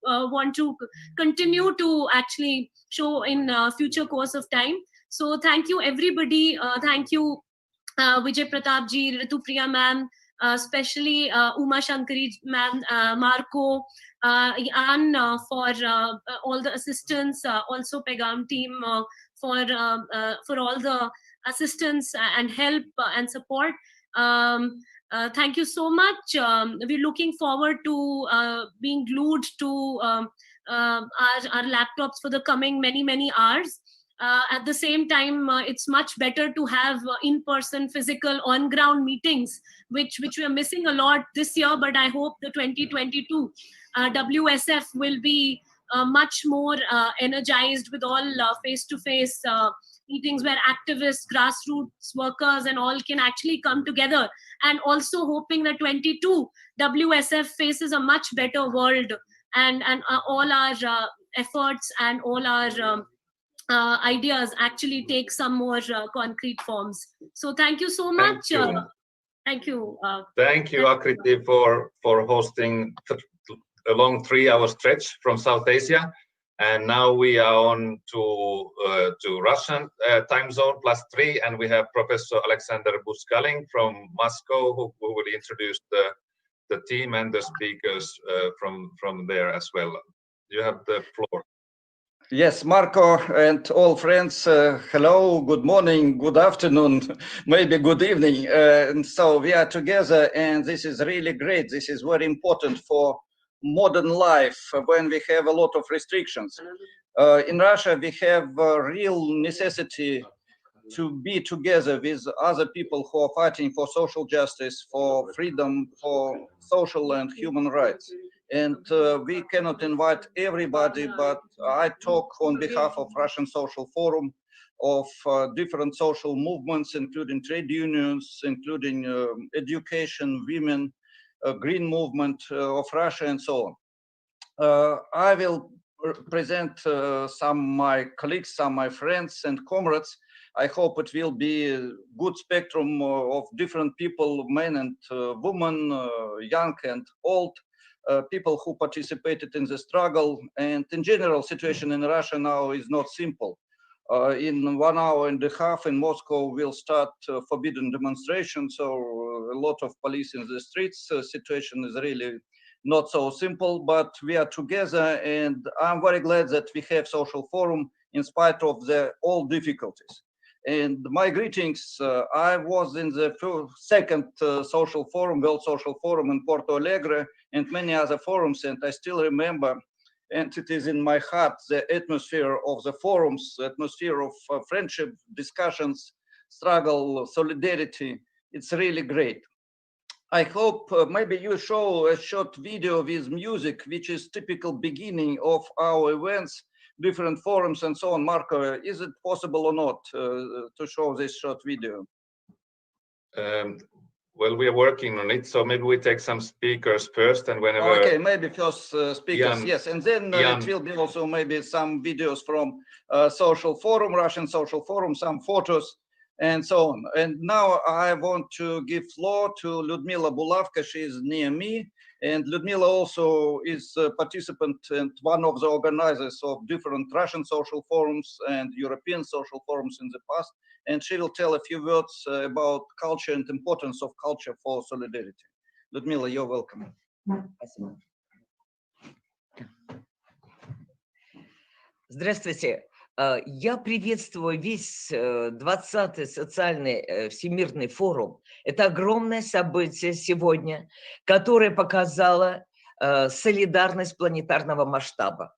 want to continue to actually show in future course of time. So thank you, everybody. Thank you, Vijay Pratap ji, Ritupriya ma'am, especially Uma Shankari ma'am, Marco, Ann for all the assistance, also Pegam team for all the assistance and help and support. Thank you so much. We're looking forward to being glued to our laptops for the coming many hours. At the same time, it's much better to have in-person, physical, on-ground meetings, which we are missing a lot this year, but I hope the 2022 WSF will be much more energized with all face-to-face meetings where activists, grassroots workers and all can actually come together, and also hoping that 22 WSF faces a much better world, and all our efforts and all our ideas actually take some more concrete forms. So thank you so much. Thank you. Thank you, Akriti, for hosting a long 3-hour stretch from South Asia. And now we are on to Russian time zone +3, and we have Professor Alexander Buskaling from Moscow, who will introduce the team and the speakers from there as well. You have the floor. Yes, Marco and all friends, hello, good morning, good afternoon, maybe good evening. And so we are together, and this is really great. This is very important for modern life when we have a lot of restrictions. In Russia, we have a real necessity to be together with other people who are fighting for social justice, for freedom, for social and human rights. And we cannot invite everybody, but I talk on behalf of Russian Social Forum, of different social movements, including trade unions, including education, women, green movement of Russia, and so on. I will present some of my colleagues, some of my friends and comrades. I hope it will be a good spectrum of different people, men and women, young and old, people who participated in the struggle. And in general, situation in Russia now is not simple. In 1 hour and a half in Moscow, we'll start forbidden demonstrations, so a lot of police in the streets. Situation is really not so simple, but we are together, and I'm very glad that we have Social Forum in spite of all difficulties. And my greetings, I was in the second Social Forum, World Social Forum in Porto Alegre, and many other forums, and I still remember, and it is in my heart, the atmosphere of the forums, the atmosphere of friendship, discussions, struggle, solidarity. It's really great. I hope maybe you show a short video with music, which is typical beginning of our events, different forums and so on. Marco, is it possible or not to show this short video? Well, we are working on it, so maybe we take some speakers first, and whenever. Okay, maybe first speakers, Jan, yes, and then it will be also maybe some videos from Social Forum, Russian Social Forum, some photos, and so on. And now I want to give floor to Lyudmila Bulavka. She is near me, and Lyudmila also is a participant and one of the organizers of different Russian social forums and European social forums in the past. And she will tell a few words about culture and importance of culture for solidarity. Lyudmila, you're welcome. Здравствуйте. Я приветствую весь 20-й социальный всемирный форум. Это огромное событие сегодня, которое показало солидарность планетарного масштаба.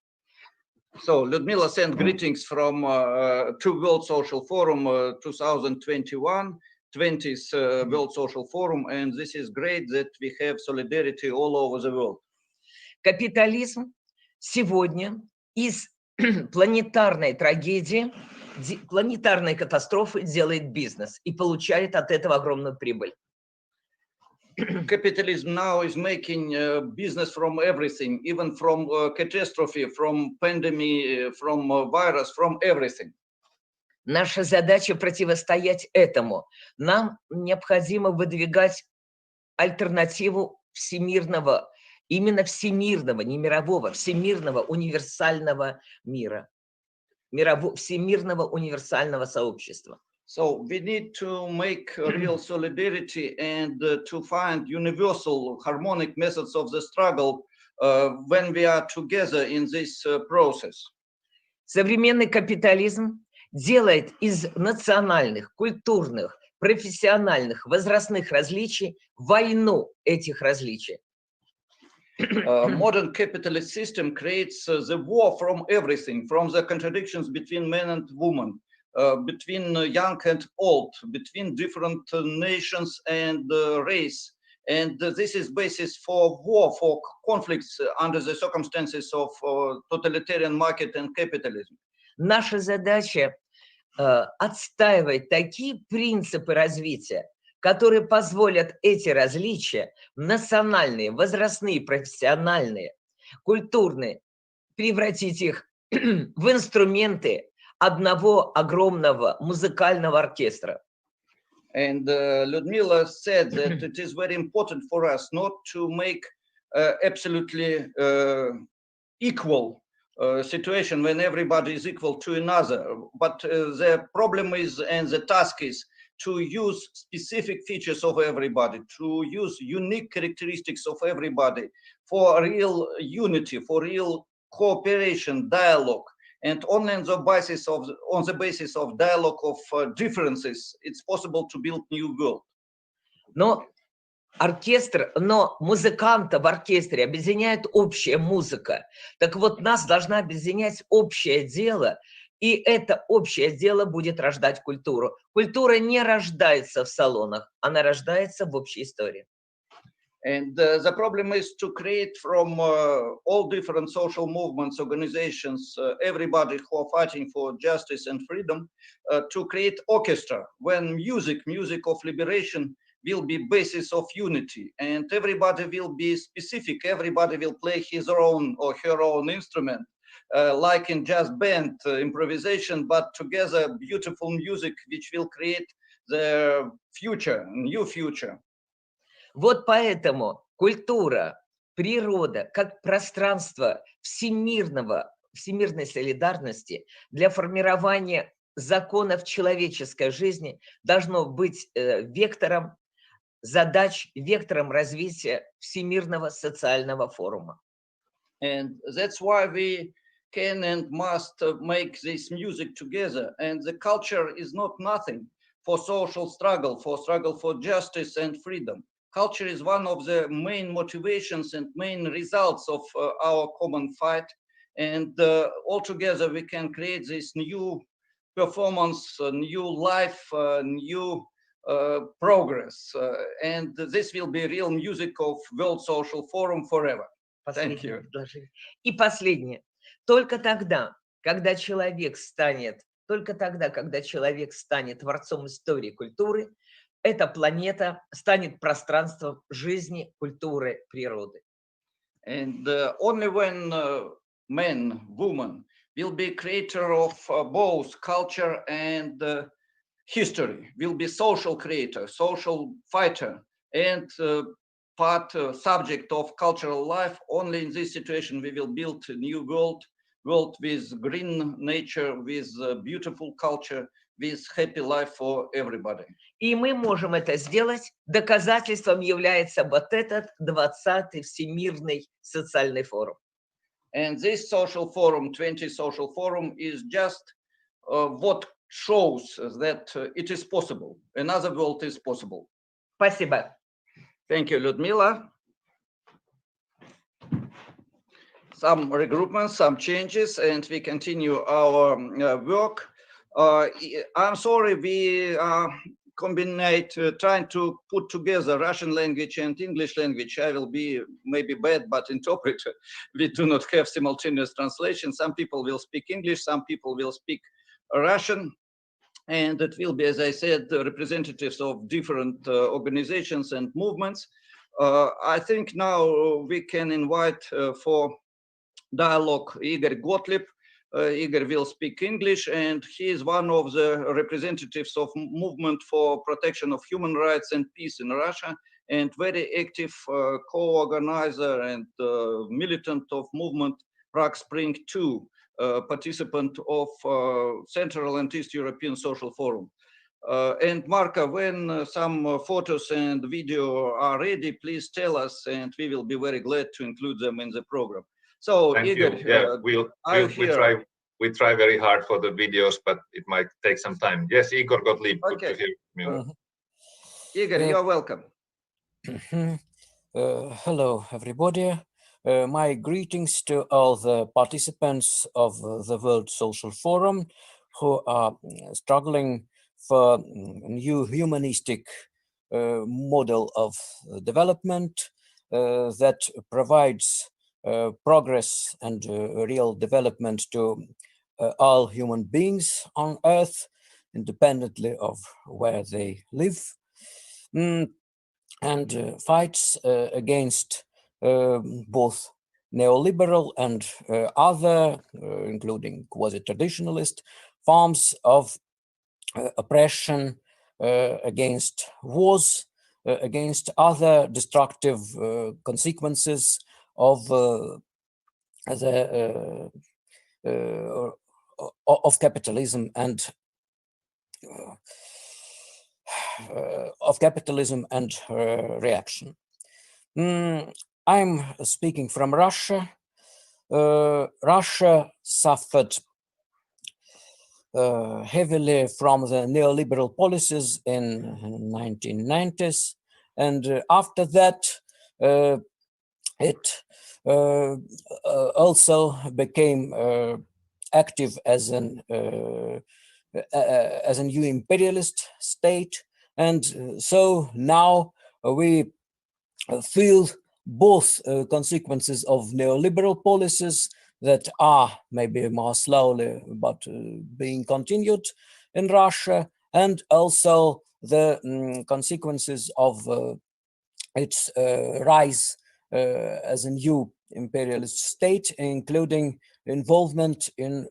So Lyudmila sent greetings from to World Social Forum 2021, 20th World Social Forum, and this is great that we have solidarity all over the world. Капитализм сегодня из планетарной трагедии, планетарной катастрофы делает бизнес и получает от этого огромную прибыль. Capitalism now is making business from everything, even from catastrophe, from pandemic, from virus, from everything. Наша задача противостоять этому. Нам необходимо выдвигать альтернативу всемирного, именно всемирного, не мирового, всемирного универсального мира, всемирного универсального сообщества. So we need to make real solidarity and to find universal harmonic methods of the struggle when we are together in this process. Современный капитализм делает из национальных, культурных, профессиональных, возрастных различий войну этих различий. Modern capitalist system creates the war from everything, from the contradictions between men and women, between young and old, between different nations and race. And this is basis for war, for conflicts under the circumstances of totalitarian market and capitalism. Наша задача отстаивать такие принципы развития, которые позволят эти различия, национальные, возрастные, профессиональные, культурные, превратить их в инструменты одного огромного музыкального оркестра. And Ludmila said that it is very important for us not to make absolutely equal situation when everybody is equal to another. But the problem is, and the task is, to use specific features of everybody, to use unique characteristics of everybody for real unity, for real cooperation, dialogue. And only on the basis of dialogue of differences, it's possible to build new world. Но музыканта в оркестре объединяет общая музыка. Так вот, нас должна объединять общее дело, и это общее дело будет рождать культуру. Культура не рождается в салонах, она рождается в общей истории. And the problem is to create from all different social movements, organizations, everybody who are fighting for justice and freedom, to create orchestra when music of liberation will be basis of unity, and everybody will be specific, everybody will play his own or her own instrument, like in jazz band improvisation, but together beautiful music which will create the future, new future. Вот поэтому культура, природа, как пространство всемирной солидарности для формирования законов человеческой жизни должно быть вектором задач, вектором развития Всемирного социального форума. And that's why we can and must make this music together. And the culture is not nothing for social struggle for justice and freedom. Culture is one of the main motivations and main results of our common fight. And altogether we can create this new performance, new life, new progress. And this will be real music of World Social Forum forever. Thank you. И последнее. Только тогда, когда человек станет творцом истории культуры, эта планета станет пространством жизни, культуры, природы. And only when man, woman will be creator of both culture and history, will be social creator, social fighter, and subject of cultural life. Only in this situation we will build a new world with green nature, with beautiful culture, with happy life for everybody. И мы можем это сделать. Доказательством является вот этот 20-й Всемирный социальный форум. And this social forum, 20th social forum, is just what shows that it is possible. Another world is possible. Спасибо. Thank you, Ludmila. Some regroupments, some changes, and we continue our work. I'm sorry, we are trying to put together Russian language and English language. I will be maybe bad, but interpreter. We do not have simultaneous translation. Some people will speak English, some people will speak Russian. And it will be, as I said, representatives of different organizations and movements. I think now we can invite for dialogue Igor Gottlieb. Igor will speak English, and he is one of the representatives of movement for protection of human rights and peace in Russia, and very active co-organizer and militant of movement Prague Spring 2, participant of Central and East European Social Forum. And Marka, when some photos and video are ready, please tell us, and we will be very glad to include them in the program. So, Thank Igor, you. Yeah, we try very hard for the videos, but it might take some time. Yes, Igor Gottlieb, good to hear from you. Igor, you're welcome. Hello, everybody. My greetings to all the participants of the World Social Forum who are struggling for a new humanistic model of development that provides progress and real development to all human beings on Earth, independently of where they live, and fights against both neoliberal and other, including quasi-traditionalist, forms of oppression against wars, against other destructive consequences of capitalism and reaction. I'm speaking from Russia. Russia suffered heavily from the neoliberal policies in 1990s, and after that it also became active as a new imperialist state, and so now we feel both consequences of neoliberal policies that are maybe more slowly but being continued in Russia, and also the consequences of its rise as a new imperialist state, including involvement in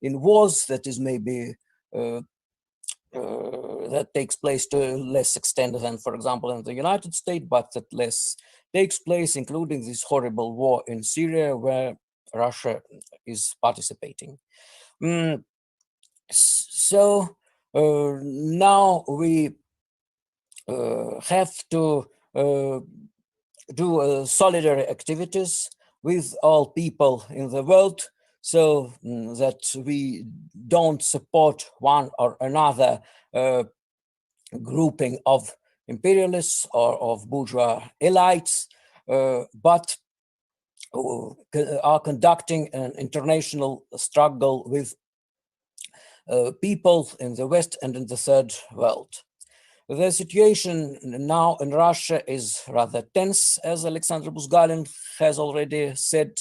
wars that is maybe that takes place to a less extent than, for example, in the United States, but that less takes place, including this horrible war in Syria, where Russia is participating. So now we have to do solidary activities with all people in the world, so that we don't support one or another grouping of imperialists or of bourgeois elites, but are conducting an international struggle with people in the West and in the Third World. The situation now in Russia is rather tense, as Alexander Buzgalin has already said.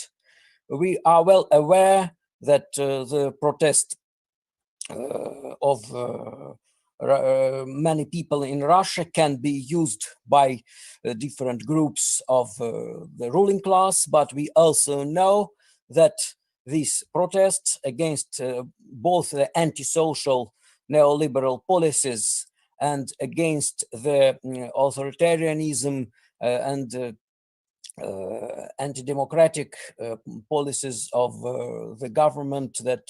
We are well aware that the protest of many people in Russia can be used by different groups of the ruling class, but we also know that these protests against both the antisocial neoliberal policies and against the authoritarianism and anti-democratic policies of the government that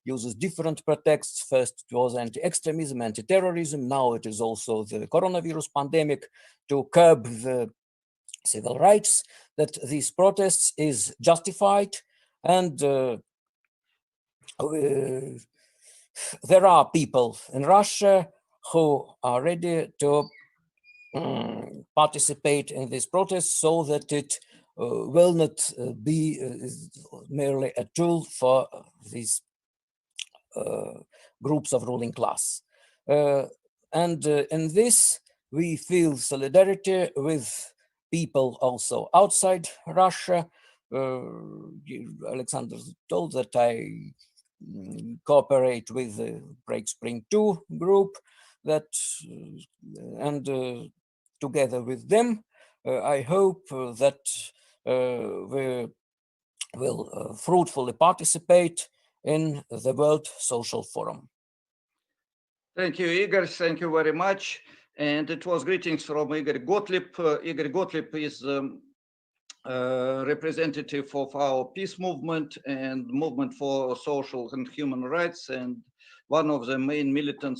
uses different pretexts. First it was anti-extremism, anti-terrorism, now it is also the coronavirus pandemic, to curb the civil rights, that these protests is justified, and there are people in Russia who are ready to participate in this protest, so that it will not be merely a tool for these groups of ruling class. And in this, we feel solidarity with people also outside Russia. Alexander told that I cooperate with the Break Spring 2 group, that and together with them, I hope that we will fruitfully participate in the World Social Forum. Thank you, Igor. Thank you very much. And it was greetings from Igor Gottlieb. Igor Gottlieb is representative of our peace movement and movement for social and human rights, and one of the main militant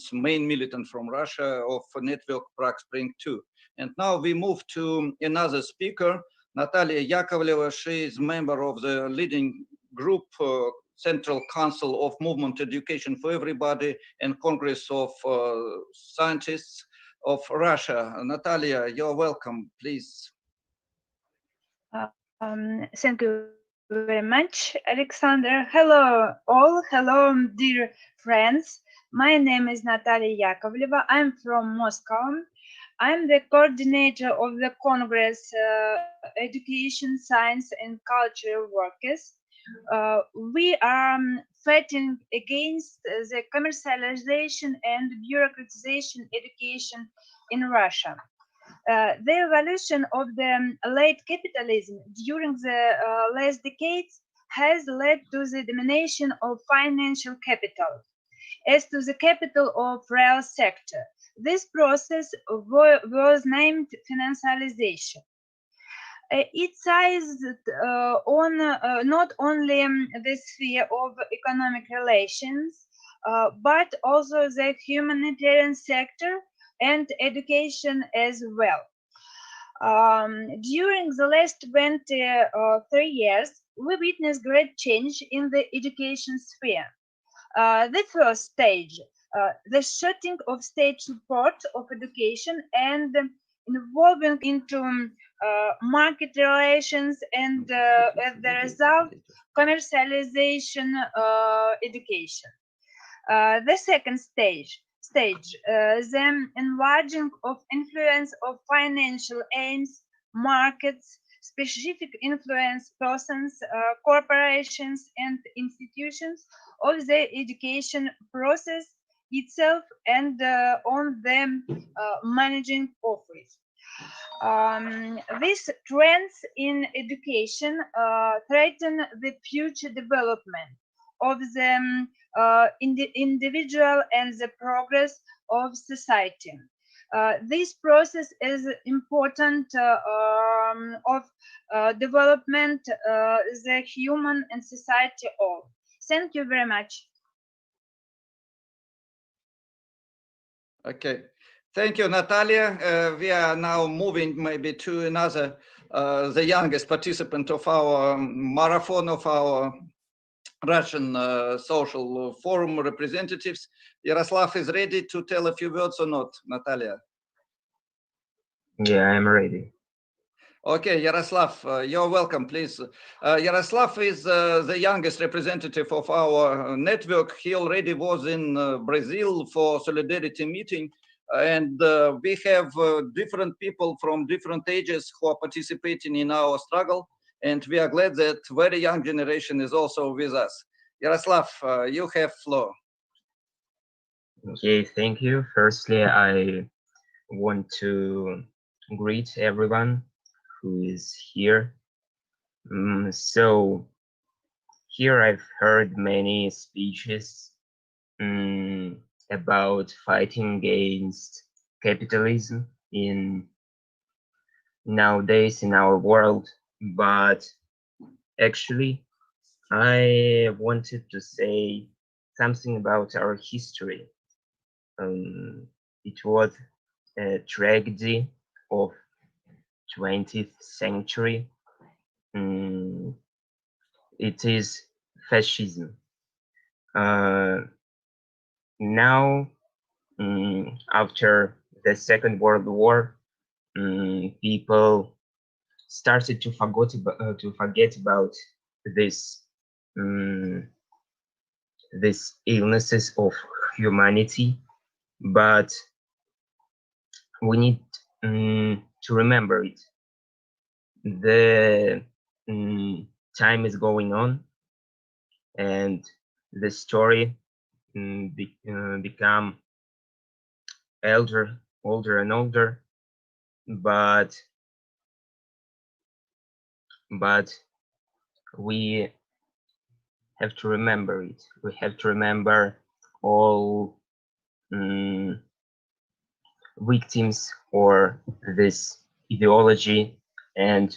from Russia of network Prague Spring 2. And now we move to another speaker, Natalia Yakovleva. She is member of the leading group, Central Council of Movement Education for Everybody and Congress of Scientists of Russia. Natalia, you're welcome, please. Thank you very much, Alexander. Hello all, hello dear friends. My name is Natalia Yakovleva. I'm from Moscow. I'm the coordinator of the Congress Education, Science and Culture Workers. We are fighting against the commercialization and bureaucratization education in Russia. The evolution of the late capitalism during the last decades has led to the domination of financial capital. as to the capital of real sector. This process was named financialization. It seized on not only the sphere of economic relations, but also the humanitarian sector and education as well. During the last 23 years, we witnessed great change in the education sphere. The first stage, the shutting of state support of education and involving into market relations, and as the result, commercialization education. The second stage, the enlarging of influence of financial aims, markets, specific influence persons, corporations, and institutions of the education process itself and on the managing office. These trends in education threaten the future development of the individual and the progress of society. This process is important of development, the human and society all. Thank you very much. Okay, thank you, Natalia. We are now moving maybe to another, the youngest participant of our marathon of our Russian social forum representatives. Yaroslav is ready to tell a few words or not, Natalia? Yeah, I'm ready. Okay, Yaroslav, you're welcome, please. Yaroslav is the youngest representative of our network. He already was in Brazil for Solidarity meeting, and we have different people from different ages who are participating in our struggle, and we are glad that very young generation is also with us. Yaroslav, you have floor. Okay, thank you. Firstly, I want to greet everyone who is here. So here I've heard many speeches about fighting against capitalism nowadays in our world, but actually I wanted to say something about our history. It was a tragedy of 20th century. It is fascism. Now, after the Second World War, people started to forget about this these illnesses of humanity, but we need to remember it. The time is going on, and the story become older and older, but we have to remember it. We have to remember all victims for this ideology, and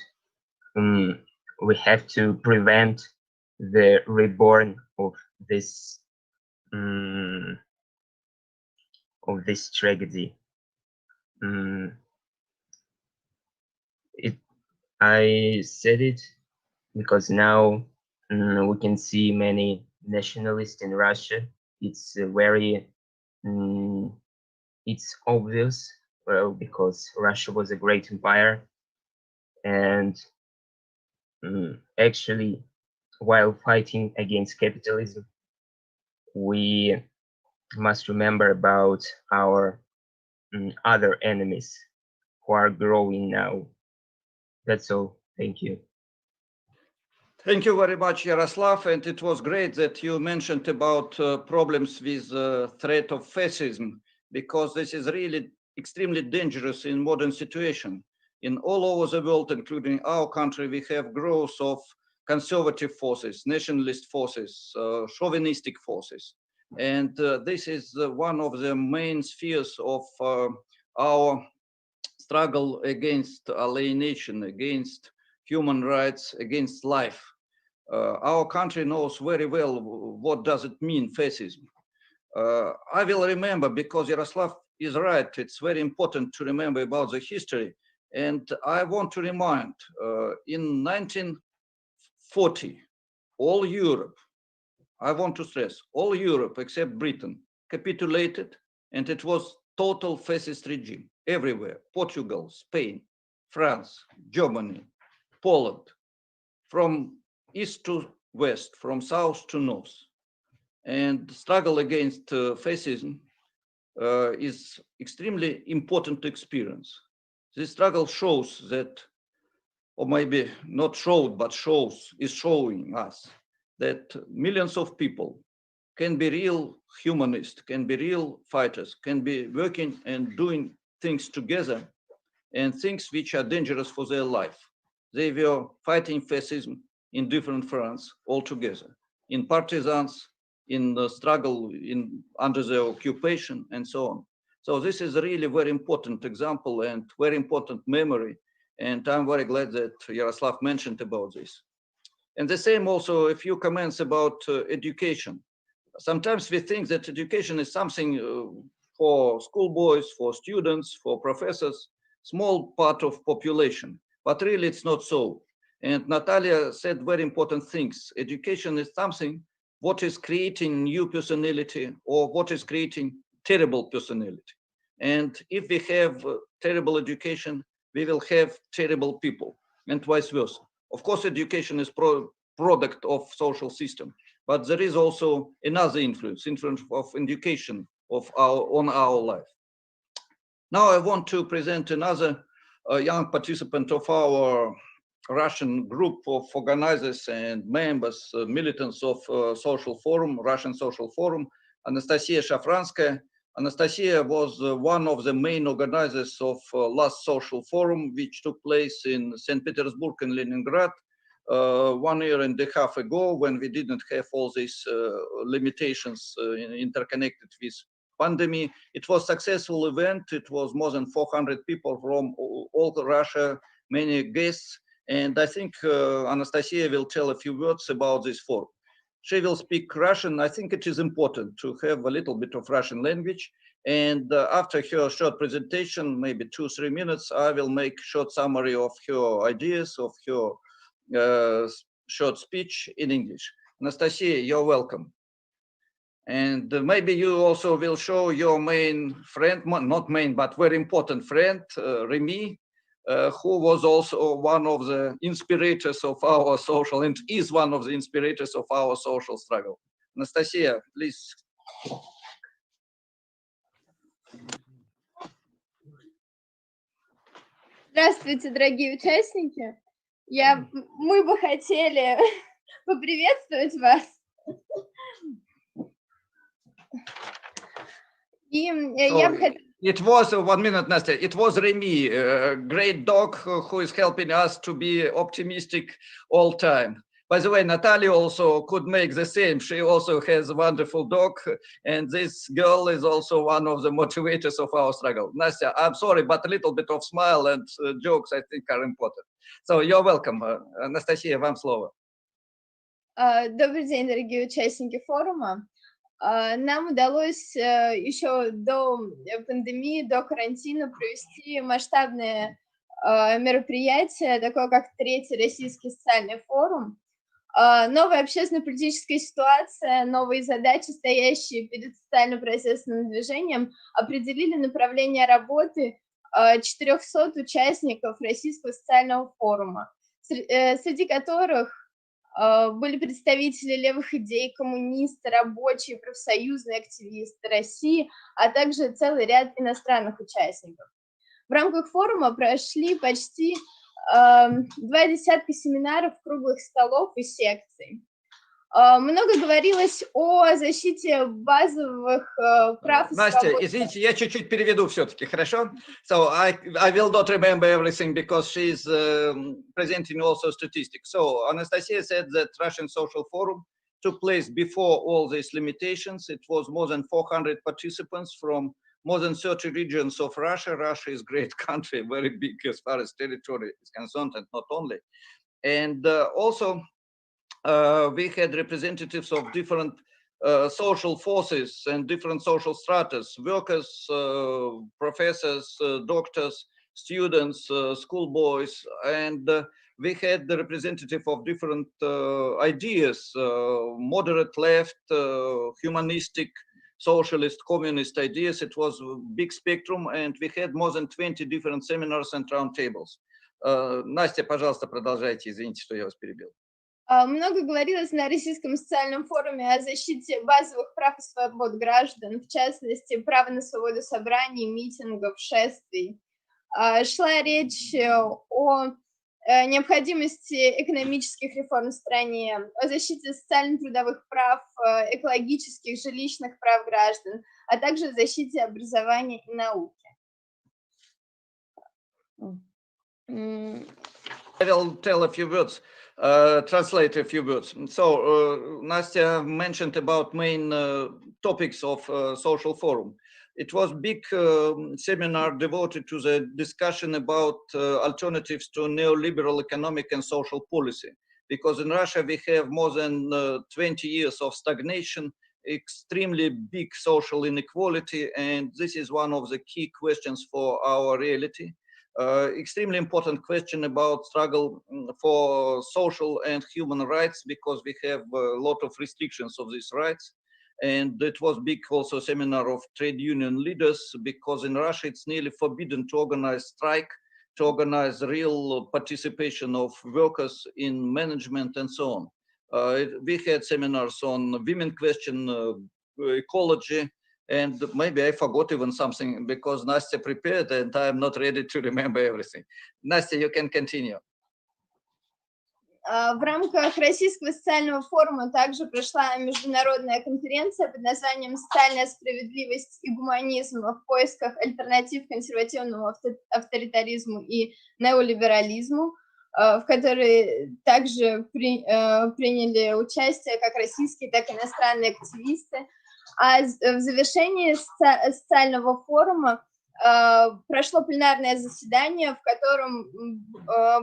we have to prevent the reborn of this tragedy. I said it because now we can see many nationalists in Russia. It's very it's obvious, well, because Russia was a great empire, and actually, while fighting against capitalism, we must remember about our other enemies who are growing now. That's all. Thank you. Thank you very much, Yaroslav. And it was great that you mentioned about problems with threat of fascism, because this is really extremely dangerous in modern situation. In all over the world, including our country, we have growth of conservative forces, nationalist forces, chauvinistic forces. And this is one of the main spheres of our struggle against alienation, against human rights, against life. Our country knows very well what does it mean, fascism. I will remember, because Yaroslav is right, it's very important to remember about the history. And I want to remind, in 1940, all Europe, I want to stress, all Europe except Britain capitulated, and it was total fascist regime everywhere. Portugal, Spain, France, Germany, Poland, from east to west, from south to north. And struggle against fascism is extremely important experience. This struggle shows that, or maybe not showed, but is showing us that millions of people can be real humanists, can be real fighters, can be working and doing things together, and things which are dangerous for their life. They were fighting fascism in different fronts altogether, in partisans, in the struggle under the occupation, and so on. So this is a really very important example and very important memory, and I'm very glad that Yaroslav mentioned about this. And the same also a few comments about education. Sometimes we think that education is something for schoolboys, for students, for professors, small part of population, but really it's not so. And Natalia said very important things. Education is something what is creating new personality or what is creating terrible personality. And if we have terrible education, we will have terrible people, and vice versa. Of course, education is product of social system, but there is also another influence of education on our life. Now I want to present another young participant of our Russian group of organizers and members, militants of Social Forum, Russian Social Forum, Anastasia Shafranskaya. Anastasia was one of the main organizers of last Social Forum, which took place in St. Petersburg and Leningrad 1.5 years ago, when we didn't have all these limitations interconnected with pandemic. It was a successful event. It was more than 400 people from all Russia, many guests. And I think Anastasia will tell a few words about this forum. She will speak Russian. I think it is important to have a little bit of Russian language. And after her short presentation, maybe 2-3 minutes, I will make short summary of her ideas, of her short speech in English. Anastasia, you're welcome. And maybe you also will show your main friend, not main, but very important friend, Remy, who was also one of the inspirators of our social, and is one of the inspirators of our social struggle. Anastasia, please. Здравствуйте, дорогие участники. Мы бы хотели поприветствовать вас. It was 1 minute, Nastya. It was Remy, a great dog who is helping us to be optimistic all time. By the way, Natalia also could make the same. She also has a wonderful dog, and this girl is also one of the motivators of our struggle. Nastya, I'm sorry, but a little bit of smile and jokes, I think, are important. So you're welcome. Anastasia, вам слово. Добрый день, дорогие участники форума. Нам удалось еще до пандемии, до карантина провести масштабное мероприятие, такое как Третий российский социальный форум. Новая общественно-политическая ситуация, новые задачи, стоящие перед социально-процессным движением, определили направление работы 400 участников Российского социального форума, среди которых были представители левых идей, коммунисты, рабочие, профсоюзные активисты России, а также целый ряд иностранных участников. В рамках форума прошли почти 2 десятка семинаров, круглых столов и секций. Много говорилось о защите базовых прав. Настя, извините, я чуть-чуть переведу все-таки, хорошо? So I will not remember everything because she's presenting also statistics. So Anastasia said that Russian Social Forum took place before all these limitations. It was more than 400 participants from more than 30 regions of Russia. Russia is a great country, very big as far as territory is concerned, and not only. And also, we had representatives of different social forces and different social stratas, workers, professors, doctors, students, schoolboys, and we had the representative of different ideas, moderate left, humanistic, socialist, communist ideas. It was a big spectrum, and we had more than 20 different seminars and roundtables. Настя, пожалуйста, продолжайте, извините, что я вас перебил. Много говорилось на Российском социальном форуме о защите базовых прав и свобод граждан, в частности, право на свободу собраний, митингов, шествий. Шла речь о необходимости экономических реформ в стране, о защите социально-трудовых прав, экологических, жилищных прав граждан, а также о защите образования и науки. I will tell a few words, translate a few words. So Nastya mentioned about main topics of social forum. It was big seminar devoted to the discussion about alternatives to neoliberal economic and social policy. Because in Russia, we have more than 20 years of stagnation, extremely big social inequality, and this is one of the key questions for our reality. Extremely important question about struggle for social and human rights, because we have a lot of restrictions of these rights. And it was big also seminar of trade union leaders, because in Russia it's nearly forbidden to organize strike, to organize real participation of workers in management and so on. We had seminars on women question, ecology, and maybe I forgot even something because Nastya prepared and I'm not ready to remember everything. Nastya, you can continue. В рамках Российского социального форума также прошла международная конференция под названием «Социальная справедливость и гуманизм в поисках альтернатив консервативному авторитаризму и неолиберализму», в которой также приняли участие как российские, так и иностранные активисты. А в завершении социального форума прошло пленарное заседание, в котором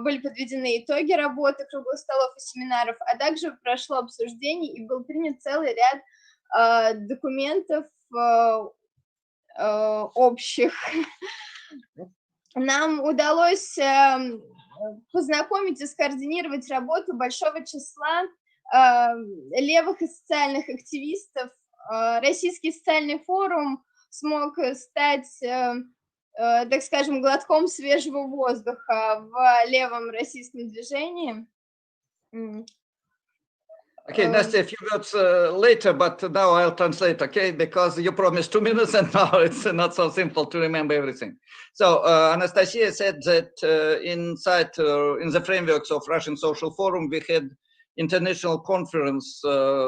были подведены итоги работы круглых столов и семинаров, а также прошло обсуждение и был принят целый ряд документов общих. Нам удалось познакомить и скоординировать работу большого числа левых и социальных активистов. Российский социальный форум смог стать, так скажем, глотком свежего воздуха в левом российском движении. Okay, Nastya, a few words later, but now I'll translate, okay? Because you promised 2 minutes and now it's not so simple to remember everything. So Anastasia said that inside, in the frameworks of Russian Social Forum, we had international conference,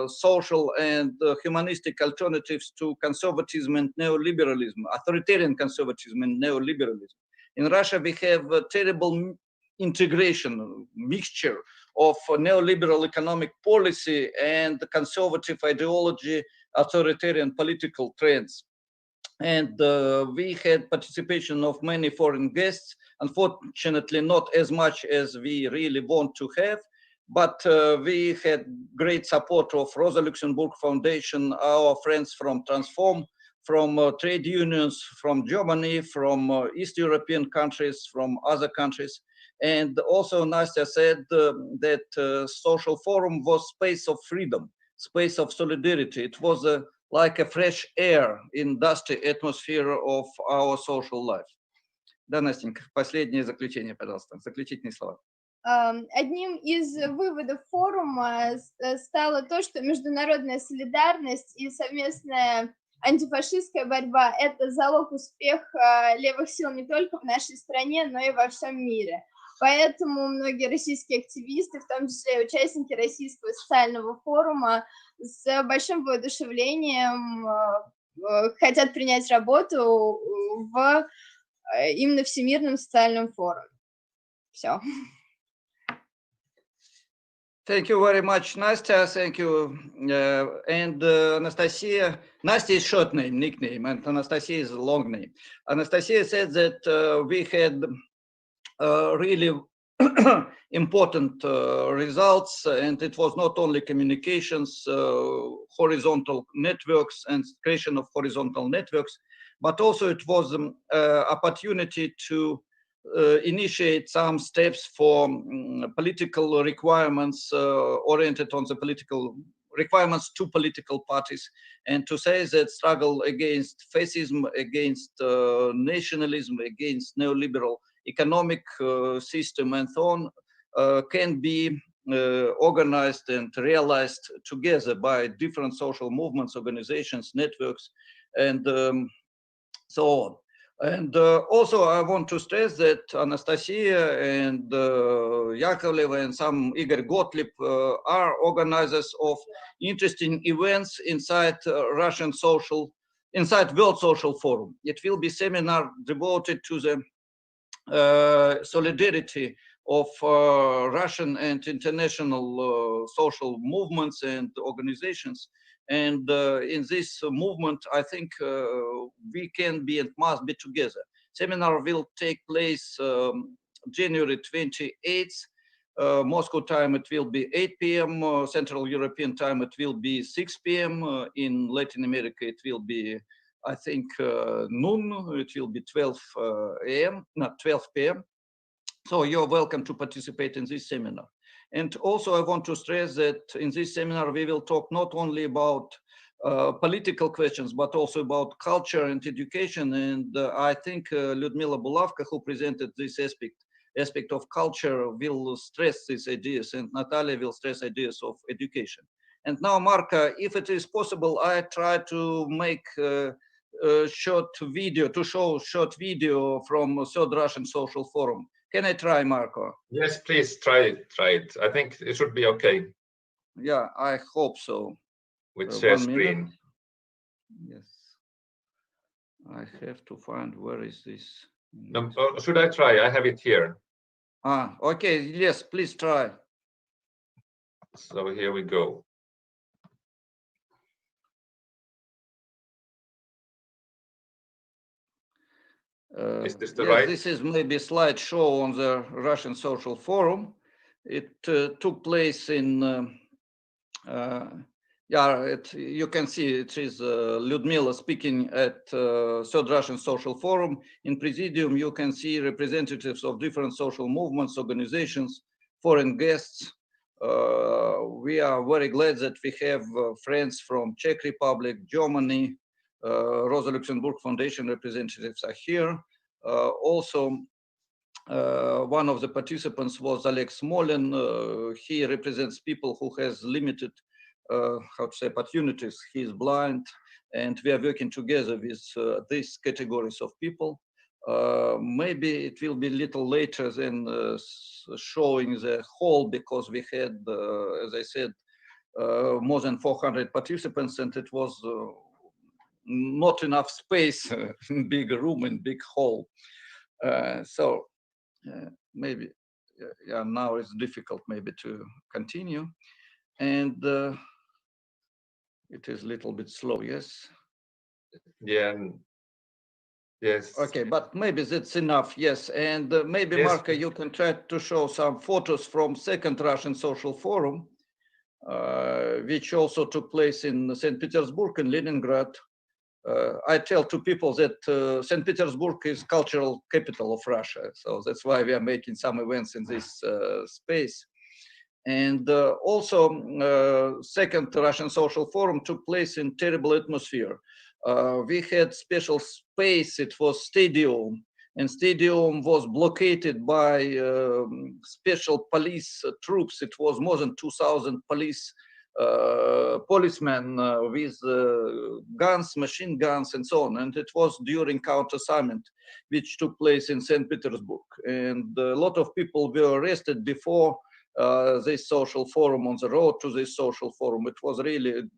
social and humanistic alternatives to conservatism and neoliberalism, authoritarian conservatism and neoliberalism. In Russia, we have a terrible integration, mixture of neoliberal economic policy and conservative ideology, authoritarian political trends. And we had participation of many foreign guests, unfortunately not as much as we really want to have, but we had great support of Rosa Luxemburg Foundation, our friends from Transform, from trade unions, from Germany, from East European countries, from other countries. And also Nastya said that social forum was space of freedom, space of solidarity. It was like a fresh air in dusty atmosphere of our social life. Да, Настенька, последнее заключение, пожалуйста, заключительные слова. Одним из выводов форума стало то, что международная солидарность и совместная антифашистская борьба – это залог успеха левых сил не только в нашей стране, но и во всем мире. Поэтому многие российские активисты, в том числе и участники Российского социального форума, с большим воодушевлением хотят принять работу в именно Всемирном социальном форуме. Все. Thank you very much, Nastya. Thank you. And Anastasia, Nastya is short name, nickname, and Anastasia is a long name. Anastasia said that we had really important results, and it was not only communications, horizontal networks and creation of horizontal networks, but also it was an opportunity to initiate some steps for political requirements oriented on the political requirements to political parties, and to say that struggle against fascism, against nationalism, against neoliberal economic system and so on can be organized and realized together by different social movements, organizations, networks, and so on. And also I want to stress that Anastasia and Yakovleva and some Igor Gottlieb are organizers of interesting events inside inside World Social Forum. It will be seminar devoted to the solidarity of Russian and international social movements and organizations. And in this movement, I think we can be and must be together. Seminar will take place January 28th. Moscow time, it will be 8 p.m. Central European time, it will be 6 p.m. In Latin America, it will be, I think, noon. It will be 12 a.m., not 12 p.m. So you're welcome to participate in this seminar. And also I want to stress that in this seminar, we will talk not only about political questions, but also about culture and education. And I think Lyudmila Bulavka, who presented this aspect of culture, will stress these ideas, and Natalia will stress ideas of education. And now, Marka, if it is possible, I try to make a short video, to show short video from Third Russian Social Forum. Can I try, Marco? Yes, please try it. Try it. I think it should be okay. Yeah, I hope so. With share screen. Minute. Yes. I have to find where is this. No, should I try? I have it here. Ah, okay. Yes, please try. So here we go. Is this the yes, right? This is maybe a slideshow on the Russian Social Forum. It took place in, you can see it is Lyudmila speaking at Third Russian Social Forum. In Presidium, you can see representatives of different social movements, organizations, foreign guests. We are very glad that we have friends from Czech Republic, Germany, Rosa Luxemburg Foundation representatives are here. Also, one of the participants was Alex Smolin. He represents people who has limited, opportunities. He is blind, and we are working together with these categories of people. Maybe it will be a little later than showing the whole, because we had, as I said, more than 400 participants, and it was not enough space, big room and big hall. So maybe, yeah, now it's difficult maybe to continue. And it is a little bit slow, yes? Yeah, yes. Okay, but maybe that's enough, yes. And maybe, yes. Marka, you can try to show some photos from Second Russian Social Forum, which also took place in St. Petersburg and Leningrad. I tell to people that St. Petersburg is cultural capital of Russia. So that's why we are making some events in this space. And also, Second Russian Social Forum took place in terrible atmosphere. We had special space, it was stadium, and stadium was blockaded by special police troops. It was more than 2,000 policemen with guns, machine guns, and so on. And it was during counter summit, which took place in St. Petersburg. And a lot of people were arrested before this social forum, on the road to this social forum. It was really a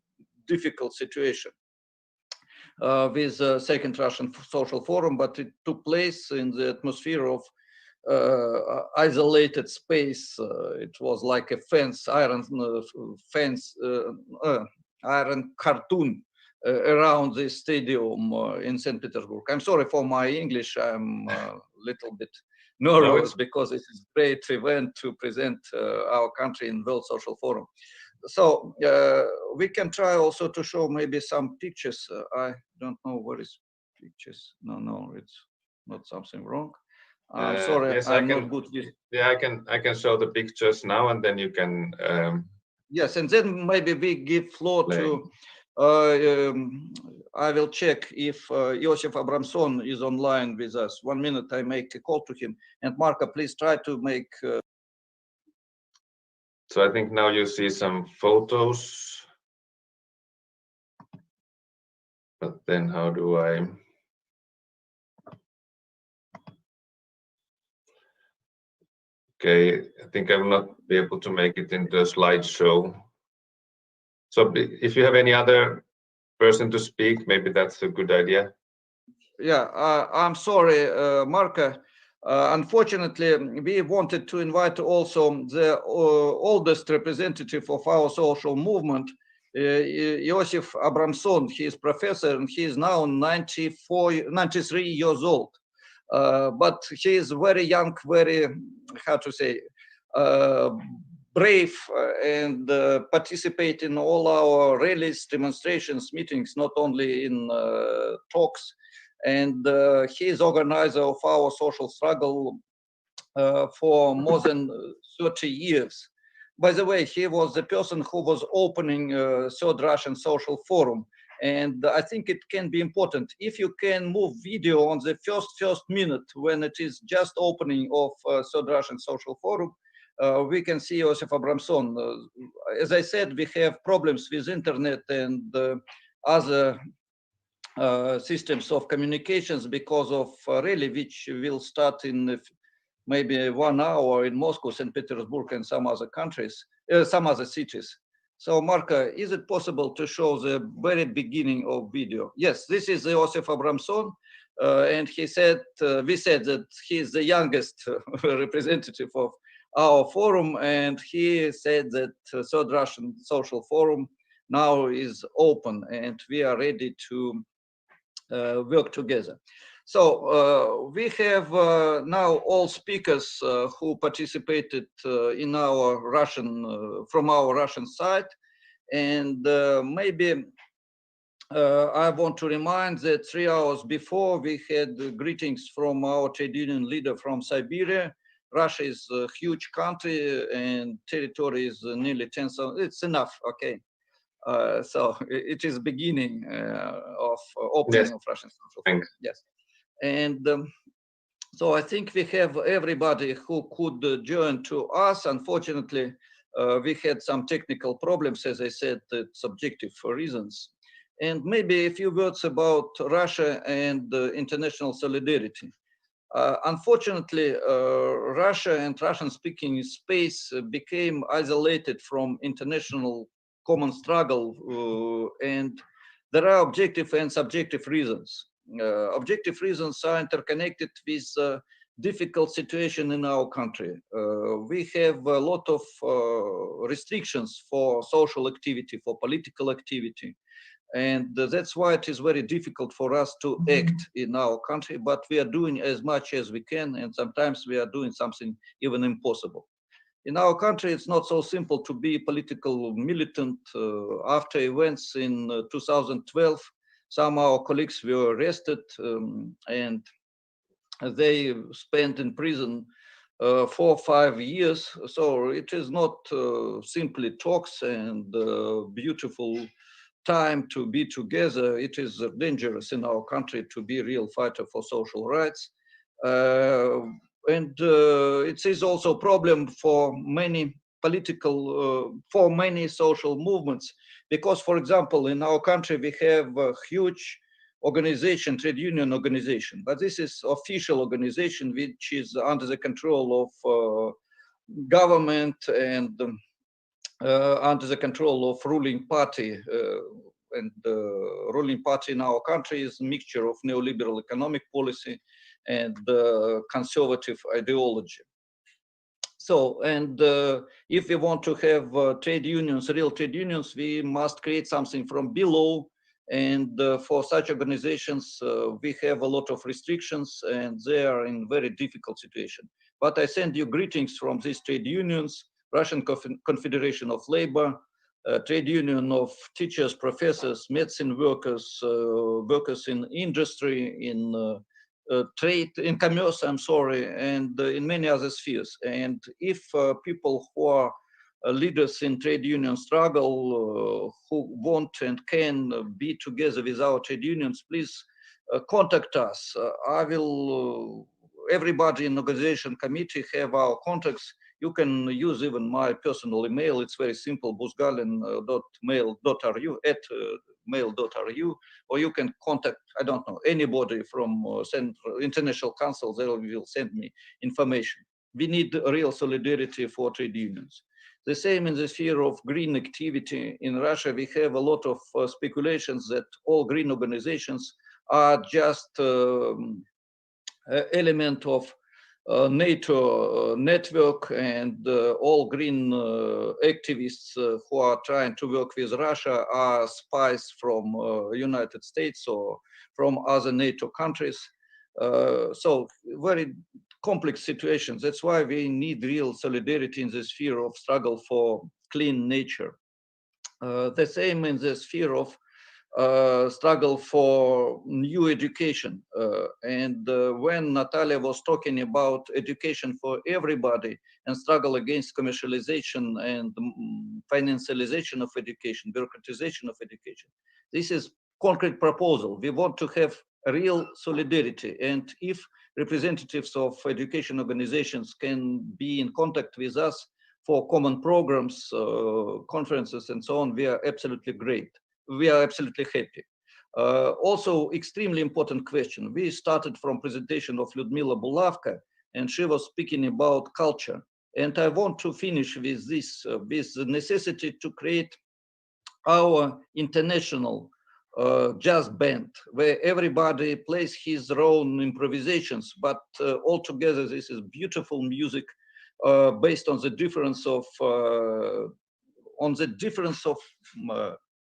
difficult situation with Second Russian Social Forum, but it took place in the atmosphere of isolated space. It was like a fence, iron cartoon around the stadium in St. Petersburg. I'm sorry for my English. I'm a little bit nervous because it is a great event to present our country in World Social Forum. So we can try also to show maybe some pictures. I don't know where is pictures. No, it's not something wrong. I'm sorry, yes, I'm not good with. Yeah, I can show the pictures now, and then you can. Yes, and then maybe we give floor to. I will check if Joseph Abramson is online with us. 1 minute, I make a call to him. And Marco, please try to make. So I think now you see some photos. But then how do I? Okay, I think I will not be able to make it into a slideshow. So if you have any other person to speak, maybe that's a good idea. Yeah, I'm sorry, Marco. Unfortunately, we wanted to invite also the oldest representative of our social movement, Joseph Abramson. He is professor and he is now 93 years old. But he is very young, very, how to say, brave and participate in all our rallies, demonstrations, meetings, not only in talks. And he is organizer of our social struggle for more than 30 years. By the way, he was the person who was opening Third Russian Social Forum. And I think it can be important if you can move video on the first minute when it is just opening of Third Russian Social Forum. We can see Joseph Abramson. As I said, we have problems with internet and other systems of communications because of rally, which will start in maybe 1 hour in Moscow, St. Petersburg, and some other countries, some other cities. So, Marco, is it possible to show the very beginning of video? Yes, this is Joseph Abramson, and he said, we said that he is the youngest representative of our forum, and he said that Third Russian Social Forum now is open, and we are ready to work together. So we have now all speakers who participated in our Russian, from our Russian side. And maybe I want to remind that 3 hours before we had greetings from our trade union leader from Siberia. Russia is a huge country and territory is nearly 10,000. It's enough, okay. So it is beginning of opening of Russian social forum. Yes. And so I think we have everybody who could join to us. Unfortunately, we had some technical problems, as I said, subjective reasons. And maybe a few words about Russia and international solidarity. Unfortunately, Russia and Russian-speaking space became isolated from international common struggle, and there are objective and subjective reasons. Objective reasons are interconnected with difficult situation in our country. We have a lot of restrictions for social activity, for political activity. And that's why it is very difficult for us to act in our country, but we are doing as much as we can, and sometimes we are doing something even impossible. In our country, it's not so simple to be political militant. After events in 2012, some of our colleagues were arrested and they spent in prison 4 or 5 years. So it is not simply talks and beautiful time to be together. It is dangerous in our country to be a real fighter for social rights. And it is also a problem for many political, for many social movements, because, for example, in our country, we have a huge organization, trade union organization, but this is official organization, which is under the control of government and under the control of ruling party. And the ruling party in our country is a mixture of neoliberal economic policy and conservative ideology. So, and if we want to have trade unions, real trade unions, we must create something from below. And for such organizations, we have a lot of restrictions, and they are in very difficult situation. But I send you greetings from these trade unions: Russian Confederation of Labor, Trade Union of Teachers, Professors, Medicine Workers, workers in industry, in trade, in commerce, I'm sorry, and in many other spheres. And if people who are leaders in trade union struggle, who want and can be together with our trade unions, please contact us. I will, everybody in organization committee have our contacts. You can use even my personal email. It's very simple, busgalin.mail.ru, @mail.ru, or you can contact, I don't know, anybody from International Council. They will send me information. We need real solidarity for trade unions. The same in the sphere of green activity. In Russia, we have a lot of speculations that all green organizations are just element of NATO network, and all green activists who are trying to work with Russia are spies from United States or from other NATO countries. So very complex situations. That's why we need real solidarity in the sphere of struggle for clean nature. The same in the sphere of struggle for new education. And when Natalia was talking about education for everybody and struggle against commercialization and financialization of education, bureaucratization of education, this is concrete proposal. We want to have real solidarity. And if representatives of education organizations can be in contact with us for common programs, conferences, and so on, we are absolutely great. We are absolutely happy. Also, extremely important question. We started from presentation of Lyudmila Bulavka, and she was speaking about culture. And I want to finish with this, with the necessity to create our international jazz band, where everybody plays his own improvisations, but altogether this is beautiful music based on the difference of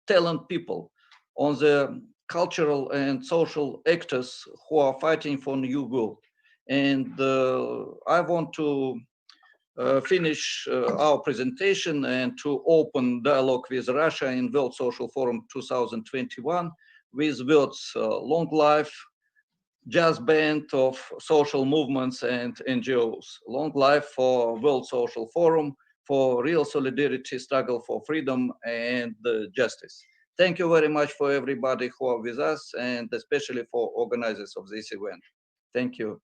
talent people, on the cultural and social actors who are fighting for a new world. And I want to finish our presentation and to open dialogue with Russia in World Social Forum 2021 with words long life, jazz band of social movements and NGOs. Long life for World Social Forum, for real solidarity, struggle for freedom and justice. Thank you very much for everybody who are with us, and especially for organizers of this event. Thank you.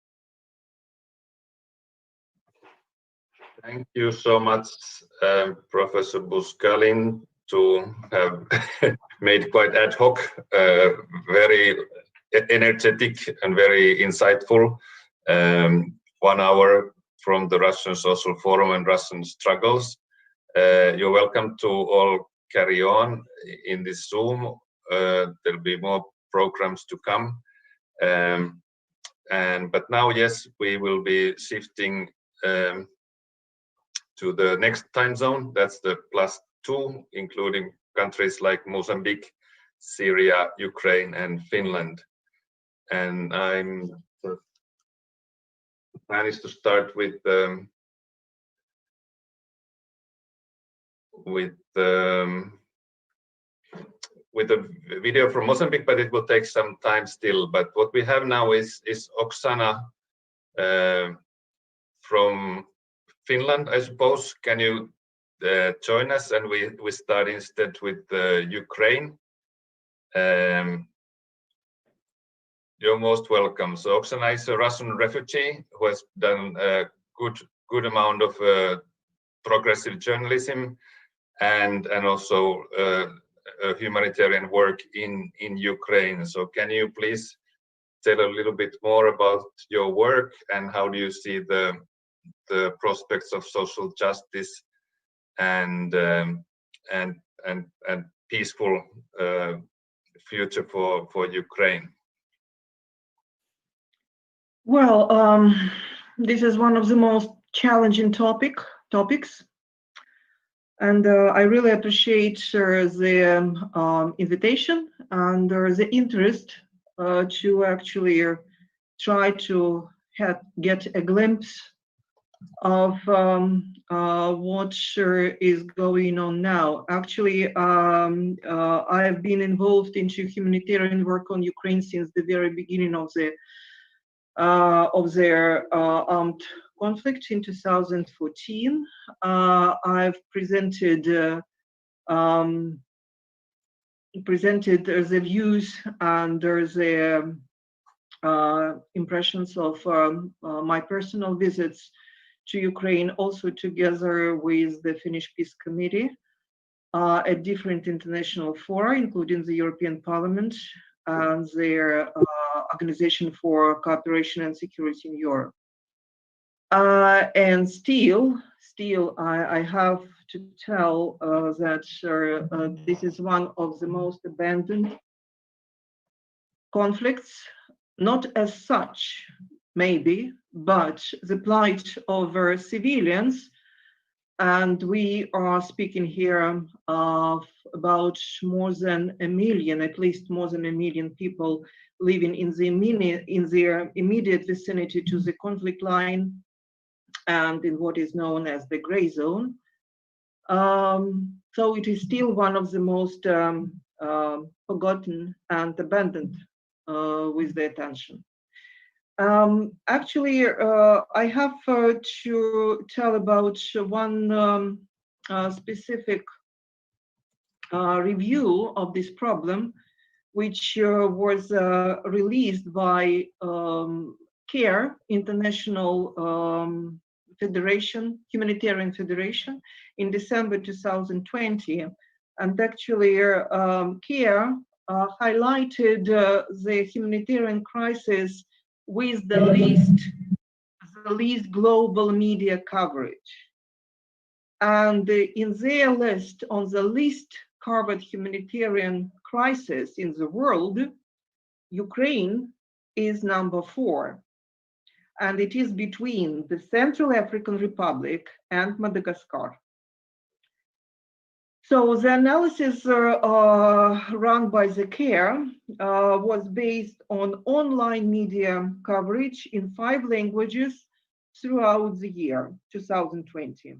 Thank you so much, Professor Busgalin, to have made quite ad hoc, very energetic and very insightful 1 hour from the Russian Social Forum and Russian struggles. You're welcome to all carry on in this Zoom. There'll be more programs to come. But now, yes, we will be shifting to the next time zone. That's the +2, including countries like Mozambique, Syria, Ukraine, and Finland. And the plan is to start with a video from Mozambique, but it will take some time still. But what we have now is Oksana from Finland, I suppose. Can you join us? And we start instead with Ukraine. You're most welcome. So Oksana is a Russian refugee who has done a good amount of progressive journalism and also humanitarian work in Ukraine. So can you please tell a little bit more about your work and how do you see the prospects of social justice and peaceful future for Ukraine? Well, this is one of the most challenging topics, and I really appreciate the invitation and the interest to actually try to get a glimpse of what is going on now. Actually, I've been involved into humanitarian work on Ukraine since the very beginning of their armed conflict in 2014. I've presented the views and the impressions of my personal visits to Ukraine, also together with the Finnish Peace Committee at different international fora, including the European Parliament and their Organization for Cooperation and Security in Europe. And still, I have to tell that this is one of the most abandoned conflicts, not as such, maybe, but the plight of civilians. And we are speaking here of about more than a million, at least more than a million people living in their immediate vicinity to the conflict line and in what is known as the gray zone. So it is still one of the most forgotten and abandoned with the attention. Actually, I have to tell about one specific review of this problem, which was released by CARE, International Humanitarian Federation, in December 2020. And actually, CARE highlighted the humanitarian crisis with the least global media coverage. And in their list, on the least covered humanitarian crisis in the world, Ukraine is number 4. And it is between the Central African Republic and Madagascar. So the analysis run by the CARE was based on online media coverage in 5 languages throughout the year 2020.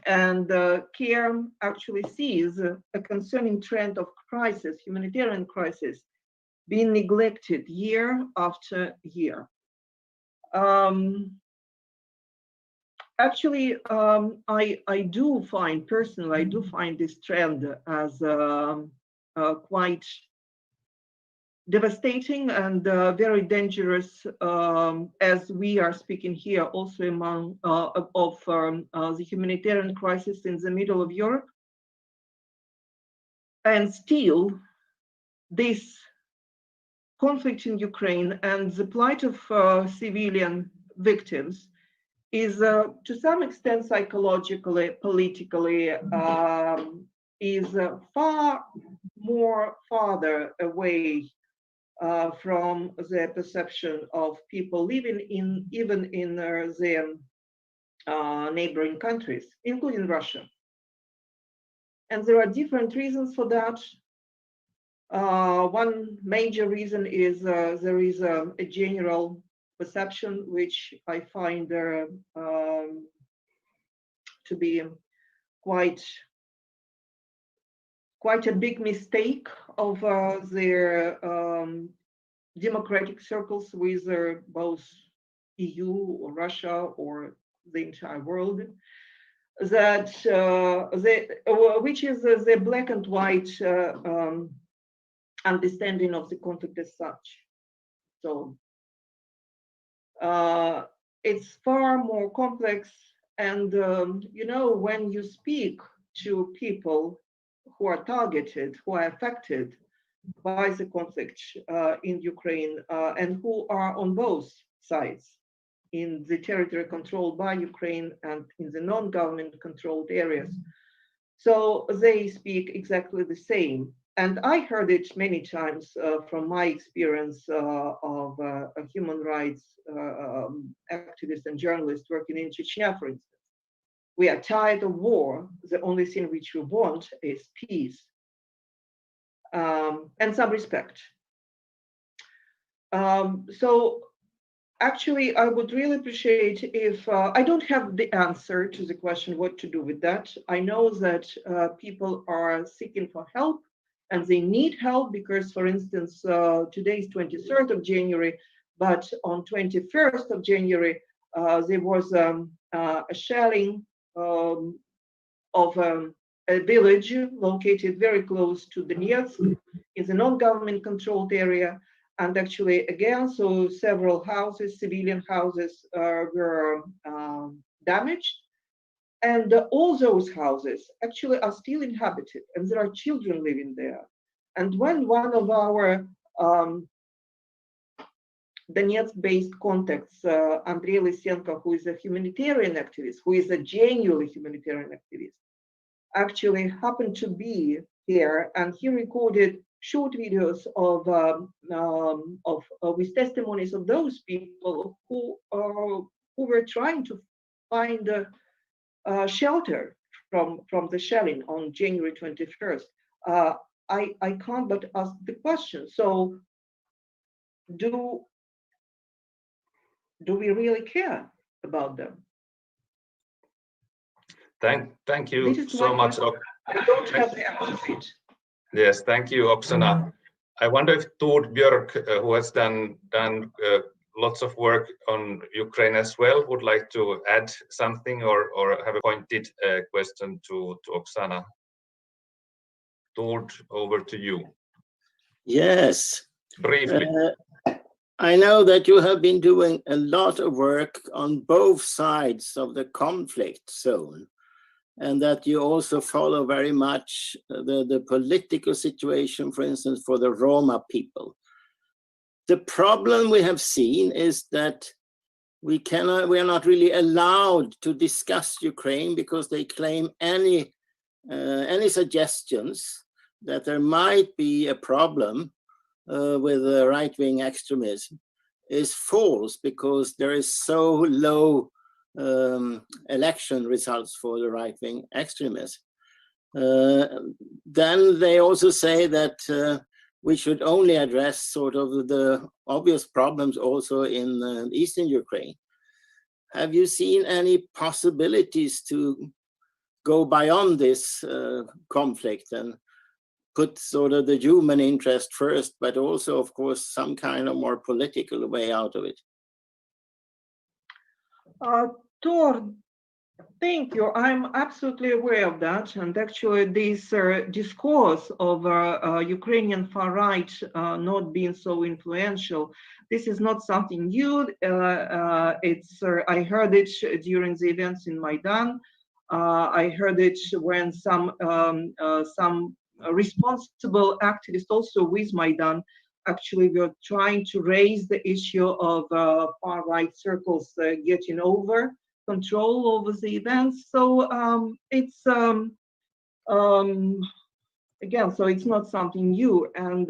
And CARE actually sees a concerning trend of crisis, humanitarian crisis, being neglected year after year. Actually, I do find this trend as quite devastating and very dangerous, as we are speaking here also among of the humanitarian crisis in the middle of Europe. And still, this conflict in Ukraine and the plight of civilian victims is to some extent psychologically, politically, is farther away from the perception of people living even in the neighboring countries, including Russia. And there are different reasons for that. One major reason is there is a general perception, which I find to be quite a big mistake of their democratic circles with both EU or Russia or the entire world, that which is the black and white understanding of the conflict as such. So it's far more complex, and you know, when you speak to people who are targeted, who are affected by the conflict in Ukraine, and who are on both sides, in the territory controlled by Ukraine and in the non-government controlled areas. So they speak exactly the same. And I heard it many times from my experience of a human rights activist and journalist working in Chechnya, for instance. We are tired of war. The only thing which we want is peace and some respect. So actually, I would really appreciate if I don't have the answer to the question what to do with that. I know that people are seeking for help and they need help because, for instance, today is 23rd of January, but on 21st of January, there was a shelling of a village located very close to Donetsk in the non-government controlled area. And actually, again, so several houses, civilian houses were damaged. And all those houses actually are still inhabited and there are children living there. And when one of our Donetsk-based contacts, Andrei Lysenko, who is a humanitarian activist, who is a genuinely humanitarian activist, actually happened to be here, and he recorded short videos of with testimonies of those people who were trying to find shelter from the shelling on January 21st. I can't but ask the question. So, do we really care about them? Thank you so much. I don't have the opposite. Yes, thank you, Oksana. I wonder if Tord Björk, who has done lots of work on Ukraine as well, would like to add something or have a pointed question to Oksana. Tord, over to you. Yes. Briefly. I know that you have been doing a lot of work on both sides of the conflict zone, and that you also follow very much the political situation, for instance, for the Roma people. The problem we have seen is that we are not really allowed to discuss Ukraine because they claim any suggestions that there might be a problem with right-wing extremism is false, because there is so low election results for the right-wing extremists. Then they also say that we should only address sort of the obvious problems also in eastern Ukraine. Have you seen any possibilities to go beyond this conflict and put sort of the human interest first, but also, of course, some kind of more political way out of it? Tord, thank you. I'm absolutely aware of that. And actually, this discourse of Ukrainian far right not being so influential, this is not something new. I heard it during the events in Maidan. I heard it when some responsible activists also with Maidan actually were trying to raise the issue of far right circles getting over control over the events. So it's again, so it's not something new. And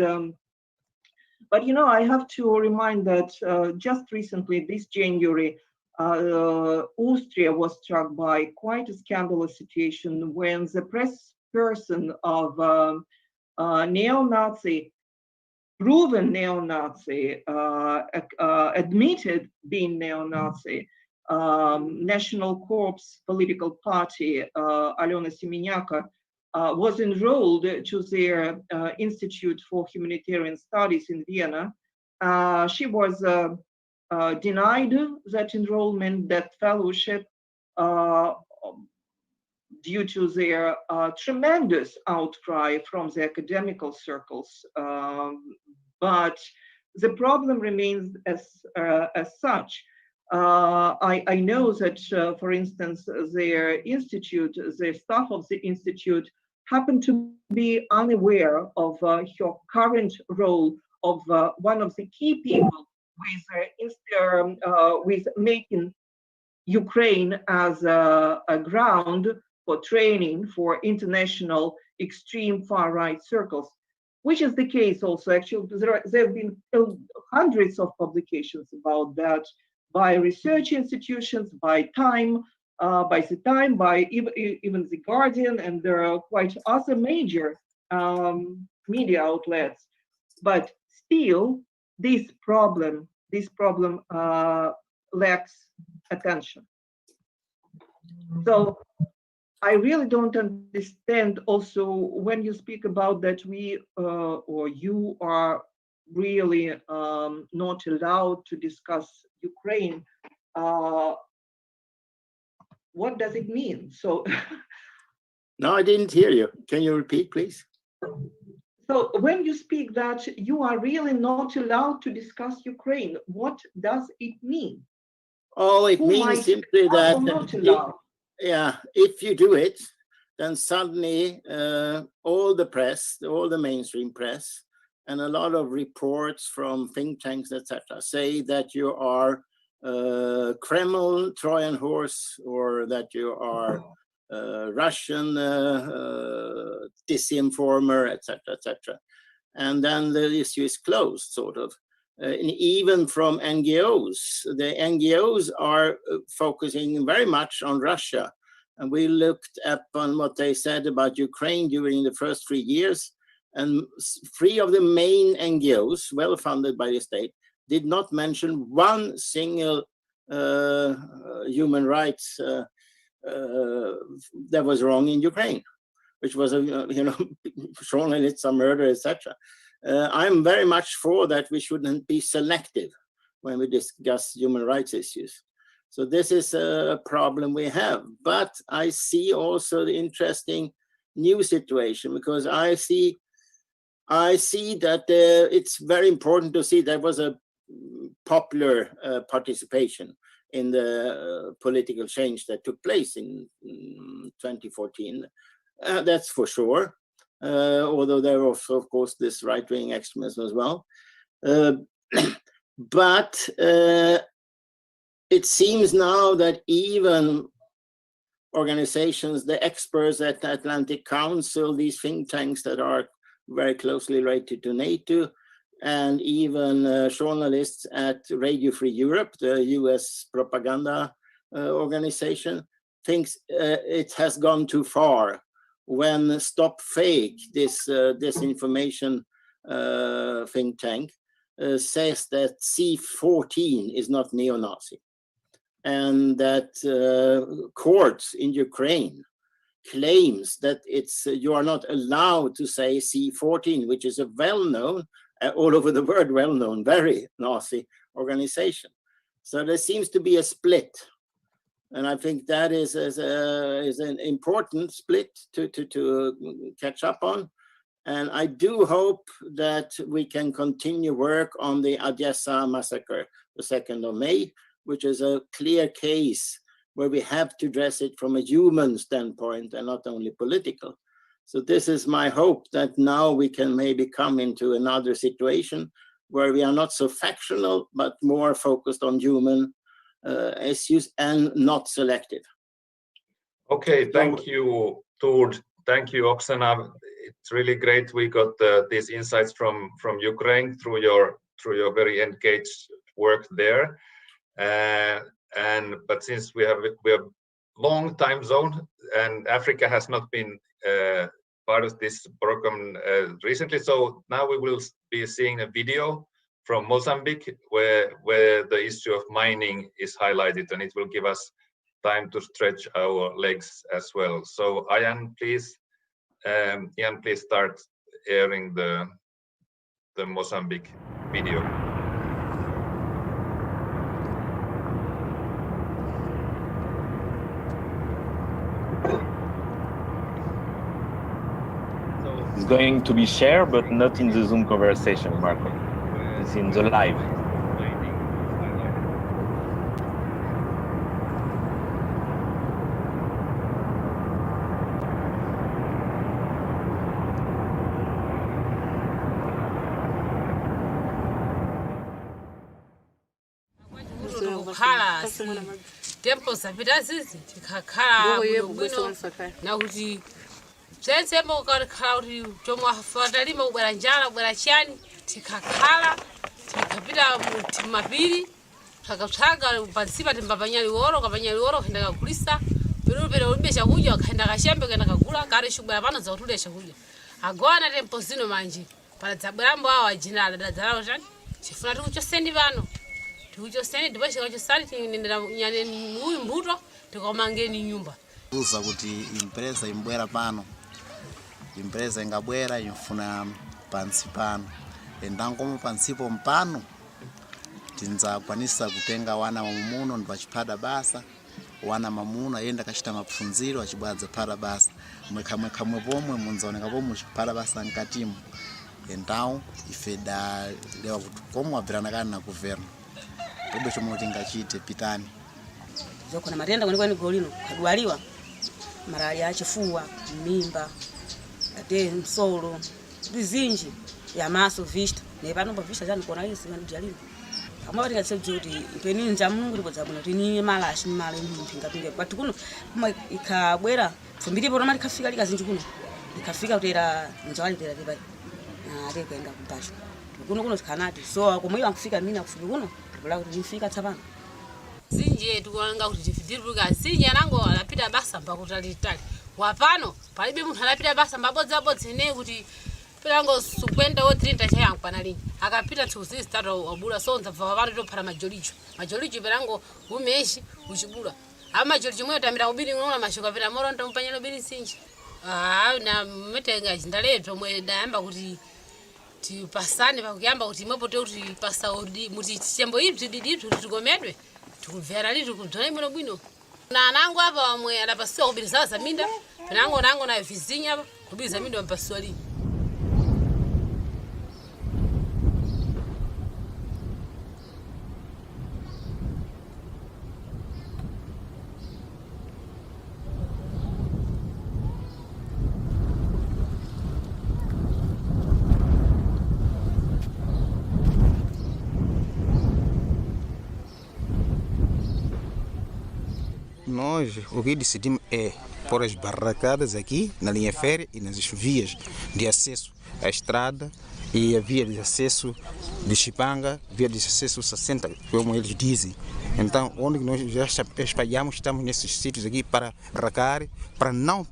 but you know, I have to remind that just recently, this January, Austria was struck by quite a scandalous situation when the press person of neo-Nazi, proven neo-Nazi, admitted being neo-Nazi, National Corps political party, Alena Semeniaka, was enrolled to their Institute for Humanitarian Studies in Vienna. She was denied that enrollment, that fellowship, due to their tremendous outcry from the academical circles. But the problem remains as such. I know that, for instance, their institute, the staff of the institute happened to be unaware of her current role of one of the key people with making Ukraine as a ground for training for international extreme far right circles. which is the case also. Actually, there have been hundreds of publications about that by research institutions, by Time, by even The Guardian, and there are quite other major media outlets. But still, this problem lacks attention. So I really don't understand also when you speak about that we or you are really not allowed to discuss Ukraine. What does it mean? So no, I didn't hear you. Can you repeat, please? So when you speak that you are really not allowed to discuss Ukraine, what does it mean? Oh, it means simply that if you do it, then suddenly all the press, all the mainstream press, and a lot of reports from think tanks, etc., say that you are Kremlin Trojan horse, or that you are Russian disinformer, etc., etc. And then the issue is closed, sort of. And even from NGOs, the NGOs are focusing very much on Russia. And we looked up on what they said about Ukraine during the first 3 years, and 3 of the main NGOs, well funded by the state, did not mention one single human rights that was wrong in Ukraine, which was journalists are murder, etc. I'm very much for that we shouldn't be selective when we discuss human rights issues. So this is a problem we have. But I see also the interesting new situation, because I see that it's very important to see there was a popular participation in the political change that took place in 2014. That's for sure. Although there was, of course, this right-wing extremism as well. But it seems now that even organizations, the experts at the Atlantic Council, these think tanks that are very closely related to NATO, and even journalists at Radio Free Europe, the US propaganda organization, thinks it has gone too far when Stop Fake, this disinformation think tank, says that C14 is not neo-Nazi, and that courts in Ukraine claims that you are not allowed to say C14, which is a well-known, all over the world, well-known, very Nazi organization. So there seems to be a split. And I think that is an important split to catch up on. And I do hope that we can continue work on the Odessa massacre, the 2nd of May, which is a clear case where we have to address it from a human standpoint and not only political. So this is my hope, that now we can maybe come into another situation where we are not so factional, but more focused on human issues and not selective. Okay, thank you, Tord. Thank you, Oksana. It's really great we got these insights from Ukraine through your very engaged work there. But since we have long time zone, and Africa has not been part of this program recently, so now we will be seeing a video from Mozambique where the issue of mining is highlighted, and it will give us time to stretch our legs as well. So Ian, please start airing the Mozambique video. It's going to be shared, but not in the Zoom conversation, Marco. It's in the live. Tempo sapita sisi tikakhala bwino na kuti Sense mokar kauri chomwa fatalima ubera njala ubera chani tikakhala tikapita mapiri takatsaga pansipa timbapanyali woro kenda kakulisa pero ulibesha kuja kaenda kashembe kenda kakula kare shubara pano za utulesha kuja agwana tempo zino manje para dzabrambo awa jinala dadzala chani chifuna tikuchosendi vano tikuchosendi ndibashe kachosali tinendera nyane muyu mbuto tikomangeni nyumba uza kuti impresa imbwera pano impresa ingabwera infuna pansi pano endangomo pansipo mpano tinzakwanisa kutenga wana mamuno ndipachipada basa wana mamuna yenda kachita mapfunziro achibwadza para basa mwekhamwe pomwe munzaoneka pomwe chipara basa nkatimu endao ifeda lewa kuti komwe abvirana kana na governo todo chomwe tingachite pitani zokona matenda kwenikweni golino kadwaliwa malaria achifuwa mimba ate msolo bizinji ya maso vista ne pano pa vista jani kona isi ngani jalino kama wati ngatse kuti ipeni nja mulungu libodza bwino tini malashi male mpinga pinga but kuno kuma ikabwera fumbiri pona mali kafika likazinji kuno ikafika kutera njawali tera tibai ate kwenda kupasha kuno kanati so kumwiwa kufika mina kufubi kuno bula kuti nifika tsapano zinje tukwanga kuti tifidiribuka zinje nango alapita basa mpakutalitali wapano palibe munthu alapita basa mbabodza ine kuti pilango sukwenda o 30 chayangu panalini akapita tuzi start obula sonza va vantu topara majolijo pilango umeshi uchibula ama majolijo mwe tamira ubiri ngona mashuka pira moro ntompanyelo biri sinji na metenga ndaleto mwe dayamba kuti tipasane pakuyamba kuti mwepote kuti pasa odi muti chembo ipi diditu tikomedwe tukuvera litu kudzona imwe bwino na nangu apa wamwe adapasiwa kubiriza za minda pinango nango na vizinya apa kubiriza minda mpasiwa lini Nós, o que decidimos é pôr as barracadas aqui na linha férrea e nas vias de acesso à estrada e a via de acesso de Chipanga, via de acesso 60, como eles dizem. Então, onde nós já espalhamos, estamos nesses sítios aqui para barracar, para não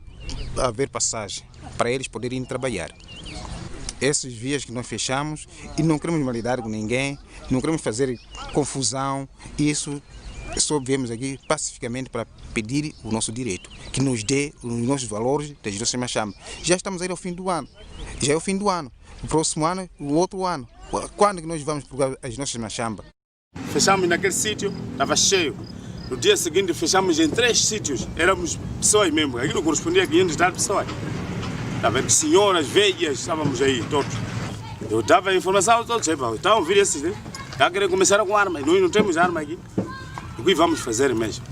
haver passagem, para eles poderem trabalhar. Essas vias que nós fechamos e não queremos malidar com ninguém, não queremos fazer confusão, isso só viemos aqui pacificamente para pedir o nosso direito, que nos dê os nossos valores das nossas machambas. Já estamos aí ao fim do ano, já é o fim do ano, o próximo ano, o outro ano. Quando que nós vamos pegar as nossas machambas? Fechamos naquele sítio, estava cheio. No dia seguinte fechamos em 3 sítios, éramos pessoas mesmo, aquilo correspondia a 500 pessoas. Estava de senhoras, velhas, estávamos aí todos. Eu dava a informação a todos, então vir esses, né? Já querem começar com arma, nós não temos arma aqui. O que vamos fazer mesmo?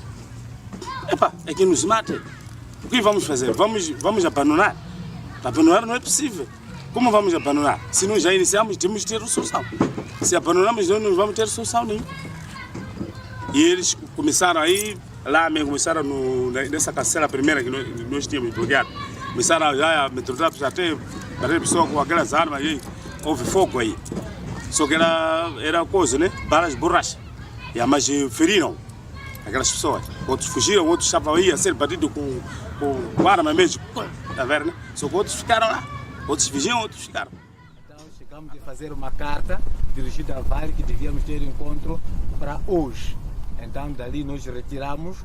É que nos mata. O que vamos fazer? Vamos abandonar? Abandonar não é possível. Como vamos abandonar? Se nós já iniciamos, temos que ter solução. Se abandonamos, nós não vamos ter solução nenhuma. E eles começaram aí, lá mesmo, começaram nessa cancela primeira que nós tínhamos bloqueado. Começaram já a metralhar até pessoas com aquelas armas aí, houve fogo aí. Só que era coisa, né? Balas de borracha. Mas feriram aquelas pessoas. Outros fugiram, outros estavam aí a ser batidos com arma mesmo. Tá vendo, né? Só que outros ficaram lá. Outros fugiam, outros ficaram. Então chegamos a fazer uma carta dirigida a Vale que devíamos ter encontro para hoje. Então dali nós retiramos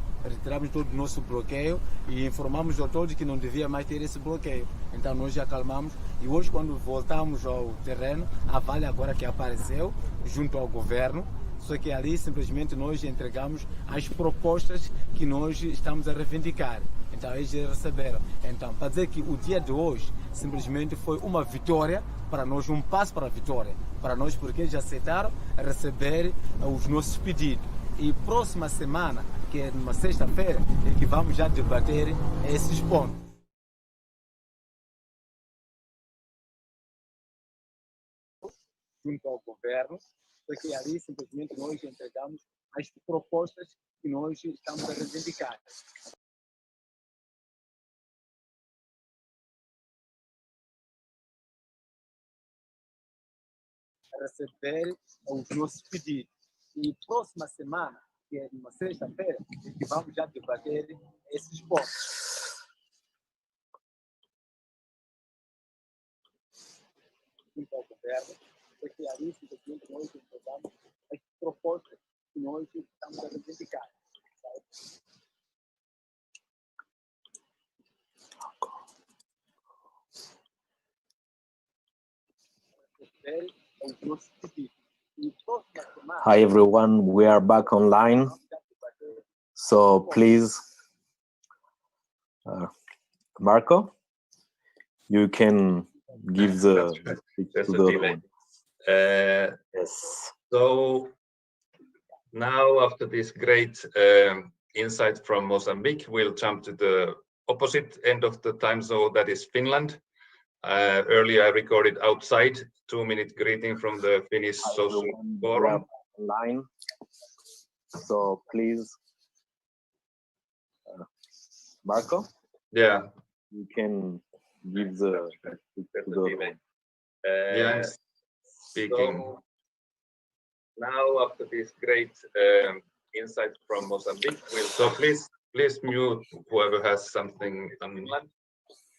todo o nosso bloqueio e informamos a todos que não devia mais ter esse bloqueio. Então nós já acalmamos e hoje quando voltamos ao terreno, a Vale agora que apareceu junto ao governo, só que ali simplesmente nós entregamos as propostas que nós estamos a reivindicar. Então eles receberam. Então, para dizer que o dia de hoje simplesmente foi uma vitória para nós, um passo para a vitória. Para nós, porque eles aceitaram receber os nossos pedidos. E próxima semana, que é numa sexta-feira, é que vamos já debater esses pontos. Junto ao governo, porque ali simplesmente nós entregamos as propostas que nós estamos a reivindicar. receber os nossos pedidos. E próxima semana, que é uma sexta-feira, que vamos já debater esses pontos. Então, governo, foi claríssimo que nós entregamos as propostas que nós estamos a reivindicar. Hi everyone, we are back online. So please, Marco, you can give the yes. So now after this great insight from Mozambique, we'll jump to the opposite end of the time zone, that is Finland. Earlier I recorded outside, 2-minute greeting from the Finnish Social Forum. Online. So please, Marco. Yeah. You can give the yeah, speaking. So, now after this great insight from Mozambique, so please mute whoever has something on Finland.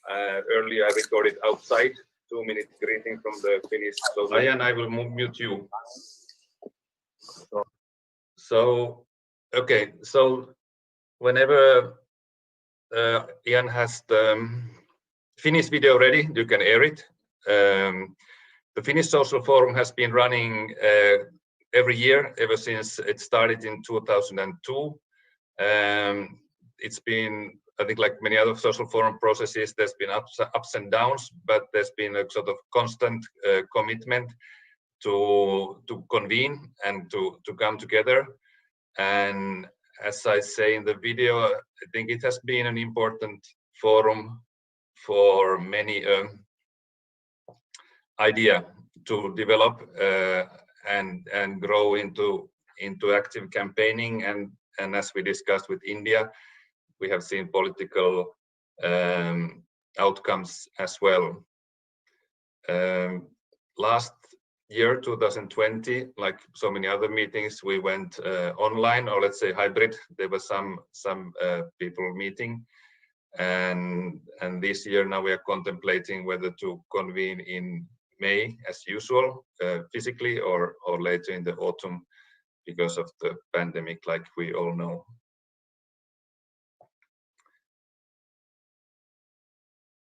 Earlier I recorded outside, 2-minute greeting from the Finnish. So Ian, I will mute you. So okay, so whenever Ian has the Finnish video ready, you can air it. The Finnish Social Forum has been running every year ever since it started in 2002. It's been, I think, like many other social forum processes, there's been ups and downs, but there's been a sort of constant commitment to convene and to come together. And as I say in the video, I think it has been an important forum for many idea to develop and grow into active campaigning, and as we discussed with India, we have seen political outcomes as well. Last year, 2020, like so many other meetings, we went online, or let's say hybrid. There were some people meeting, and this year now we are contemplating whether to convene in May as usual, physically, or later in the autumn because of the pandemic, like we all know.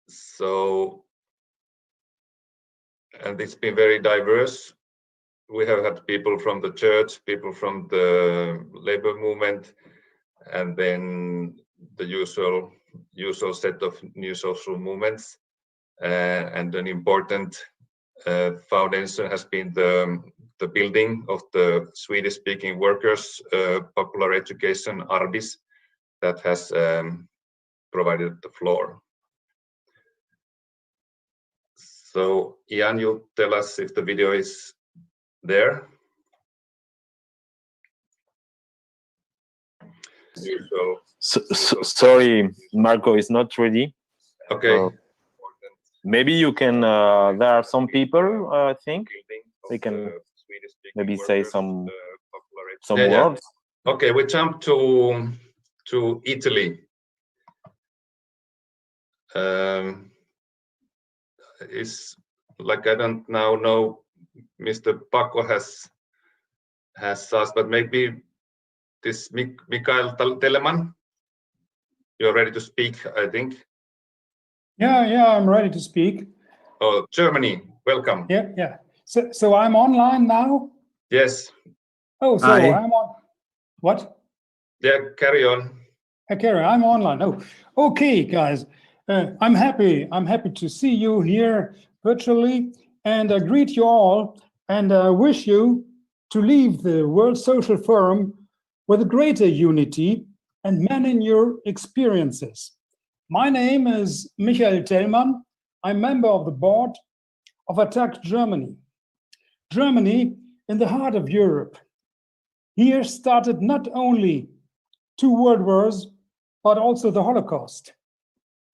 So, and it's been very diverse. We have had people from the church, people from the labor movement, and then the usual set of new social movements. And an important foundation has been the building of the Swedish-speaking workers' popular education, ARBIS, that has provided the floor. So, Ian, you tell us if the video is there. Sorry, Marco is not ready. Okay. Maybe you can, there are some people, I think, they can maybe say some words. Okay, we jump to Italy. Is like, I don't now know, Mr. Paco has asked, but maybe this Mikael Telemann, you're ready to speak, I think. Yeah, I'm ready to speak. Oh, Germany, welcome. Yeah. So I'm online now? Yes. Oh, so I'm on. What? Yeah, carry on. Carry on. I'm online. Oh, okay, guys. I'm happy to see you here virtually, and I greet you all, and I wish you to leave the World Social Forum with a greater unity and manage your experiences. My name is Michael Tellmann. I'm member of the board of Attack Germany. Germany, in the heart of Europe. Here started not only 2 world wars, but also the Holocaust.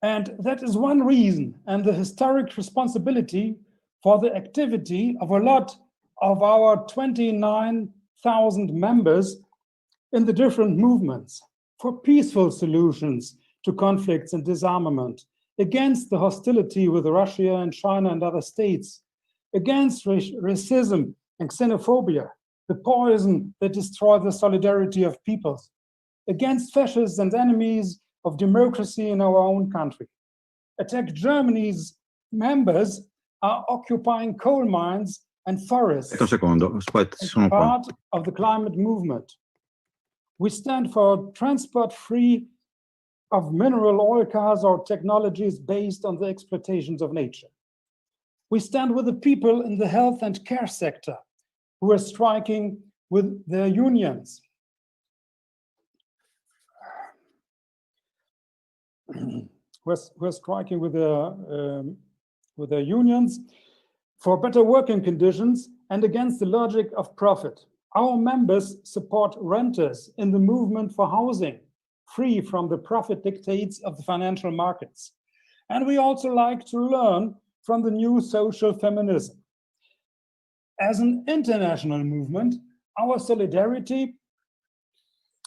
And that is one reason and the historic responsibility for the activity of a lot of our 29,000 members in the different movements for peaceful solutions to conflicts and disarmament, against the hostility with Russia and China and other states, against racism and xenophobia, the poison that destroys the solidarity of peoples, against fascists and enemies of democracy in our own country. Attack Germany's members are occupying coal mines and forests as part of the climate movement. We stand for transport-free of mineral oil cars or technologies based on the exploitations of nature. We stand with the people in the health and care sector who are striking with their unions. We're striking with their unions for better working conditions and against the logic of profit. Our members support renters in the movement for housing, free from the profit dictates of the financial markets. And we also like to learn from the new social feminism. As an international movement, our solidarity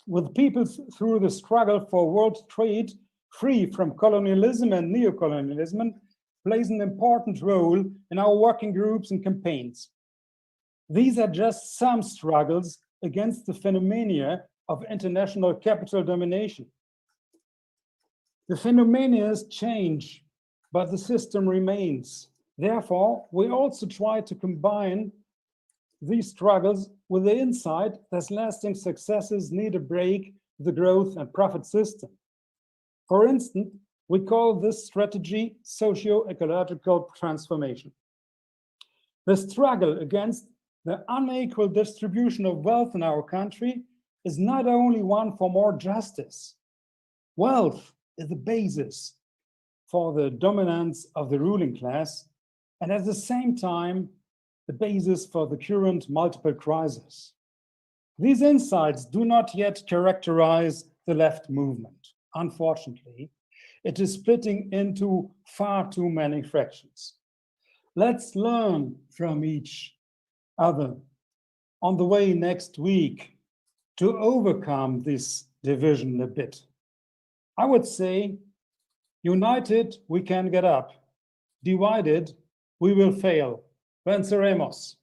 with people through the struggle for world trade free from colonialism and neocolonialism plays an important role in our working groups and campaigns. These are just some struggles against the phenomena of international capital domination. The phenomena change, but the system remains. Therefore, we also try to combine these struggles with the insight that lasting successes need a break the growth and profit system. For instance, we call this strategy socio-ecological transformation. The struggle against the unequal distribution of wealth in our country is not only one for more justice. Wealth is the basis for the dominance of the ruling class, and at the same time, the basis for the current multiple crisis. These insights do not yet characterize the left movement. Unfortunately, it is splitting into far too many fractions. Let's learn from each other on the way next week to overcome this division a bit. I would say, united, we can get up. Divided, we will fail. Venceremos.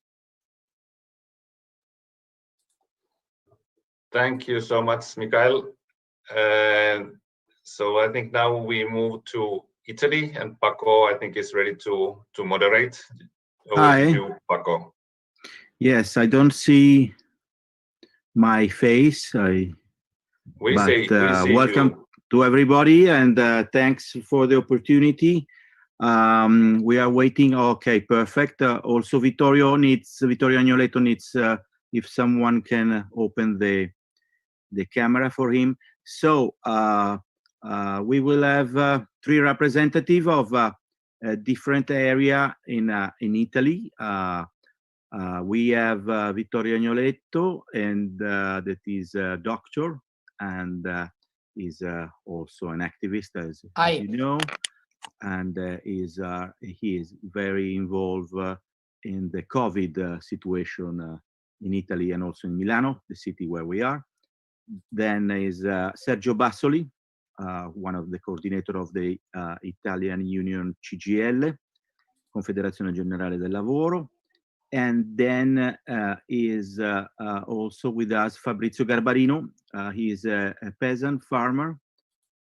Thank you so much, Mikhail. So I think now we move to Italy, and Paco, I think, is ready to moderate. Over to you, Paco. Yes, I don't see my face. Welcome to everybody, and thanks for the opportunity. We are waiting. Okay, perfect. Also, Vittorio Agnoletto needs if someone can open the camera for him. So we will have three representatives of a different area in Italy. We have Vittorio Agnoletto, and that is a doctor, and is also an activist, as you know, and he is very involved in the COVID situation in Italy and also in Milano, the city where we are. Then is Sergio Bassoli, one of the coordinator of the Italian Union CGIL, Confederazione Generale del Lavoro. And then is also with us Fabrizio Garbarino. He is a peasant farmer.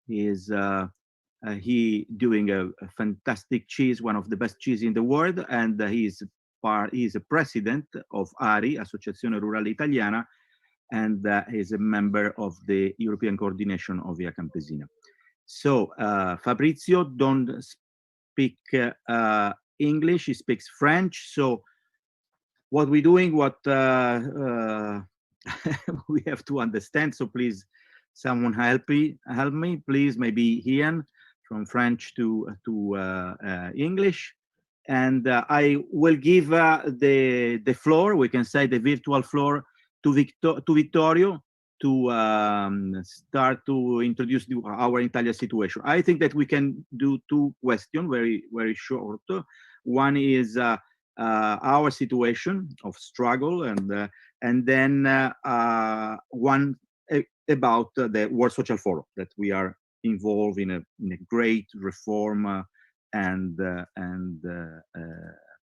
He is doing a fantastic cheese, one of the best cheese in the world, and he is a president of ARI, Associazione Rurale Italiana, and is a member of the European coordination of Via Campesina. So Fabrizio don't speak English, he speaks French. So what we're doing, what we have to understand. So please, someone help me, please. Maybe Ian from French to English, and I will give the floor. We can say the virtual floor to Vittorio to start to introduce our Italian situation. I think that we can do two questions, very short. One is our situation of struggle, and then one about the World Social Forum, that we are involved in a great reform and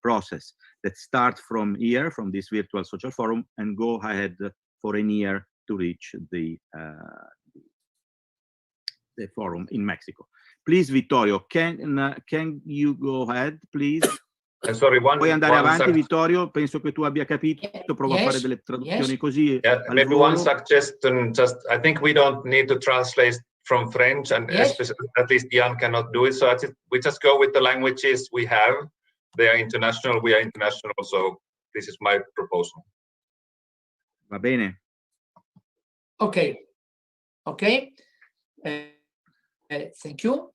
process that starts from here, from this virtual social forum, and go ahead for a year to reach the forum in Mexico. Please, Vittorio, can you go ahead, please? Sorry, Puoi andare avanti, Vittorio? Penso che tu abbia capito. Provo a fare delle traduzioni così. Maybe one suggestion. Just, I think we don't need to translate from French, and especially, at least Jan cannot do it. So we just go with the languages we have. They are international. We are international. So this is my proposal. Va bene. Okay. Okay. Thank you.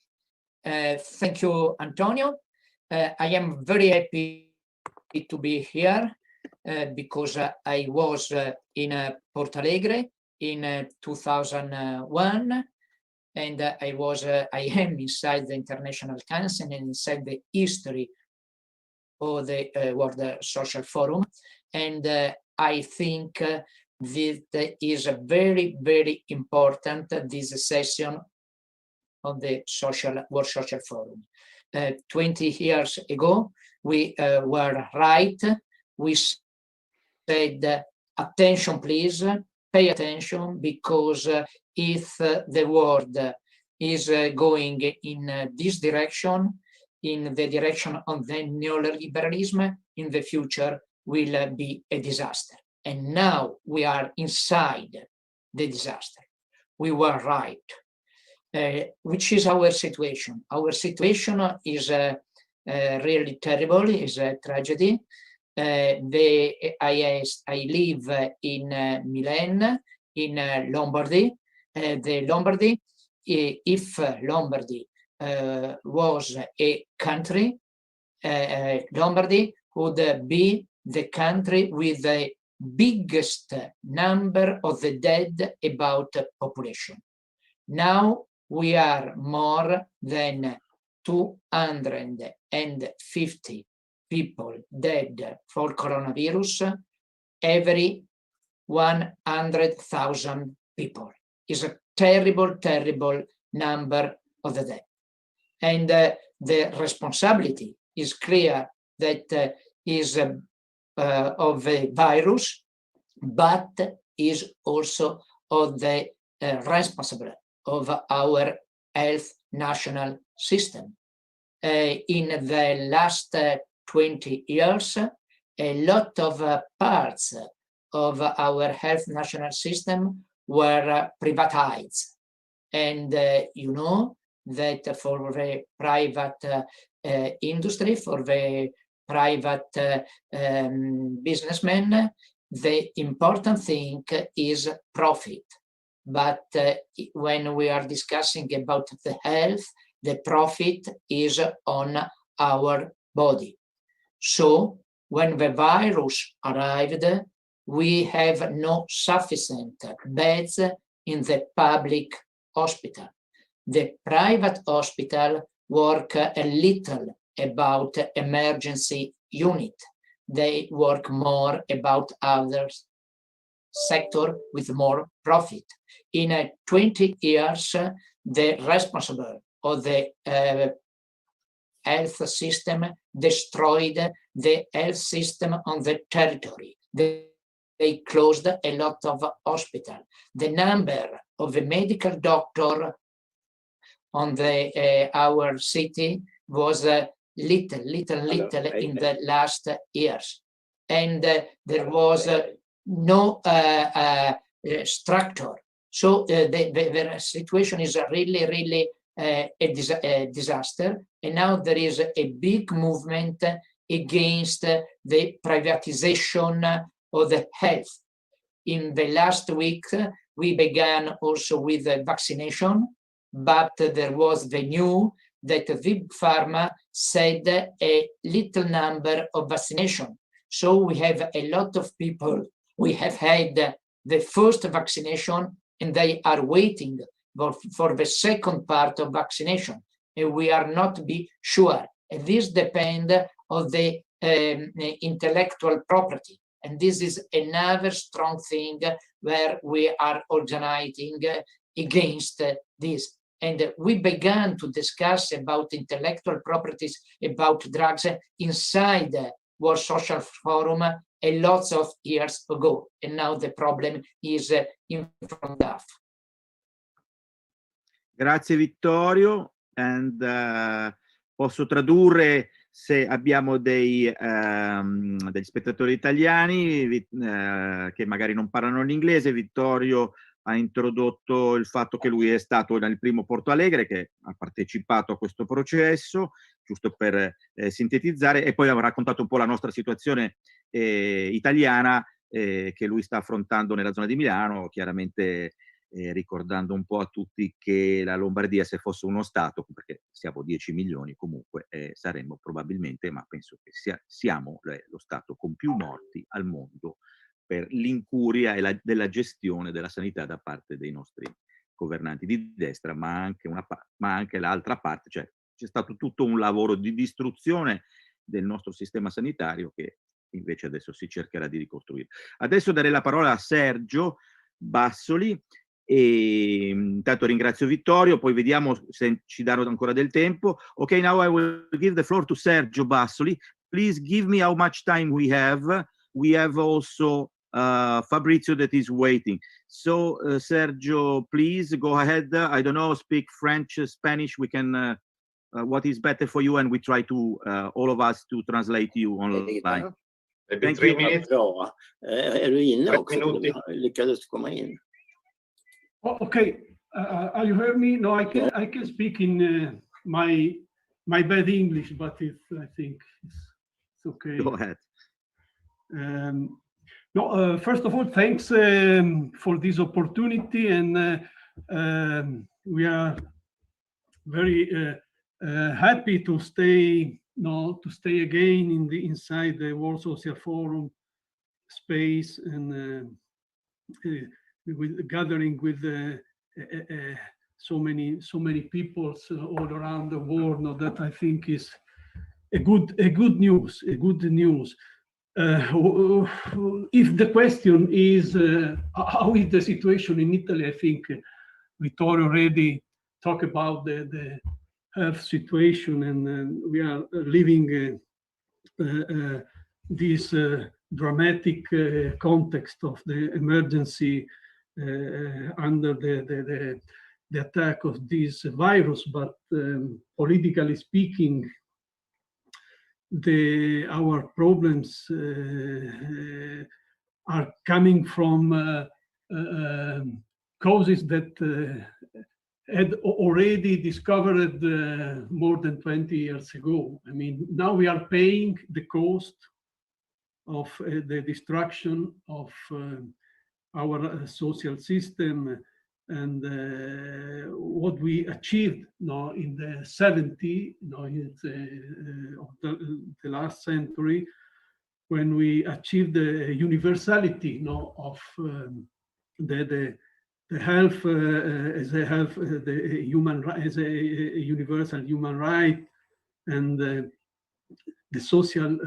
Thank you, Antonio. I am very happy to be here because I was in Porto Alegre in 2001, and I am inside the International Council and inside the history of the World Social Forum, and I think that is a very, very important this session of the World Social Forum. 20 years ago, we were right. We said, attention, please, pay attention, because if the world is going in this direction, in the direction of the neoliberalism, in the future will be a disaster. And now we are inside the disaster. We were right. Which is our situation? Our situation is really terrible, is a tragedy. I live in Milan, in Lombardy. The Lombardy, if Lombardy was a country, Lombardy would be the country with the biggest number of the dead about population. Now we are more than 250 people dead for coronavirus every 100,000 people. Is a terrible, terrible number of the dead. And the responsibility is clear that is of the virus, but is also of the responsible of our health national system. In the last 20 years, a lot of parts of our health national system were privatized. And you know that for the private industry, for the private businessmen, the important thing is profit. But when we are discussing about the health, the profit is on our body. So when the virus arrived, we have no sufficient beds in the public hospital. The private hospital work a little about emergency unit. They work more about other sector with more profit. In 20 years, the responsible of the health system destroyed the health system on the territory. They closed a lot of hospitals. The number of the medical doctor on our city was little in the last years. And there was no structure. So the situation is really a disaster. And now there is a big movement against the privatization of the health. In the last week, we began also with vaccination, but there was the news that Big Pharma said a little number of vaccination. So we have a lot of people, we have had the first vaccination and they are waiting for the second part of vaccination. And we are not be sure. And this depends on the intellectual property. And this is another strong thing where we are organizing against this. And we began to discuss about intellectual properties, about drugs inside the World Social Forum a lot of years ago. And now the problem is in front of. Grazie Vittorio, and posso tradurre se abbiamo degli spettatori italiani che magari non parlano l'inglese. Vittorio ha introdotto il fatto che lui è stato nel primo Porto Alegre, che ha partecipato a questo processo, giusto per sintetizzare, e poi ha raccontato un po' la nostra situazione italiana che lui sta affrontando nella zona di Milano, chiaramente ricordando un po' a tutti che la Lombardia, se fosse uno Stato, perché siamo 10 milioni comunque, saremmo probabilmente, ma penso che siamo lo Stato con più morti al mondo per l'incuria e della gestione della sanità da parte dei nostri governanti di destra, ma anche l'altra parte, cioè c'è stato tutto un lavoro di distruzione del nostro sistema sanitario che invece adesso si cercherà di ricostruire. Adesso darei la parola a Sergio Bassoli, e intanto ringrazio Vittorio, poi vediamo se ci danno ancora del tempo. Ok, now I will give the floor to Sergio Bassoli. Please give me how much time we have. We have also Fabrizio that is waiting. So Sergio, please go ahead. I don't know, speak French, Spanish. We can, what is better for you, and we try to, all of us, to translate you online. Maybe 3 minutes. Är du inne också? Lyckades komma in? Oh, okay, are you heard me? No, I can speak in my bad English, but I think it's okay. Go ahead. No, first of all, thanks for this opportunity, and we are very happy to stay again inside the World Social Forum space, and gathering with so many people all around the world. No, that I think is a good news. If the question is how is the situation in Italy, I think Vittorio already talked about the health situation, and we are living this dramatic context of the emergency under the attack of this virus. But politically speaking, our problems are coming from causes that had already discovered more than 20 years ago. I mean, now we are paying the cost of the destruction of our social system, and what we achieved in the 70s, of the last century, when we achieved the universality of the health as a health, the human as a universal human right, and the social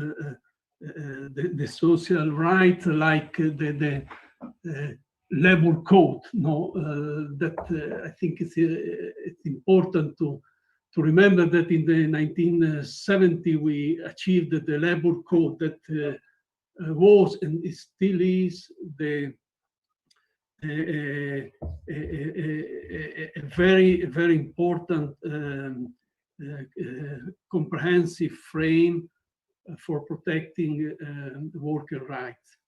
right, like the labor code. That I think it's important to remember that in the 1970s we achieved the labor code that was and it still is a very important comprehensive frame for protecting worker rights.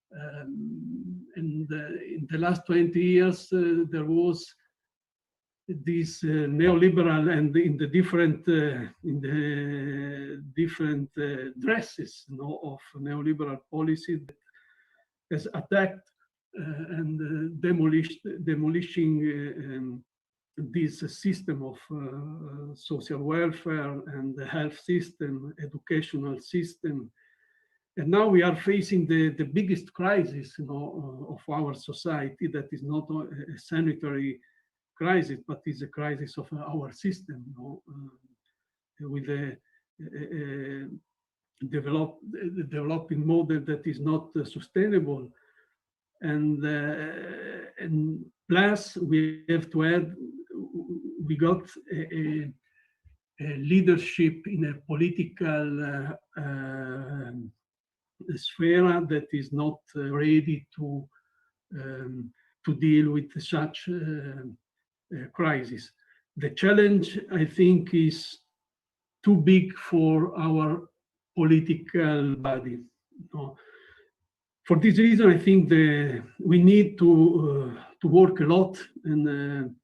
And in the last 20 years, there was this neoliberal, and in the different dresses of neoliberal policy that has attacked and demolishing this system of social welfare and the health system, educational system. And now we are facing the biggest crisis of our society, that is not a sanitary crisis, but is a crisis of our system, with developing model that is not sustainable. And plus we have to add, we got a leadership in a political sphere that is not ready to deal with such crisis. The challenge, I think, is too big for our political body. For this reason, I think we need to work a lot, and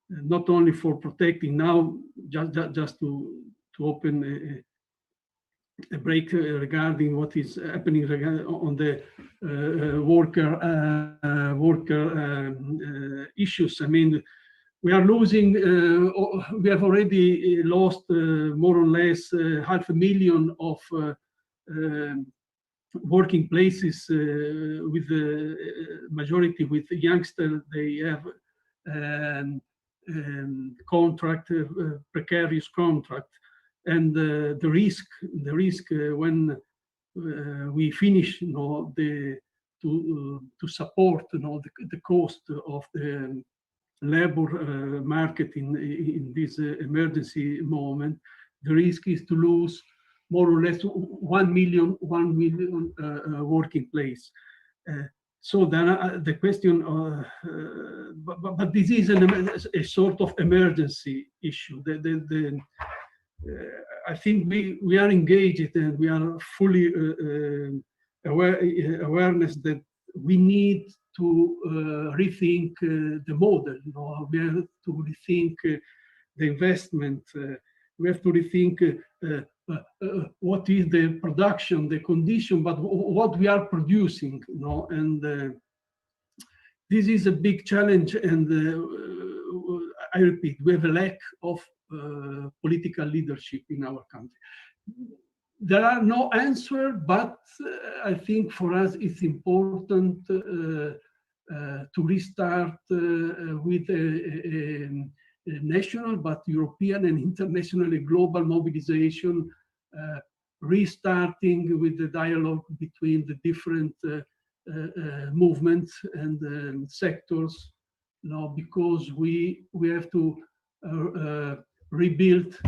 not only for protecting now, just to open a break regarding what is happening on the worker issues. I mean, we are losing, we have already lost more or less 500,000 of working places with the majority with youngsters. They have contract, precarious contract, and the risk when we finish, to support, the cost of the labor market in this emergency moment, the risk is to lose more or less 1 million working place. So then the question, but this is a sort of emergency issue. I think we are engaged, and we are fully awareness that we need to rethink the model. We have to rethink the investment. We have to rethink what is the production, the condition, but what we are producing. And this is a big challenge. And I repeat, we have a lack of political leadership in our country. There are no answers, but I think for us it's important to restart with a national, but European and internationally global mobilization, restarting with the dialogue between the different movements and sectors, because we have to rebuild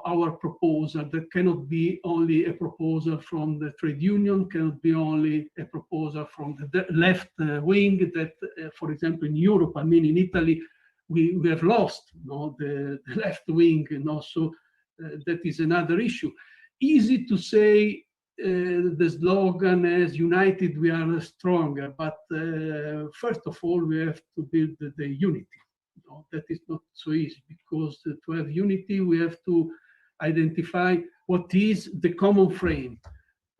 our proposal. That cannot be only a proposal from the trade union, cannot be only a proposal from the left wing that, for example, in Europe, I mean, in Italy, we have lost the left wing, so that is another issue. Easy to say the slogan as united we are stronger, but first of all, we have to build the unity. That is not so easy, because to have unity, we have to identify what is the common frame.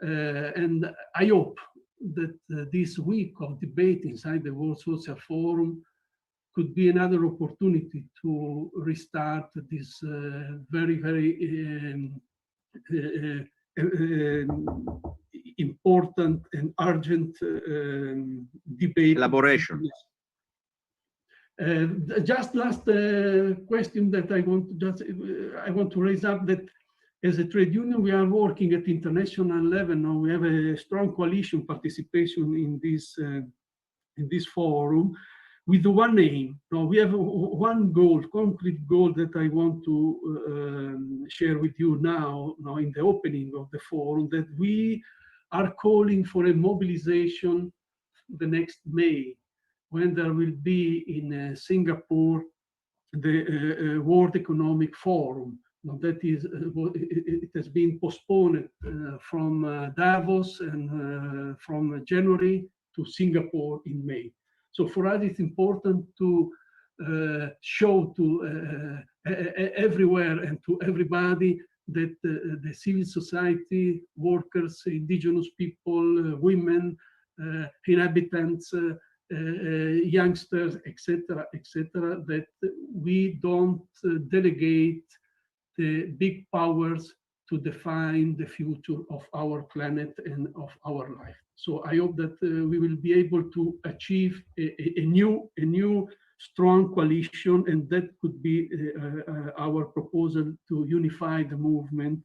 And I hope that this week of debate inside the World Social Forum could be another opportunity to restart this very, very important and urgent debate. Elaboration. Just last question that I want to raise up, that as a trade union, we are working at international level now. We have a strong coalition participation in this forum with one aim. Now we have one goal, concrete goal, that I want to share with you now in the opening of the forum, that we are calling for a mobilization the next May, when there will be in Singapore the World Economic Forum. Now that is, it has been postponed from Davos and from January to Singapore in May. So for us, it's important to show to everywhere and to everybody that the civil society, workers, indigenous people, women, inhabitants, youngsters, etc., that we don't delegate the big powers to define the future of our planet and of our life. So I hope that we will be able to achieve a new strong coalition, and that could be our proposal to unify the movement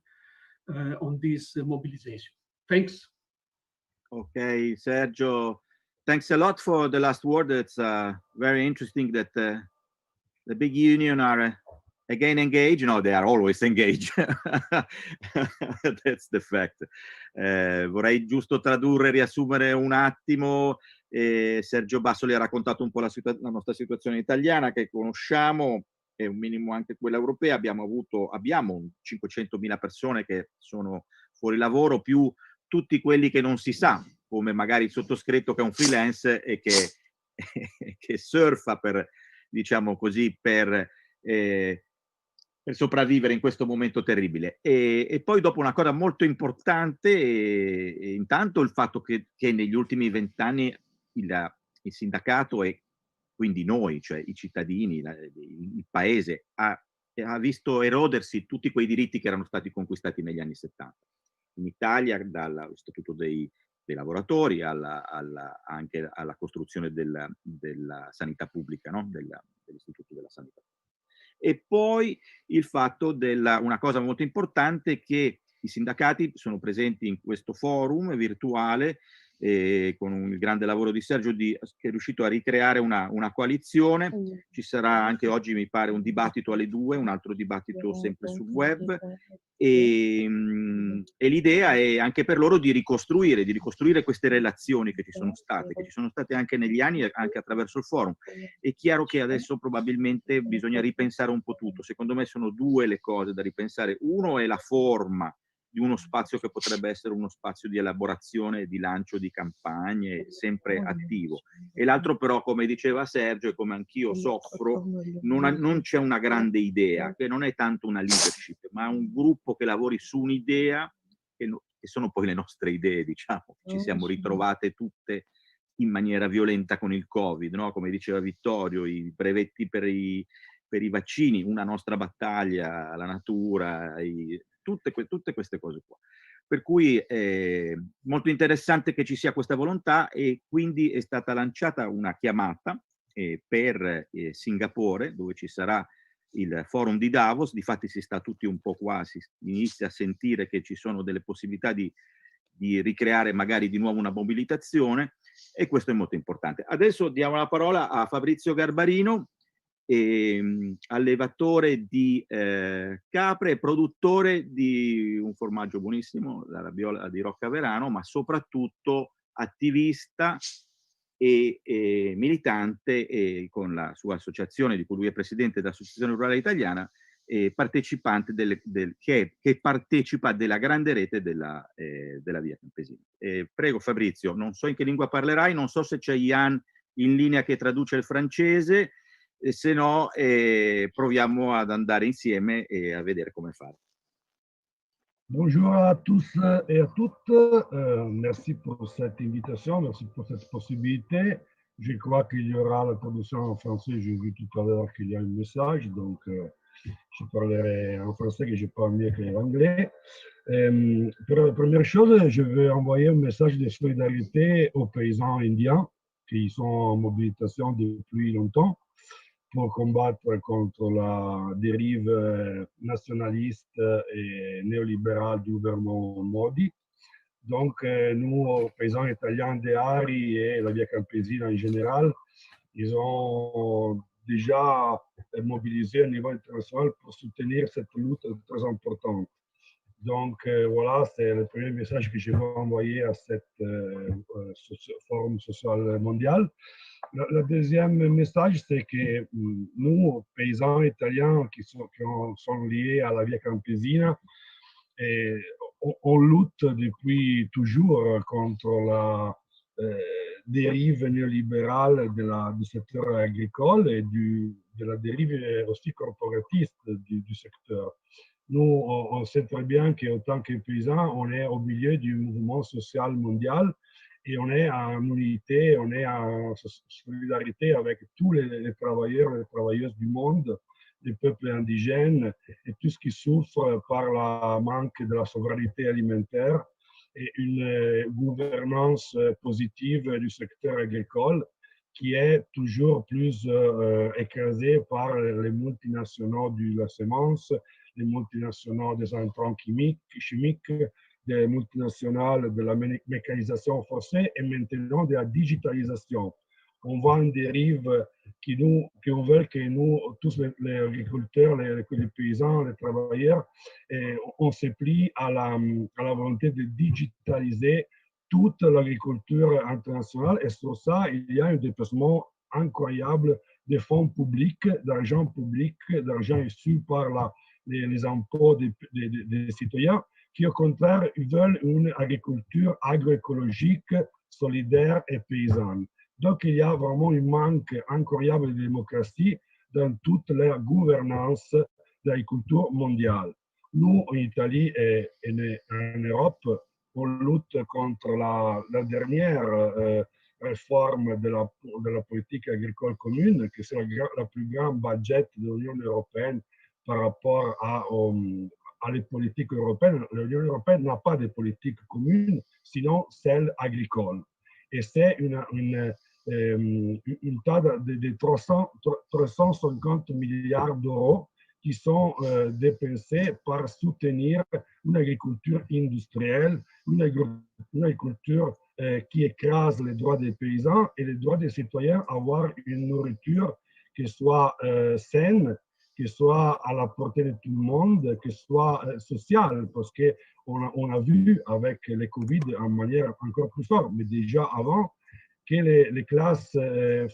on this mobilization. Thanks. Okay, Sergio, thanks a lot for the last word. It's very interesting that the big union are again engaged. No, they are always engaged. That's the fact. Vorrei giusto tradurre, riassumere un attimo. Sergio Bassoli ha raccontato un po' la nostra situazione italiana che conosciamo, e un minimo anche quella europea. Abbiamo 500.000 persone che sono fuori lavoro, più tutti quelli che non si sa, come magari il sottoscritto che è un freelance e che surfa per, diciamo così, per sopravvivere in questo momento terribile. E poi dopo una cosa molto importante, intanto il fatto che negli ultimi 20 anni il sindacato e quindi noi, cioè i cittadini, il paese, ha visto erodersi tutti quei diritti che erano stati conquistati negli anni 70. In Italia, dallo Statuto dei lavoratori anche alla costruzione della sanità pubblica, no? dell'Istituto della Sanità. E poi il fatto una cosa molto importante, che i sindacati sono presenti in questo forum virtuale, con il grande lavoro di Sergio che è riuscito a ricreare una coalizione. Ci sarà anche oggi, mi pare, un dibattito alle 2, un altro dibattito sempre sul web, e l'idea è anche per loro di ricostruire queste relazioni che ci sono state anche negli anni, anche attraverso il forum. È chiaro che adesso probabilmente bisogna ripensare un po' tutto. Secondo me sono due le cose da ripensare. Uno è la forma di uno spazio che potrebbe essere uno spazio di elaborazione, di lancio di campagne, sempre attivo. E l'altro però, come diceva Sergio e come anch'io soffro, non c'è una grande idea, che non è tanto una leadership, ma un gruppo che lavori su un'idea, che sono poi le nostre idee, diciamo. Ci siamo ritrovate tutte in maniera violenta con il Covid, no? Come diceva Vittorio, i brevetti per i vaccini, una nostra battaglia, la natura, tutte queste cose qua. Per cui è molto interessante che ci sia questa volontà, e quindi è stata lanciata una chiamata per Singapore, dove ci sarà il forum di Davos. Difatti si sta tutti un po' qua, si inizia a sentire che ci sono delle possibilità di ricreare magari di nuovo una mobilitazione, e questo è molto importante. Adesso diamo la parola a Fabrizio Garbarino, allevatore di capre e produttore di un formaggio buonissimo, la rabbiola di Roccaverano, ma soprattutto attivista e militante, con la sua associazione, di cui lui è presidente dell'Associazione Rurale Italiana, partecipante che partecipa della grande rete della Via Campesina. Prego Fabrizio, non so in che lingua parlerai, non so se c'è Ian in linea che traduce il francese, e se no proviamo ad andare insieme e a vedere come fare. Bonjour à tous et à toutes. Merci pour cette invitation, merci pour cette possibilité. Je crois qu'il y aura la traduction en français. J'ai vu tout à l'heure qu'il y a un message, donc je parlerai en français, que je parle mieux que l'anglais. Pour la première chose, je veux envoyer un message de solidarité aux paysans indiens qui sont en mobilisation depuis longtemps pour combattre contre la dérive nationaliste et néolibérale du gouvernement Modi. Donc, nous, paysans italiens des Ari et la Via Campesina en général, ils ont déjà mobilisé au niveau international pour soutenir cette lutte très importante. Donc, voilà, c'est le premier message que je veux envoyer à ce forum social mondial. Le deuxième message, c'est que nous, paysans italiens qui sont liés à la Via Campesina, on lutte depuis toujours contre la dérive néolibérale du secteur agricole et de la dérive aussi corporatiste du secteur. Nous, on sait très bien qu'en tant que paysans, on est au milieu du mouvement social mondial, et on est en unité, on est en solidarité avec tous les travailleurs et les travailleuses du monde, les peuples indigènes et tout ce qui souffre par le manque de la souveraineté alimentaire et une gouvernance positive du secteur agricole qui est toujours plus écrasée par les multinationaux de la semence, des multinationales, des intrants chimiques, des multinationales, de la mécanisation forcée et maintenant de la digitalisation. On voit une dérive qui veut que nous, tous les agriculteurs, les paysans, les travailleurs, on se plie à la volonté de digitaliser toute l'agriculture internationale. Et sur ça, il y a un déplacement incroyable de fonds publics, d'argent public, d'argent issu par les impôts des citoyens, qui au contraire veulent une agriculture agroécologique, solidaire et paysanne. Donc, il y a vraiment un manque incroyable de démocratie dans toute la gouvernance de l'agriculture mondiale. Nous, en Italie et en Europe, on lutte contre la dernière réforme de la politique agricole commune, qui c'est la plus grande budget de l'Union européenne par rapport à les politiques européennes. L'Union européenne n'a pas de politique commune, sinon celle agricole. Et c'est une tas de 350 milliards d'euros qui sont dépensés pour soutenir une agriculture industrielle, une agriculture qui écrase les droits des paysans et les droits des citoyens à avoir une nourriture qui soit saine, qui soit à la portée de tout le monde, qui soit sociale, parce qu'on a vu avec le Covid en manière encore plus forte, mais déjà avant, que les classes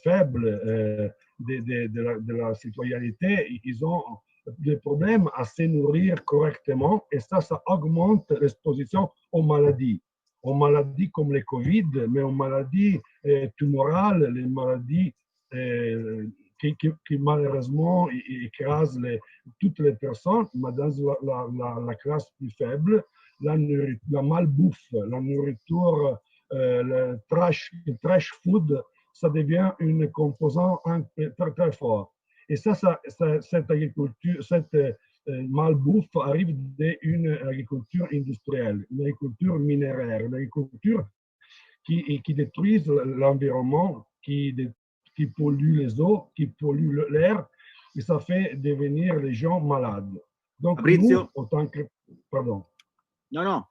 faibles de la citoyenneté, ils ont des problèmes à se nourrir correctement et ça augmente l'exposition aux maladies comme le Covid, mais aux maladies tumorales, les maladies qui malheureusement écrasent toutes les personnes, mais dans la classe plus faible, la malbouffe, la nourriture, le trash food, ça devient une composante très, très forte. Et cette agriculture, cette malbouffe arrive d'une agriculture industrielle, une agriculture minéraire, une agriculture qui détruit l'environnement, qui pollue les eaux, qui pollue l'air, et ça fait devenir les gens malades. Donc, Fabrizio, nous, autant que... Pardon. No.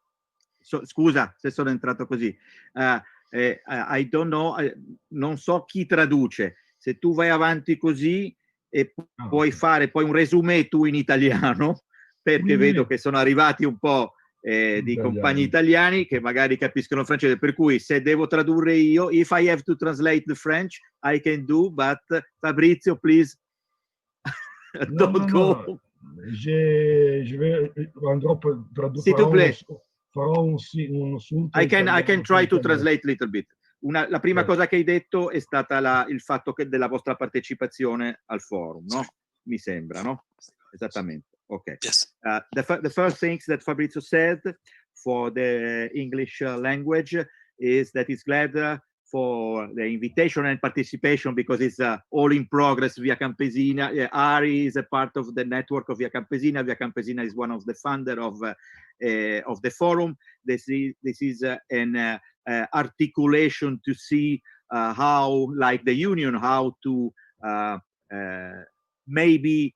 Scusa se sono entrato così. I don't know, non so chi traduce. Se tu vai avanti così e puoi fare poi un resumé tu in italiano, perché vedo che sono arrivati un po' di compagni italiani che magari capiscono francese, per cui se devo tradurre io, if I have to translate the French, I can do, but Fabrizio, please, don't go. No. Je vais andrò tradurre. S'il te plaît. Farò un I can try to translate a little bit. La prima cosa che hai detto è stata il fatto della vostra partecipazione al forum, no? Mi sembra, no? Esattamente. Okay. Yes. The first things that Fabrizio said for the English language is that he's glad for the invitation and participation because it's all in progress via Campesina. Ari is a part of the network of Via Campesina. Via Campesina is one of the founder of the forum. This is an articulation to see how, like the union, how to maybe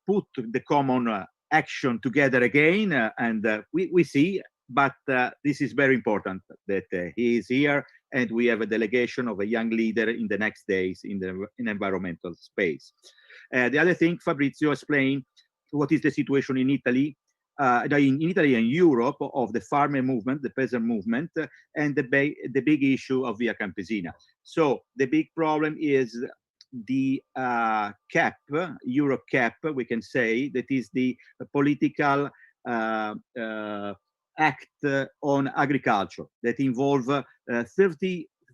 put the common action together again. And we see, but this is very important that he is here and we have a delegation of a young leader in the next days in the environmental space. The other thing, Fabrizio explained what is the situation in Italy, in Italy and Europe of the farmer movement, the peasant movement, and the big issue of Via Campesina. So the big problem is the cap, Euro cap, we can say, that is the political act on agriculture that involve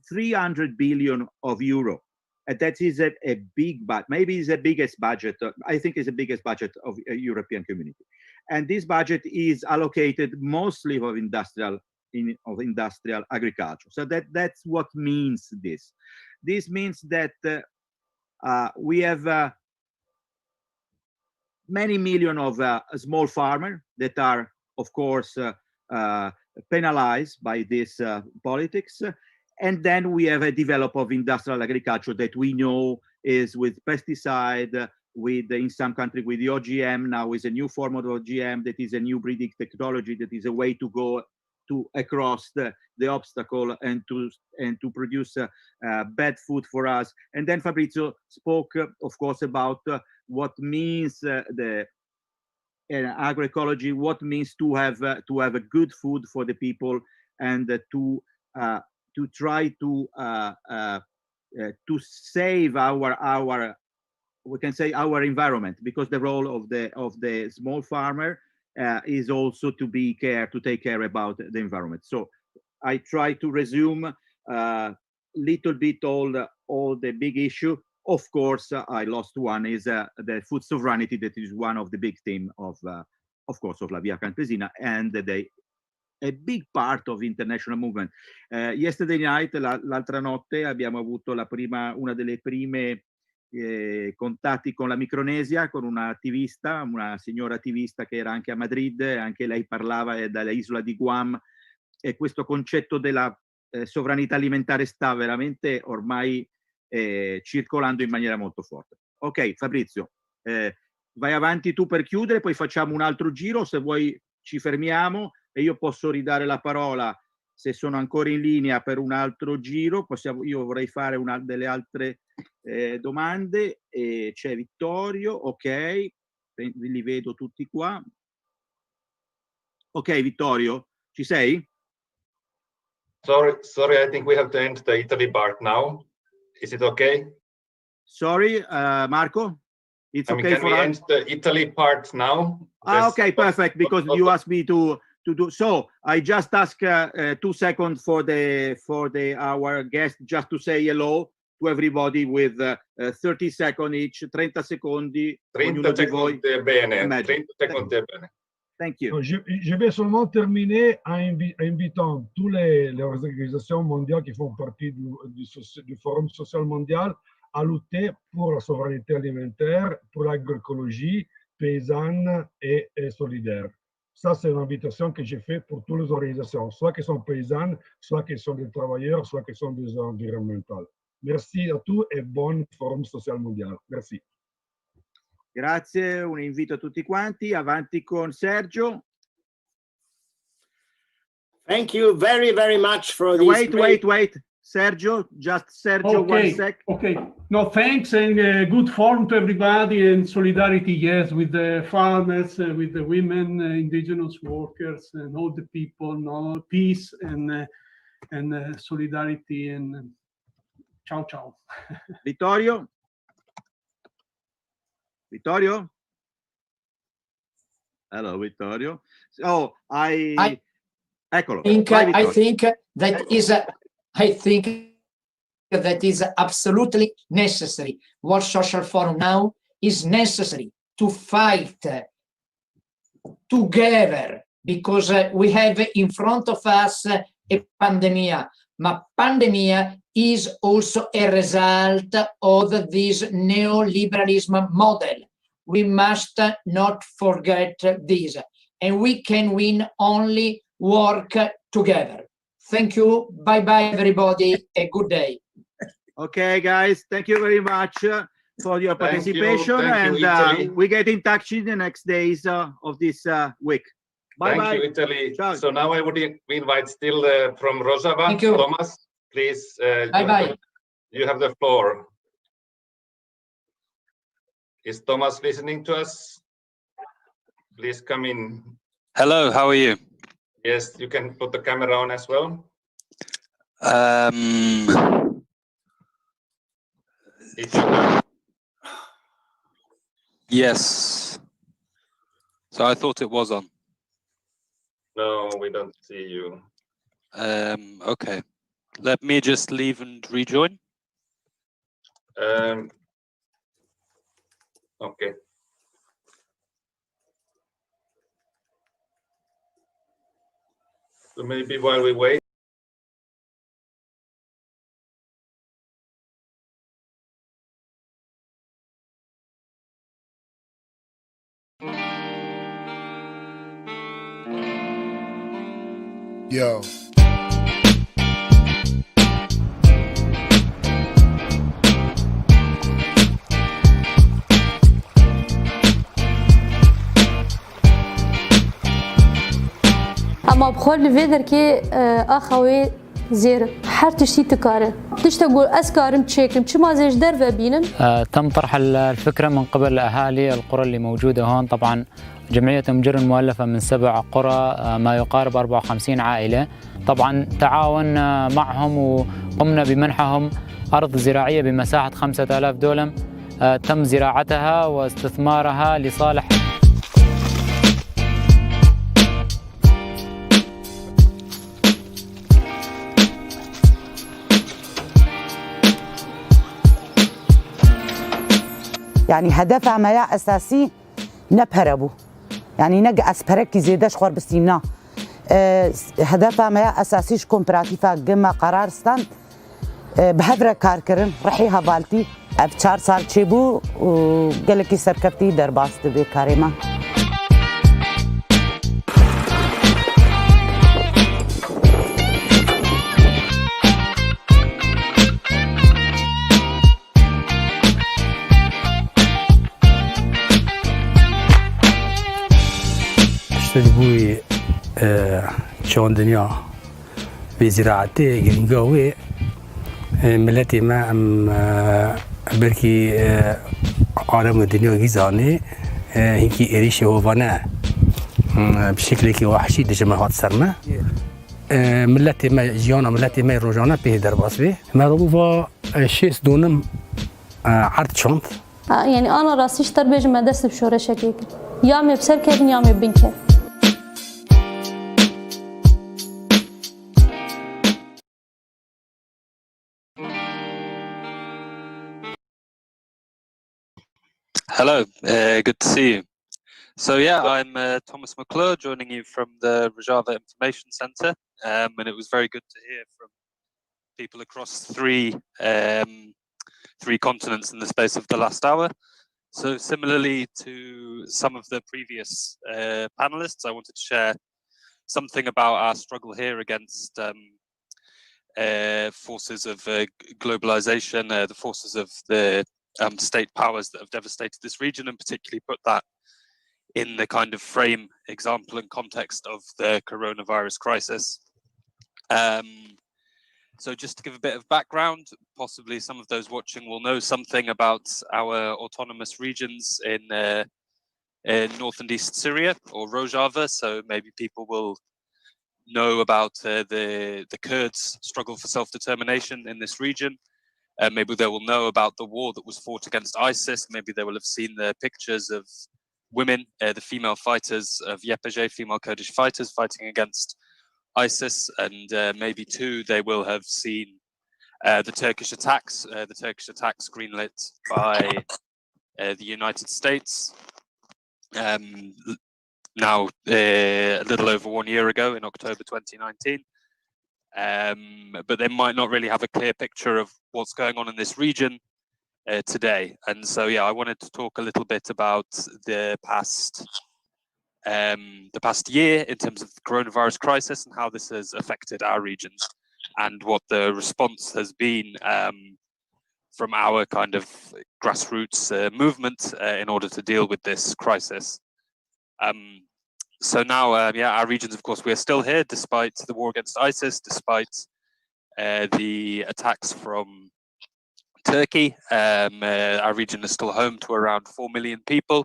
300 billion of euro. And that is a big budget, maybe it's the biggest budget, I think it's the biggest budget of a European community. And this budget is allocated mostly of industrial agriculture. So that's what means this. This means that we have many million of small farmers that are, of course, penalized by this politics. And then we have a development of industrial agriculture that we know is with pesticide, in some countries with the OGM. Now is a new form of OGM that is a new breeding technology that is a way to go across the obstacle and to produce bad food for us. And then Fabrizio spoke, of course, about what means the agroecology, what means to have a good food for the people, and to try to save our we can say our environment, because the role of the small farmer is also to take care about the environment. So I try to resume little bit all the big issue. Of course, I lost one, is the food sovereignty, that is one of the big theme of course, of La Via Campesina, and a big part of international movement. Yesterday night, l'altra notte, abbiamo avuto una delle prime contatti con la Micronesia, con una signora attivista che era anche a Madrid, anche lei parlava dall'isola di Guam, e questo concetto della sovranità alimentare sta veramente ormai circolando in maniera molto forte. Ok, Fabrizio, vai avanti tu per chiudere, poi facciamo un altro giro, se vuoi ci fermiamo e io posso ridare la parola, se sono ancora in linea, per un altro giro. Io vorrei fare delle altre domande. C'è Vittorio, ok, li vedo tutti qua. Ok, Vittorio, ci sei? Sorry, I think we have to end the Italy part now. Is it okay? Sorry, Marco? It's okay for us? Can we end the Italy part now? Okay, perfect, because you asked me to do so. I just ask 2 seconds for our guest just to say hello to everybody with 30 seconds each, 30 secondi. 30 secondi è bene. 30 secondi è bene. Thank you. Je vais seulement terminer en invitant toutes les organisations mondiales qui font partie du Forum social mondial à lutter pour la souveraineté alimentaire, pour l'agroécologie paysanne et solidaire. Ça, c'est une invitation que j'ai faite pour toutes les organisations, soit qu'elles sont paysannes, soit qu'elles sont des travailleurs, soit qu'elles sont des environnementales. Merci à tous et bon Forum social mondial. Merci. Grazie, un invito a tutti quanti. Avanti con Sergio. Thank you very, very much for this. Wait. Sergio, just Sergio, okay. 1 sec. Okay. No, thanks, and good form to everybody, and solidarity, yes, with the farmers, with the women, indigenous workers, and all the people. No, peace and solidarity, and ciao, ciao. Vittorio? Hello, Vittorio. So I think that is absolutely necessary. What social forum now is necessary to fight together, because we have in front of us a pandemic. But pandemic is also a result of this neoliberalism model. We must not forget this, and we can win only work together. Thank you. Bye-bye, everybody. A good day. Okay, guys. Thank you very much for your participation. Thank you, we get in touch in the next days of this week. Bye-bye. Thank you, Italy. Ciao. So now I would invite still from Rojava, Thank you. Thomas, please. Bye-bye. You have the floor. Is Thomas listening to us? Please come in. Hello, how are you? Yes, you can put the camera on as well. Yes. So I thought it was on. No, we don't see you. Okay. Let me just leave and rejoin. Okay. So maybe while we wait. Yo. اما بخور لفيدر كي اخوي زير هر تشتي تكاره تشتغل اسكارم تشيكم ما زيش درفه بينن. تم طرح الفكره من قبل اهالي القرى اللي موجوده هون. طبعا جمعيه مجر مؤلفه من 7 قرى ما يقارب 54 عائله. طبعا تعاوننا معهم وقمنا بمنحهم ارض زراعيه بمساحه 5000 دولم تم زراعتها واستثمارها لصالح يعني هدفها ما أساسي نبهربو يعني نجا أسبرك زيدش خور بسينا هدفها ما أساسي شكون براتيفا جمع قرار ستان بهذا كاركرن رحيها بالتي أبشار صار تشيبو وقالك سركبتي درباست بكاريما. بوي شون دنيا بزراعتي جنجوي ملتي ما ام بركي عالم الدنيا جيزاني هيكي إريش هوفانا بشكل كي وحشي دجمعات سرما ملتي ما جيانا ملتي ما روجانا به درباس به ما روفا شيس دونم عرض شنط يعني انا راسي اشتر بيج مدرسه بشورشه كيك يامي بسر كيفن يامي بنكه. Hello, good to see you. So yeah, I'm Thomas McClure, joining you from the Rojava Information Center, and it was very good to hear from people across three continents in the space of the last hour. So similarly to some of the previous panelists, I wanted to share something about our struggle here against forces of globalization, the forces of the state powers that have devastated this region, and particularly put that in the kind of frame, example and context of the coronavirus crisis. So just to give a bit of background, possibly some of those watching will know something about our autonomous regions in North and East Syria, or Rojava. So maybe people will know about the Kurds' struggle for self-determination in this region. Maybe they will know about the war that was fought against ISIS. Maybe they will have seen the pictures of women, the female fighters of YPG, female Kurdish fighters fighting against ISIS. And maybe too, they will have seen the Turkish attacks greenlit by the United States. Now, a little over 1 year ago in October 2019. But they might not really have a clear picture of what's going on in this region today. And so, yeah, I wanted to talk a little bit about the past year in terms of the coronavirus crisis and how this has affected our regions and what the response has been from our kind of grassroots movement in order to deal with this crisis. So now, our regions, of course, we are still here despite the war against ISIS, despite the attacks from Turkey. Our region is still home to around 4 million people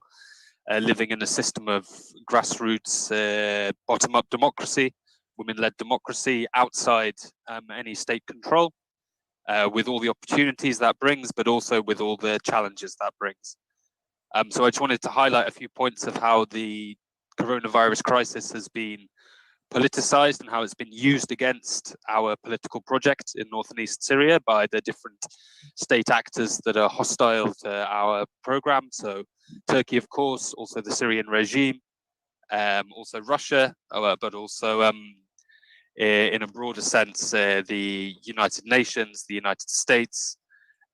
living in a system of grassroots, bottom-up democracy, women-led democracy outside any state control, with all the opportunities that brings, but also with all the challenges that brings. So I just wanted to highlight a few points of how the coronavirus crisis has been politicized and how it's been used against our political project in North and East Syria by the different state actors that are hostile to our program. So Turkey, of course, also the Syrian regime, also Russia, but also in a broader sense, the United Nations, the United States,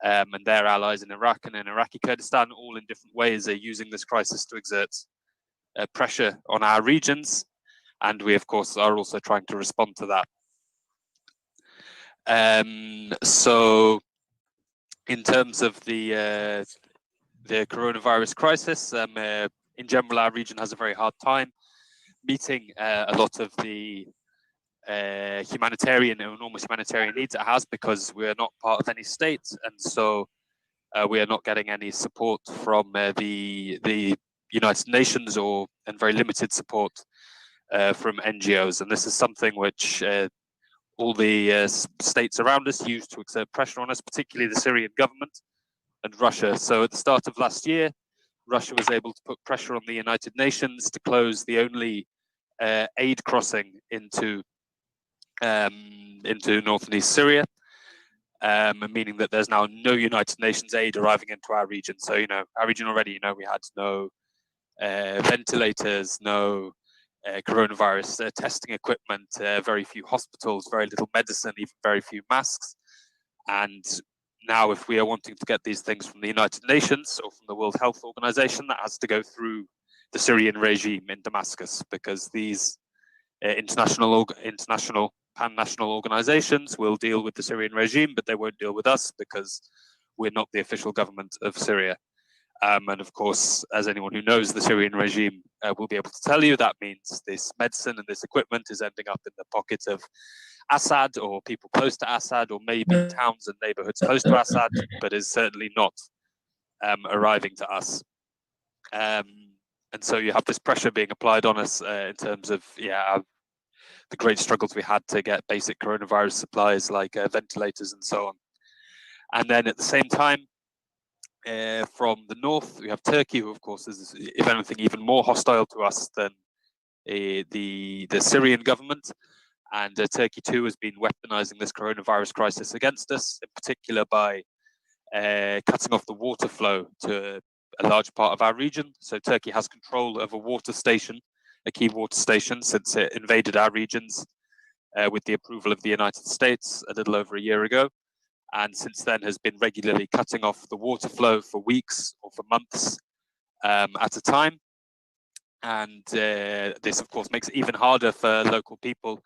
and their allies in Iraq and in Iraqi Kurdistan, all in different ways are using this crisis to exert pressure on our regions. And we, of course, are also trying to respond to that. So in terms of the coronavirus crisis, in general, our region has a very hard time. meeting a lot of the enormous humanitarian needs it has, because we're not part of any state, and so we are not getting any support from the United Nations and very limited support from NGOs. And this is something which all the states around us use to exert pressure on us, particularly the Syrian government and Russia. So at the start of last year, Russia was able to put pressure on the United Nations to close the only aid crossing into North and East Syria, meaning that there's now no United Nations aid arriving into our region. So, our region already, we had no ventilators, no coronavirus testing equipment, very few hospitals, very little medicine, even very few masks. And now if we are wanting to get these things from the United Nations or from the World Health Organization, that has to go through the Syrian regime in Damascus, because these international pan-national organizations will deal with the Syrian regime, but they won't deal with us because we're not the official government of Syria. And of course, as anyone who knows the Syrian regime will be able to tell you, that means this medicine and this equipment is ending up in the pockets of Assad or people close to Assad, or maybe towns and neighborhoods close to Assad, but is certainly not arriving to us. And so you have this pressure being applied on us in terms of the great struggles we had to get basic coronavirus supplies like ventilators and so on. And then at the same time, from the north, we have Turkey, who of course is, if anything, even more hostile to us than the Syrian government. And Turkey too has been weaponizing this coronavirus crisis against us, in particular by cutting off the water flow to a large part of our region. So Turkey has control of a water station, a key water station, since it invaded our regions with the approval of the United States a little over a year ago. And since then has been regularly cutting off the water flow for weeks or for months at a time. And this, of course, makes it even harder for local people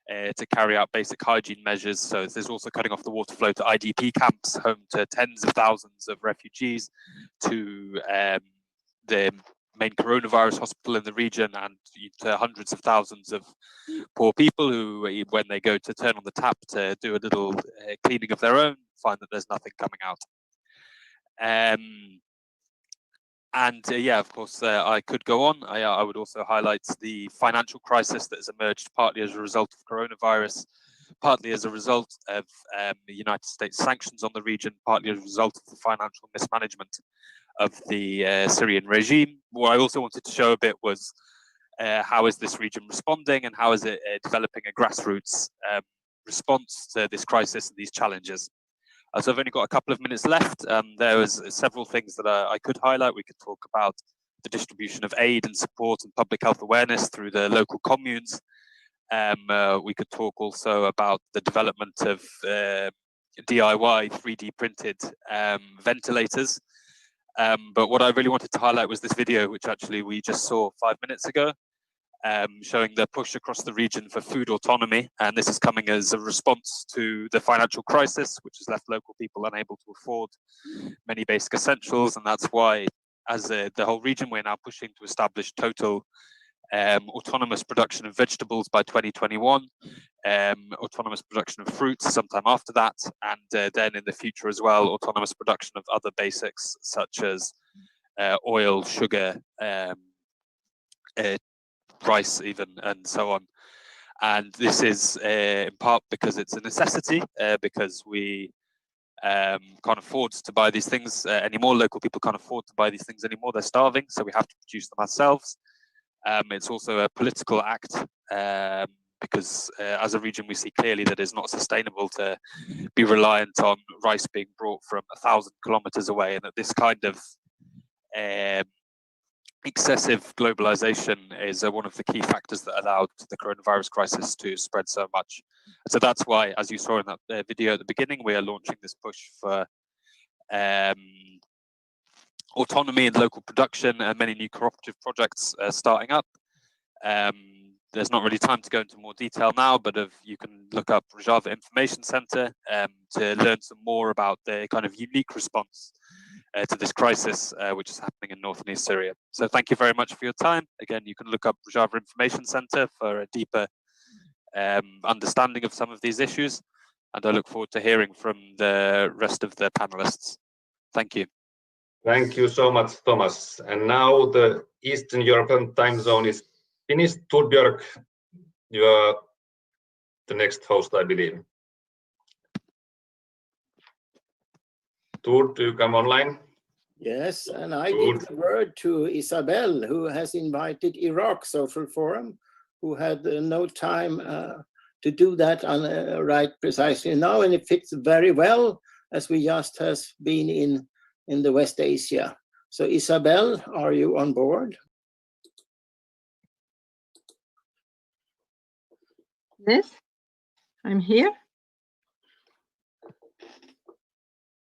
to carry out basic hygiene measures. So there's also cutting off the water flow to IDP camps, home to tens of thousands of refugees, to the main coronavirus hospital in the region, and to hundreds of thousands of poor people who, when they go to turn on the tap to do a little cleaning of their own, find that there's nothing coming out. Of course, I could go on. I would also highlight the financial crisis that has emerged partly as a result of coronavirus, partly as a result of the United States sanctions on the region, partly as a result of the financial mismanagement of the Syrian regime. What I also wanted to show a bit was how is this region responding, and how is it developing a grassroots response to this crisis and these challenges. So I've only got a couple of minutes left. There was several things that I could highlight. We could talk about the distribution of aid and support and public health awareness through the local communes. We could talk also about the development of DIY 3D printed ventilators. But what I really wanted to highlight was this video, which actually we just saw 5 minutes ago, showing the push across the region for food autonomy. And this is coming as a response to the financial crisis, which has left local people unable to afford many basic essentials. And that's why, as the whole region, we're now pushing to establish total autonomous production of vegetables by 2021, autonomous production of fruits sometime after that, and then in the future as well, autonomous production of other basics such as oil, sugar, rice even, and so on. And this is in part because it's a necessity, because we can't afford to buy these things anymore. Local people can't afford to buy these things anymore. They're starving, so we have to produce them ourselves. It's also a political act, because as a region we see clearly that it's not sustainable to be reliant on rice being brought from 1,000 kilometers away, and that this kind of excessive globalization is one of the key factors that allowed the coronavirus crisis to spread so much. So that's why, as you saw in that video at the beginning, we are launching this push for autonomy and local production, and many new cooperative projects starting up. There's not really time to go into more detail now, but you can look up Rojava Information Center to learn some more about the kind of unique response to this crisis which is happening in north and east Syria. So thank you very much for your time. Again, you can look up Rojava Information Center for a deeper understanding of some of these issues, and I look forward to hearing from the rest of the panelists. Thank you. Thank you so much, Thomas. And now the Eastern European time zone is finished. Torbjörg, you are the next host, I believe. Tor, do you come online? Yes, and I give the word to Isabel, who has invited Iraq Social Forum, who had no time to do that right precisely now, and it fits very well as we just has been in the West Asia. So Isabel, are you on board? Yes, I'm here.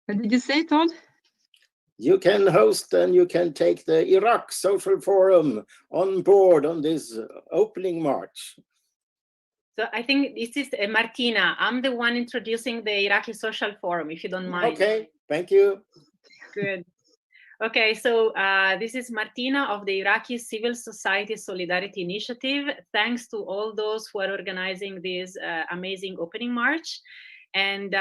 What did you say, Todd? You can host and you can take the Iraq Social Forum on board on this opening march. So I think this is Martina. I'm the one introducing the Iraqi Social Forum, if you don't mind. Okay, thank you. Good. Okay, so this is Martina of the Iraqi Civil Society Solidarity Initiative. Thanks to all those who are organizing this amazing opening march. And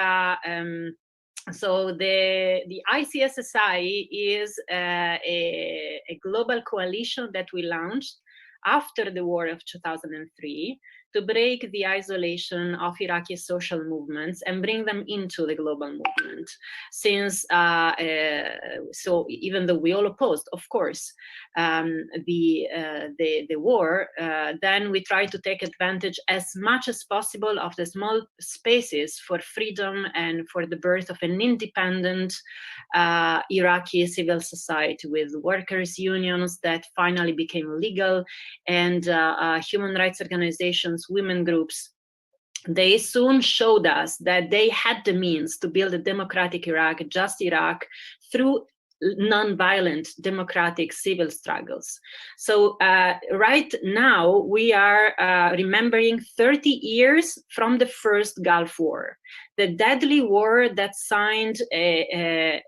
so the ICSSI is a global coalition that we launched after the war of 2003 to break the isolation of Iraqi social movements and bring them into the global movement. Since, so even though we all opposed, of course, the war, then we try to take advantage as much as possible of the small spaces for freedom and for the birth of an independent Iraqi civil society with workers' unions that finally became legal, and human rights organizations, women groups. They soon showed us that they had the means to build a democratic Iraq, just Iraq, through non-violent democratic civil struggles. So right now we are remembering 30 years from the first Gulf War, the deadly war that signed a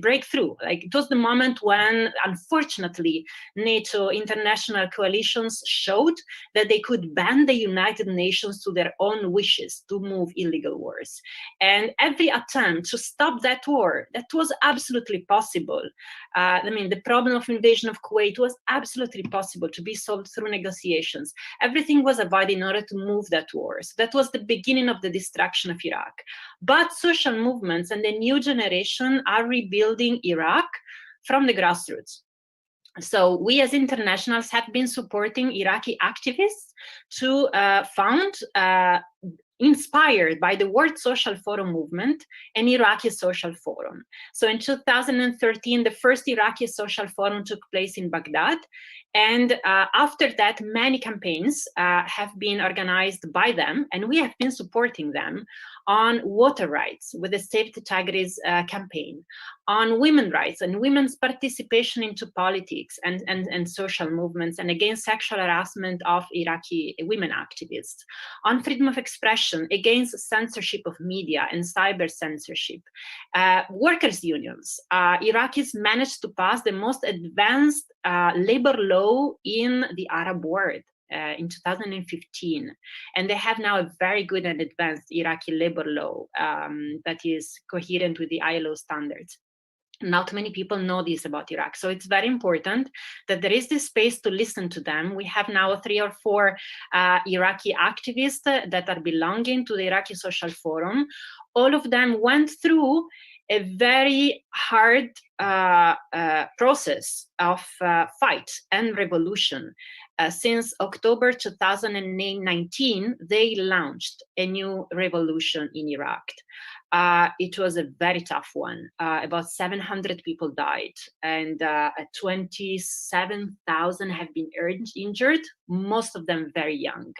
breakthrough. Like, it was the moment when, unfortunately, NATO international coalitions showed that they could bend the United Nations to their own wishes to move illegal wars. And every attempt to stop that war, that was absolutely possible. I mean, the problem of invasion of Kuwait was absolutely possible to be solved through negotiations. Everything was avoided in order to move that war. So that was the beginning of the destruction of Iraq. But social movements and the new generation are rebuilding Iraq from the grassroots. So we as internationals have been supporting Iraqi activists to found, inspired by the World Social Forum movement, an Iraqi Social Forum. So in 2013, the first Iraqi Social Forum took place in Baghdad. And after that, many campaigns have been organized by them, and we have been supporting them on water rights with the Save the Tigris campaign, on women's rights and women's participation into politics and social movements, and against sexual harassment of Iraqi women activists, on freedom of expression, against censorship of media and cyber censorship. Workers' unions. Iraqis managed to pass the most advanced labor law in the Arab world in 2015. And they have now a very good and advanced Iraqi labor law that is coherent with the ILO standards. Not many people know this about Iraq. So it's very important that there is this space to listen to them. We have now 3 or 4 Iraqi activists that are belonging to the Iraqi Social Forum. All of them went through a very hard process of fight and revolution. Since October 2019, they launched a new revolution in Iraq. It was a very tough one. About 700 people died, and 27,000 have been injured, most of them very young.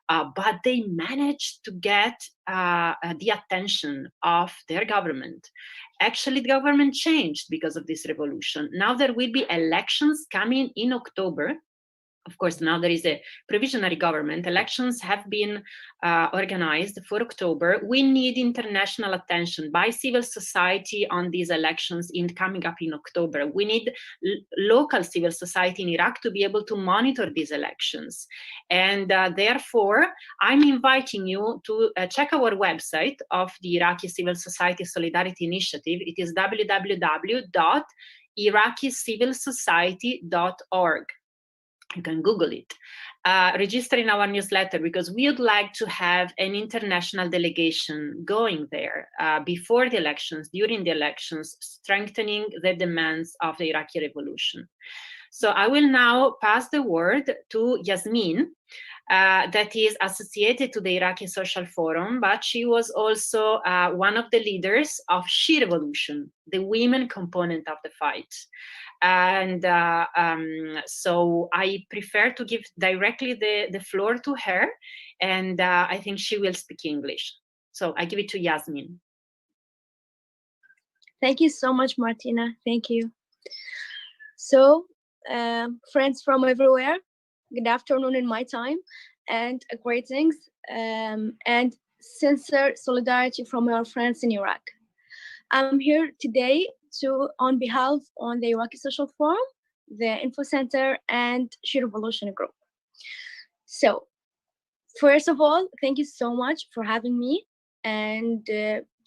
But they managed to get the attention of their government. Actually, the government changed because of this revolution. Now there will be elections coming in October of course, now there is a provisionary government. Elections have been organized for October. We need international attention by civil society on these elections coming up in October. We need local civil society in Iraq to be able to monitor these elections. And therefore, I'm inviting you to check our website of the Iraqi Civil Society Solidarity Initiative. It is www.iraqicivilsociety.org. You can Google it. Register in our newsletter, because we would like to have an international delegation going there before the elections, during the elections, strengthening the demands of the Iraqi revolution. So I will now pass the word to Yasmin, that is associated to the Iraqi Social Forum, but she was also one of the leaders of She Revolution, the women component of the fight. And so I prefer to give directly the floor to her, and I think she will speak English. So I give it to Yasmin. Thank you so much, Martina. Thank you. So, friends from everywhere, good afternoon in my time, and greetings, and sincere solidarity from our friends in Iraq. I'm here today on behalf of the Iraqi Social Forum, the Info Center, and She Revolution Group. So, first of all, thank you so much for having me and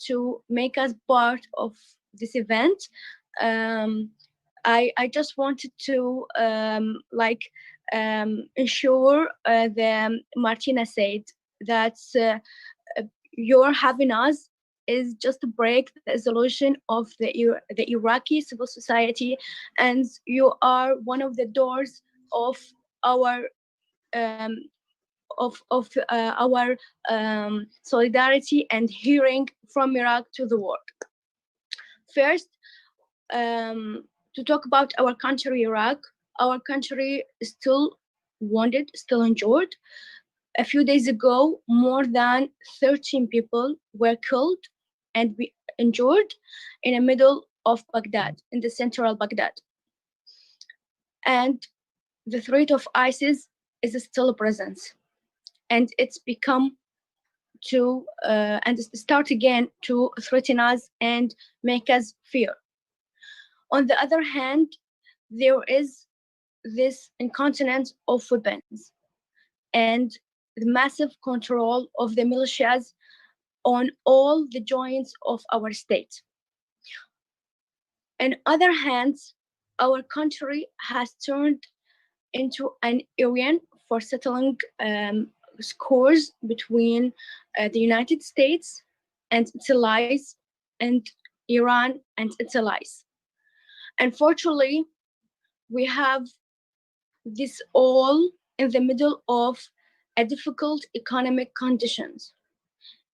to make us part of this event. I just wanted to ensure that Martina said that your having us is just to break the isolation of the Iraqi civil society, and you are one of the doors of our solidarity and hearing from Iraq to the world. First, to talk about our country, Iraq. Our country is still wounded, still injured. A few days ago, more than 13 people were killed and injured in the middle of Baghdad, in the central Baghdad. And the threat of ISIS is still present. And it's become to, and start again to threaten us and make us fear. On the other hand, there is this incontinence of weapons and the massive control of the militias on all the joints of our state. On the other hand, our country has turned into an area for settling scores between the United States and its allies and Iran and its allies. Unfortunately, we have this all in the middle of a difficult economic conditions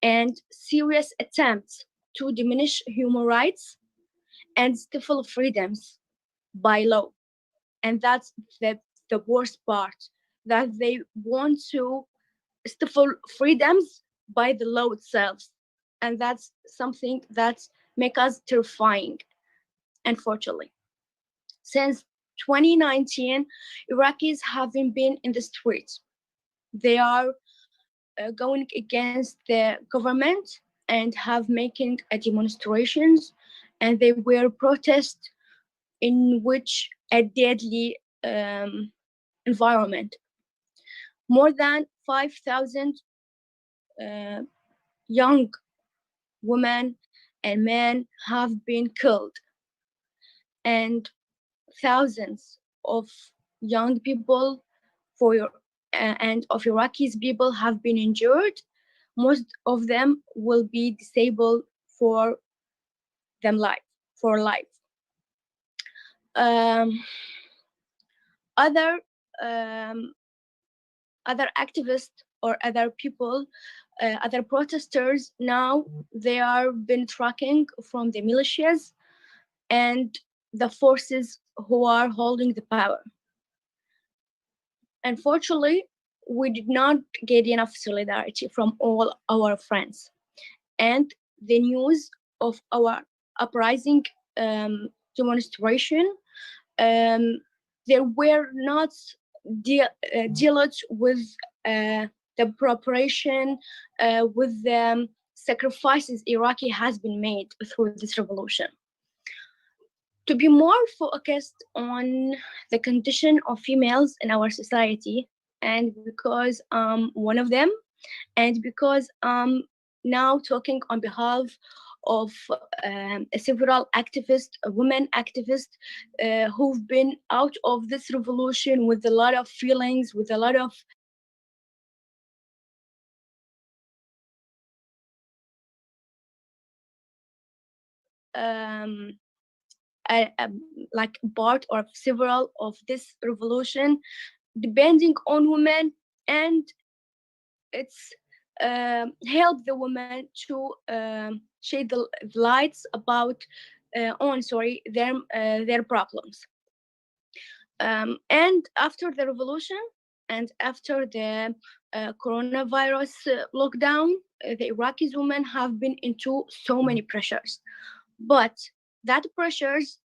and serious attempts to diminish human rights and stifle freedoms by law. And that's the worst part, that they want to stifle freedoms by the law itself. And that's something that makes us terrifying, unfortunately. Since 2019, Iraqis haven't been in the streets. They are going against the government and have making demonstrations, and they were protests in which a deadly environment. More than 5,000 young women and men have been killed, and thousands of young people and of Iraqis people have been injured. Most of them will be disabled for life. Other activists or other people, other protesters, now they are been tracking from the militias and the forces who are holding the power. Unfortunately, we did not get enough solidarity from all our friends, and the news of our uprising demonstration, there were not dealt with the preparation, with the sacrifices Iraqi has been made through this revolution. To be more focused on the condition of females in our society, and because I'm one of them, and because I'm now talking on behalf of several activists, women activists, who've been out of this revolution with a lot of feelings, with a lot of like part of several of this revolution, depending on women, and it's help the women to shed the lights about their problems. And after the revolution and after the coronavirus lockdown, the Iraqi women have been into so many pressures, but that pressures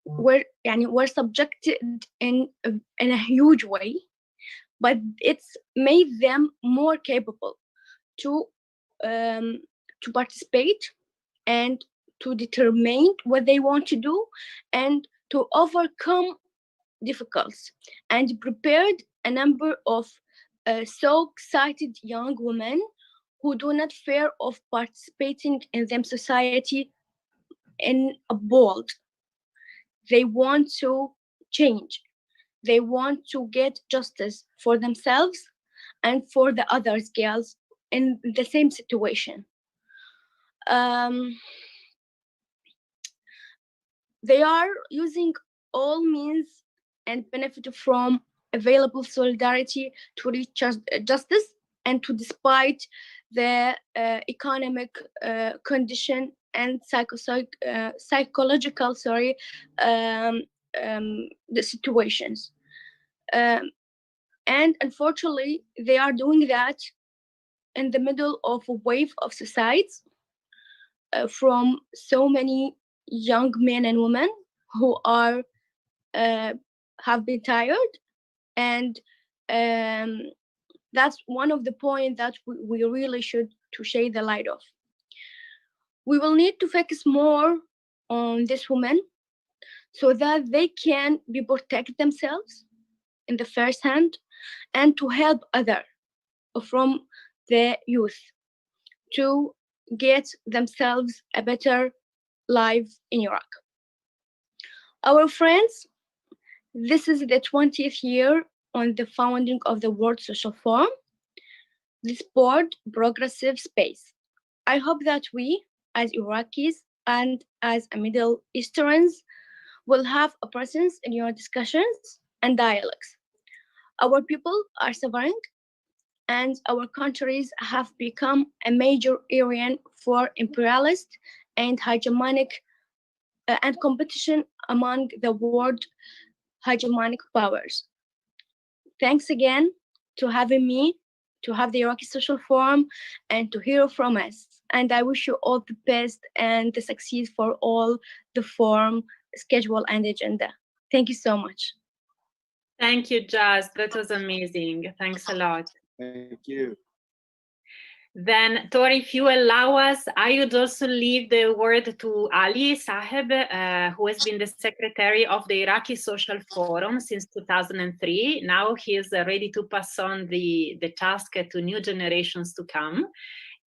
were subjected in a huge way, but it's made them more capable to participate and to determine what they want to do and to overcome difficulties, and prepared a number of so excited young women who do not fear of participating in them society in a bold. They want to change. They want to get justice for themselves and for the other girls in the same situation. They are using all means and benefit from available solidarity to reach justice, and to despite the economic condition and psychological the situations. And unfortunately, they are doing that in the middle of a wave of suicides from so many young men and women who are have been tired, and that's one of the points that we really should to shade the light of. We will need to focus more on these women so that they can be protect themselves in the first hand, and to help others from the youth to get themselves a better life in Iraq. Our friends, this is the 20th year on the founding of the World Social Forum, this broad, progressive space. I hope that we, as Iraqis and as Middle Easterns, will have a presence in your discussions and dialogues. Our people are suffering, and our countries have become a major area for imperialist and hegemonic and competition among the world hegemonic powers. Thanks again to having me, to have the Iraqi Social Forum, and to hear from us. And I wish you all the best and the success for all the forum schedule and agenda. Thank you so much. Thank you, Jazz. That was amazing. Thanks a lot. Thank you. Then, Tori, if you allow us, I would also leave the word to Ali Saheb, who has been the secretary of the Iraqi Social Forum since 2003. Now he is ready to pass on the task to new generations to come.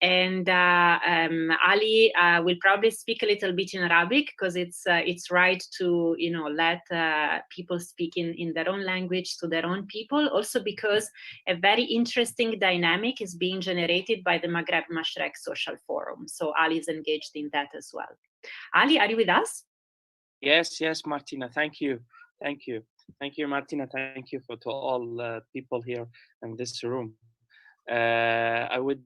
And Ali will probably speak a little bit in Arabic, because it's right to let people speak in their own language to their own people. Also because a very interesting dynamic is being generated by the Maghreb Mashrek Social Forum. So Ali is engaged in that as well. Ali, are you with us? Yes, Martina. Thank you, Martina. Thank you to all people here in this room. I would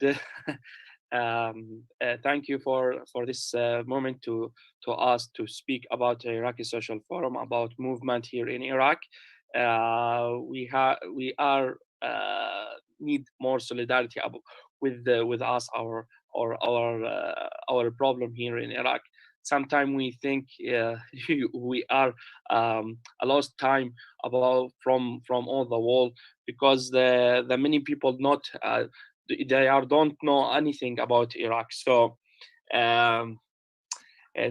thank you for this moment to us to speak about the Iraqi Social Forum, about movement here in Iraq. We need more solidarity with us, our problem here in Iraq. sometimes we think we are a lost time from all the world, because the many people don't know anything about Iraq. So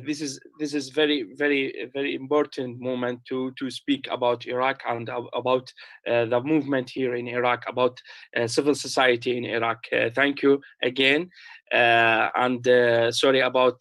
this is very important moment to speak about Iraq and about the movement here in Iraq, about civil society in Iraq. Thank you again, and sorry about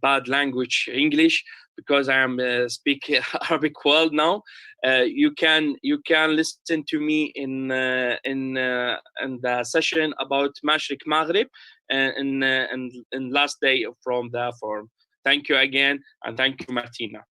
bad language English, because I am speaking Arabic well now. You can listen to me in the session about Mashriq Maghrib and last day from the forum. Thank you again, and thank you, Martina.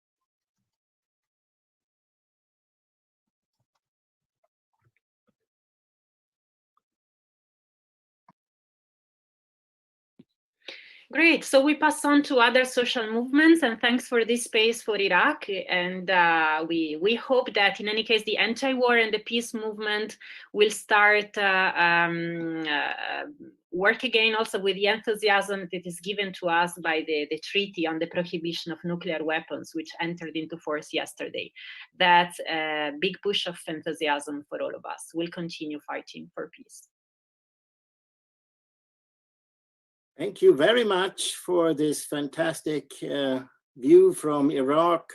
Great. So we pass on to other social movements, and thanks for this space for Iraq. And we hope that in any case, the anti-war and the peace movement will start work again also with the enthusiasm that is given to us by the treaty on the prohibition of nuclear weapons, which entered into force yesterday. That's a big push of enthusiasm for all of us. We'll continue fighting for peace. Thank you very much for this fantastic view from Iraq.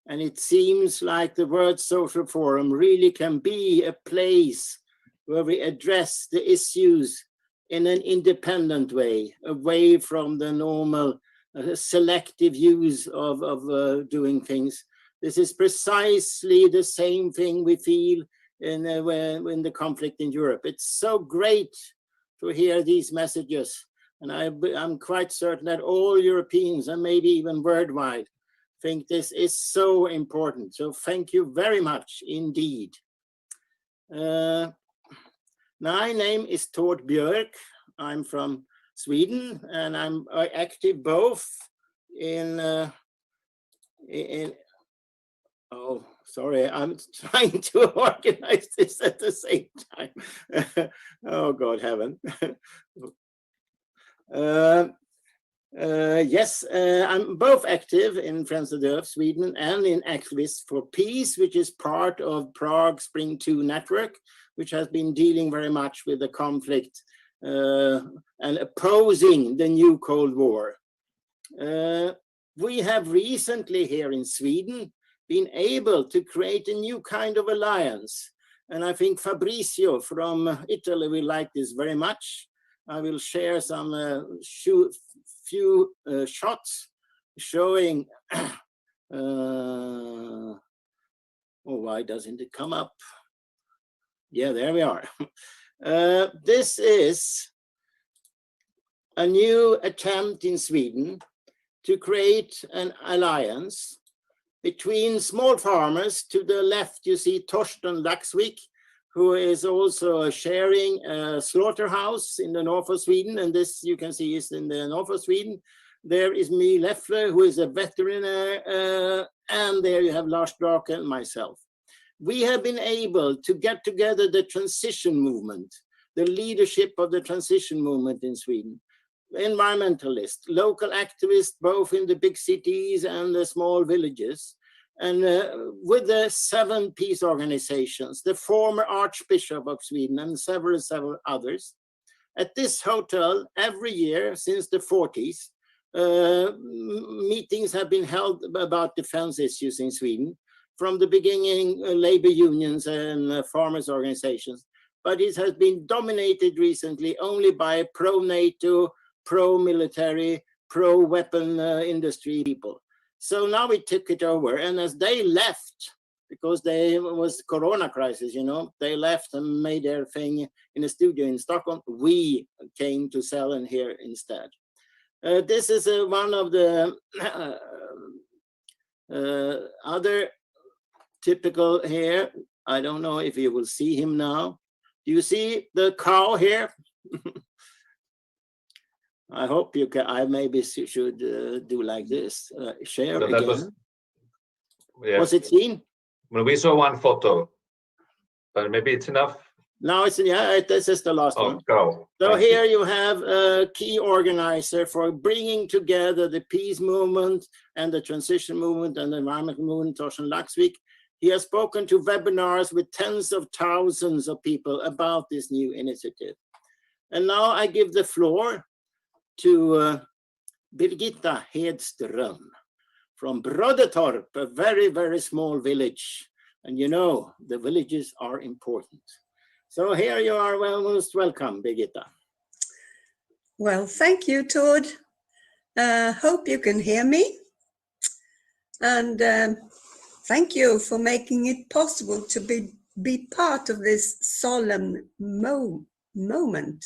And it seems like the World Social Forum really can be a place where we address the issues in an independent way, away from the normal selective use of doing things. This is precisely the same thing we feel in the conflict in Europe. It's so great to hear these messages. And I'm quite certain that all Europeans, and maybe even worldwide, think this is so important. So thank you very much indeed. My name is Tord Björk. I'm from Sweden, and I'm active both in oh, sorry, I'm trying to organize this at the same time. Oh, God heaven. Yes, I'm both active in Friends of Sweden and in Activists for Peace, which is part of Prague Spring 2 network, which has been dealing very much with the conflict and opposing the new Cold War. We have recently here in Sweden been able to create a new kind of alliance. And I think Fabrizio from Italy will like this very much. I will share some few shots showing, oh, why doesn't it come up? Yeah, there we are. This is a new attempt in Sweden to create an alliance between small farmers. To the left, you see Torsten Laxvik, who is also sharing a slaughterhouse in the north of Sweden. And this you can see is in the north of Sweden. There is Me Leffler, who is a veterinarian, and there you have Lars Drake and myself. We have been able to get together the transition movement, the leadership of the transition movement in Sweden, environmentalists, local activists, both in the big cities and the small villages, and with the 7 peace organizations, the former Archbishop of Sweden and several others. At this hotel, every year since the 40s, meetings have been held about defense issues in Sweden. From the beginning, labor unions and farmers organizations, but it has been dominated recently only by pro-NATO, pro-military, pro-weapon industry people. So now we took it over, and as they left, because there was Corona crisis, you know, they left and made their thing in a studio in Stockholm. We came to Sälen here instead. This is one of the other typical here. I don't know if you will see him now. Do you see the cow here? I hope you can. I maybe should do like this. Share again. Was it seen? Well, we saw one photo, but maybe it's enough. Now it's, yeah, this is the last one. Go. So here you have a key organizer for bringing together the peace movement and the transition movement and the environmental movement, Torsten Laxvik. He has spoken to webinars with tens of thousands of people about this new initiative. And now I give the floor to Birgitta Hedström from Brodetorp, a very, very small village. And you know, the villages are important. So here you are, well, most welcome, Birgitta. Well, thank you, Tord. Hope you can hear me. And thank you for making it possible to be part of this solemn moment,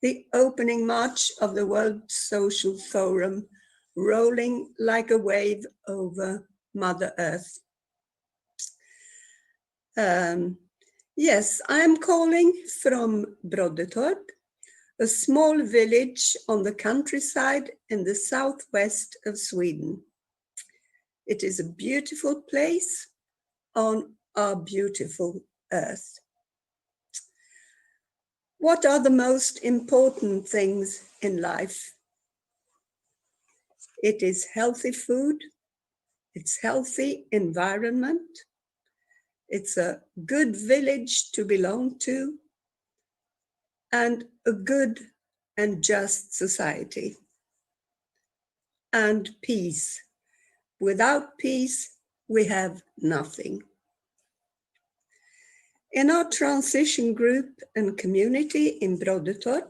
the opening march of the World Social Forum, rolling like a wave over Mother Earth. Yes, I'm calling from Brodetorp, a small village on the countryside in the southwest of Sweden. It is a beautiful place on our beautiful earth. What are the most important things in life? It is healthy food, it's healthy environment, it's a good village to belong to, and a good and just society. And peace. Without peace, we have nothing. In our transition group and community in Brodetorp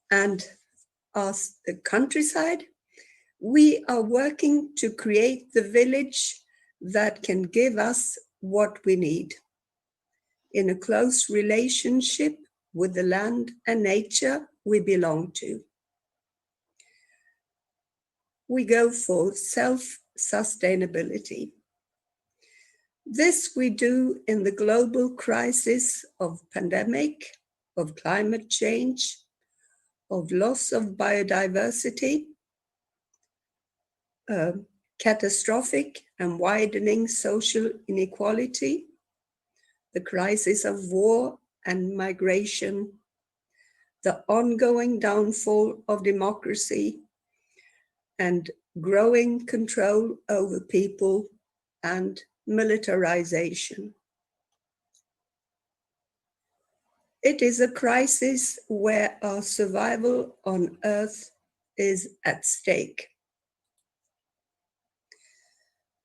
and our countryside, we are working to create the village that can give us what we need in a close relationship with the land and nature we belong to. We go for self-sustainability. This we do in the global crisis of pandemic, of climate change, of loss of biodiversity, catastrophic and widening social inequality, the crisis of war and migration, the ongoing downfall of democracy, and growing control over people and militarization. It is a crisis where our survival on Earth is at stake.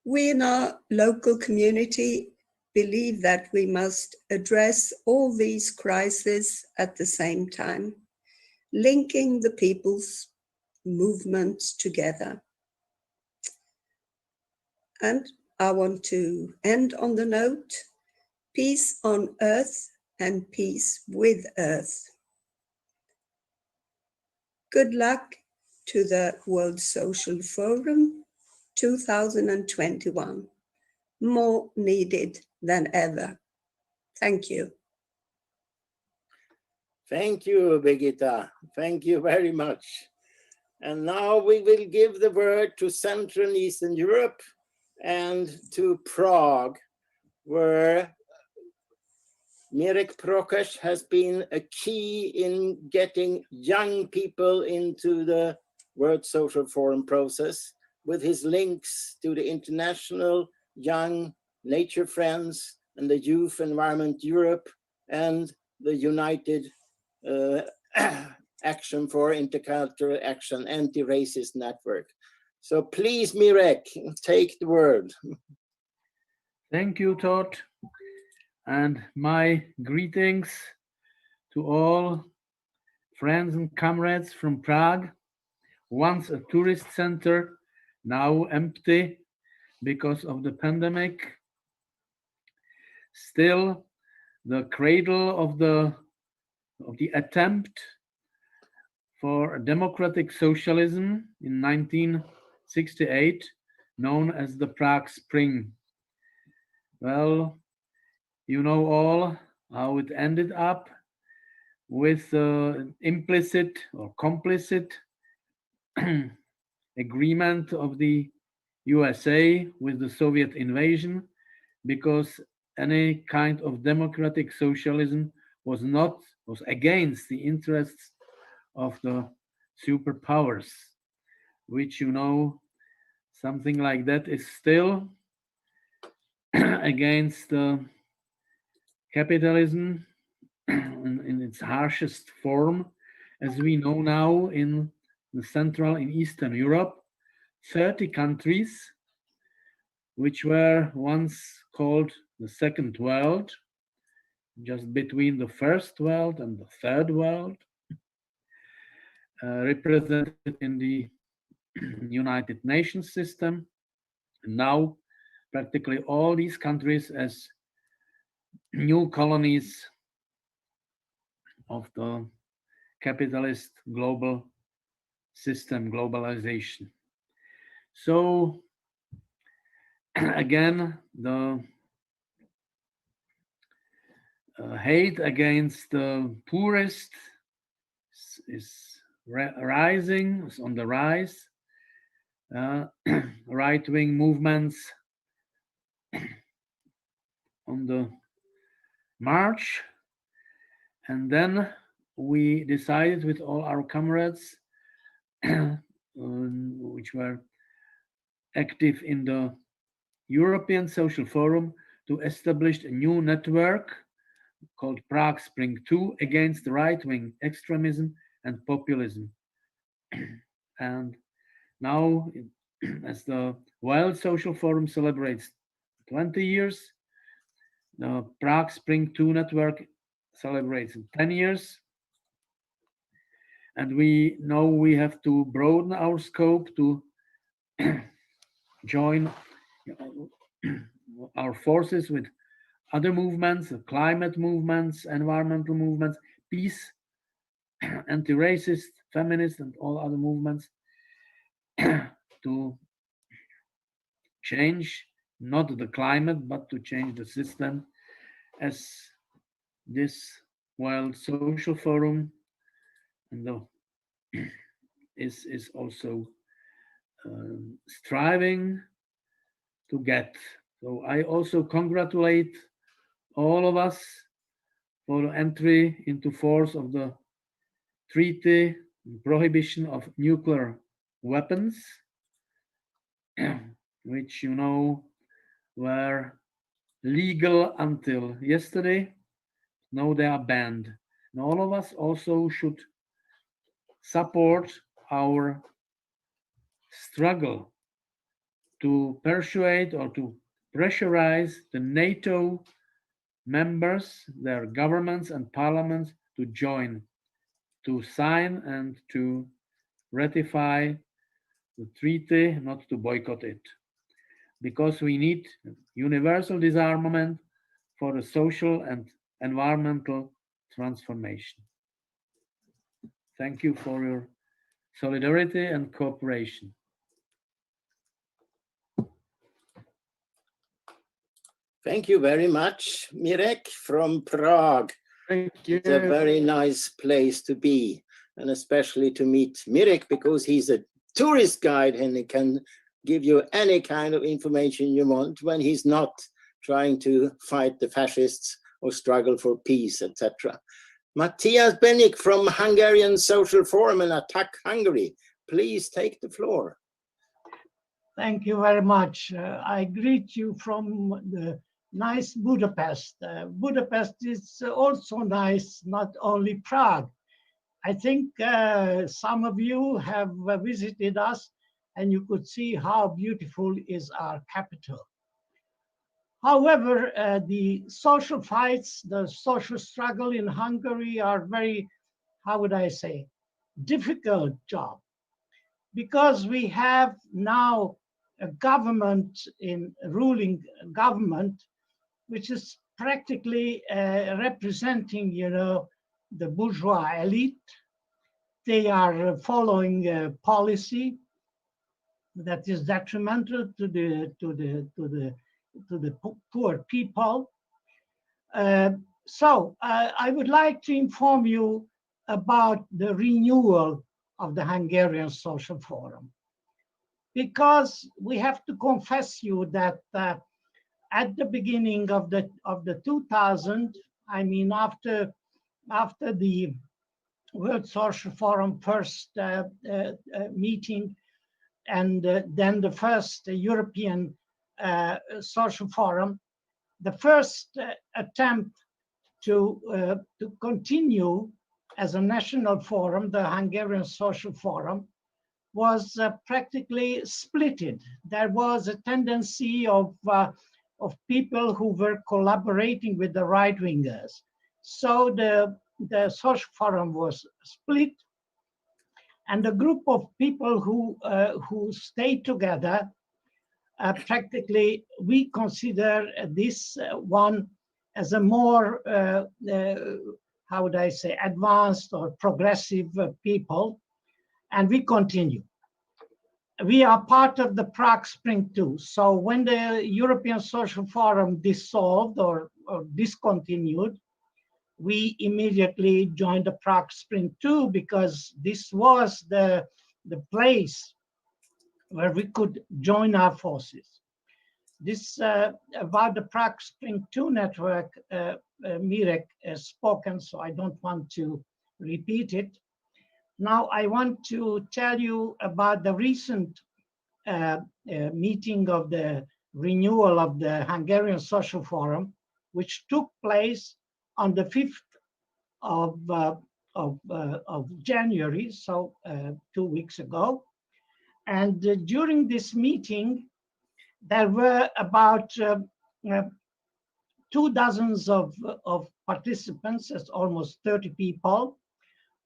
We in our local community believe that we must address all these crises at the same time, linking the people's movements together. And I want to end on the note, peace on earth and peace with earth. Good luck to the World Social Forum 2021, more needed than ever. Thank you. Thank you, Birgitta. Thank you very much. And now we will give the word to Central and Eastern Europe and to Prague, where Mirek Prokeš has been a key in getting young people into the World Social Forum process with his links to the International Young Nature Friends and the Youth Environment Europe and the United Action for Intercultural Action, Anti-Racist Network. So please, Mirek, take the word. Thank you, Todd. And my greetings to all friends and comrades from Prague, once a tourist center, now empty because of the pandemic. Still the cradle of the attempt for democratic socialism in 1968, known as the Prague Spring. Well, you know all how it ended up with implicit or complicit agreement of the USA with the Soviet invasion, because any kind of democratic socialism was against the interests of the superpowers, which, you know, something like that is still against capitalism in its harshest form, as we know now in the Central and Eastern Europe. 30 countries, which were once called the Second World, just between the First World and the Third World, represented in the United Nations system. And now practically all these countries as new colonies of the capitalist global system, globalization. So again, the hate against the poorest is rising, is on the rise. Right-wing movements on the march. And then we decided with all our comrades, which were active in the European Social Forum, to establish a new network called Prague Spring 2 against right-wing extremism and populism. And now, as the World Social Forum celebrates 20 years, the Prague Spring 2 network celebrates 10 years. And we know we have to broaden our scope to join our forces with other movements, climate movements, environmental movements, peace, anti-racist, feminist, and all other movements to change not the climate, but to change the system, as this World Social Forum and is also striving to get. So I also congratulate all of us for the entry into force of the treaty prohibition of nuclear weapons, which, you know, were legal until yesterday. Now they are banned. And all of us also should support our struggle to persuade or to pressurize the NATO members, their governments and parliaments, to join, to sign and to ratify the treaty, not to boycott it. Because we need universal disarmament for the social and environmental transformation. Thank you for your solidarity and cooperation. Thank you very much, Mirek from Prague. Thank you. It's a very nice place to be, and especially to meet Mirek, because he's a tourist guide and he can give you any kind of information you want when he's not trying to fight the fascists or struggle for peace, etc. Matthias Benik from Hungarian Social Forum and Attack Hungary, please take the floor. Thank you very much. I greet you from the nice Budapest. Budapest is also nice, not only Prague. I think some of you have visited us and you could see how beautiful is our capital. However, the social fights, the social struggle in Hungary are very, how would I say, difficult job, because we have now a government, ruling government, which is practically representing, you know, the bourgeois elite. They are following a policy that is detrimental to the poor people. So I would like to inform you about the renewal of the Hungarian Social Forum, because we have to confess you that at the beginning of the 2000, I mean, after the World Social Forum first meeting, and then the first European Social Forum, the first attempt to continue as a national forum, the Hungarian Social Forum, was practically splitted. There was a tendency of people who were collaborating with the right-wingers. So the Social Forum was split, and a group of people who stayed together, practically we consider this one as a more, how would I say, advanced or progressive people, and we continue. We are part of the Prague Spring too. So when the European Social Forum dissolved or discontinued, we immediately joined the Prague Spring too, because this was the place where we could join our forces. This about the Prague Spring 2 network, Mirek has spoken, so I don't want to repeat it. Now I want to tell you about the recent meeting of the renewal of the Hungarian Social Forum, which took place on the 5th of January, so 2 weeks ago. And during this meeting, there were about 24 participants, that's almost 30 people,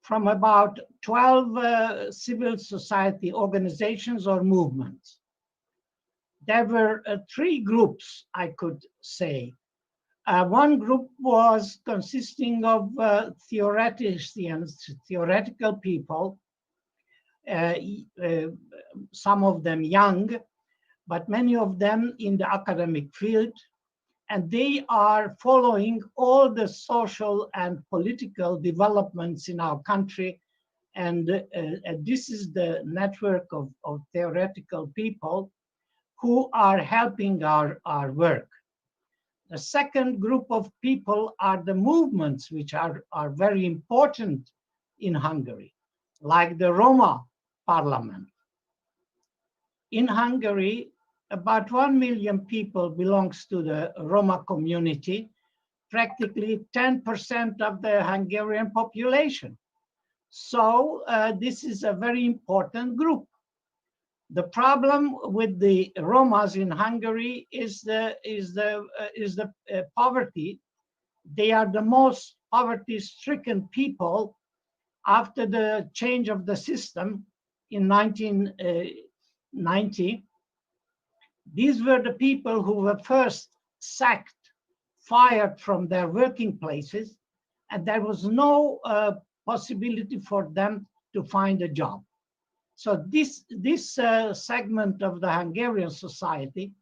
from about 12 civil society organizations or movements. There were 3 groups, I could say. One group was consisting of theoreticians, theoretical people, some of them young, but many of them in the academic field, and they are following all the social and political developments in our country, and this is the network of theoretical people who are helping our work. The second group of people are the movements which are very important in Hungary, like the Roma Parliament. In Hungary, about 1 million people belongs to the Roma community, practically 10% of the Hungarian population. So this is a very important group. The problem with the Romas in Hungary is the poverty. They are the most poverty-stricken people after the change of the system in 1990. These were the people who were first sacked, fired from their working places, and there was no possibility for them to find a job. So this segment of the Hungarian society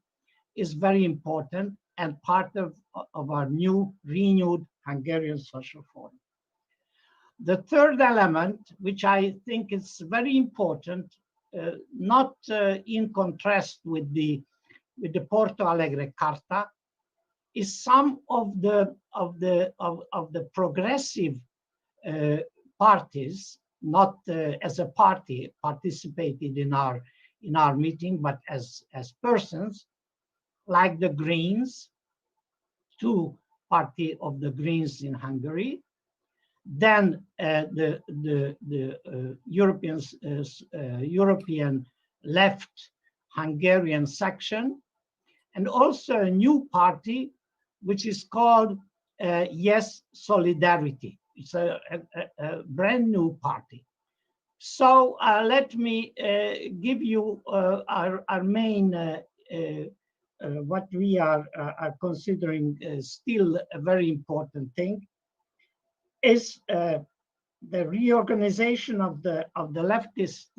is very important and part of our new renewed Hungarian Social Forum. The third element, which I think is very important, not in contrast with the Porto Alegre Carta, is some of the progressive parties, not as a party participated in our meeting, but as persons, like the Greens, 2 party of the Greens in Hungary, then the European left Hungarian section, and also a new party which is called Yes Solidarity. It's a brand new party. So let me give you our main, what we are considering still a very important thing, is the reorganization of the leftist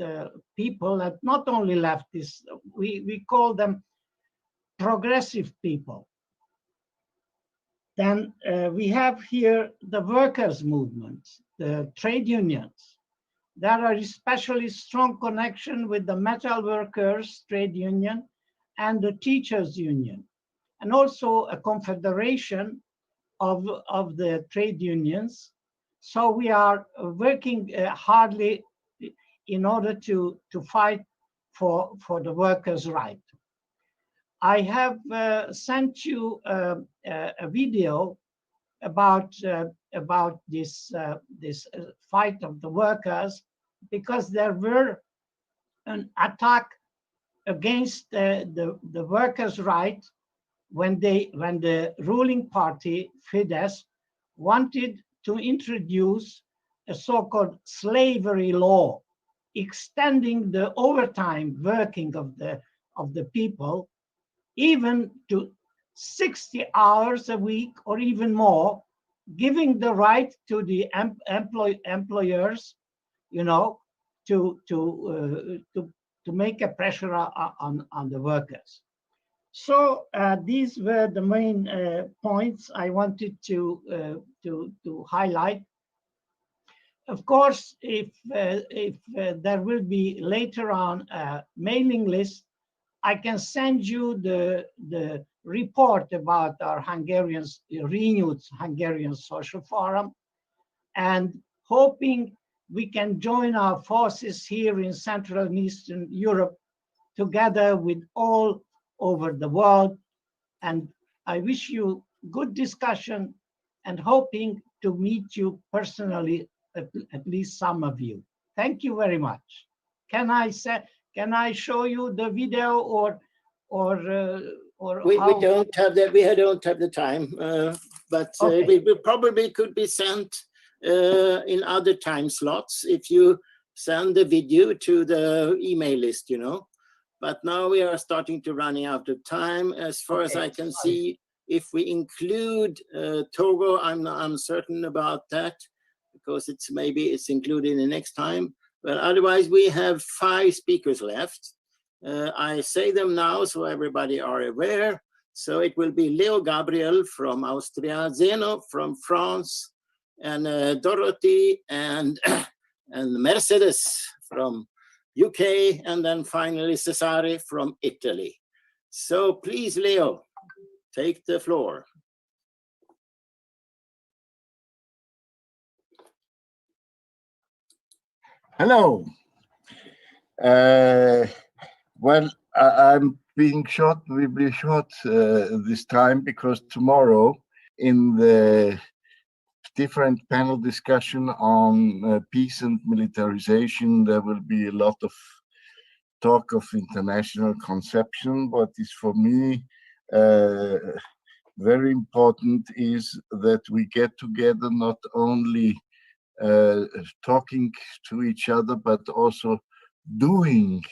people, and not only leftists, we call them progressive people. Then we have here the workers' movements, the trade unions. There are especially strong connection with the metal workers trade union and the teachers union. and also a confederation of the trade unions. So we are working hardly in order to fight for the workers' right. I have sent you a video about this fight of the workers, because there were an attack against the workers' right when the ruling party Fidesz wanted to introduce a so-called slavery law, extending the overtime working of the people even to 60 hours a week or even more, giving the right to the employers, you know, to make a pressure on the workers. So these were the main points I wanted to highlight. Of course, if there will be later on a mailing list, I can send you the report about our renewed Hungarian Social Forum, and hoping we can join our forces here in Central and Eastern Europe together with all over the world. And I wish you good discussion and hoping to meet you personally, at least some of you. Thank you very much. Can I show you the video or we don't have that. We don't have the time, but Okay. we probably could be sent in other time slots if you send the video to the email list, you know. But now we are starting to running out of time. As far as I can see, if we include Togo, I'm uncertain about that, because maybe it's included in the next time. But otherwise, we have 5 speakers left. I say them now so everybody are aware. So it will be Leo Gabriel from Austria, Zeno from France, and Dorothy and Mercedes from UK, and then finally Cesare from Italy. So please, Leo, take the floor. Hello. Well, I'm being short, we'll be short this time, because tomorrow in the different panel discussion on peace and militarization, there will be a lot of talk of international conception. What is for me very important is that we get together, not only talking to each other, but also doing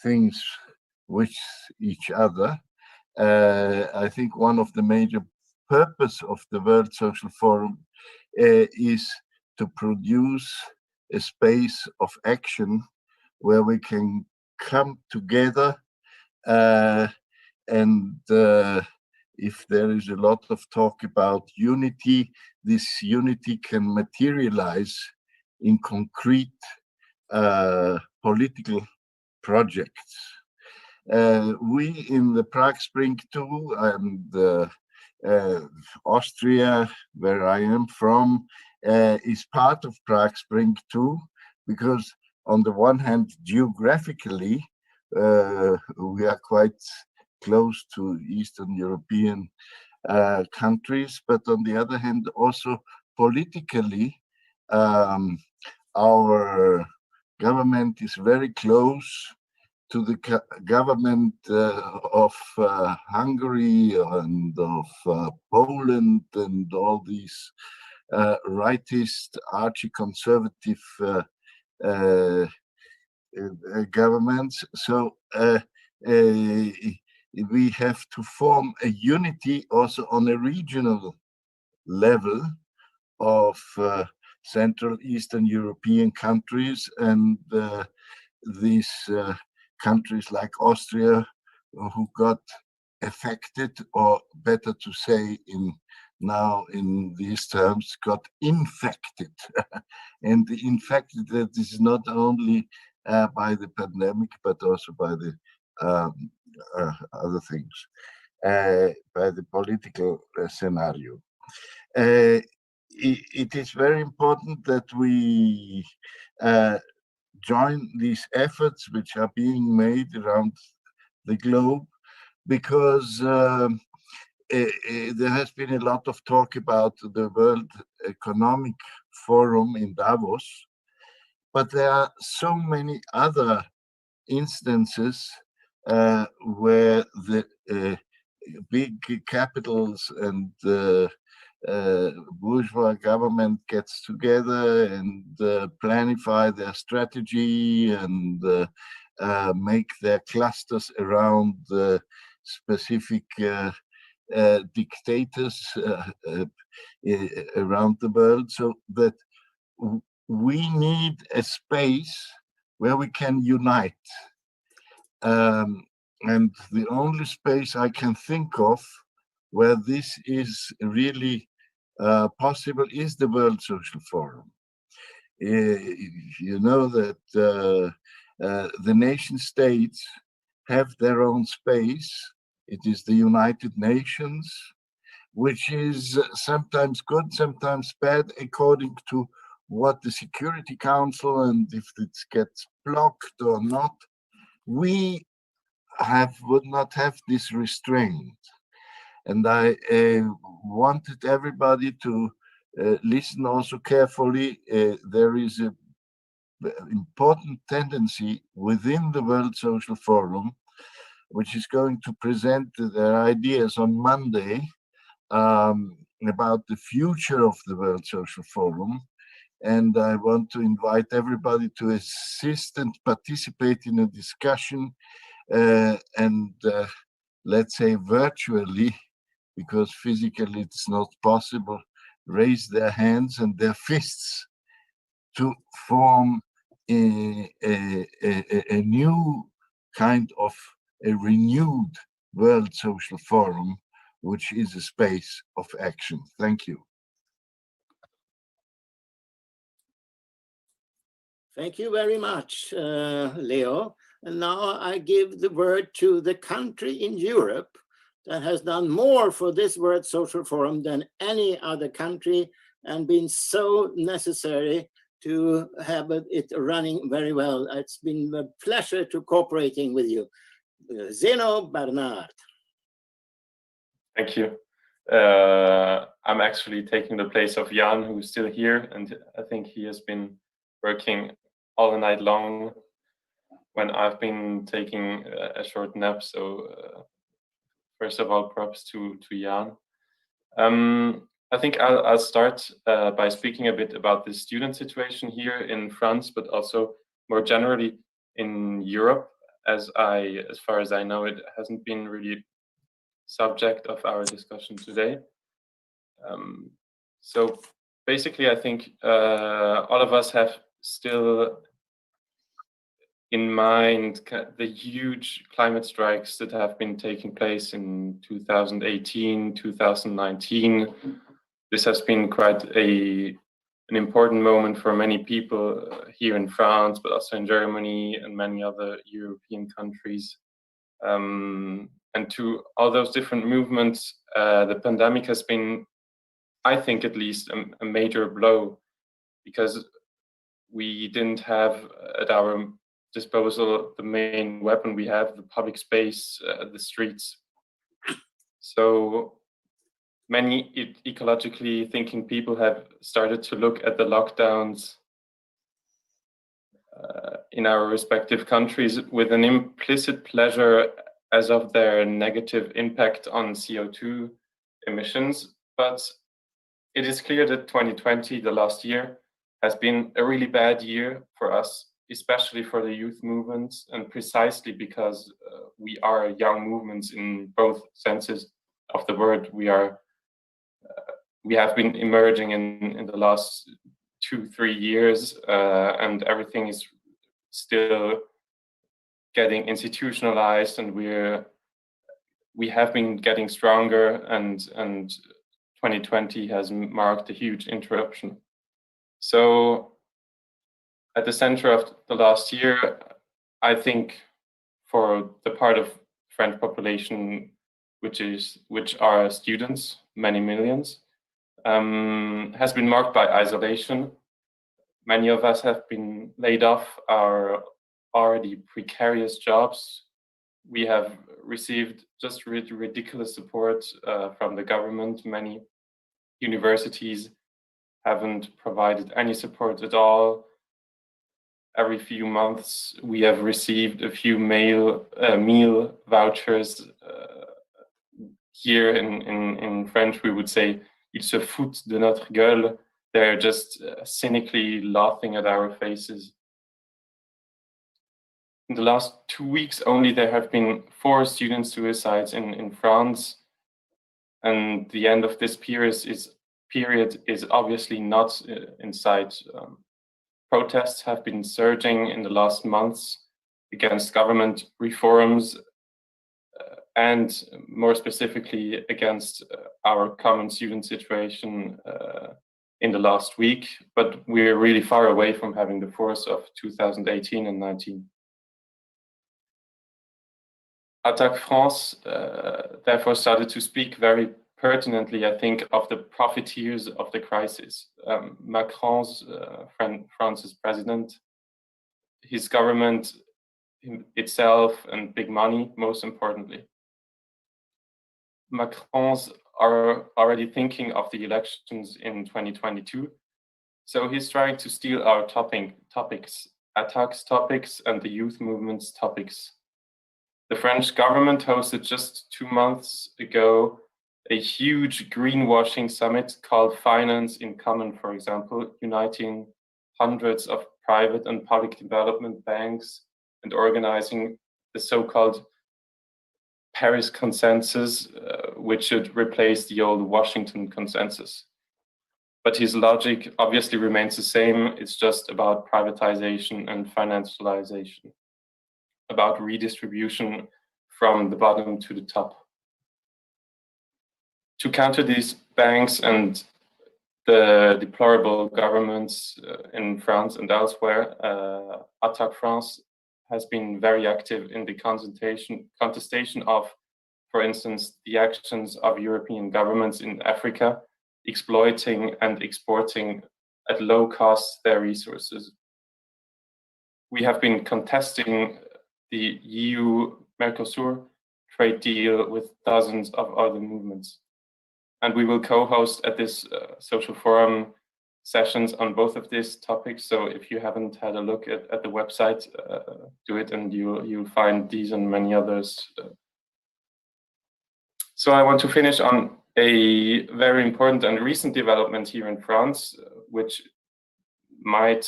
things with each other. I think one of the major purpose of the World Social Forum is to produce a space of action where we can come together, and if there is a lot of talk about unity, this unity can materialize in concrete political projects. We in the Prague Spring 2 and Austria, where I am from, is part of Prague Spring 2, because on the one hand, geographically, we are quite close to Eastern European countries, but on the other hand, also politically, our government is very close to the government of Hungary and of Poland and all these rightist, archie-conservative governments. So we have to form a unity also on a regional level of Central Eastern European countries, and these countries like Austria, who got affected, or better to say now in these terms, got infected. And infected, that is not only by the pandemic, but also by the other things. by the political scenario. It is very important that we join these efforts which are being made around the globe, because there has been a lot of talk about the World Economic Forum in Davos, but there are so many other instances where the big capitals and bourgeois government gets together and planify their strategy and make their clusters around specific dictators around the world, so that we need a space where we can unite. And the only space I can think of where this is really possible is the World Social Forum. You know that the nation states have their own space. It is the United Nations, which is sometimes good, sometimes bad, according to what the Security Council, and if it gets blocked or not. We would not have this restraint. And I wanted everybody to listen also carefully. There is an important tendency within the World Social Forum, which is going to present their ideas on Monday about the future of the World Social Forum. And I want to invite everybody to assist and participate in a discussion, and let's say virtually, because physically it's not possible, raise their hands and their fists to form a new kind of a renewed World Social Forum, which is a space of action. Thank you. Thank you very much, Leo. And now I give the word to the country in Europe that has done more for this World Social Forum than any other country, and been so necessary to have it running very well. It's been a pleasure to cooperating with you. Zeno Bernard. Thank you. I'm actually taking the place of Jan, who's still here, and I think he has been working all the night long when I've been taking a short nap. So first of all, props to Jan. I think I'll start by speaking a bit about the student situation here in France, but also more generally in Europe, as far as I know, it hasn't been really subject of our discussion today. So basically, I think all of us have still in mind the huge climate strikes that have been taking place in 2018, 2019. This has been quite an important moment for many people here in France, but also in Germany and many other European countries. And to all those different movements, the pandemic has been, I think at least, a major blow, because we didn't have at our disposal the main weapon we have, the public space, the streets. So many ecologically thinking people have started to look at the lockdowns in our respective countries with an implicit pleasure as of their negative impact on CO2 emissions. But it is clear that 2020, the last year, has been a really bad year for us, especially for the youth movements, and precisely because we are young movements in both senses of the word. We have been emerging in the last 2-3 years, and everything is still getting institutionalized, and we have been getting stronger, and 2020 has marked a huge interruption. So at the center of the last year, I think for the part of French population which are students, many millions, has been marked by isolation. Many of us have been laid off our already precarious jobs. We have received just ridiculous support from the government. Many universities haven't provided any support at all. Every few months, we have received a few meal vouchers. Here in French, we would say, ils se foutent de notre gueule. They're just cynically laughing at our faces. In the last 2 weeks only, there have been 4 student suicides in France. And the end of this period is obviously not in sight. Protests have been surging in the last months against government reforms and more specifically against our common student situation in the last week, but we're really far away from having the force of 2018 and 19. Attaque France therefore started to speak very pertinently, I think, of the profiteers of the crisis. Macron's, France's president, his government itself, and big money, most importantly. Macron's are already thinking of the elections in 2022. So he's trying to steal our topics, attacks topics, and the youth movement's topics. The French government hosted just 2 months ago a huge greenwashing summit called Finance in Common, for example, uniting hundreds of private and public development banks and organizing the so-called Paris consensus, which should replace the old Washington consensus. But his logic obviously remains the same. It's just about privatization and financialization, about redistribution from the bottom to the top. To counter these banks and the deplorable governments in France and elsewhere, Attaque France has been very active in the contestation of, for instance, the actions of European governments in Africa, exploiting and exporting at low cost their resources. We have been contesting the EU-Mercosur trade deal with dozens of other movements. And we will co-host at this social forum sessions on both of these topics. So if you haven't had a look at the website, do it, and you'll find these and many others. So I want to finish on a very important and recent development here in France, which might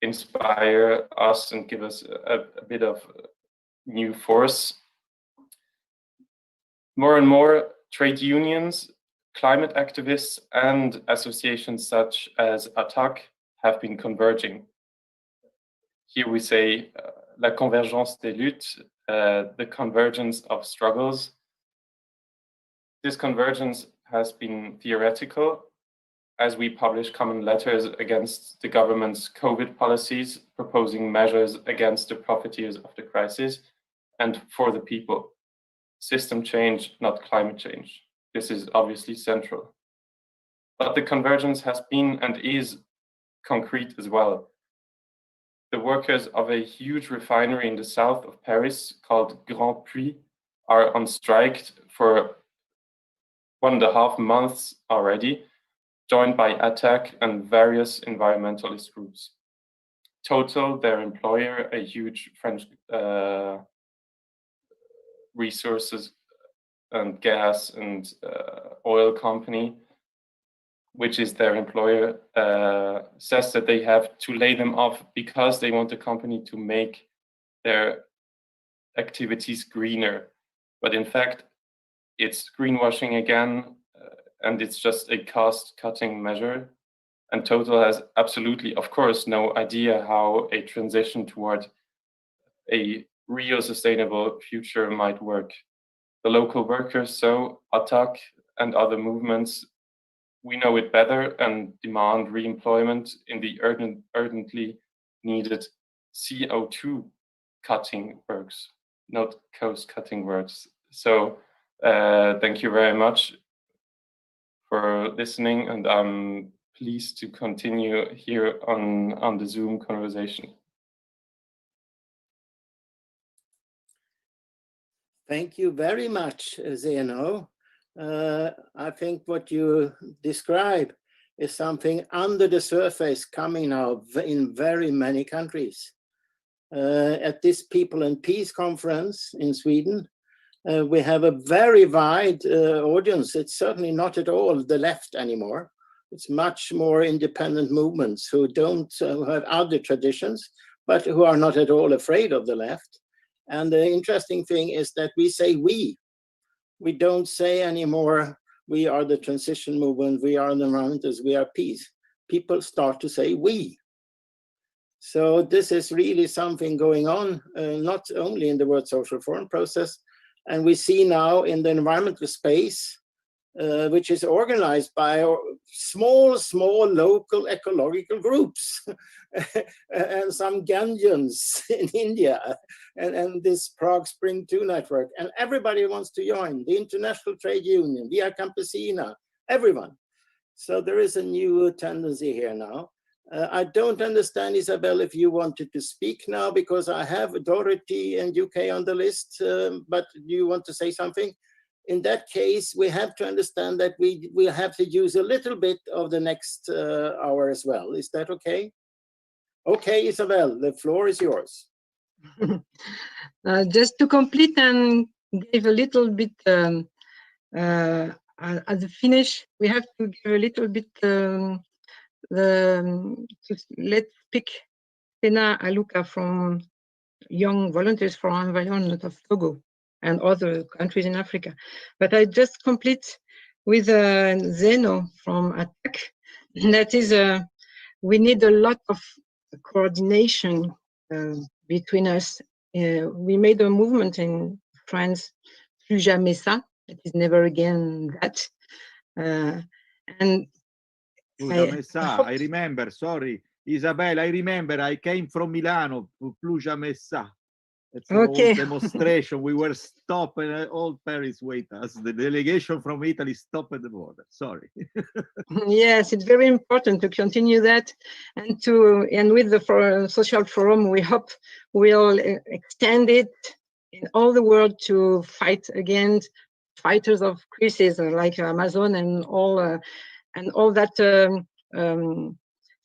inspire us and give us a bit of new force. More and more trade unions, climate activists, and associations such as Attaque have been converging. Here we say la convergence des luttes, the convergence of struggles. This convergence has been theoretical, as we publish common letters against the government's COVID policies, proposing measures against the profiteers of the crisis and for the people. System change, not climate change. This is obviously central. But the convergence has been and is concrete as well. The workers of a huge refinery in the south of Paris called Grand Puits are on strike for 1.5 months already, joined by Attaque and various environmentalist groups. Total, their employer, a huge French resources and gas and oil company, which is their employer, says that they have to lay them off because they want the company to make their activities greener. But in fact, it's greenwashing again, and it's just a cost-cutting measure. And Total has absolutely, of course, no idea how a transition toward a real sustainable future might work. The local workers, so Attaque and other movements, we know it better and demand re-employment in the urgently needed CO2 cutting works, not cost-cutting works. So thank you very much for listening, and I'm pleased to continue here on the Zoom conversation. Thank you very much, Zeno. I think what you describe is something under the surface coming now in very many countries. At this People and Peace conference in Sweden, we have a very wide audience. It's certainly not at all the left anymore. It's much more independent movements who don't have other traditions, but who are not at all afraid of the left. And the interesting thing is that we say we. We don't say anymore, we are the transition movement, we are the environmentalists, we are peace. People start to say we. So this is really something going on, not only in the World Social Forum process, and we see now in the environmental space, which is organized by small local ecological groups and some Ganjans in India and this Prague Spring 2 network. And everybody wants to join, the International Trade Union, Via Campesina, everyone. So there is a new tendency here now. I don't understand, Isabel, if you wanted to speak now, because I have Dorothy and UK on the list, but do you want to say something? In that case, we have to understand that we have to use a little bit of the next hour as well. Is that okay? Okay, Isabel, the floor is yours. Just to complete and give a little bit at the finish, we have to give a little bit let's pick Pena Aluka from Young Volunteers for Environment of Togo and other countries in Africa. But I just complete with Zeno from ATTAC. That is, we need a lot of coordination between us. We made a movement in France, plus jamais ça, it is never again that. And I remember, sorry, Isabel, I remember I came from Milano, plus jamais ça. It's an old demonstration. We were stopped and all Paris wait us. The delegation from Italy stopped at the border. Sorry. Yes, it's very important to continue that, and with the social forum, we hope we'll extend it in all the world to fight against fighters of crisis like Amazon and all that,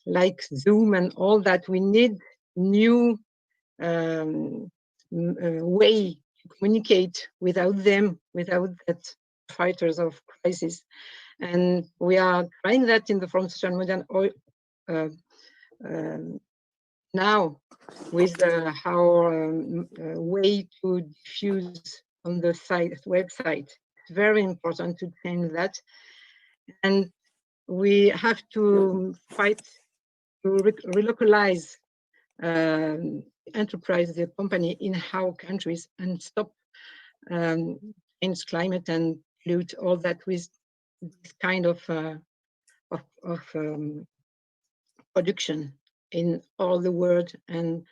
like Zoom and all that. We need new way to communicate without them, without that fighters of crisis. And we are trying that in the Forum Social Modern now with our way to diffuse on the website. It's very important to change that. And we have to fight to relocalize enterprise, the company in our countries, and stop change climate and pollute all that with this kind of production in all the world, and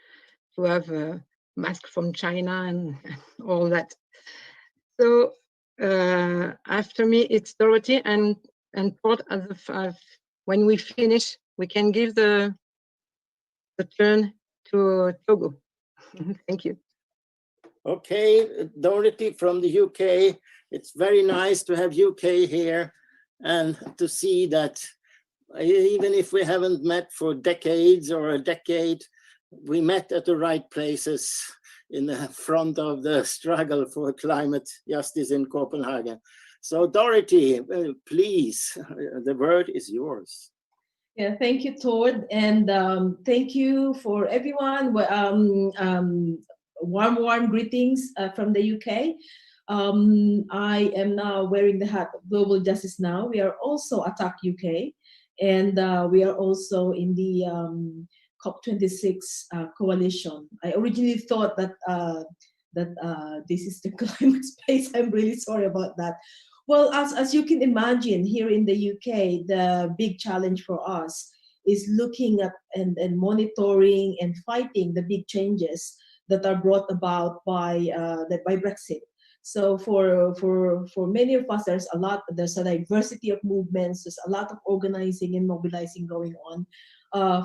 to have a mask from China and all that. So after me, it's Dorothy and Port at the 5. When we finish, we can give the turn to Togo. Thank you. Okay, Dorothy from the UK. It's very nice to have UK here and to see that even if we haven't met for decades or a decade, we met at the right places in the front of the struggle for climate justice in Copenhagen. So Dorothy, please, the word is yours. Yeah, thank you, Todd, and thank you for everyone. Warm greetings from the UK. I am now wearing the hat of Global Justice Now. We are also ATTAC UK, and we are also in the COP26 coalition. I originally thought that this is the climate space. I'm really sorry about that. Well, as you can imagine, here in the UK, the big challenge for us is looking at and monitoring and fighting the big changes that are brought about by Brexit. So for many of us, there's a diversity of movements, there's a lot of organizing and mobilizing going on.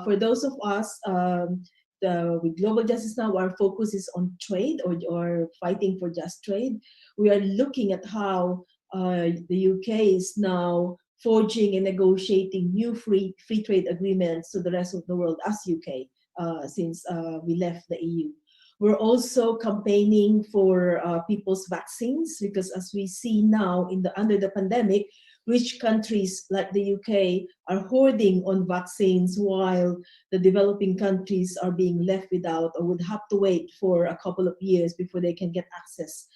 For those of us with Global Justice Now, our focus is on trade or fighting for just trade. We are looking at how the UK is now forging and negotiating new free trade agreements to the rest of the world as UK since we left the EU. We're also campaigning for people's vaccines, because as we see now under the pandemic, rich countries like the UK are hoarding on vaccines while the developing countries are being left without or would have to wait for a couple of years before they can get access.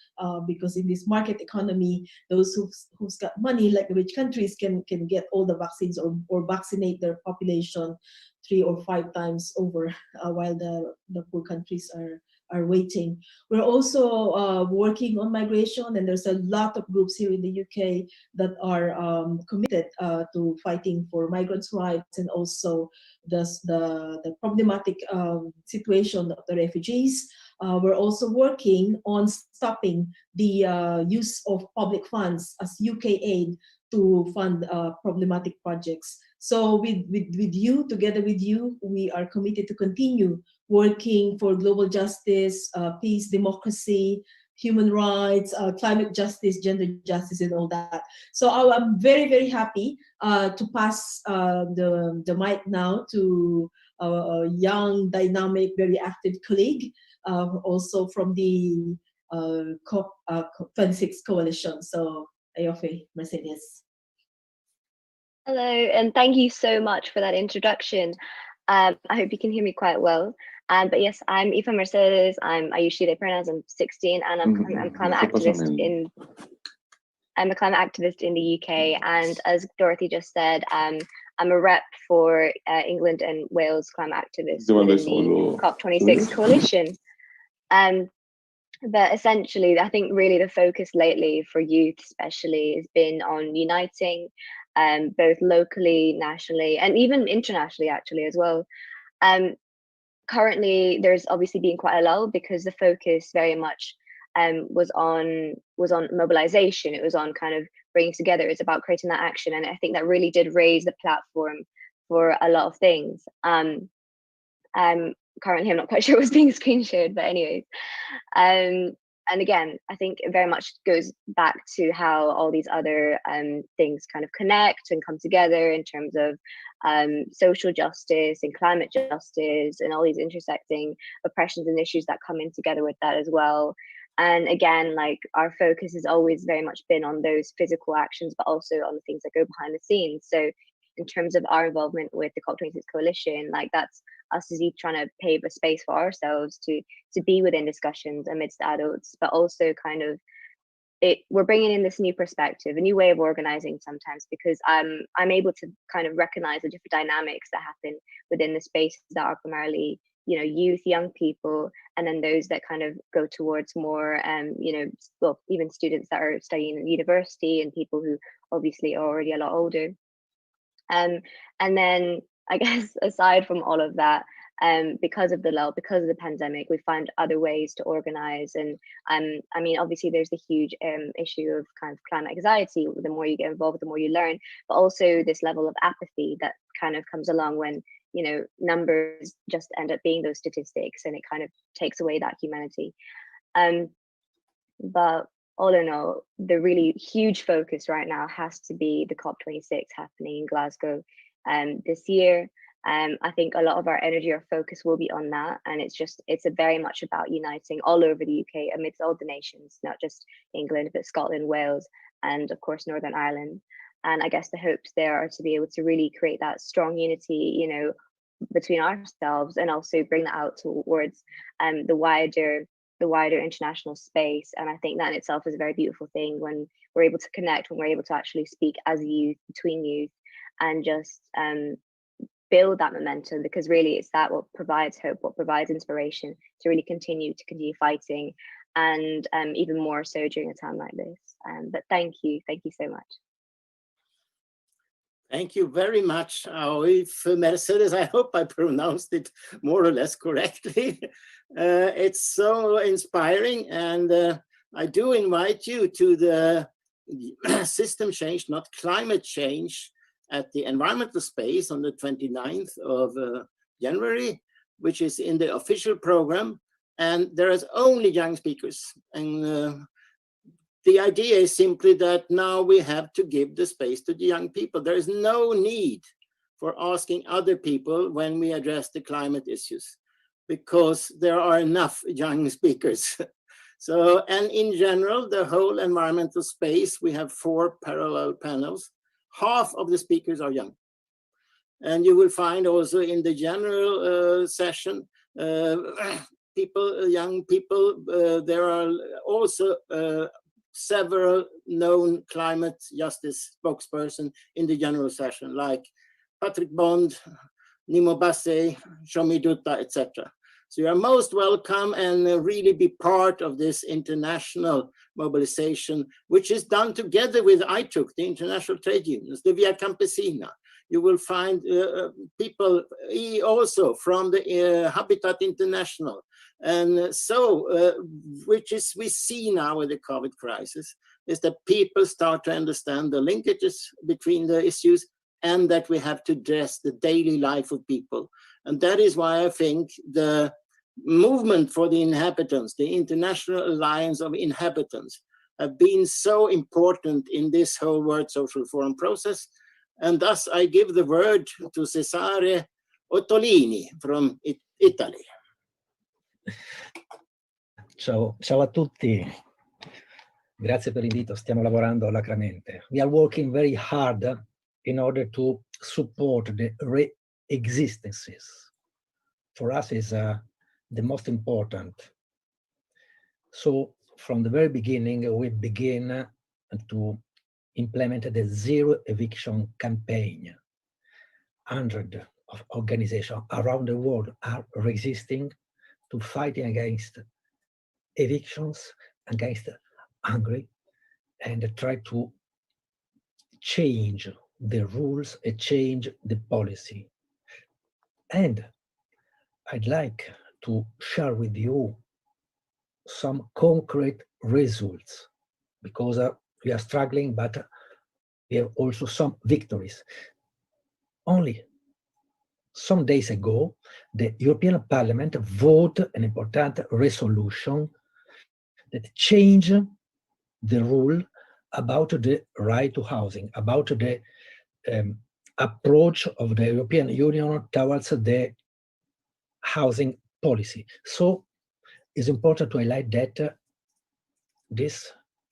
Because in this market economy, those who's got money, like the rich countries, can get all the vaccines or vaccinate their population 3 or 5 times over, while the poor countries are waiting. We're also working on migration, and there's a lot of groups here in the UK that are committed to fighting for migrants' rights, and also the problematic situation of the refugees. We're also working on stopping the use of public funds as UK aid to fund problematic projects. So with you, together with you, we are committed to continue working for global justice, peace, democracy, human rights, climate justice, gender justice, and all that. So I'm very, very happy to pass the mic now to a young, dynamic, very active colleague, also from the COP26 coalition. So, Ayofe Mercedes. Hello, and thank you so much for that introduction. I hope you can hear me quite well. But yes, I'm Ayofe Mercedes. I use she/they pronouns. I'm 16, and I'm a climate activist I'm a climate activist in the UK. And as Dorothy just said, I'm a rep for England and Wales climate activists within the COP26 coalition. But essentially, I think really the focus lately for youth especially has been on uniting both locally, nationally, and even internationally actually as well. Currently, there's obviously been quite a lull because the focus very much was on mobilization. It was on kind of bringing together. It's about creating that action, and I think that really did raise the platform for a lot of things. Currently, I'm not quite sure what's being screen shared, but anyways. And again, I think it very much goes back to how all these other things kind of connect and come together in terms of social justice and climate justice and all these intersecting oppressions and issues that come in together with that as well. And again, like our focus has always very much been on those physical actions, but also on the things that go behind the scenes. So in terms of our involvement with the COP26 coalition, like that's us as trying to pave a space for ourselves to be within discussions amidst adults, but also kind of we're bringing in this new perspective, a new way of organizing sometimes, because I'm able to kind of recognize the different dynamics that happen within the spaces that are primarily, you know, youth, young people, and then those that kind of go towards more, you know, well, even students that are studying in university and people who obviously are already a lot older. And then I guess aside from all of that, because of the lull, because of the pandemic, we find other ways to organize. And I mean, obviously there's the huge issue of kind of climate anxiety. The more you get involved, the more you learn, but also this level of apathy that kind of comes along when, you know, numbers just end up being those statistics, and it kind of takes away that humanity. But all in all, the really huge focus right now has to be the COP26 happening in Glasgow this year. I think a lot of our energy, our focus will be on that, and it's very much about uniting all over the UK amidst all the nations, not just England, but Scotland, Wales, and of course Northern Ireland. And I guess the hopes there are to be able to really create that strong unity, you know, between ourselves, and also bring that out towards the wider international space. And I think that in itself is a very beautiful thing when we're able to connect, when we're able to actually speak as youth, between youth, and just build that momentum, because really it's that what provides hope, what provides inspiration to really continue fighting, and even more so during a time like this. But thank you so much. Thank you very much, Ayofe Mercedes. I hope I pronounced it more or less correctly. It's so inspiring, and I do invite you to the system change, not climate change, at the environmental space on the 29th of January, which is in the official program. And there is only young speakers. And the idea is simply that now we have to give the space to the young people. There is no need for asking other people when we address the climate issues, because there are enough young speakers. So, and in general, the whole environmental space, we have 4 parallel panels. Half of the speakers are young. And you will find also in the general session, young people, there are also several known climate justice spokespersons in the general session, like Patrick Bond, Nimo Basse, Shomi Dutta, etc. So you are most welcome and really be part of this international mobilization, which is done together with ITUC, the International Trade Unions, the Via Campesina. You will find people also from the Habitat International. And so, which is we see now with the COVID crisis, is that people start to understand the linkages between the issues and that we have to address the daily life of people. And that is why I think the movement for the inhabitants, the International Alliance of Inhabitants, have been so important in this whole World Social Forum process. And thus I give the word to Cesare Ottolini from Italy. Ciao a tutti, grazie per l'invito, stiamo lavorando alacremente. We are working very hard in order to support the re-existences. For us is the most important. So from the very beginning, we begin to implement the zero eviction campaign. Hundreds of organizations around the world are resisting to fighting against evictions, against hunger, and try to change the rules and change the policy. And I'd like to share with you some concrete results, because we are struggling, but we have also some victories. Only some days ago, the European Parliament voted an important resolution that changed the rule about the right to housing, about the approach of the European Union towards the housing policy. So it's important to highlight that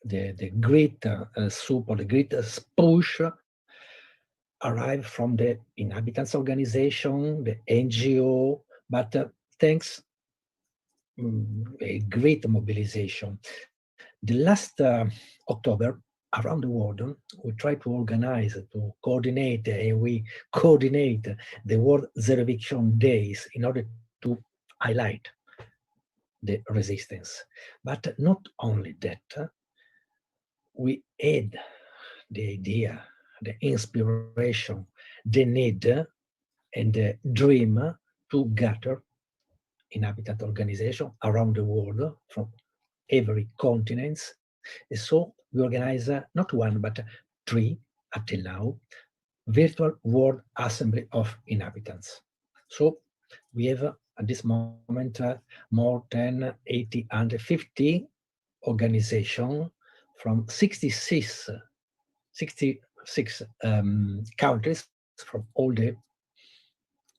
the great support, the great push arrived from the inhabitants organization, the NGO, but thanks a great mobilization. The last October, around the world, we try to organize, to coordinate, and we coordinate the World Zero Eviction Days in order to highlight the resistance. But not only that, we had the idea, the inspiration, the need, and the dream to gather inhabitant organizations around the world from every continent. And so we organize not one, but 3 until now, virtual World Assembly of Inhabitants. So we have at this moment more than 850 organizations from 66 countries from all the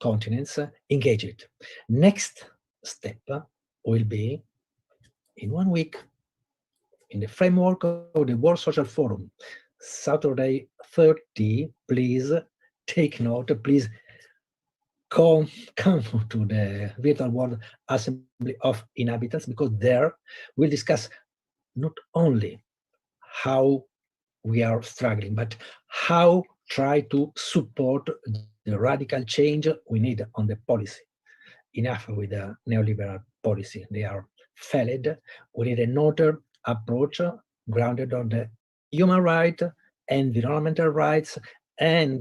continents engaged. Next step will be in 1 week in the framework of the World Social Forum, Saturday 30. Please take note, please come to the Virtual World Assembly of Inhabitants, because there we'll discuss not only how we are struggling, but how try to support the radical change we need on the policy. Enough with the neoliberal policy. They are failed. We need another approach grounded on the human rights, environmental rights, and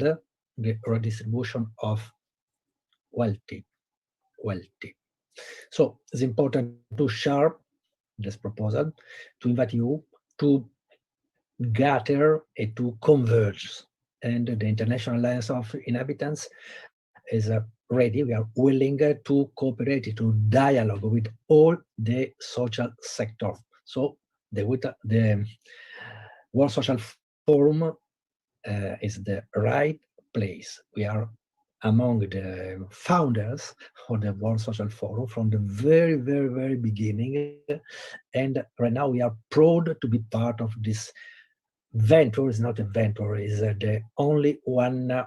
the redistribution of wealthy. So it's important to share this proposal to invite you to gather and to converge. And the International Alliance of Inhabitants is ready. We are willing to cooperate, to dialogue with all the social sector. So the World Social Forum is the right place. We are among the founders of the World Social Forum from the very, very, very beginning. And right now we are proud to be part of this venture. It's not a venture, it's the only one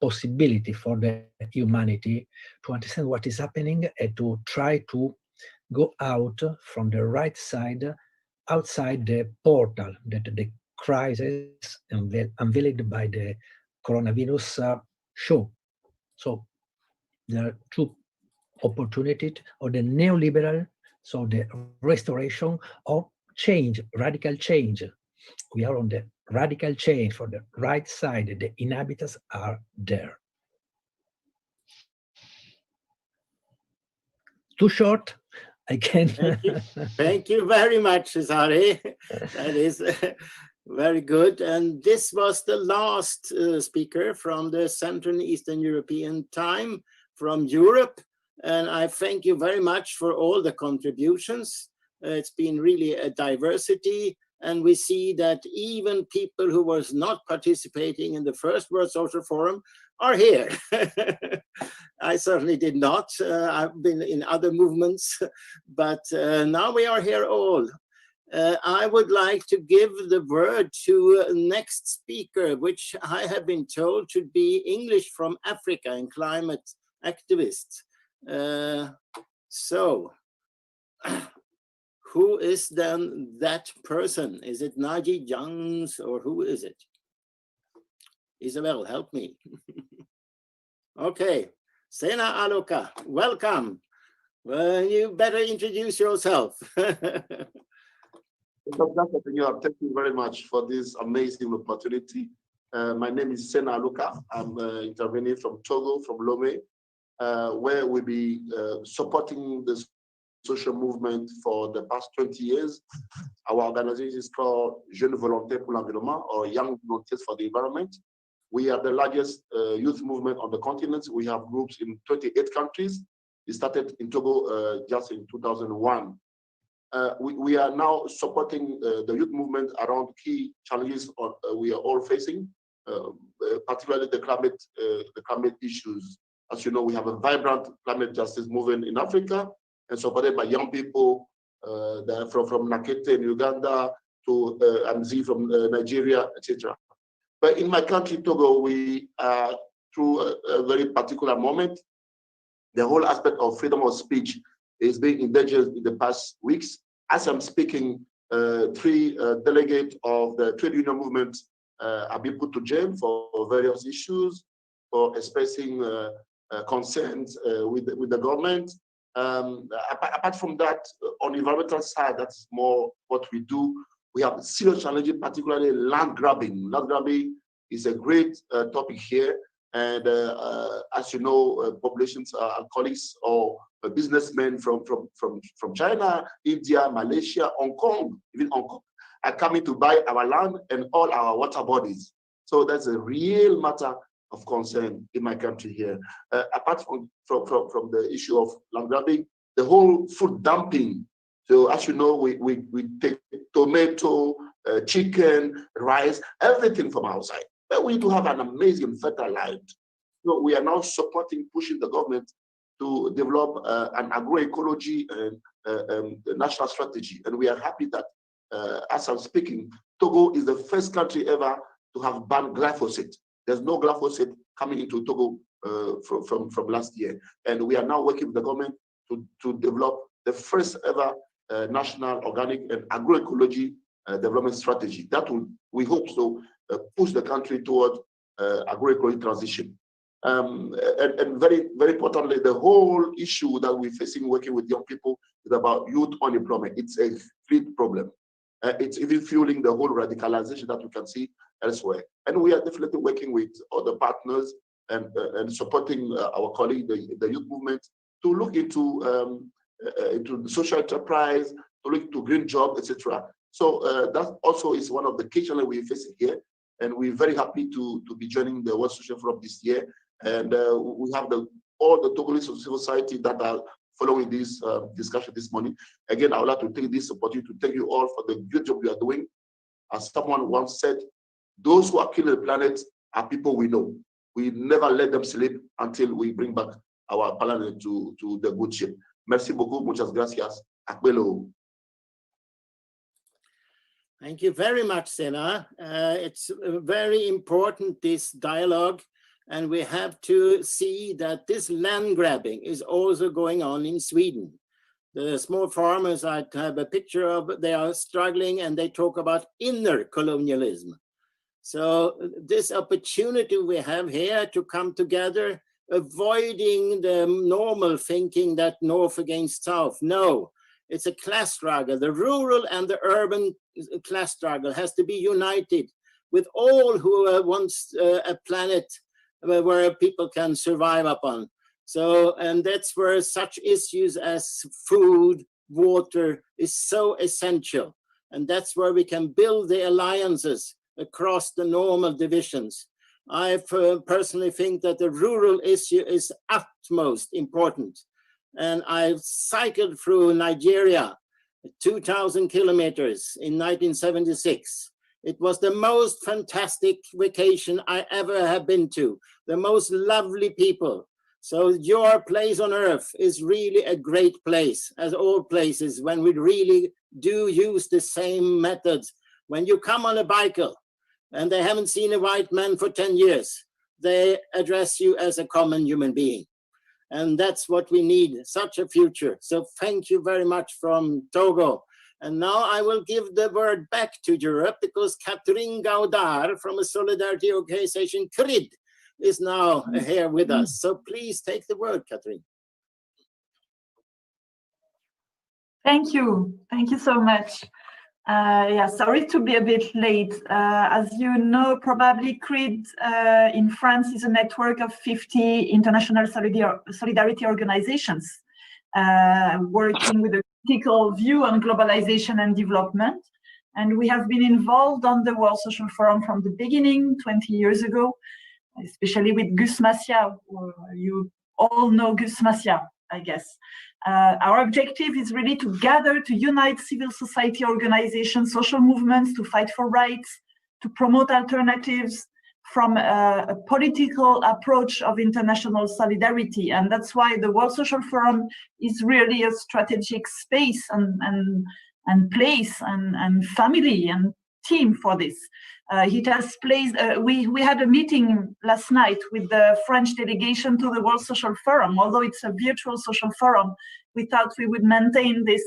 possibility for the humanity to understand what is happening and to try to go out from the right side, outside the portal that the crisis unveiled by the coronavirus show. So there are two opportunities, or the neoliberal, so the restoration, or change, radical change. We are on the radical change for the right side. The inhabitants are there. Too short, I can. Thank you very much, Cesare. That is very good. And this was the last speaker from the Central and Eastern European time from Europe. And I thank you very much for all the contributions. It's been really a diversity. And we see that even people who was not participating in the first World Social Forum are here. I certainly did not. I've been in other movements, but now we are here all. I would like to give the word to next speaker, which I have been told should be English from Africa and climate activist. So, who is then that person? Is it Naji Jones or who is it? Isabel, help me. Okay, Sena Aloka, welcome. Well, you better introduce yourself. Thank you very much for this amazing opportunity. My name is Sena Aluka. I'm intervening from Togo, from Lomé, where we'll be supporting the social movement for the past 20 years. Our organization is called Jeunes Volontaires pour l'Environnement, or Young Volunteers for the Environment. We are the largest youth movement on the continent. We have groups in 28 countries. We started in Togo just in 2001. We are now supporting the youth movement around key challenges we are all facing, particularly the climate issues. As you know, we have a vibrant climate justice movement in Africa, and supported by young people from Nakete in Uganda to Amzi from Nigeria, etc. But in my country, Togo, we are through a very particular moment. The whole aspect of freedom of speech is being endangered in the past weeks. As I'm speaking, 3 delegates of the trade union movement have been put to jail for various issues, for expressing concerns with the government. Apart from that, on the environmental side, that's more what we do. We have serious challenges, particularly land grabbing. Land grabbing is a great topic here. And as you know, populations and colleagues or businessmen from China, India, Malaysia, Hong Kong, even Hong Kong, are coming to buy our land and all our water bodies. So that's a real matter of concern in my country here. Apart from the issue of land grabbing, the whole food dumping. So as you know, we take tomato, chicken, rice, everything from outside. But we do have an amazing fertile land. So we are now supporting, pushing the government to develop an agroecology and national strategy. And we are happy that, as I'm speaking, Togo is the first country ever to have banned glyphosate. There's no glyphosate coming into Togo from last year. And we are now working with the government to develop the first ever national organic and agroecology development strategy. That will, we hope so, push the country toward agroecology transition. And very, very importantly, the whole issue that we're facing working with young people is about youth unemployment. It's a great problem. It's even fueling the whole radicalization that we can see elsewhere. And we are definitely working with other partners and supporting our colleague, the youth movement, to look into into the social enterprise, to look to green job, etc. So that also is one of the key challenges we're facing here. And we're very happy to be joining the World Social Forum this year. And we have all the Togolese of civil society that are following this discussion this morning. Again, I would like to take this opportunity to thank you all for the good job you are doing. As someone once said, those who are killing the planet are people we know. We never let them sleep until we bring back our planet to the good shape. Merci beaucoup, muchas gracias. Akbelo. Thank you very much, Sena. It's very important, this dialogue, and we have to see that this land grabbing is also going on in Sweden. The small farmers I have a picture of, they are struggling and they talk about inner colonialism. So this opportunity we have here to come together, avoiding the normal thinking that North against South. No, it's a class struggle. The rural and the urban class struggle has to be united with all who wants a planet where people can survive upon. So, and that's where such issues as food, water is so essential. And that's where we can build the alliances across the normal divisions. I personally think that the rural issue is utmost important. And I cycled through Nigeria, 2,000 kilometers in 1976. It was the most fantastic vacation I ever have been to, the most lovely people. So your place on earth is really a great place, as all places, when we really do use the same methods. When you come on a bicycle and they haven't seen a white man for 10 years, they address you as a common human being. And that's what we need, such a future. So thank you very much from Togo. And now I will give the word back to Europe because Catherine Gaudar from a solidarity organization, CRID, is now here with us. So please take the word, Catherine. Thank you. Thank you so much. Yeah, sorry to be a bit late. As you know, probably CRID in France is a network of 50 international solidarity organizations working with a critical view on globalization and development. And we have been involved on the World Social Forum from the beginning, 20 years ago, especially with Gus Masia. You all know Gus Masia, I guess. Our objective is really to gather, to unite civil society organizations, social movements, to fight for rights, to promote alternatives from a political approach of international solidarity. And that's why the World Social Forum is really a strategic space and place and family and team for this. It has placed, we had a meeting last night with the French delegation to the World Social Forum. Although it's a virtual social forum, we thought we would maintain this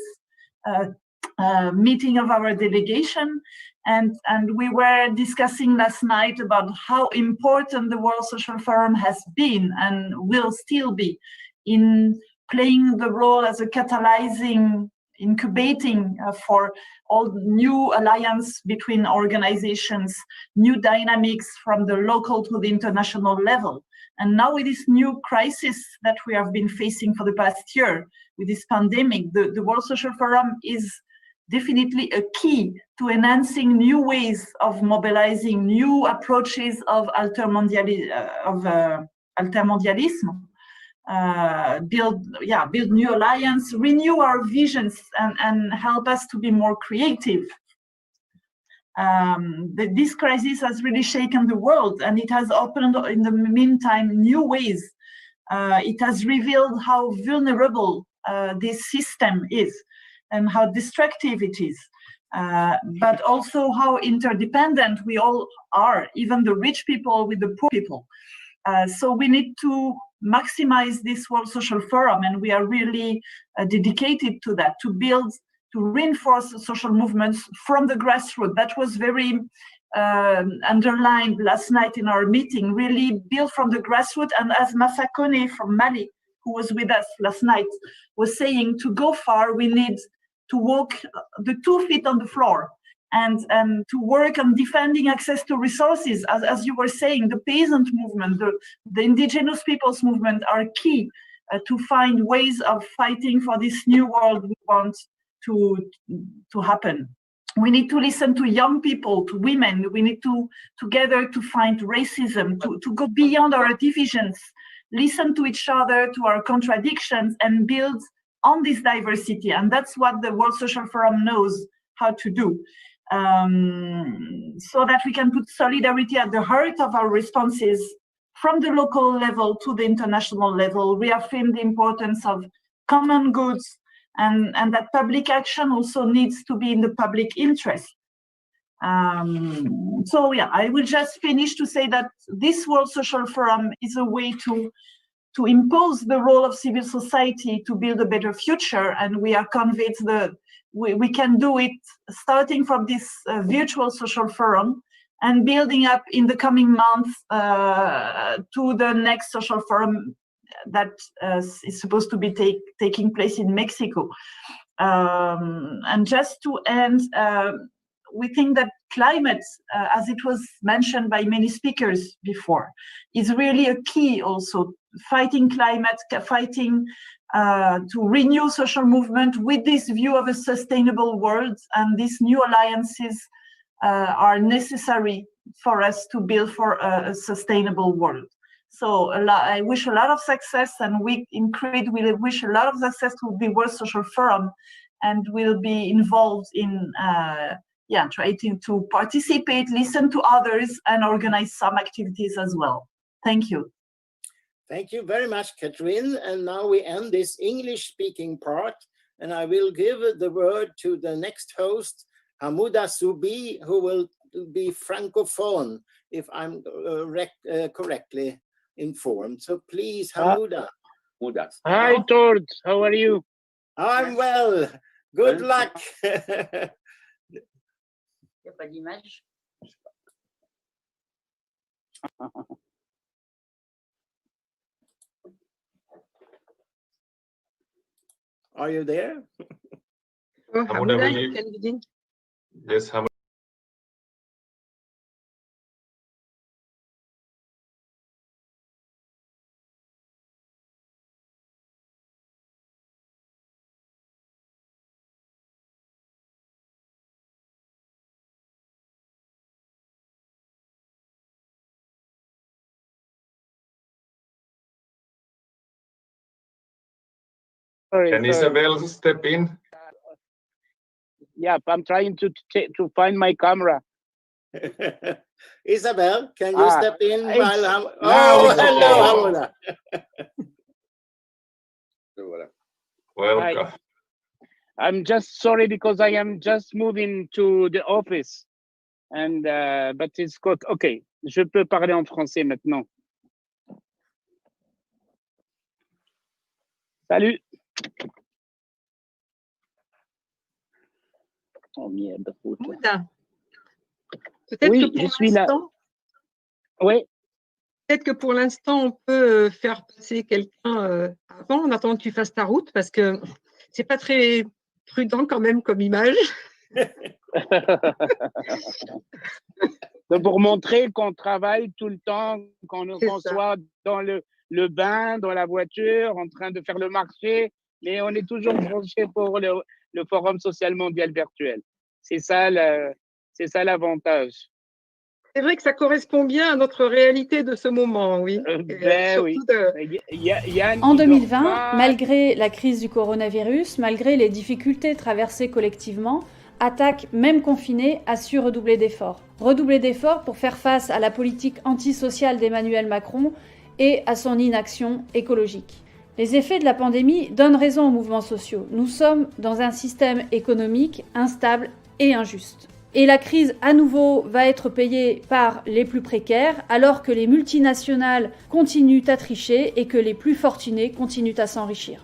meeting of our delegation. And we were discussing last night about how important the World Social Forum has been and will still be in playing the role as a catalyzing, incubating for all new alliance between organizations, new dynamics from the local to the international level. And now with this new crisis that we have been facing for the past year, with this pandemic, the World Social Forum is definitely a key to enhancing new ways of mobilizing, new approaches of altermondialism, build new alliance, renew our visions, and help us to be more creative. This crisis has really shaken the world, and it has opened in the meantime new ways. It has revealed how vulnerable this system is and how destructive it is, but also how interdependent we all are, even the rich people with the poor people. So we need to maximize this World Social Forum, and we are really dedicated to that, to build, to reinforce social movements from the grassroots. That was very underlined last night in our meeting, really build from the grassroots. And as Masakone from Mali, who was with us last night, was saying, to go far, we need to walk the 2 feet on the floor and to work on defending access to resources. As you were saying, the peasant movement, the indigenous peoples movement are key to find ways of fighting for this new world we want to happen. We need to listen to young people, to women. We need to together to fight racism, to go beyond our divisions, listen to each other, to our contradictions, and build on this diversity. And that's what the World Social Forum knows how to do. So that we can put solidarity at the heart of our responses from the local level to the international level, reaffirm the importance of common goods, and that public action also needs to be in the public interest. So yeah, I will just finish to say that this World Social Forum is a way to impose the role of civil society to build a better future, and we are convinced that we can do it starting from this virtual social forum and building up in the coming months to the next social forum that is supposed to be taking place in Mexico. And just to end, we think that climate, as it was mentioned by many speakers before, is really a key also. Fighting climate, fighting to renew social movement with this view of a sustainable world, and these new alliances are necessary for us to build for a sustainable world. So I wish a lot of success, and we in CREED will wish a lot of success to the World Social Forum, and will be involved in trying to participate, listen to others, and organize some activities as well. Thank you. Thank you very much, Catherine. And now we end this English-speaking part, and I will give the word to the next host, Hamouda Soubi, who will be Francophone, if I'm correctly informed. So please, Hamouda. Hi, Tord. How are you? I'm well. Good luck. Il n'y a pas d'image. Are you there? Hamouda, you can begin. Yes, Hamouda. Can Isabel step in? Yeah, I'm trying to find my camera. Isabel, can you step in while hello, Hamouda. Welcome. Hi. I'm just sorry because I am just moving to the office, and but it's good. Okay, je peux parler en français maintenant. Salut. Oh merde. Peut-être oui, que pour je suis là. Oui. Peut-être que pour l'instant, on peut faire passer quelqu'un avant, en attendant que tu fasses ta route, parce que c'est pas très prudent quand même comme image. Pour montrer qu'on travaille tout le temps, qu'on soit dans le bain, dans la voiture, en train de faire le marché, mais on est toujours branché pour le Forum social mondial virtuel. C'est ça l'avantage. C'est vrai que ça correspond bien à notre réalité de ce moment, oui. Oui. En 2020, malgré la crise du coronavirus, malgré les difficultés traversées collectivement, Attac, même confinée, a su redoubler d'efforts. Redoubler d'efforts pour faire face à la politique antisociale d'Emmanuel Macron et à son inaction écologique. Les effets de la pandémie donnent raison aux mouvements sociaux. Nous sommes dans un système économique instable et injuste. Et la crise, à nouveau, va être payée par les plus précaires, alors que les multinationales continuent à tricher et que les plus fortunés continuent à s'enrichir.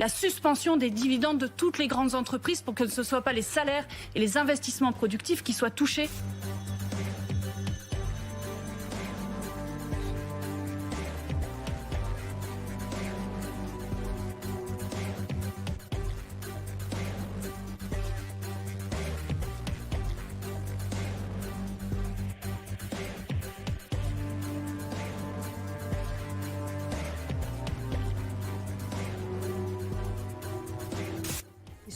la suspension des dividendes de toutes les grandes entreprises pour que ce ne soient pas les salaires et les investissements productifs qui soient touchés.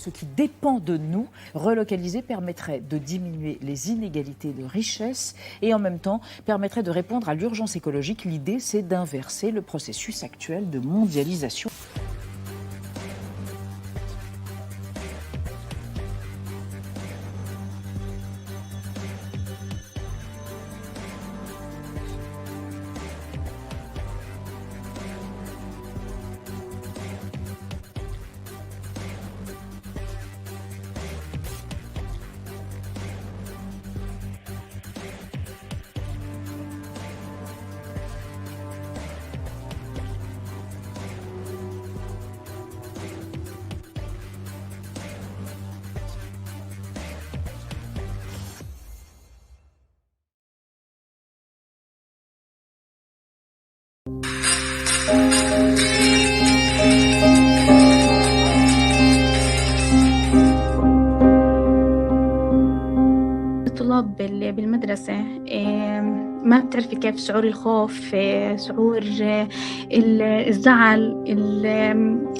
Ce qui dépend de nous, relocaliser permettrait de diminuer les inégalités de richesse et en même temps permettrait de répondre à l'urgence écologique. L'idée, c'est d'inverser le processus actuel de mondialisation. الطلاب بالمدرسة ما بتعرفي كيف شعور الخوف، شعور الزعل،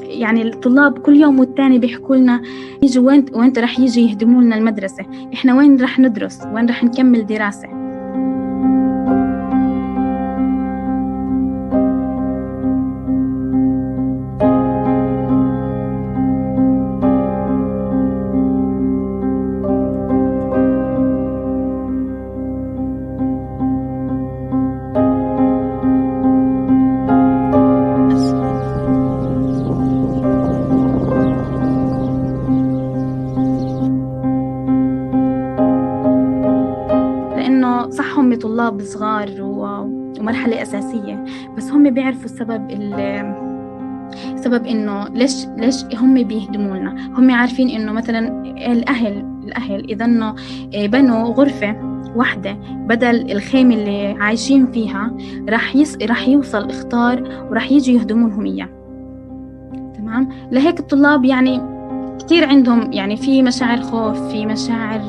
يعني الطلاب كل يوم والتاني بيحكوا لنا يجوا وين رح يجي يهدموا لنا المدرسة، إحنا وين رح ندرس، وين رح نكمل دراسة. طلاب صغار ومرحلة أساسية، بس هم بيعرفوا السبب إنه ليش هم بيهدموا لنا. هم عارفين إنه مثلا الأهل إذا إنه بنوا غرفة واحدة بدل الخيمة اللي عايشين فيها رح يوصل إخطار ورح يجي يهدمونهم إياه. تمام، لهيك الطلاب يعني كتير عندهم يعني في مشاعر خوف، في مشاعر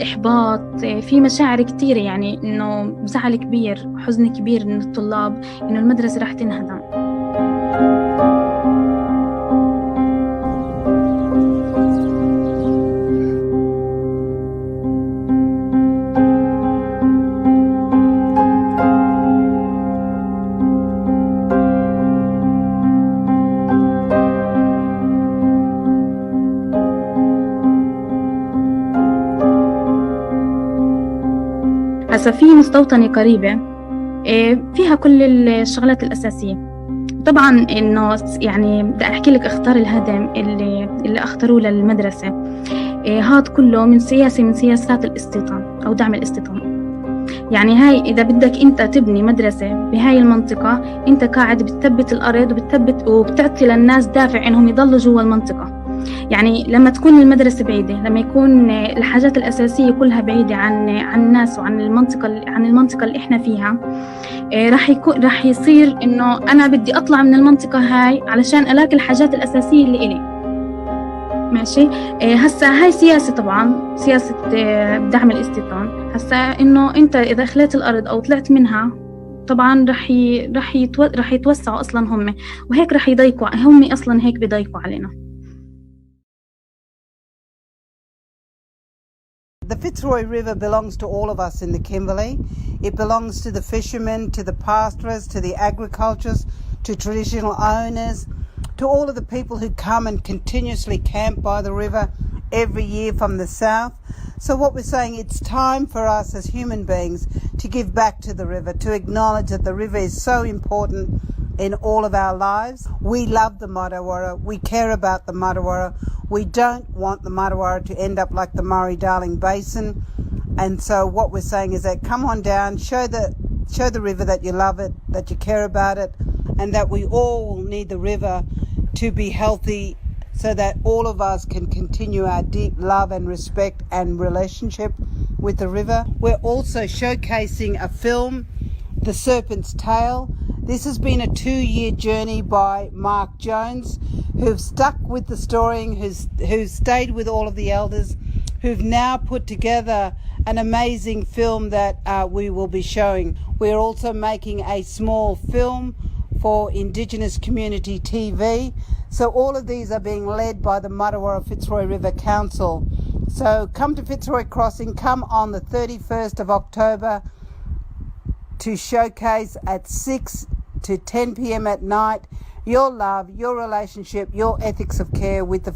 إحباط، في مشاعر كتير، يعني إنه زعل كبير، حزن كبير من الطلاب إنه المدرسة راح تنهدم. هسا في مستوطنة قريبة فيها كل الشغلات الأساسية. طبعا إنه يعني بدي أحكي لك أخطار الهدم اللي أخطروا للمدرسة، هاد كله من سياسات الاستيطان أو دعم الاستيطان. يعني هاي إذا بدك أنت تبني مدرسة بهاي المنطقة، أنت قاعد بتثبت الأرض وبتعطي للناس دافع إنهم يضلوا جوا المنطقة. يعني لما تكون المدرسة بعيدة، لما يكون الحاجات الأساسية كلها بعيدة عن الناس وعن المنطقة اللي إحنا فيها، راح يصير إنه أنا بدي أطلع من المنطقة هاي علشان ألاقي الحاجات الأساسية اللي إلي. ماشي، هسا هاي سياسة، طبعا سياسة دعم الاستيطان. هسا إنه أنت إذا خليت الأرض أو طلعت منها، طبعا راح يتوسعوا أصلا هم، وهيك راح يضيقوا هم، أصلا هيك بيضيقوا علينا. The Fitzroy River belongs to all of us in the Kimberley. It belongs to the fishermen, to the pastoralists, to the agriculturists, to traditional owners, to all of the people who come and continuously camp by the river every year from the south. So what we're saying, it's time for us as human beings to give back to the river, to acknowledge that the river is so important in all of our lives. We love the Marrawara. We care about the Marrawara. We don't want the Marrawara to end up like the Murray-Darling Basin. And so what we're saying is that come on down, show the river that you love it, that you care about it, and that we all need the river to be healthy so that all of us can continue our deep love and respect and relationship with the river. We're also showcasing a film, The Serpent's Tail. This has been a 2-year journey by Mark Jones, who've stuck with the story, who's stayed with all of the elders, who've now put together an amazing film that we will be showing. We're also making a small film for Indigenous Community TV. So all of these are being led by the Matawarra Fitzroy River Council. So come to Fitzroy Crossing, come on the 31st of October to showcase at 6 to 10 p.m. at night your love, your relationship, your ethics of care with the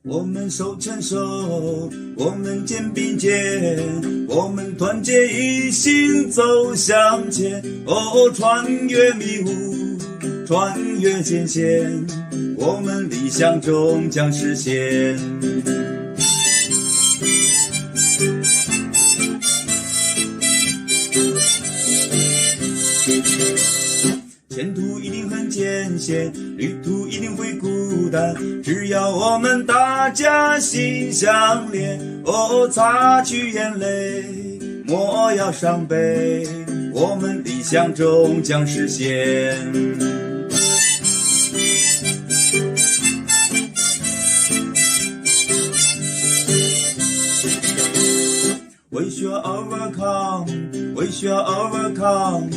我们手牵手，我们肩并肩，我们团结一心走向前。哦，穿越迷雾，穿越艰险，我们理想终将实现。前途一定很艰险，旅途一定会孤单，只要我们大家心相连。哦，擦去眼泪，莫要伤悲，我们理想终将实现。We shall overcome, we shall overcome,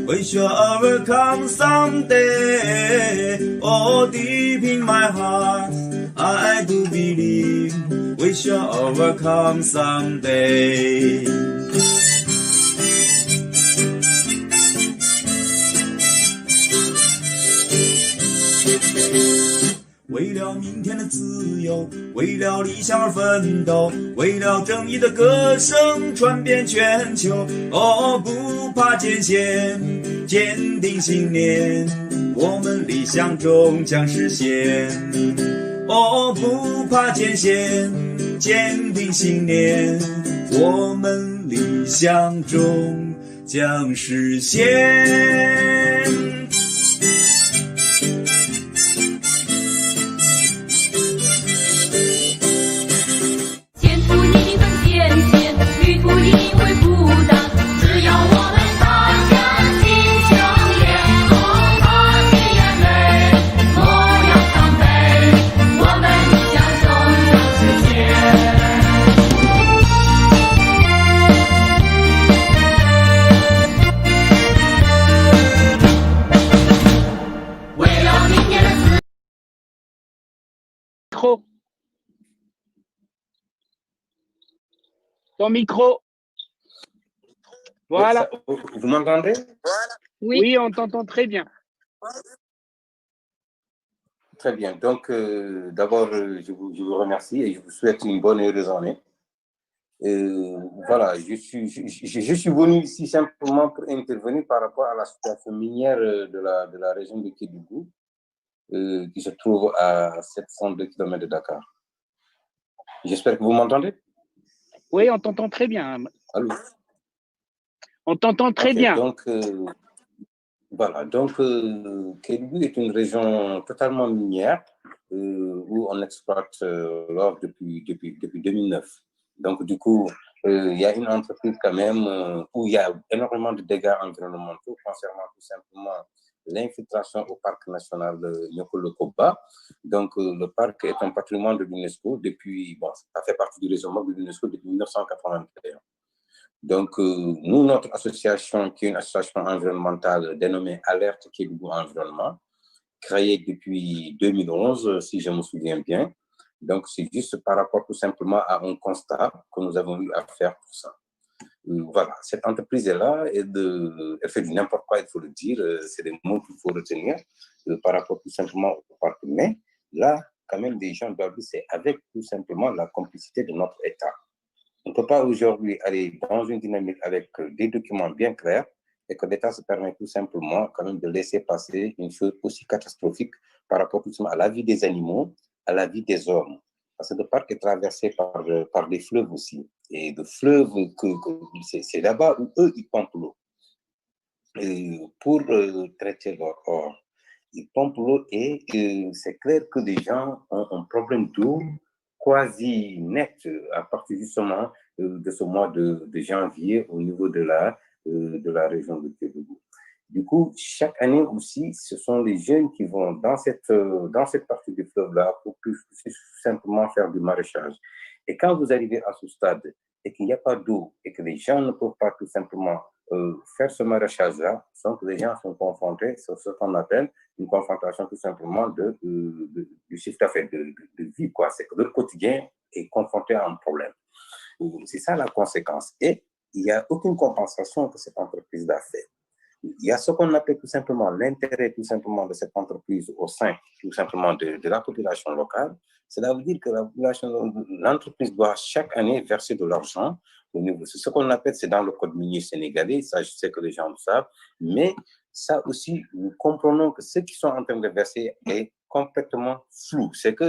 we shall overcome someday. Oh, deep in my heart, I do believe we shall overcome someday.为了明天的自由，为了理想而奋斗，为了正义的歌声传遍全球。哦，不怕艰险，坚定信念，我们理想终将实现。哦，不怕艰险，坚定信念，我们理想终将实现。Ton micro. Voilà. Vous m'entendez? Oui. Oui, on t'entend très bien. Très bien. Donc, d'abord, je vous remercie et je vous souhaite une bonne et heureuse année. Voilà, je suis venu ici simplement pour intervenir par rapport à la situation minière de la région de Kédougou, qui se trouve à 702 km de Dakar. J'espère que vous m'entendez. Oui, on t'entend très bien. Allô? On t'entend très bien. Donc, voilà. Donc, Kédougou est une région totalement minière où on exploite l'or depuis 2009. Donc, du coup, il y a une entreprise quand même où il y a énormément de dégâts environnementaux concernant tout simplement l'infiltration au parc national de Nyokolo-Koba. Donc, le parc est un patrimoine de l'UNESCO depuis, bon, ça fait partie du raisonnement de l'UNESCO depuis 1981. Donc, nous, notre association, qui est une association environnementale dénommée Alerte Kédougou Environnement, créée depuis 2011, si je me souviens bien. Donc, c'est juste par rapport tout simplement à un constat que nous avons eu à faire pour ça. Voilà, cette entreprise est là, elle fait du n'importe quoi, il faut le dire, c'est des mots qu'il faut retenir par rapport tout simplement au parc. Mais là, quand même, des gens doivent dire, c'est avec tout simplement la complicité de notre État. On ne peut pas aujourd'hui aller dans une dynamique avec des documents bien clairs et que l'État se permet tout simplement quand même de laisser passer une chose aussi catastrophique par rapport tout simplement à la vie des animaux, à la vie des hommes. Parce que le parc est traversé par des fleuves aussi. Et de fleuves, c'est là-bas où eux, ils pompent l'eau. Pour traiter leur or, ils pompent l'eau et c'est clair que les gens ont un problème d'eau quasi net à partir justement de ce mois de janvier au niveau de la région de Kédougou. Du coup, chaque année aussi, ce sont les jeunes qui vont dans cette partie du fleuve-là pour tout simplement faire du maraîchage. Et quand vous arrivez à ce stade et qu'il n'y a pas d'eau et que les gens ne peuvent pas tout simplement faire ce maraîchage-là, donc les gens sont confrontés sur ce qu'on appelle une confrontation tout simplement du chiffre d'affaires, de vie, quoi. C'est que le quotidien est confronté à un problème. C'est ça la conséquence. Et il n'y a aucune compensation que cette entreprise d'affaires. Il y a ce qu'on appelle tout simplement l'intérêt tout simplement de cette entreprise au sein tout simplement de la population locale. Cela veut dire que l'entreprise doit chaque année verser de l'argent au niveau. C'est ce qu'on appelle, c'est dans le code minier sénégalais, ça je sais que les gens le savent, mais ça aussi, nous comprenons que ce qu'ils sont en train de verser est complètement flou. C'est que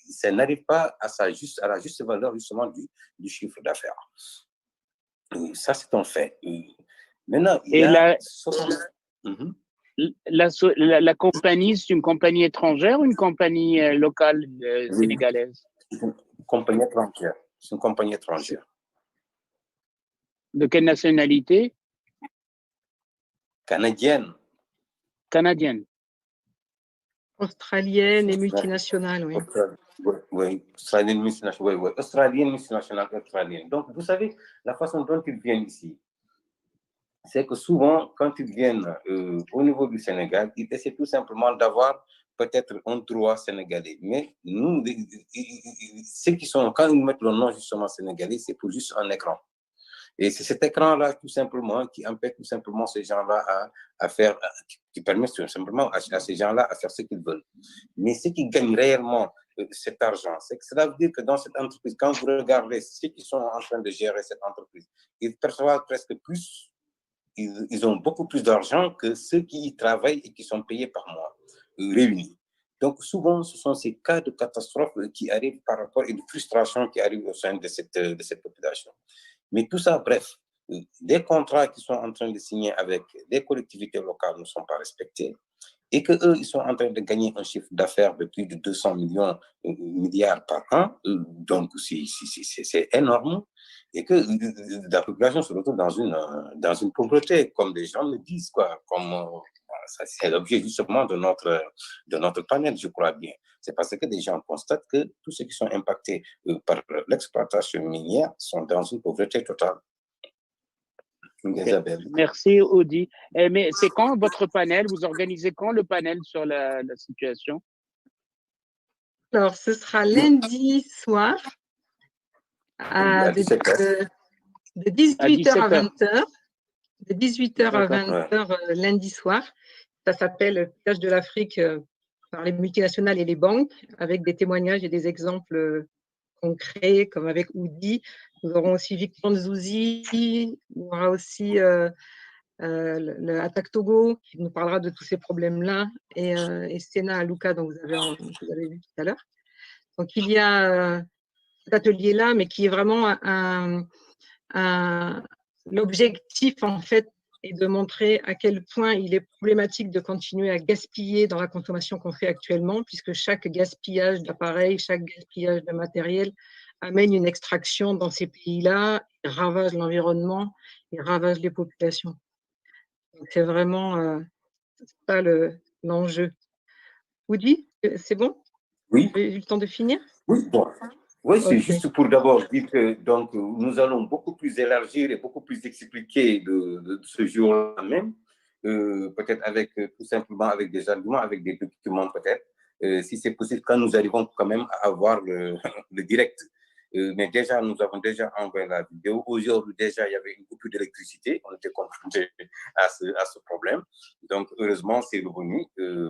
ça n'arrive pas à la juste valeur justement du chiffre d'affaires. Ça, c'est un fait. Maintenant, il y a... La compagnie, c'est une compagnie étrangère ou une compagnie locale sénégalaise? C'est une compagnie étrangère. C'est une compagnie étrangère. De quelle nationalité? Canadienne. Canadienne. Australienne et multinationale, oui. Oui, australienne, multinationale, oui. Australienne, multinationale, australienne. Donc, vous savez, la façon dont ils viennent ici, c'est que souvent, quand ils viennent au niveau du Sénégal, ils essaient tout simplement d'avoir peut-être un droit sénégalais. Mais nous, ceux qui sont, quand ils mettent le nom justement sénégalais, c'est pour juste un écran. Et c'est cet écran-là, tout simplement, qui empêche tout simplement ces gens-là à faire, qui permet tout simplement à ces gens-là à faire ce qu'ils veulent. Mais ceux qui gagnent réellement cet argent, c'est que cela veut dire que dans cette entreprise, quand vous regardez ceux qui sont en train de gérer cette entreprise, ils perçoivent presque plus, ils ont beaucoup plus d'argent que ceux qui y travaillent et qui sont payés par mois, réunis. Donc souvent, ce sont ces cas de catastrophe qui arrivent par rapport et de frustration qui arrivent au sein de cette population. Mais tout ça, bref, des contrats qui sont en train de signer avec des collectivités locales ne sont pas respectés et qu'eux, ils sont en train de gagner un chiffre d'affaires de plus de 200 milliards par an. Donc, c'est énorme et que la population se retrouve dans une pauvreté, comme les gens le disent, quoi. C'est l'objet justement de notre panel, je crois bien. C'est parce que des gens constatent que tous ceux qui sont impactés par l'exploitation minière sont dans une pauvreté totale. Okay. Merci, Audi. Mais c'est quand votre panel? Vous organisez quand le panel sur la situation? Alors, ce sera lundi soir de 18h à 20h. De 18h à 20h lundi soir. Ça s'appelle « Piège de l'Afrique » par les multinationales et les banques, avec des témoignages et des exemples concrets, comme avec Oudi. Nous aurons aussi Victor Nzouzi, il y aura aussi le Attaque Togo, qui nous parlera de tous ces problèmes-là, et Sena Aluka, dont vous avez vu tout à l'heure. Donc, il y a cet atelier-là, mais qui est vraiment l'objectif, en fait, est de montrer à quel point il est problématique de continuer à gaspiller dans la consommation qu'on fait actuellement, puisque chaque gaspillage d'appareils, chaque gaspillage de matériel amène une extraction dans ces pays-là, ravage l'environnement et ravage les populations. C'est vraiment ça l'enjeu. Woody, c'est bon? Oui. J'ai eu le temps de finir? Oui, bon. Oui, c'est Ok. juste pour d'abord dire que donc, nous allons beaucoup plus élargir et beaucoup plus expliquer de ce jour-là même, peut-être avec tout simplement avec des arguments, avec des documents peut-être, si c'est possible, quand nous arrivons quand même à avoir le direct. Mais déjà, nous avons déjà envoyé la vidéo. Aujourd'hui, déjà, il y avait une coupure d'électricité. On était confrontés à ce problème. Donc, heureusement, c'est revenu.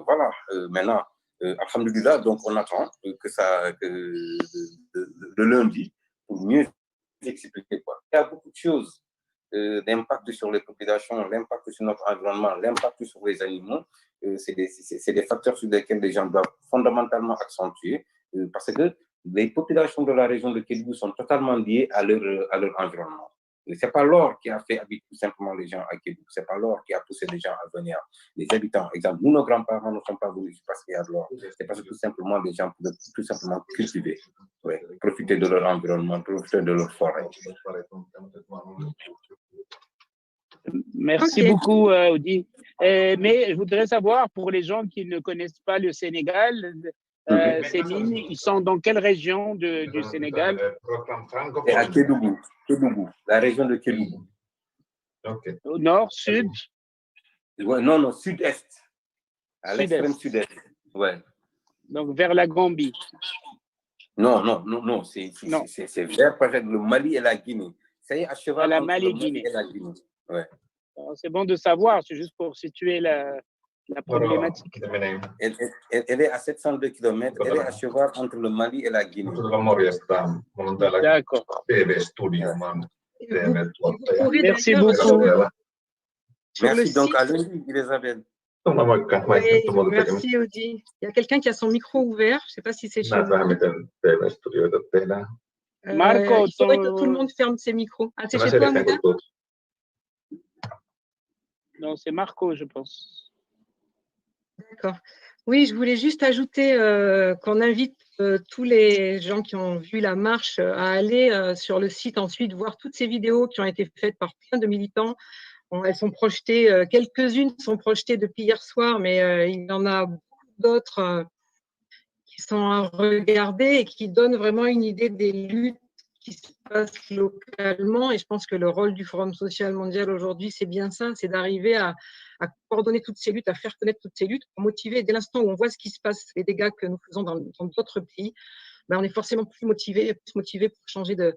Voilà, maintenant, alhamdoulilah, donc on attend le lundi pour mieux expliquer quoi. Il y a beaucoup de choses, l'impact sur les populations, l'impact sur notre environnement, l'impact sur les animaux. C'est des facteurs sur lesquels les gens doivent fondamentalement accentuer parce que les populations de la région de Kédougou sont totalement liées à leur environnement. Ce n'est pas l'or qui a fait habiter tout simplement les gens à Kédougou, ce n'est pas l'or qui a poussé les gens à venir. Les habitants, exemple, nous, nos grands-parents ne sont pas venus parce qu'il y a de l'or, c'est parce que tout simplement les gens pouvaient tout simplement cultiver, profiter de leur environnement, profiter de leur forêt. Merci beaucoup, Audi. Mais je voudrais savoir, pour les gens qui ne connaissent pas le Sénégal, ces mines, ils sont dans quelle région du Sénégal? Et à Kédougou, la région de Kédougou. Au nord, sud? Ouais, non, sud-est. À l'extrême sud-est. Ouais. Donc vers la Gambie. Non, c'est vers peut-être le Mali et la Guinée. Ça y est, à cheval la entre Mali, le Mali Guinée. et la Guinée. Ouais. C'est bon de savoir, c'est juste pour situer la problématique. Elle est à 702 km, elle est à cheval entre le Mali et la Guinée. D'accord. Merci beaucoup. Merci donc à lundi, Elisabeth. Oui, merci Audi. Il y a quelqu'un qui a son micro ouvert, je ne sais pas si c'est chez vous. Marco, il faudrait que tout le monde ferme ses micros. Ah, c'est chez toi, Mouda? Non, c'est Marco, je pense. D'accord. Oui, je voulais juste ajouter qu'on invite tous les gens qui ont vu la marche à aller sur le site ensuite, voir toutes ces vidéos qui ont été faites par plein de militants. Elles sont projetées, quelques-unes sont projetées depuis hier soir, mais il y en a beaucoup d'autres qui sont à regarder et qui donnent vraiment une idée des luttes qui se passent localement. Et je pense que le rôle du Forum social mondial aujourd'hui, c'est bien ça, c'est d'arriver à coordonner toutes ces luttes, à faire connaître toutes ces luttes, pour motiver. Dès l'instant où on voit ce qui se passe, les dégâts que nous faisons dans d'autres pays, ben on est forcément plus motivé pour changer de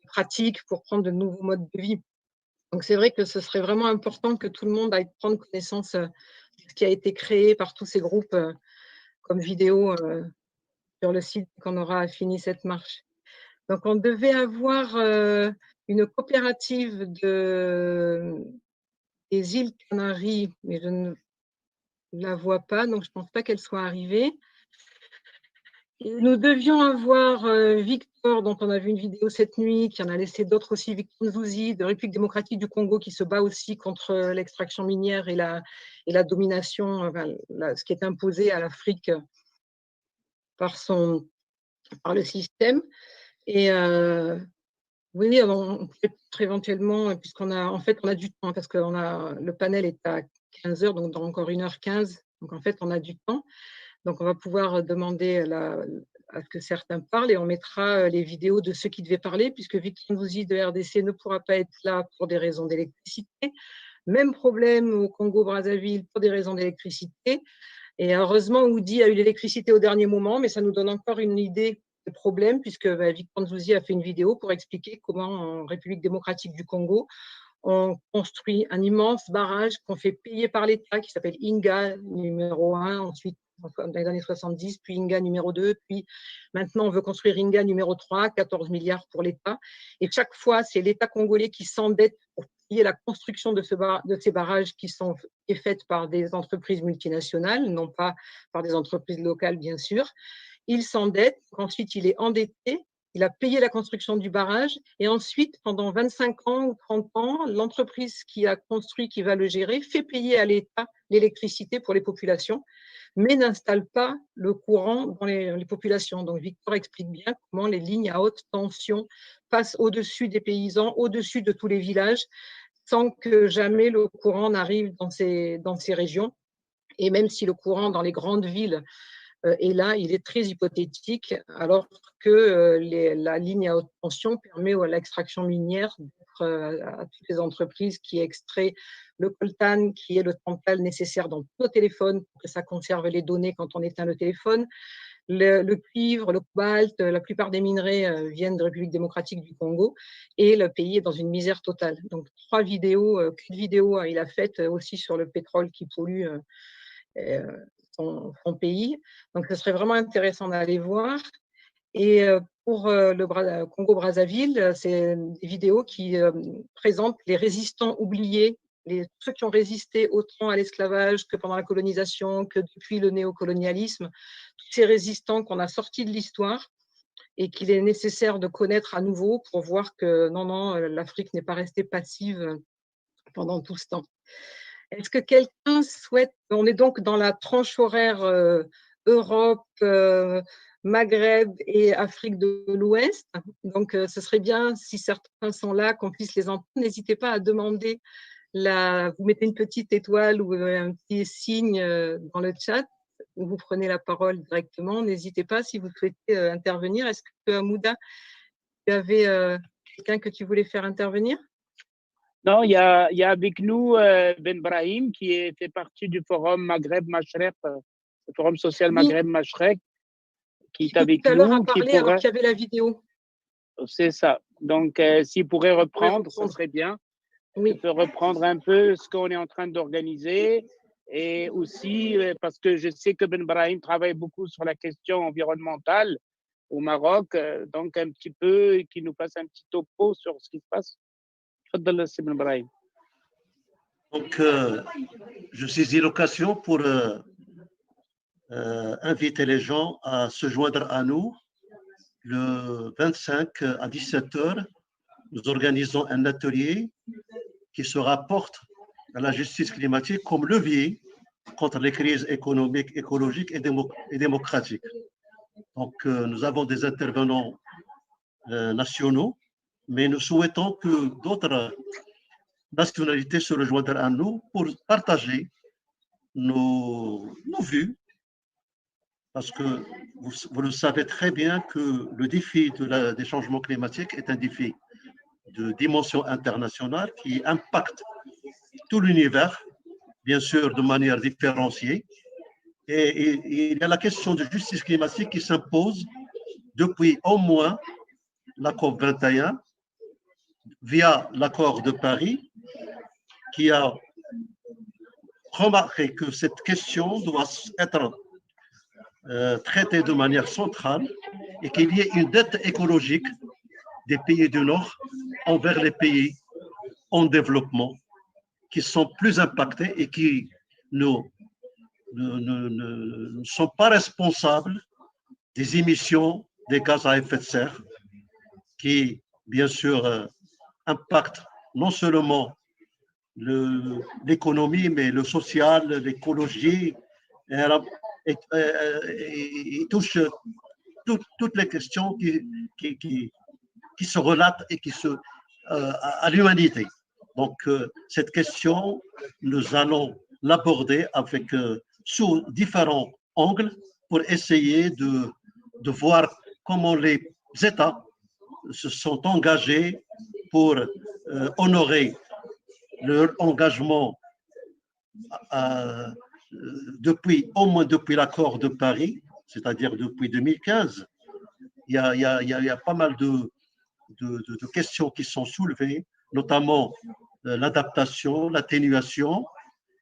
pratique, pour prendre de nouveaux modes de vie. Donc, c'est vrai que ce serait vraiment important que tout le monde aille prendre connaissance de ce qui a été créé par tous ces groupes comme vidéo sur le site quand on aura fini cette marche. Donc, on devait avoir une coopérative des îles Canaries, mais je ne la vois pas, donc je ne pense pas qu'elle soit arrivée. Et nous devions avoir Victor, dont on a vu une vidéo cette nuit, qui en a laissé d'autres aussi, Victor Nzouzi, de République démocratique du Congo, qui se bat aussi contre l'extraction minière et la domination, ce qui est imposé à l'Afrique par le système. Et oui, on peut être éventuellement, puisqu'on a, en fait, on a du temps, parce que le panel est à 15 heures, donc dans encore 1h15, donc en fait, on a du temps. Donc, on va pouvoir demander à ce que certains parlent et on mettra les vidéos de ceux qui devaient parler, puisque Victor Nzouzi de RDC ne pourra pas être là pour des raisons d'électricité. Même problème au Congo-Brazzaville pour des raisons d'électricité. Et heureusement, Oudi a eu l'électricité au dernier moment, mais ça nous donne encore une idée de problème, puisque Victor Nzouzi a fait une vidéo pour expliquer comment, en République démocratique du Congo, on construit un immense barrage qu'on fait payer par l'État, qui s'appelle Inga numéro 1, ensuite dans les années 70, puis Inga numéro 2, puis maintenant on veut construire Inga numéro 3, 14 milliards pour l'État. Et chaque fois, c'est l'État congolais qui s'endette pour payer la construction de ces barrages qui sont faits par des entreprises multinationales, non pas par des entreprises locales, bien sûr. Il s'endette, ensuite il est endetté, il a payé la construction du barrage et ensuite, pendant 25 ans ou 30 ans, l'entreprise qui a construit, qui va le gérer, fait payer à l'État l'électricité pour les populations, mais n'installe pas le courant dans les populations. Donc, Victor explique bien comment les lignes à haute tension passent au-dessus des paysans, au-dessus de tous les villages. sans que jamais le courant n'arrive dans ces régions. Et même si le courant dans les grandes villes est là, il est très hypothétique, alors que la ligne à haute tension permet à l'extraction minière à toutes les entreprises qui extraient le coltan, qui est le tantal nécessaire dans tous nos téléphones pour que ça conserve les données quand on éteint le téléphone. Le cuivre, le cobalt, la plupart des minerais viennent de République démocratique du Congo et le pays est dans une misère totale. Donc, 3 vidéos, qu'une vidéo il a faite aussi sur le pétrole qui pollue son pays. Donc, ce serait vraiment intéressant d'aller voir. Et pour le Congo-Brazzaville, c'est des vidéos qui présentent les résistants oubliés, ceux qui ont résisté autant à l'esclavage que pendant la colonisation, que depuis le néocolonialisme, tous ces résistants qu'on a sortis de l'histoire et qu'il est nécessaire de connaître à nouveau pour voir que non, l'Afrique n'est pas restée passive pendant tout ce temps. Est-ce que quelqu'un souhaite… On est donc dans la tranche horaire Europe, Maghreb et Afrique de l'Ouest. Donc, ce serait bien, si certains sont là, qu'on puisse les entendre. N'hésitez pas à demander, vous mettez une petite étoile ou un petit signe dans le chat, ou vous prenez la parole directement. N'hésitez pas si vous souhaitez intervenir. Est-ce que, Mouda, tu avais quelqu'un que tu voulais faire intervenir? Non, il y a avec nous Ben Brahim qui fait partie du forum Maghreb-Mashrek, le forum social Maghreb-Mashrek, qui est avec nous. Qui pourrait… alors qu'il y avait la vidéo. C'est ça. Donc, s'il pourrait reprendre, ce serait bien. Oui. Il peut reprendre un peu ce qu'on est en train d'organiser. Et aussi, parce que je sais que Ben Brahim travaille beaucoup sur la question environnementale au Maroc, donc un petit peu, qu'il nous fasse un petit topo sur ce qui se passe. Donc, je saisis l'occasion pour inviter les gens à se joindre à nous. Le 25 à 17h, nous organisons un atelier qui se rapporte à la justice climatique comme levier contre les crises économiques, écologiques et démocratiques. Donc, nous avons des intervenants nationaux, mais nous souhaitons que d'autres nationalités se rejoignent à nous pour partager nos vues, parce que vous le savez très bien que le défi des changements climatiques est un défi de dimension internationale qui impacte tout l'univers, bien sûr de manière différenciée. Et il y a la question de justice climatique qui s'impose depuis au moins la COP21, via l'accord de Paris, qui a remarqué que cette question doit être traitée de manière centrale et qu'il y ait une dette écologique des pays du Nord envers les pays en développement qui sont plus impactés et qui ne sont pas responsables des émissions des gaz à effet de serre qui, bien sûr, impactent non seulement l'économie, mais le social, l'écologie, et touche toutes les questions qui se relatent et à l'humanité. Donc, cette question, nous allons l'aborder sous différents angles pour essayer de voir comment les États se sont engagés pour honorer leur engagement au moins depuis l'accord de Paris, c'est-à-dire depuis 2015. Il y a pas mal de questions qui sont soulevées, notamment l'adaptation, l'atténuation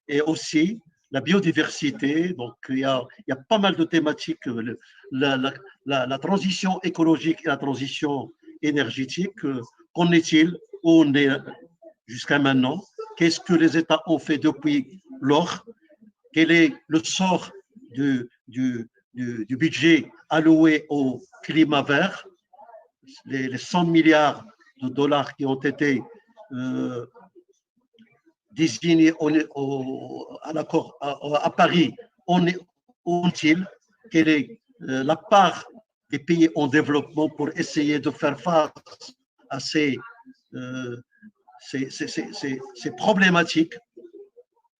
et aussi la biodiversité. Donc, il y a pas mal de thématiques, la transition écologique et la transition énergétique. Qu'en est-il? Où on est jusqu'à maintenant? Qu'est-ce que les États ont fait depuis lors? Quel est le sort du budget alloué au climat vert? Les 100 milliards de dollars qui ont été désignés à l'accord à Paris, où est-il? Quelle est la part des pays en développement pour essayer de faire face à ces ces problématiques.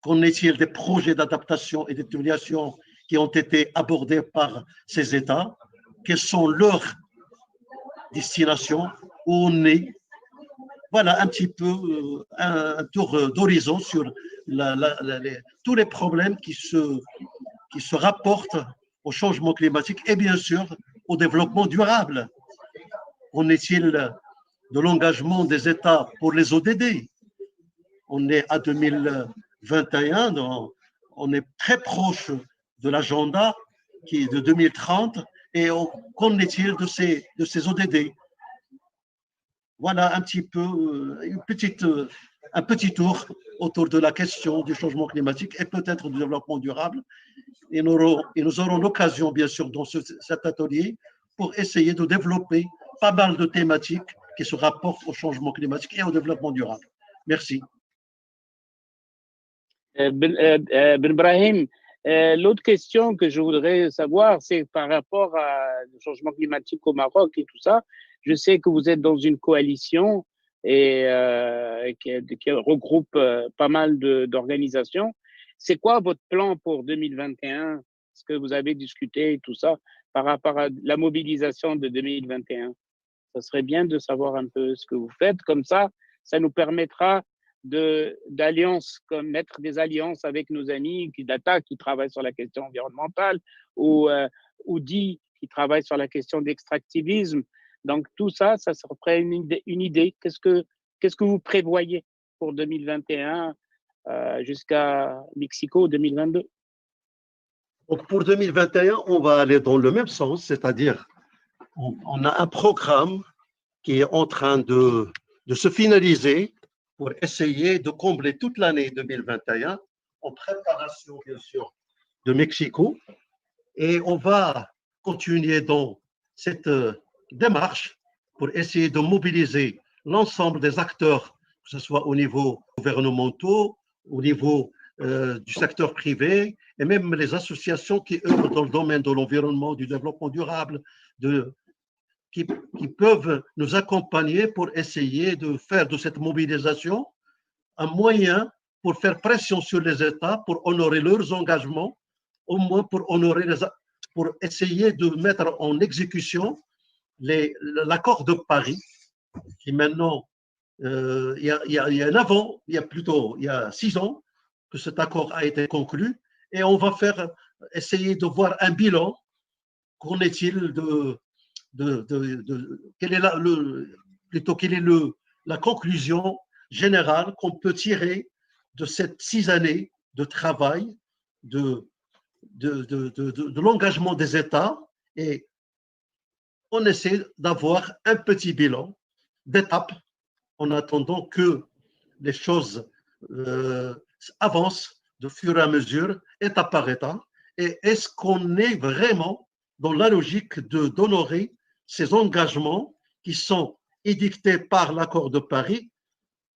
Qu'en est-il des projets d'adaptation et d'atténuation qui ont été abordés par ces États? Quelles sont leurs destinations? Où on est? Voilà un petit peu un tour d'horizon sur tous les problèmes qui se rapportent au changement climatique et bien sûr au développement durable. Qu'en est-il de l'engagement des États pour les ODD? On est à 2021, on est très proche de l'agenda qui est de 2030 et qu'en est-il de ces ODD? Voilà un petit peu un petit tour autour de la question du changement climatique et peut-être du développement durable. Et nous aurons l'occasion, bien sûr, dans cet atelier, pour essayer de développer pas mal de thématiques qui se rapportent au changement climatique et au développement durable. Merci. Ben Brahim, l'autre question que je voudrais savoir, c'est par rapport au changement climatique au Maroc et tout ça. Je sais que vous êtes dans une coalition et qui regroupe pas mal d'organisations. C'est quoi votre plan pour 2021? Est-ce que vous avez discuté et tout ça par rapport à la mobilisation de 2021? Ça serait bien de savoir un peu ce que vous faites. Comme ça nous permettra mettre des alliances avec nos amis qui travaillent sur la question environnementale ou qui travaillent sur la question d'extractivisme. Donc tout ça serait une idée. Qu'est-ce que vous prévoyez pour 2021 jusqu'à Mexico 2022? Donc pour 2021, on va aller dans le même sens, c'est-à-dire on a un programme qui est en train de se finaliser pour essayer de combler toute l'année 2021 en préparation, bien sûr, de Mexico. Et on va continuer dans cette démarche pour essayer de mobiliser l'ensemble des acteurs, que ce soit au niveau gouvernemental, au niveau du secteur privé, et même les associations qui œuvrent dans le domaine de l'environnement, du développement durable, qui peuvent nous accompagner pour essayer de faire de cette mobilisation un moyen pour faire pression sur les États pour honorer leurs engagements, au moins pour essayer de mettre en exécution l'accord de Paris, qui maintenant, il y a 6 ans que cet accord a été conclu, et on va essayer de voir un bilan. Qu'en est-il quelle est la conclusion générale qu'on peut tirer de ces 6 années de travail, de l'engagement des États, et on essaie d'avoir un petit bilan d'étape en attendant que les choses avancent de fur et à mesure, étape par étape. Et est-ce qu'on est vraiment dans la logique d'honorer ces engagements qui sont édictés par l'accord de Paris,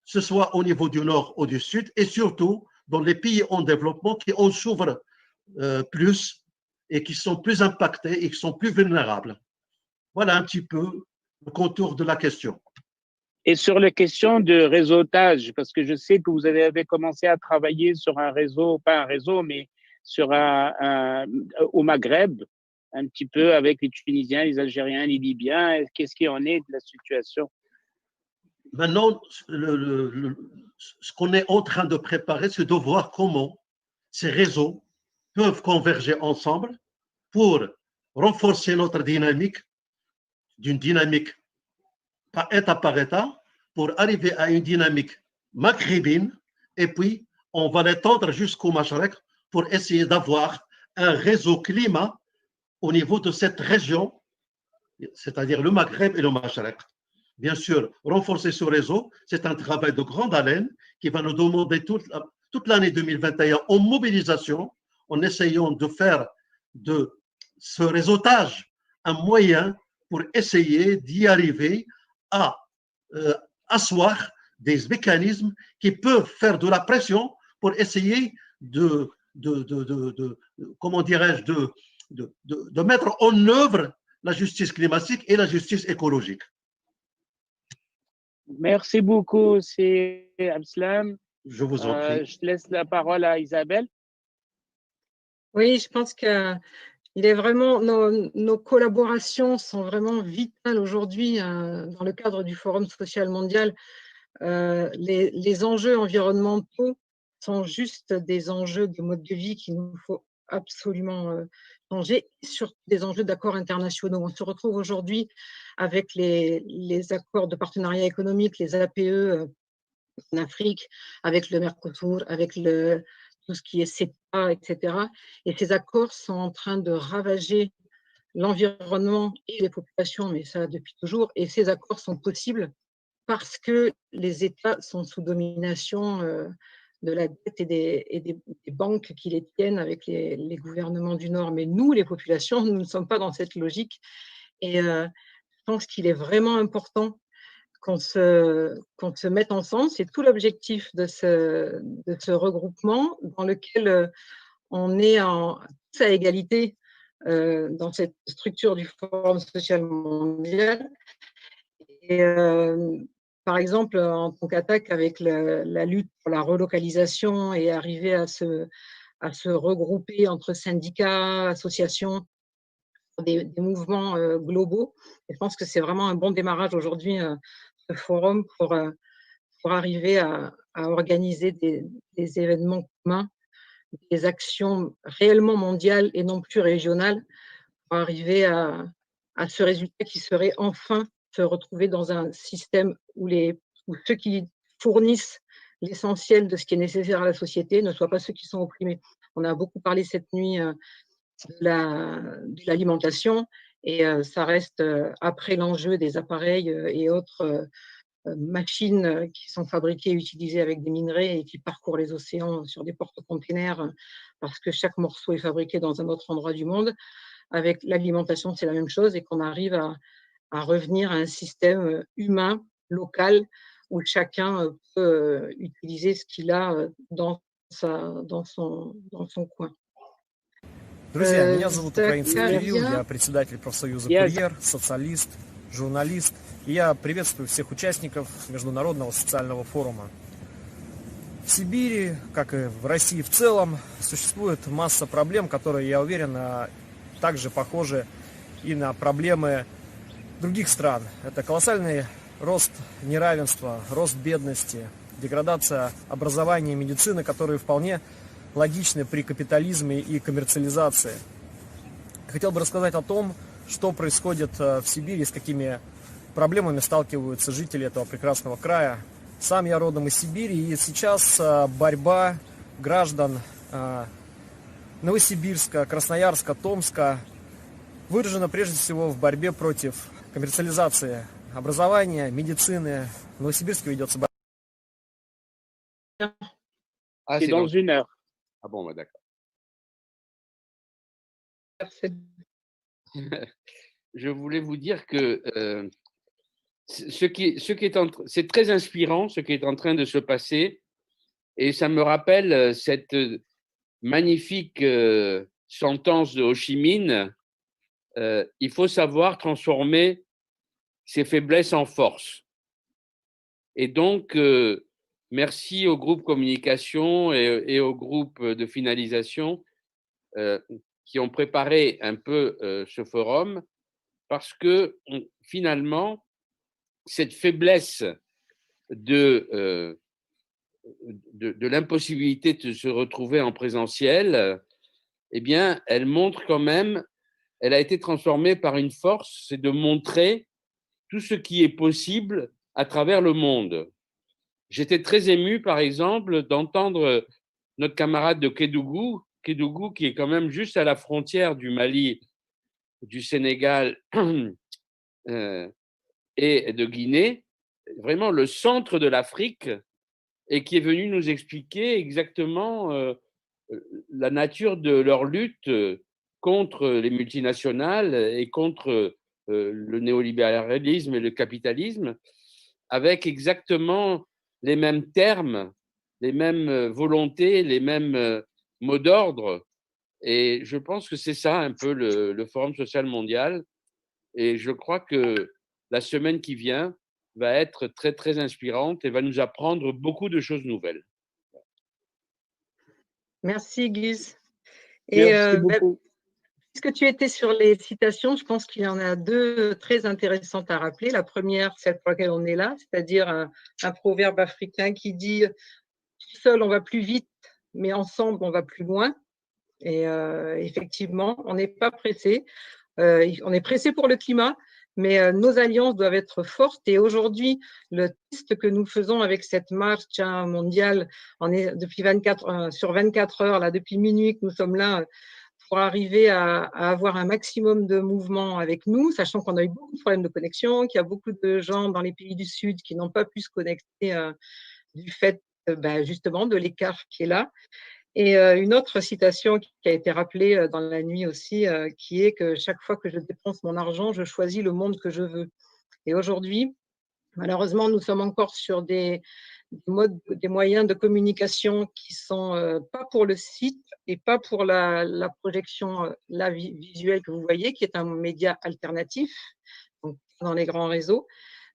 ce soit au niveau du Nord ou du Sud, et surtout dans les pays en développement qui en souffrent plus et qui sont plus impactés et qui sont plus vulnérables. Voilà un petit peu le contour de la question. Et sur la question de réseautage, parce que je sais que vous avez commencé à travailler sur un réseau, pas un réseau, mais sur au Maghreb, un petit peu avec les Tunisiens, les Algériens, les Libyens. Qu'est-ce qui en est de la situation? Maintenant, ce qu'on est en train de préparer, c'est de voir comment ces réseaux peuvent converger ensemble pour renforcer notre dynamique, d'une dynamique par État, pour arriver à une dynamique maghrébine, et puis on va l'étendre jusqu'au Machrek pour essayer d'avoir un réseau climat au niveau de cette région, c'est-à-dire le Maghreb et le Machrek. Bien sûr, renforcer ce réseau, c'est un travail de grande haleine qui va nous demander toute l'année 2021 en mobilisation, en essayant de faire de ce réseautage un moyen pour essayer d'y arriver à asseoir des mécanismes qui peuvent faire de la pression pour essayer comment dirais-je, de mettre en œuvre la justice climatique et la justice écologique. Merci beaucoup, c'est Abslam. Je vous en prie. Je laisse la parole à Isabelle. Oui, je pense que il est vraiment, nos collaborations sont vraiment vitales aujourd'hui dans le cadre du Forum social mondial. Les enjeux environnementaux sont juste des enjeux de mode de vie qu'il nous faut absolument changer, surtout des enjeux d'accords internationaux. On se retrouve aujourd'hui avec les accords de partenariat économique, les APE en Afrique, avec le Mercosur, avec tout ce qui est CETA, etc. Et ces accords sont en train de ravager l'environnement et les populations, mais ça depuis toujours. Et ces accords sont possibles parce que les États sont sous domination de la dette et des banques qui les tiennent avec les gouvernements du Nord. Mais nous, les populations, nous ne sommes pas dans cette logique. Et je pense qu'il est vraiment important qu'on se mette ensemble. C'est tout l'objectif de ce regroupement dans lequel on est tous à égalité dans cette structure du Forum social mondial. Et par exemple, en tant qu'attaque avec la lutte pour la relocalisation et arriver à se regrouper entre syndicats, associations, des mouvements globaux. Et je pense que c'est vraiment un bon démarrage aujourd'hui, ce forum, pour arriver à organiser des événements communs, des actions réellement mondiales et non plus régionales, pour arriver à ce résultat qui serait enfin se retrouver dans un système où ceux qui fournissent l'essentiel de ce qui est nécessaire à la société ne soient pas ceux qui sont opprimés. On a beaucoup parlé cette nuit de l'alimentation et ça reste après l'enjeu des appareils et autres machines qui sont fabriquées et utilisées avec des minerais et qui parcourent les océans sur des porte-containers parce que chaque morceau est fabriqué dans un autre endroit du monde. Avec l'alimentation, c'est la même chose et qu'on arrive à revenir à un système humain, local, où chacun peut utiliser ce qu'il a dans son coin. Друзья, меня зовут украинский Кирилл, я председатель профсоюза «Курьер», социалист, журналист. И я приветствую всех участников Международного социального форума. В Сибири, как и в России в целом, существует масса проблем, которые, я уверен, также похожи и на проблемы других стран. Это колоссальный рост неравенства, рост бедности, деградация образования и медицины, которые вполне логичны при капитализме и коммерциализации. Хотел бы рассказать о том, что происходит в Сибири, с какими проблемами сталкиваются жители этого прекрасного края. Сам я родом из Сибири, и сейчас борьба граждан Новосибирска, Красноярска, Томска выражена прежде всего в борьбе против коммерциализации образования, медицины. В Новосибирске ведется борьба. C'est dans une heure. Ah bon, bah d'accord. Je voulais vous dire que c'est très inspirant ce qui est en train de se passer et ça me rappelle cette magnifique sentence de Ho Chi Minh. Il faut savoir transformer ses faiblesses en force. Et donc, merci au groupe communication et au groupe de finalisation qui ont préparé un peu ce forum parce que finalement, cette faiblesse de l'impossibilité de se retrouver en présentiel, eh bien, elle montre quand même, elle a été transformée par une force, c'est de montrer tout ce qui est possible à travers le monde. J'étais très ému, par exemple, d'entendre notre camarade de Kédougou, qui est quand même juste à la frontière du Mali, du Sénégal et de Guinée, vraiment le centre de l'Afrique, et qui est venu nous expliquer exactement la nature de leur lutte contre les multinationales et contre le néolibéralisme et le capitalisme, avec exactement les mêmes termes, les mêmes volontés, les mêmes mots d'ordre. Et je pense que c'est ça un peu le Forum social mondial. Et je crois que la semaine qui vient, va être très, très inspirante et va nous apprendre beaucoup de choses nouvelles. Merci, Guise. Et Merci beaucoup. puisque tu étais sur les citations, je pense qu'il y en a deux très intéressantes à rappeler. La première, celle pour laquelle on est là, c'est-à-dire un proverbe africain qui dit « Tout seul, on va plus vite, mais ensemble, on va plus loin ». Et effectivement, on n'est pas pressé. On est pressé pour le climat, mais nos alliances doivent être fortes. Et aujourd'hui, le test que nous faisons avec cette marche mondiale, on est depuis 24 heures, là, depuis minuit que nous sommes là, pour arriver à avoir un maximum de mouvements avec nous, sachant qu'on a eu beaucoup de problèmes de connexion, qu'il y a beaucoup de gens dans les pays du Sud qui n'ont pas pu se connecter du fait justement de l'écart qui est là. Et une autre citation qui a été rappelée dans la nuit aussi, qui est que chaque fois que je dépense mon argent, je choisis le monde que je veux. Et aujourd'hui, malheureusement, nous sommes encore sur des moyens de communication qui sont pas pour le site et pas pour la projection visuelle que vous voyez, qui est un média alternatif, donc dans les grands réseaux,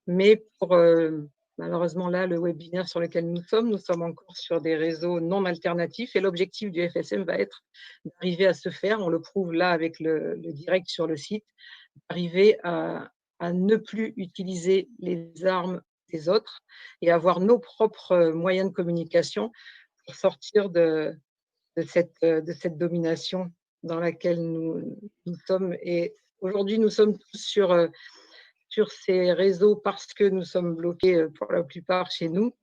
mais pour malheureusement là, le webinaire sur lequel nous sommes encore sur des réseaux non alternatifs et l'objectif du FSM va être d'arriver à se faire, on le prouve là avec le direct sur le site, d'arriver à ne plus utiliser les armes des autres et avoir nos propres moyens de communication pour sortir de cette domination dans laquelle nous sommes. Et aujourd'hui, nous sommes tous sur ces réseaux parce que nous sommes bloqués pour la plupart chez nous,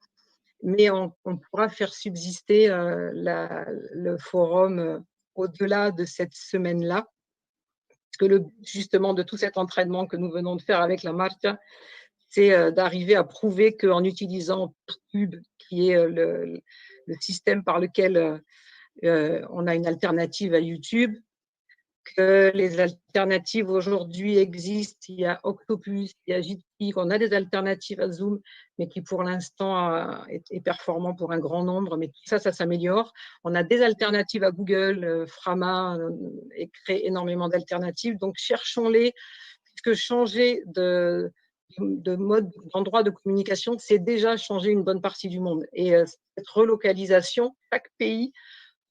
mais on pourra faire subsister le forum au-delà de cette semaine-là. Parce que le but justement de tout cet entraînement que nous venons de faire avec la marcha, c'est d'arriver à prouver qu'en utilisant Tube, qui est le système par lequel on a une alternative à YouTube, que les alternatives aujourd'hui existent. Il y a Octopus, il y a Jitsi, on a des alternatives à Zoom, mais qui pour l'instant est performant pour un grand nombre, mais tout ça, ça s'améliore. On a des alternatives à Google, Frama crée énormément d'alternatives, donc cherchons-les, puisque changer de mode, d'endroit de communication, c'est déjà changer une bonne partie du monde. Et cette relocalisation, chaque pays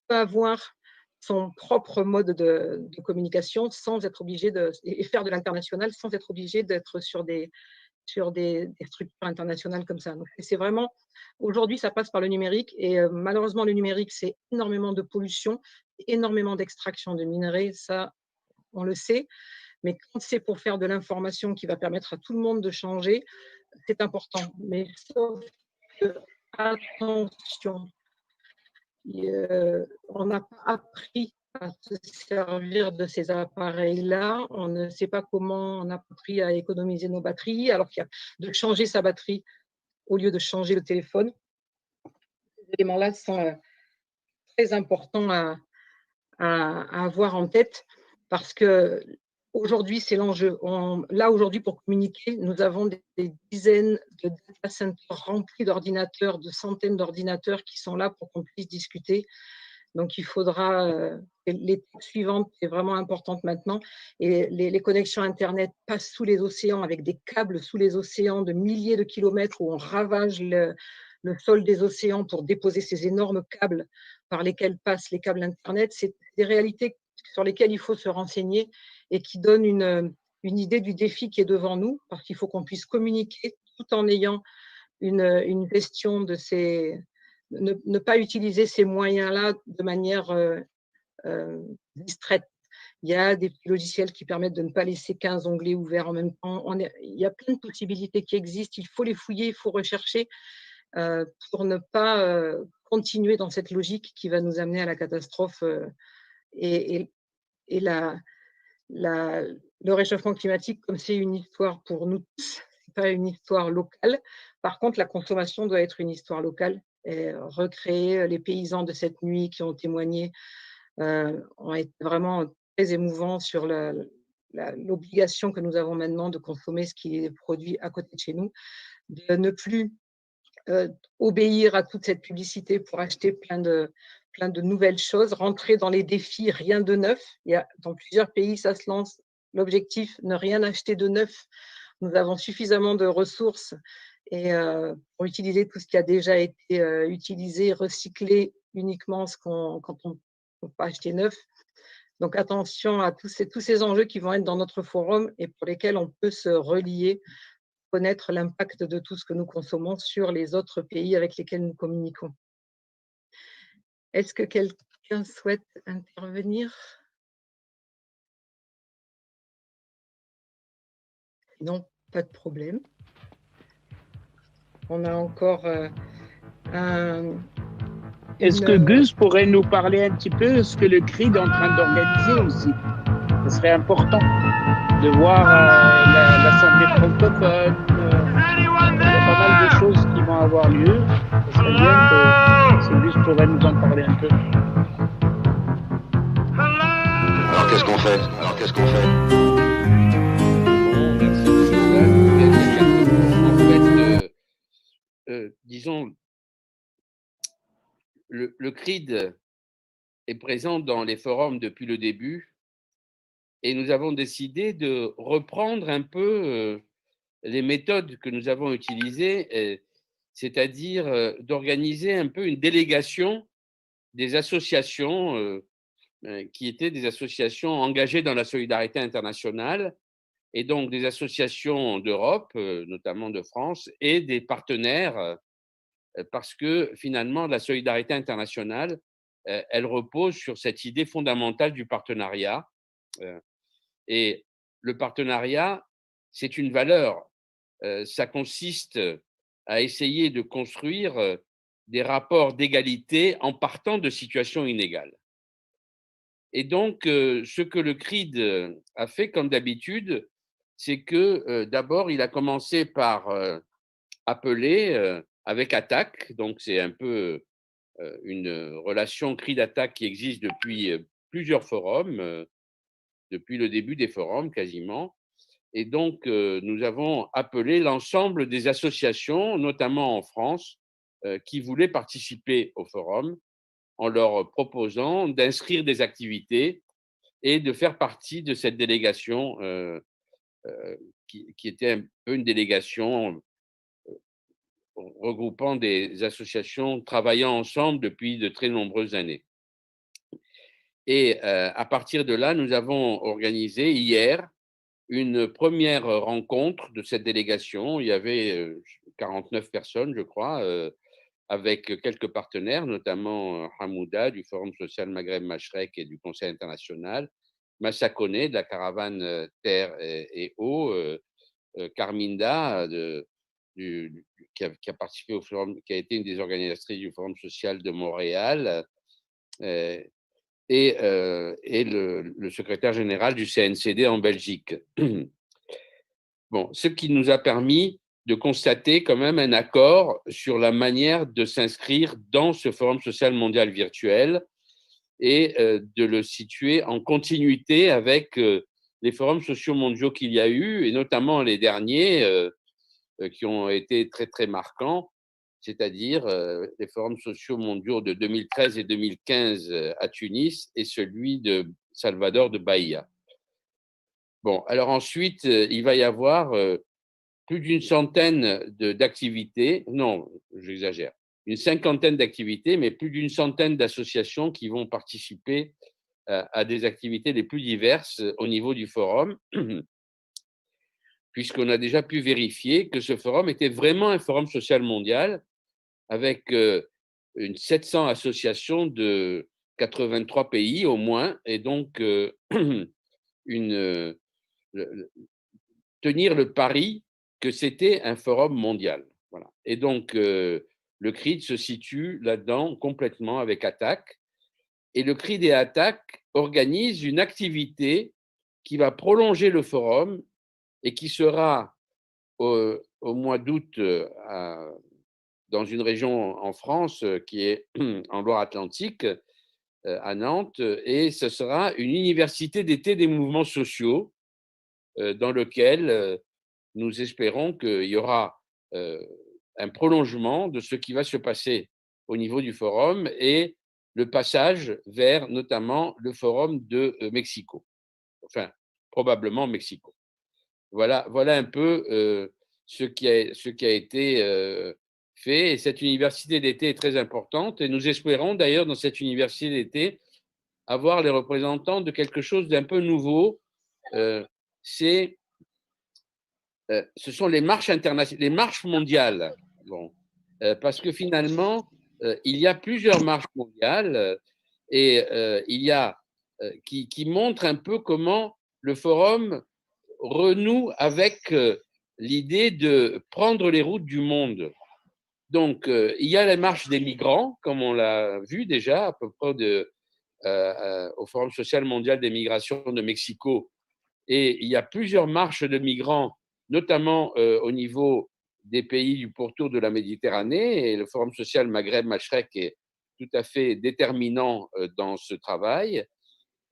peut avoir son propre mode de communication sans être obligé et faire de l'international sans être obligé d'être sur des structures internationales comme ça. Donc c'est vraiment, aujourd'hui, ça passe par le numérique et malheureusement, le numérique, c'est énormément de pollution, énormément d'extraction de minerais, ça, on le sait. Mais quand c'est pour faire de l'information qui va permettre à tout le monde de changer, c'est important. Mais sauf que, attention, on n'a pas appris à se servir de ces appareils-là. On ne sait pas comment on a appris à économiser nos batteries, alors qu'il y a de changer sa batterie au lieu de changer le téléphone. Ces éléments-là sont très importants à avoir en tête parce que aujourd'hui, c'est l'enjeu. Là, aujourd'hui, pour communiquer, nous avons des dizaines de data centers remplis d'ordinateurs, de centaines d'ordinateurs qui sont là pour qu'on puisse discuter. Donc, il faudra… L'étape suivante est vraiment importante maintenant. Et les connexions Internet passent sous les océans avec des câbles sous les océans de milliers de kilomètres où on ravage le sol des océans pour déposer ces énormes câbles par lesquels passent les câbles Internet. C'est des réalités sur lesquelles il faut se renseigner et qui donnent une idée du défi qui est devant nous, parce qu'il faut qu'on puisse communiquer tout en ayant une gestion de ces… Ne pas utiliser ces moyens-là de manière distraite. Il y a des petits logiciels qui permettent de ne pas laisser 15 onglets ouverts en même temps. Il y a plein de possibilités qui existent. Il faut les fouiller, il faut rechercher pour ne pas continuer dans cette logique qui va nous amener à la catastrophe et le réchauffement climatique, comme c'est une histoire pour nous tous, ce n'est pas une histoire locale. Par contre, la consommation doit être une histoire locale. Et recréer les paysans de cette nuit qui ont témoigné ont été vraiment très émouvants sur l'obligation que nous avons maintenant de consommer ce qui est produit à côté de chez nous, de ne plus obéir à toute cette publicité pour acheter plein de nouvelles choses, rentrer dans les défis, rien de neuf. Dans plusieurs pays, ça se lance. L'objectif, ne rien acheter de neuf nous avons suffisamment de ressources et pour utiliser tout ce qui a déjà été utilisé, recyclé uniquement quand on peut pas acheter neuf. Donc attention à tous ces enjeux qui vont être dans notre forum et pour lesquels on peut se relier, connaître l'impact de tout ce que nous consommons sur les autres pays avec lesquels nous communiquons. Est-ce que quelqu'un souhaite intervenir? Non, pas de problème. On a encore Est-ce que Gus pourrait nous parler un petit peu de ce que le CRID est en train d'organiser aussi? Ce serait important de voir l'Assemblée francophone. Il y a pas mal de choses qui vont avoir lieu. Ce serait bien que Gus pourrait nous en parler un peu. Alors qu'est-ce qu'on fait? Disons, le CRID est présent dans les forums depuis le début et nous avons décidé de reprendre un peu les méthodes que nous avons utilisées, c'est-à-dire d'organiser un peu une délégation des associations qui étaient des associations engagées dans la solidarité internationale et donc des associations d'Europe, notamment de France, et des partenaires, parce que finalement, la solidarité internationale, elle repose sur cette idée fondamentale du partenariat. Et le partenariat, c'est une valeur. Ça consiste à essayer de construire des rapports d'égalité en partant de situations inégales. Et donc, ce que le CRID a fait, comme d'habitude, c'est que d'abord, il a commencé par appeler avec attaque, donc c'est un peu une relation CRID-attaque qui existe depuis plusieurs forums, depuis le début des forums quasiment. Et donc, nous avons appelé l'ensemble des associations, notamment en France, qui voulaient participer au forum, en leur proposant d'inscrire des activités et de faire partie de cette délégation qui était un peu une délégation regroupant des associations travaillant ensemble depuis de très nombreuses années. Et à partir de là, nous avons organisé hier une première rencontre de cette délégation. Il y avait 49 personnes, je crois, avec quelques partenaires, notamment Hamouda du Forum social Maghreb-Machrek et du Conseil international, Massa Koné de la caravane Terre et Eau, Carminda qui a participé au forum, qui a été une des organisatrices du Forum social de Montréal, et le secrétaire général du CNCD en Belgique. Bon, ce qui nous a permis de constater quand même un accord sur la manière de s'inscrire dans ce Forum social mondial virtuel et de le situer en continuité avec les forums sociaux mondiaux qu'il y a eu, et notamment les derniers qui ont été très, très marquants, c'est-à-dire les forums sociaux mondiaux de 2013 et 2015 à Tunis et celui de Salvador de Bahia. Bon, alors ensuite, il va y avoir plus d'une centaine d'activités, non, j'exagère, une cinquantaine d'activités, mais plus d'une centaine d'associations qui vont participer à des activités les plus diverses au niveau du forum, puisqu'on a déjà pu vérifier que ce forum était vraiment un forum social mondial avec 700 associations de 83 pays au moins, et donc tenir le pari que c'était un forum mondial. Voilà. Et donc, le CRID se situe là-dedans complètement avec attaque. Et le CRID et attaque organisent une activité qui va prolonger le forum et qui sera au mois d'août dans une région en France qui est en Loire-Atlantique, à Nantes, et ce sera une université d'été des mouvements sociaux dans lequel nous espérons qu'il y aura un prolongement de ce qui va se passer au niveau du forum et le passage vers notamment le forum de Mexico, enfin probablement Mexico. Voilà un peu ce qui a été fait. Et cette université d'été est très importante. Et nous espérons d'ailleurs dans cette université d'été avoir les représentants de quelque chose d'un peu nouveau. Ce sont les marches internationales, les marches mondiales. Bon. Parce que finalement, il y a plusieurs marches mondiales et il y a qui montrent un peu comment le forum renoue avec l'idée de prendre les routes du monde. Donc, il y a la marche des migrants, comme on l'a vu déjà à peu près au Forum social mondial des migrations de Mexico. Et il y a plusieurs marches de migrants, notamment au niveau des pays du pourtour de la Méditerranée. Et le Forum social Maghreb-Machrek est tout à fait déterminant dans ce travail.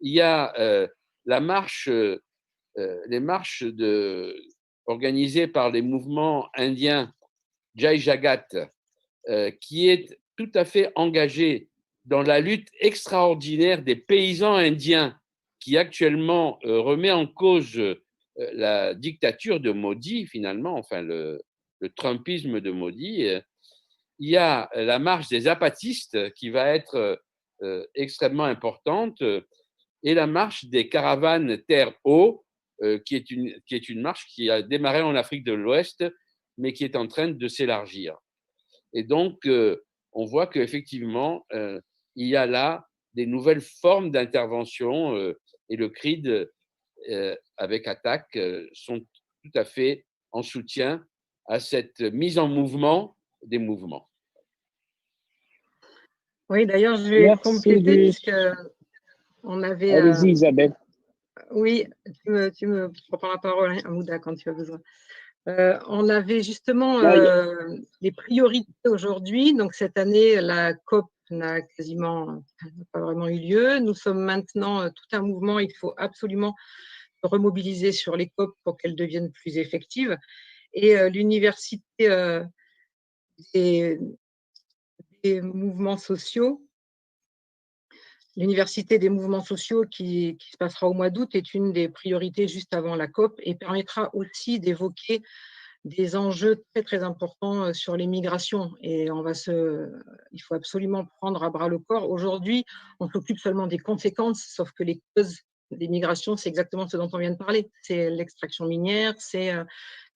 Il y a les marches organisées par les mouvements indiens Jai Jagat, qui est tout à fait engagé dans la lutte extraordinaire des paysans indiens qui actuellement remet en cause la dictature de Modi, finalement, enfin le trumpisme de Modi. Il y a la marche des apatistes qui va être extrêmement importante et la marche des caravanes terre-eau, qui est une marche qui a démarré en Afrique de l'Ouest, mais qui est en train de s'élargir. Et donc, on voit qu'effectivement, il y a là des nouvelles formes d'intervention et le CRID, avec Attac, sont tout à fait en soutien à cette mise en mouvement des mouvements. Oui, d'ailleurs, je vais compléter puisqu'on avait… Allez-y, Isabelle. Oui, tu me prends la parole, hein, Amouda, quand tu as besoin. On avait justement les priorités aujourd'hui. Donc, cette année, la COP n'a pas vraiment eu lieu. Nous sommes maintenant tout un mouvement. Il faut absolument remobiliser sur les COP pour qu'elles deviennent plus effectives. Et l'université des mouvements sociaux, l'université des mouvements sociaux qui se passera au mois d'août est une des priorités juste avant la COP et permettra aussi d'évoquer des enjeux très très importants sur les migrations. Et il faut absolument prendre à bras le corps. Aujourd'hui, on s'occupe seulement des conséquences, sauf que les causes des migrations, c'est exactement ce dont on vient de parler. C'est l'extraction minière, c'est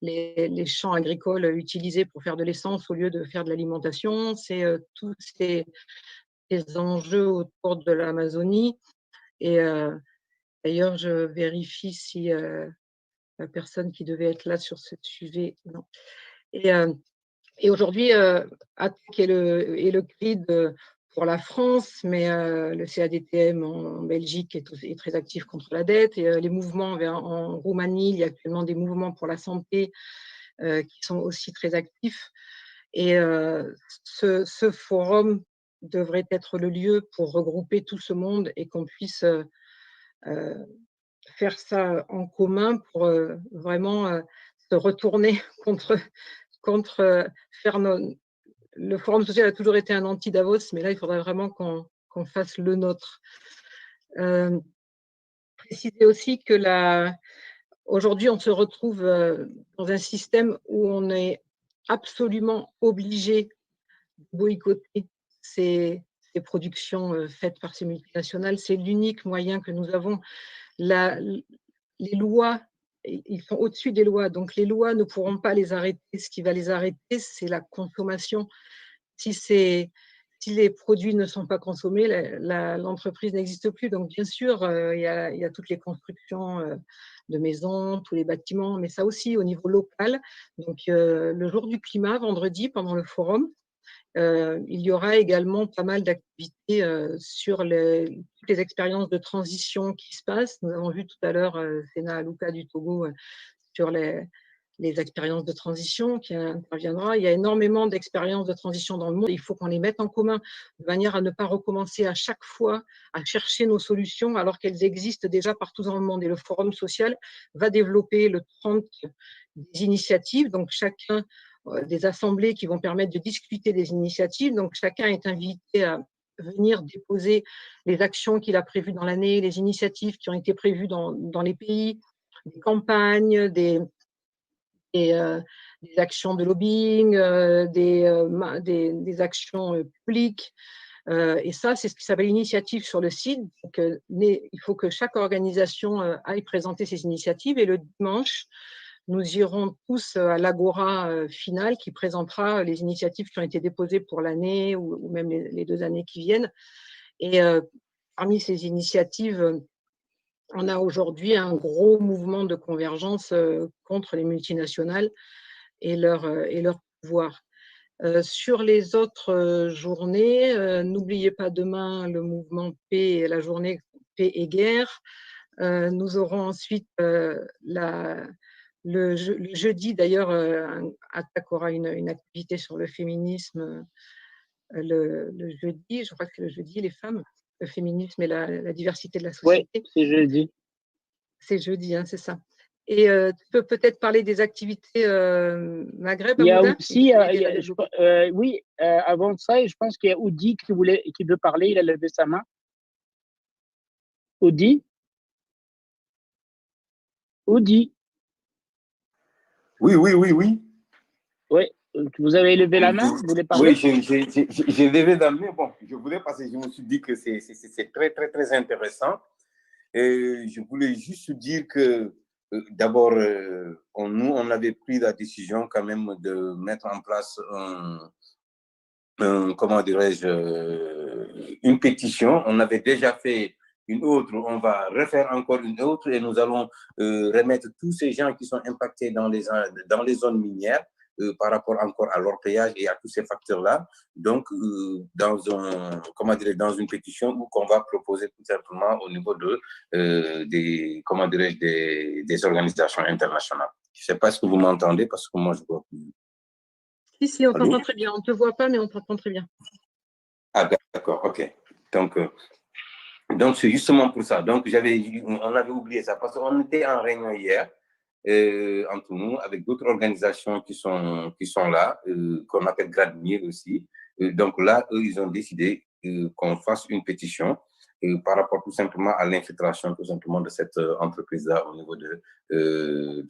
les champs agricoles utilisés pour faire de l'essence au lieu de faire de l'alimentation, c'est tous ces enjeux autour de l'Amazonie. Et d'ailleurs, je vérifie si la personne qui devait être là sur ce sujet, non. Et aujourd'hui, ATTAC est le CRID pour la France, mais le CADTM en Belgique est très actif contre la dette. Et les mouvements en Roumanie, il y a actuellement des mouvements pour la santé qui sont aussi très actifs. Et ce forum devrait être le lieu pour regrouper tout ce monde et qu'on puisse faire ça en commun pour vraiment se retourner contre faire le Forum social a toujours été un anti-Davos, mais là, il faudrait vraiment qu'on fasse le nôtre. Préciser aussi que aujourd'hui, on se retrouve dans un système où on est absolument obligé de boycotter ces productions faites par ces multinationales. C'est l'unique moyen que nous avons. Les lois, ils sont au-dessus des lois, donc les lois ne pourront pas les arrêter. Ce qui va les arrêter, c'est la consommation. Si les produits ne sont pas consommés, l'entreprise n'existe plus. Donc, bien sûr, il y a toutes les constructions de maisons, tous les bâtiments, mais ça aussi au niveau local. Donc, le jour du climat, vendredi, pendant le forum, il y aura également pas mal d'activités sur toutes les expériences de transition qui se passent. Nous avons vu tout à l'heure Sena Aluka du Togo sur les expériences de transition qui interviendra. Il y a énormément d'expériences de transition dans le monde. Il faut qu'on les mette en commun de manière à ne pas recommencer à chaque fois à chercher nos solutions alors qu'elles existent déjà partout dans le monde. Et le Forum social va développer le 30 des initiatives. Donc, chacun des assemblées qui vont permettre de discuter des initiatives. Donc, chacun est invité à venir déposer les actions qu'il a prévues dans l'année, les initiatives qui ont été prévues dans les pays, des campagnes, des actions de lobbying, des actions publiques. Et ça, c'est ce qui s'appelle initiative sur le site. Donc, il faut que chaque organisation aille présenter ses initiatives. Et le dimanche, nous irons tous à l'agora finale qui présentera les initiatives qui ont été déposées pour l'année ou même les 2 années qui viennent. Et parmi ces initiatives, on a aujourd'hui un gros mouvement de convergence contre les multinationales et leur pouvoir. Sur les autres journées, n'oubliez pas demain le mouvement Paix et la journée Paix et guerre. Nous aurons ensuite le jeudi, d'ailleurs, Attaque aura une activité sur le féminisme le jeudi, je crois que c'est le jeudi, les femmes, le féminisme et la diversité de la société. Oui, c'est jeudi. C'est jeudi, hein, c'est ça. Et tu peux peut-être parler des activités Maghreb, Il y a Amouda, aussi, oui, avant ça, je pense qu'il y a Oudi qui veut parler, il a levé sa main. Oudi? Oudi? Oui. Oui, vous avez levé la main, vous voulez parler? Oui, j'ai levé la main. Bon, je voulais parce que je me suis dit que c'est très intéressant. Et je voulais juste dire que d'abord, nous, on avait pris la décision quand même de mettre en place comment dirais-je, une pétition. On avait déjà fait une autre, on va refaire encore une autre et nous allons remettre tous ces gens qui sont impactés dans les zones minières par rapport encore à l'orpaillage et à tous ces facteurs-là. Donc, dans une pétition qu'on va proposer tout simplement au niveau des organisations internationales. Je ne sais pas si vous m'entendez parce que moi, je vois plus. Si, on t'entend très bien. On ne te voit pas, mais on t'entend très bien. Ah, d'accord, ok. Donc c'est justement pour ça. Donc, on avait oublié ça parce qu'on était en réunion hier, entre nous, avec d'autres organisations qui sont là, qu'on appelle Gradmir aussi. Donc là, eux, ils ont décidé qu'on fasse une pétition par rapport tout simplement à l'infiltration tout simplement de cette entreprise-là au niveau de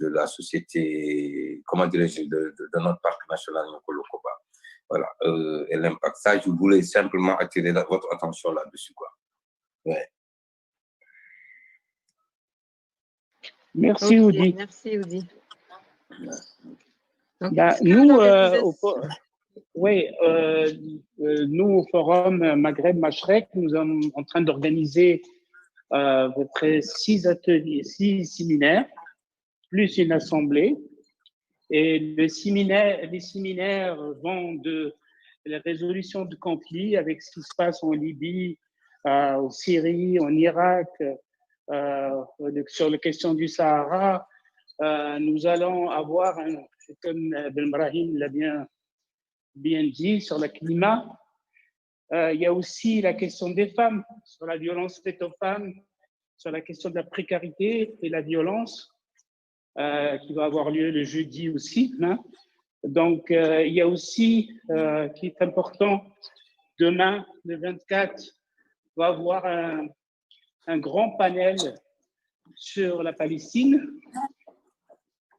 la société, comment dirais-je, de notre parc national Nyokolo-Koba. Voilà, et l'impact. Ça, je voulais simplement attirer votre attention là-dessus, quoi. Ouais. Merci, Oudi. Merci, Oudi. Nous, au Forum Maghreb Mashrek, nous sommes en train d'organiser à peu près 6 séminaires, plus une assemblée. Et les séminaires vont de la résolution du conflit avec ce qui se passe en Libye, en Syrie, en Irak, sur la question du Sahara. Nous allons avoir, comme Ben Brahim l'a bien dit, sur le climat. Il y a aussi la question des femmes, sur la violence faite aux femmes, sur la question de la précarité et la violence, qui va avoir lieu le jeudi aussi. Hein. Donc, il y a aussi, qui est important, demain, le 24, on va avoir un grand panel sur la Palestine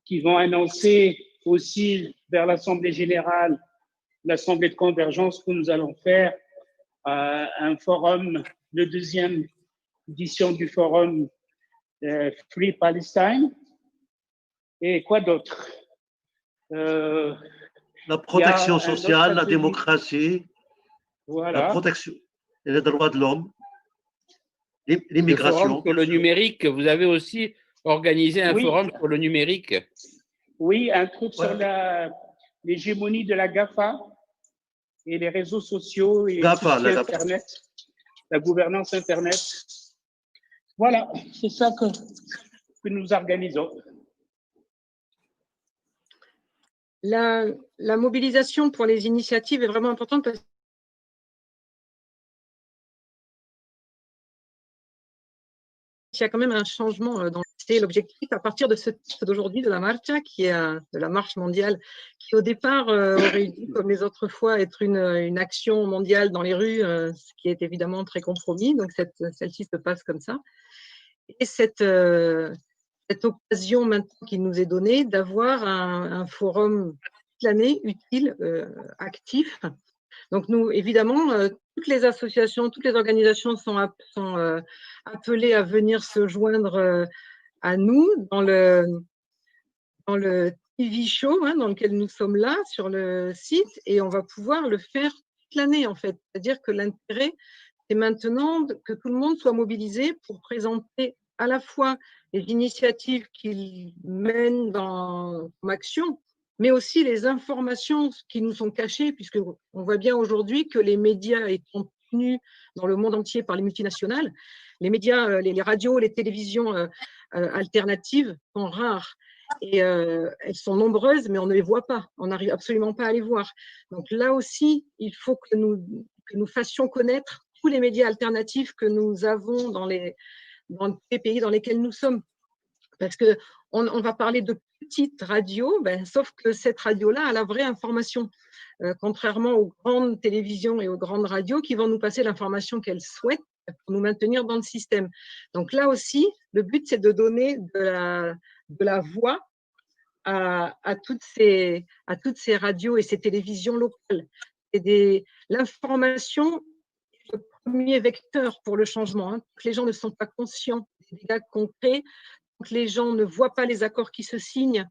qui vont annoncer aussi vers l'Assemblée générale, l'Assemblée de convergence que nous allons faire, un forum, le 2e édition du forum Free Palestine. Et quoi d'autre? La protection sociale, la démocratie, voilà. La protection et les droits de l'homme, l'immigration. Le forum sur le numérique, vous avez aussi organisé un forum sur le numérique. Oui, un truc sur l'hégémonie de la GAFA et les réseaux sociaux et Internet, la gouvernance Internet. Voilà, c'est ça que nous organisons. La mobilisation pour les initiatives est vraiment importante parce qu'il y a quand même un changement dans l'objectif à partir de d'aujourd'hui de la marcha, qui est de la marche mondiale, qui au départ aurait dû, comme les autres fois, être une action mondiale dans les rues, ce qui est évidemment très compromis. Donc celle-ci se passe comme ça. Et cette cette occasion maintenant qui nous est donnée d'avoir un forum toute l'année utile, actif. Donc nous, évidemment, toutes les associations, toutes les organisations sont appelées à venir se joindre à nous dans le TV show, hein, dans lequel nous sommes là sur le site, et on va pouvoir le faire toute l'année en fait. C'est-à-dire que l'intérêt, c'est maintenant que tout le monde soit mobilisé pour présenter à la fois les initiatives qu'il mène dans action, mais aussi les informations qui nous sont cachées, puisqu'on voit bien aujourd'hui que les médias étant tenus dans le monde entier par les multinationales, les médias, les radios, les télévisions alternatives sont rares. Et elles sont nombreuses, mais on ne les voit pas. On n'arrive absolument pas à les voir. Donc là aussi, il faut que nous fassions connaître tous les médias alternatifs que nous avons dans les pays dans lesquels nous sommes. Parce qu'on va parler de petites radios, sauf que cette radio-là a la vraie information, contrairement aux grandes télévisions et aux grandes radios qui vont nous passer l'information qu'elles souhaitent pour nous maintenir dans le système. Donc là aussi, le but, c'est de donner de la voix à toutes ces radios et ces télévisions locales. L'information est le premier vecteur pour le changement. Hein. Les gens ne sont pas conscients des dégâts concrets, que les gens ne voient pas les accords qui se signent,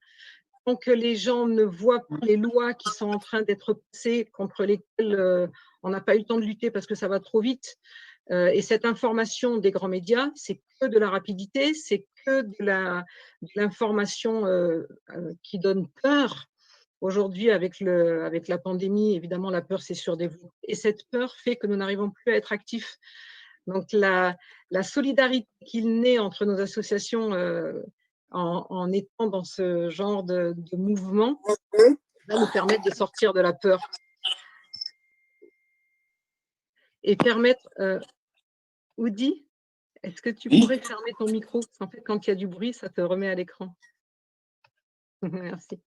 tant que les gens ne voient pas les lois qui sont en train d'être passées, contre lesquelles on n'a pas eu le temps de lutter parce que ça va trop vite. Et cette information des grands médias, c'est que de la rapidité, c'est que de l'information qui donne peur. Aujourd'hui, avec la pandémie, évidemment, la peur s'est surdéveloppée. Et cette peur fait que nous n'arrivons plus à être actifs. Donc, la solidarité qu'il naît entre nos associations en étant dans ce genre de mouvement va nous permettre de sortir de la peur et permettre… Oudi, est-ce que tu pourrais fermer ton micro? En fait, quand il y a du bruit, ça te remet à l'écran. Merci.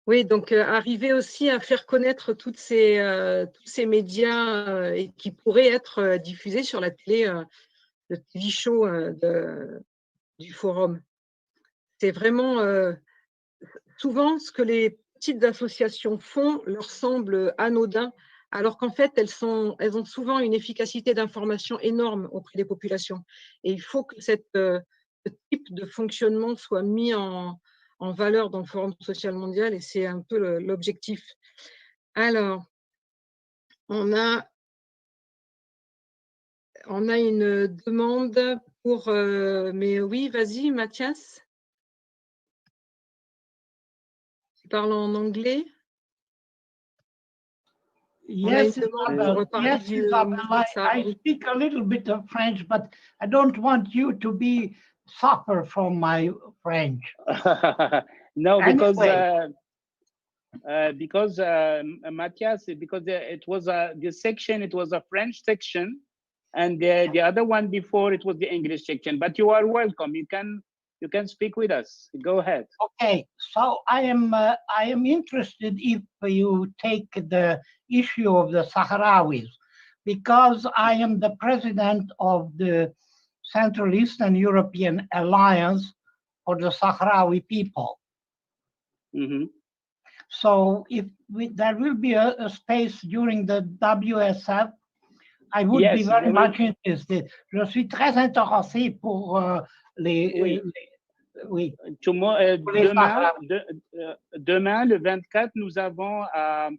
Oui, donc arriver aussi à faire connaître tous ces médias et qui pourraient être diffusés sur la télé, le TV show du forum. C'est vraiment souvent ce que les petites associations font leur semble anodin, alors qu'en fait, elles ont souvent une efficacité d'information énorme auprès des populations. Et il faut que ce type de fonctionnement soit mis en valeur dans le Forum social mondial, et c'est un peu l'objectif. Alors, on a une demande pour… mais oui, vas-y, Mathias. Tu parles en anglais? Yes, Isabel. Yes, Isabel. I speak a little bit of French, but I don't want you to suffer from my French. No, anyway. because Matthias, because it was this section, it was a French section, and the other one before it was the English section. But you are welcome. You can speak with us. Go ahead. Okay, so I am interested if you take the issue of the Sahrawis, because I am the president of the Central Eastern European Alliance for the Sahrawi people. Mm-hmm. So if there will be a space during the WSF, I would be very much interested. Je suis très intéressé pour oui. Demain, le 24, nous avons à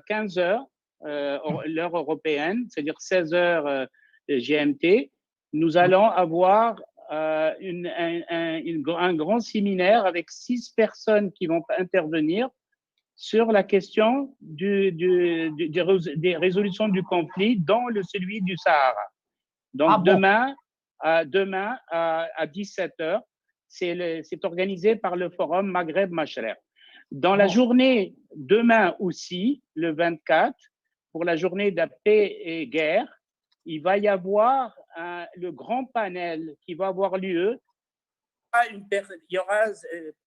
15 heures, l'heure européenne, c'est-à-dire 16 heures GMT, nous allons avoir un grand séminaire avec 6 personnes qui vont intervenir sur la question des résolutions du conflit, dont celui du Sahara. Donc demain à 17 heures, c'est organisé par le Forum Maghreb-Mashrek. Dans la journée, demain aussi, le 24, pour la journée de la paix et guerre, il va y avoir le grand panel qui va avoir lieu. Il y aura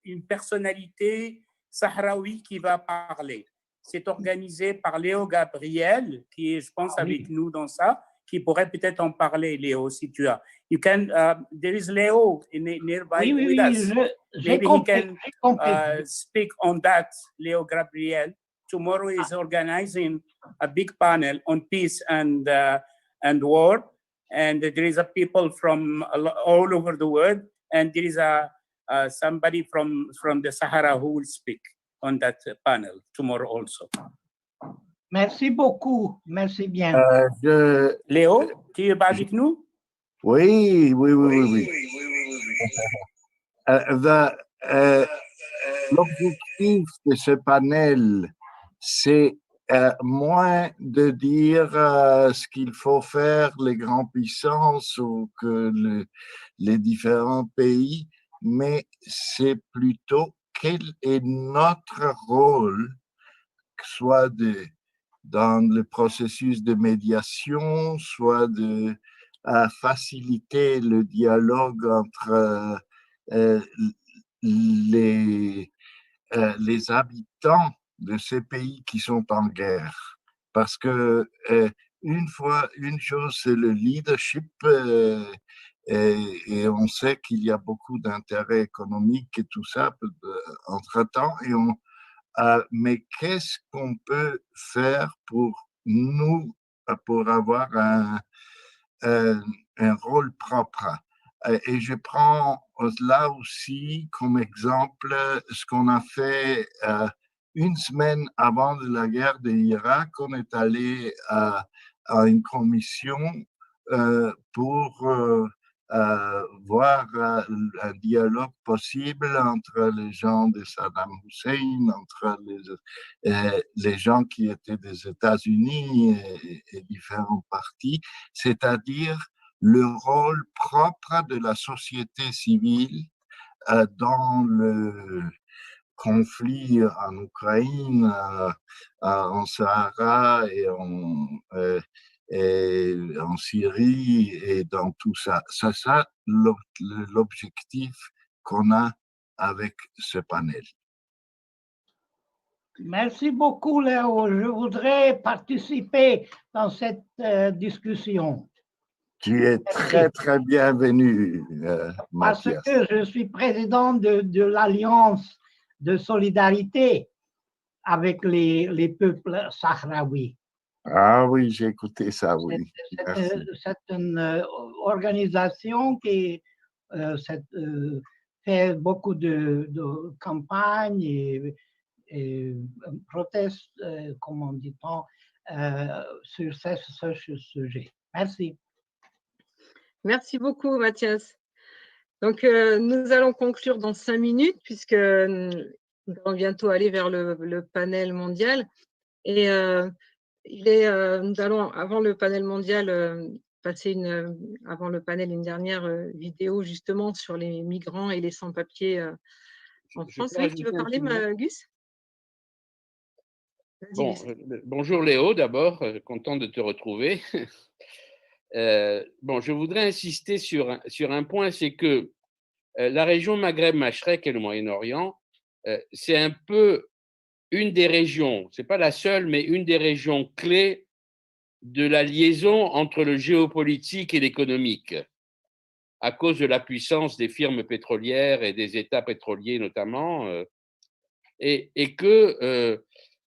une personnalité sahraoui qui va parler. C'est organisé par Léo Gabriel, qui est, je pense, avec nous dans ça, qui pourrait peut-être en parler, Léo, si tu as. You can, there is Léo nearby with us. Maybe he can speak on that, Léo Gabriel. Tomorrow is organizing a big panel on peace and war. And there is a people from all over the world. And there is somebody from the Sahara who will speak on that panel tomorrow also. Merci beaucoup. Merci bien. Léo, tu es avec nous? Oui. L'objectif de ce panel, c'est moins de dire ce qu'il faut faire les grandes puissances ou que les différents pays, mais c'est plutôt quel est notre rôle, soit dans le processus de médiation, soit de faciliter le dialogue entre les habitants de ces pays qui sont en guerre. Parce que une chose, c'est le leadership, et on sait qu'il y a beaucoup d'intérêts économiques et tout ça entre-temps, mais qu'est-ce qu'on peut faire pour nous, pour avoir un rôle propre? Et je prends là aussi comme exemple ce qu'on a fait une semaine avant de la guerre de l'Irak. On est allé à une commission pour voir un dialogue possible entre les gens de Saddam Hussein, entre les gens qui étaient des États-Unis et différents partis, c'est-à-dire le rôle propre de la société civile dans le conflit en Ukraine, en Sahara et en Syrie et dans tout ça. C'est ça l'objectif qu'on a avec ce panel. Merci beaucoup, Léo. Je voudrais participer dans cette discussion. Tu es très bienvenu, Mathias. Parce que je suis président de l'Alliance de solidarité avec les peuples sahraouis. Ah oui, j'ai écouté ça, oui. C'est une organisation qui fait beaucoup de campagnes et protestes, comment dit-on, sur ce sujet. Merci. Merci beaucoup, Mathias. Donc, nous allons conclure dans 5 minutes, puisque nous allons bientôt aller vers le panel mondial. Et nous allons, avant le panel mondial, passer avant le panel une dernière vidéo justement sur les migrants et les sans-papiers en France. Oui, tu veux parler, Gus? Bon, bonjour Léo, d'abord, content de te retrouver. Bon, je voudrais insister sur un point, c'est que la région Maghreb-Mashrek et le Moyen-Orient, c'est un peu une des régions, c'est pas la seule, mais une des régions clés de la liaison entre le géopolitique et l'économique, à cause de la puissance des firmes pétrolières et des États pétroliers notamment, et que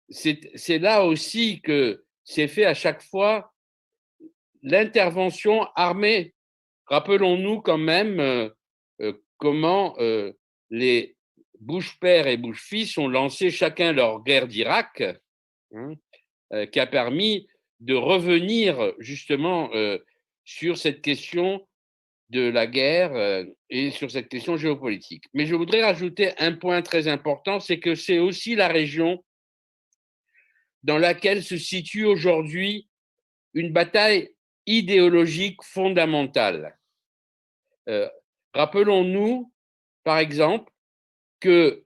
c'est là aussi que c'est fait à chaque fois l'intervention armée. Rappelons-nous quand même comment les Bush-père et Bush-fils ont lancé chacun leur guerre d'Irak, qui a permis de revenir justement sur cette question de la guerre et sur cette question géopolitique. Mais je voudrais rajouter un point très important, c'est que c'est aussi la région dans laquelle se situe aujourd'hui une bataille idéologique fondamentale. Rappelons-nous, par exemple, que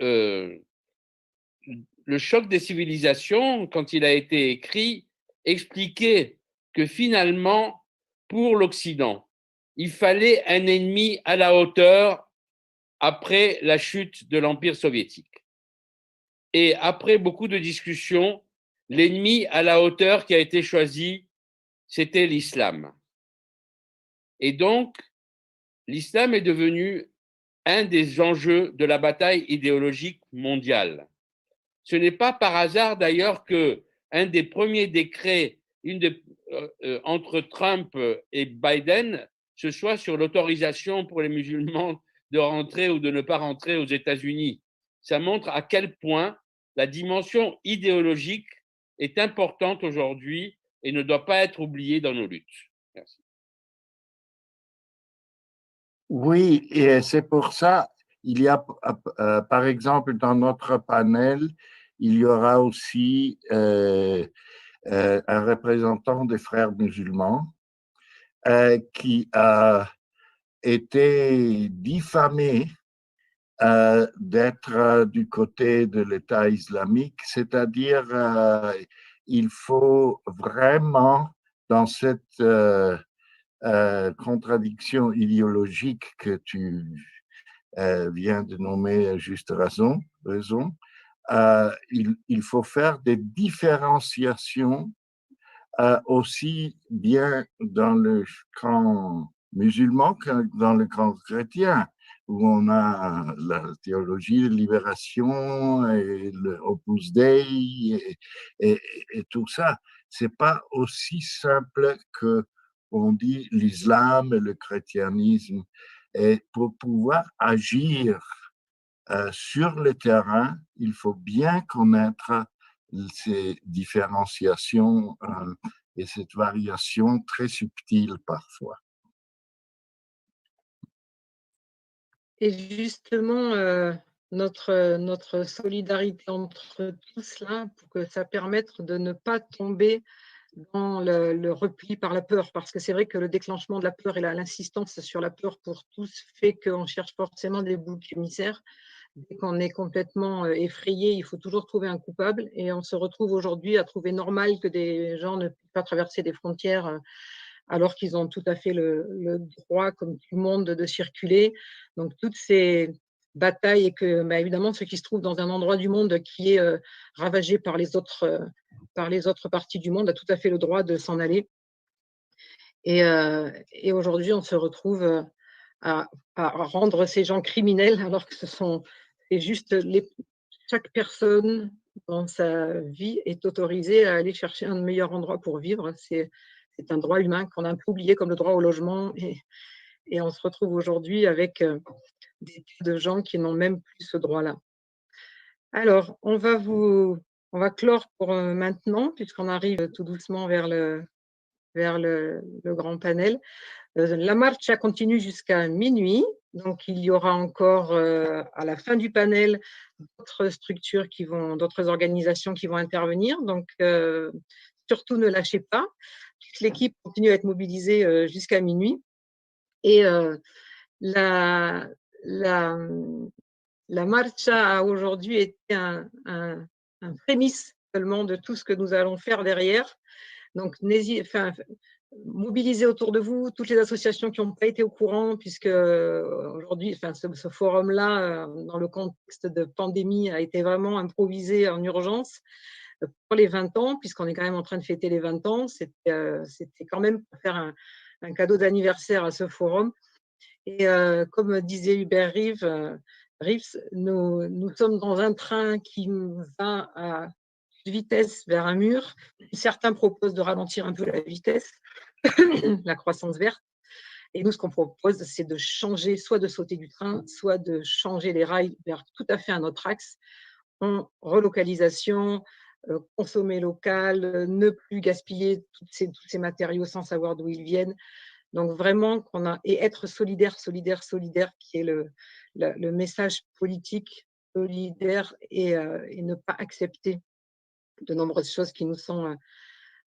le choc des civilisations, quand il a été écrit, expliquait que finalement, pour l'Occident, il fallait un ennemi à la hauteur après la chute de l'Empire soviétique. Et après beaucoup de discussions, l'ennemi à la hauteur qui a été choisi, c'était l'islam. Et donc, l'islam est devenu un des enjeux de la bataille idéologique mondiale. Ce n'est pas par hasard d'ailleurs qu'un des premiers décrets entre Trump et Biden, ce soit sur l'autorisation pour les musulmans de rentrer ou de ne pas rentrer aux États-Unis. Ça montre à quel point la dimension idéologique est importante aujourd'hui et ne doit pas être oubliée dans nos luttes. Merci. Oui, et c'est pour ça, il y a, par exemple, dans notre panel, il y aura aussi un représentant des frères musulmans qui a été diffamé d'être du côté de l'État islamique, c'est-à-dire il faut vraiment, dans cette contradiction idéologique que tu viens de nommer à juste raison, il faut faire des différenciations aussi bien dans le camp musulman que dans le camp chrétien, où on a la théologie de libération et le Opus Dei et tout ça. C'est pas aussi simple que on dit l'islam et le chrétianisme. Et pour pouvoir agir sur le terrain, il faut bien connaître ces différenciations et cette variation très subtile parfois. Et justement, notre solidarité entre tous, là, pour que ça permette de ne pas tomber dans le repli par la peur, parce que c'est vrai que le déclenchement de la peur et l'insistance sur la peur pour tous fait qu'on cherche forcément des boucs émissaires. Dès qu'on est complètement effrayé, il faut toujours trouver un coupable, et on se retrouve aujourd'hui à trouver normal que des gens ne puissent pas traverser des frontières alors qu'ils ont tout à fait le droit, comme tout le monde, de circuler. Donc toutes ces batailles, et que évidemment ceux qui se trouvent dans un endroit du monde qui est ravagé par les autres parties du monde a tout à fait le droit de s'en aller. Et aujourd'hui, on se retrouve à rendre ces gens criminels, alors que c'est juste chaque personne dans sa vie est autorisée à aller chercher un meilleur endroit pour vivre. C'est un droit humain qu'on a un peu oublié, comme le droit au logement, et on se retrouve aujourd'hui avec des tas de gens qui n'ont même plus ce droit-là. Alors, on va clore pour maintenant, puisqu'on arrive tout doucement vers le grand panel. La marche continue jusqu'à minuit, donc il y aura encore à la fin du panel d'autres structures d'autres organisations qui vont intervenir, donc surtout ne lâchez pas. Toute l'équipe continue à être mobilisée jusqu'à minuit, et la marcha a aujourd'hui été un prémisse seulement de tout ce que nous allons faire derrière. Donc, mobilisez autour de vous toutes les associations qui n'ont pas été au courant, puisque aujourd'hui, ce forum-là, dans le contexte de pandémie, a été vraiment improvisé en urgence pour les 20 ans, puisqu'on est quand même en train de fêter les 20 ans. C'était quand même pour faire un cadeau d'anniversaire à ce forum. Et comme disait Hubert Reeves, nous sommes dans un train qui va à vitesse vers un mur. Certains proposent de ralentir un peu la vitesse, la croissance verte. Et nous, ce qu'on propose, c'est de changer, soit de sauter du train, soit de changer les rails vers tout à fait un autre axe, en relocalisation, consommer local, ne plus gaspiller tous ces matériaux sans savoir d'où ils viennent. Donc vraiment, et être solidaire, qui est le message politique, solidaire, et ne pas accepter de nombreuses choses qui nous sont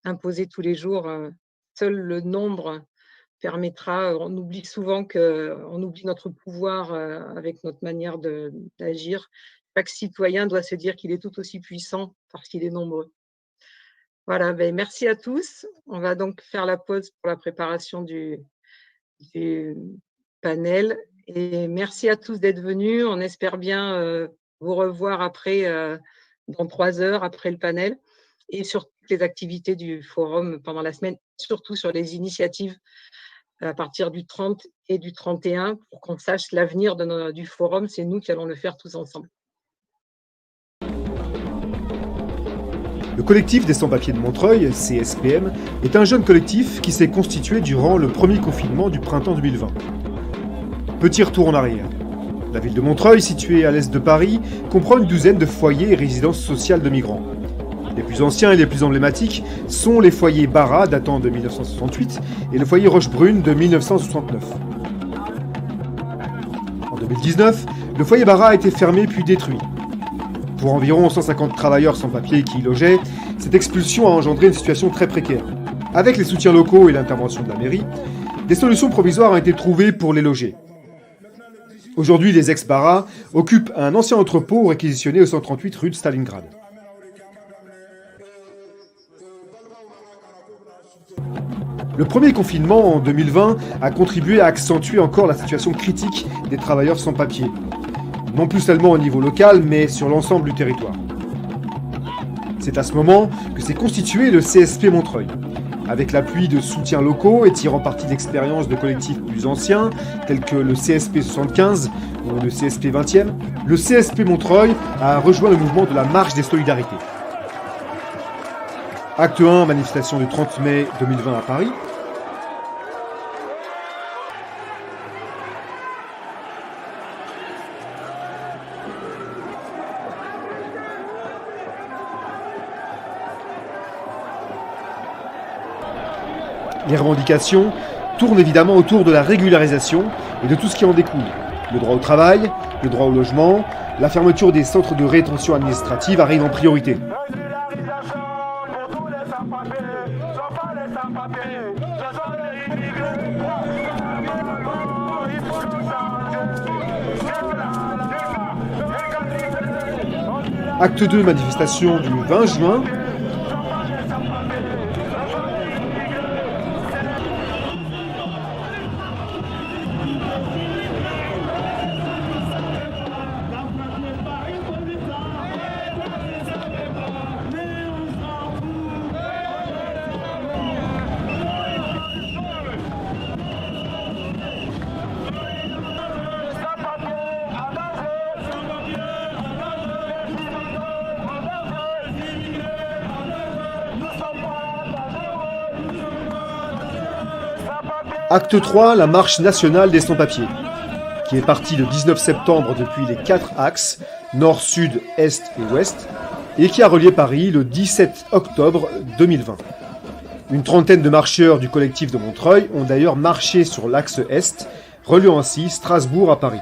imposées tous les jours. Seul le nombre permettra. On oublie souvent qu'on oublie notre pouvoir avec notre manière d'agir. Chaque citoyen doit se dire qu'il est tout aussi puissant parce qu'il est nombreux. Voilà, merci à tous. On va donc faire la pause pour la préparation du panel. Et merci à tous d'être venus. On espère bien vous revoir après, dans 3 heures, après le panel, et sur toutes les activités du forum pendant la semaine, surtout sur les initiatives à partir du 30 et du 31 pour qu'on sache l'avenir du forum. C'est nous qui allons le faire tous ensemble. Le collectif des sans-papiers de Montreuil, CSPM, est un jeune collectif qui s'est constitué durant le premier confinement du printemps 2020. Petit retour en arrière. La ville de Montreuil, située à l'est de Paris, comprend une douzaine de foyers et résidences sociales de migrants. Les plus anciens et les plus emblématiques sont les foyers Barra, datant de 1968, et le foyer Rochebrune de 1969. En 2019, le foyer Barra a été fermé puis détruit. Pour environ 150 travailleurs sans papier qui y logeaient, cette expulsion a engendré une situation très précaire. Avec les soutiens locaux et l'intervention de la mairie, des solutions provisoires ont été trouvées pour les loger. Aujourd'hui, les ex-Barra occupent un ancien entrepôt réquisitionné au 138 rue de Stalingrad. Le premier confinement en 2020 a contribué à accentuer encore la situation critique des travailleurs sans papier. Non plus seulement au niveau local, mais sur l'ensemble du territoire. C'est à ce moment que s'est constitué le CSP Montreuil, avec l'appui de soutiens locaux et tirant parti d'expériences de collectifs plus anciens, tels que le CSP 75 ou le CSP 20e, le CSP Montreuil a rejoint le mouvement de la Marche des Solidarités. Acte 1, manifestation du 30 mai 2020 à Paris. Les revendications tournent évidemment autour de la régularisation et de tout ce qui en découle. Le droit au travail, le droit au logement, la fermeture des centres de rétention administrative arrivent en priorité. Acte 2, manifestation du 20 juin. Acte 3, la marche nationale des sans-papiers, qui est partie le 19 septembre depuis les 4 axes, nord, sud, est et ouest, et qui a relié Paris le 17 octobre 2020. Une trentaine de marcheurs du collectif de Montreuil ont d'ailleurs marché sur l'axe est, reliant ainsi Strasbourg à Paris.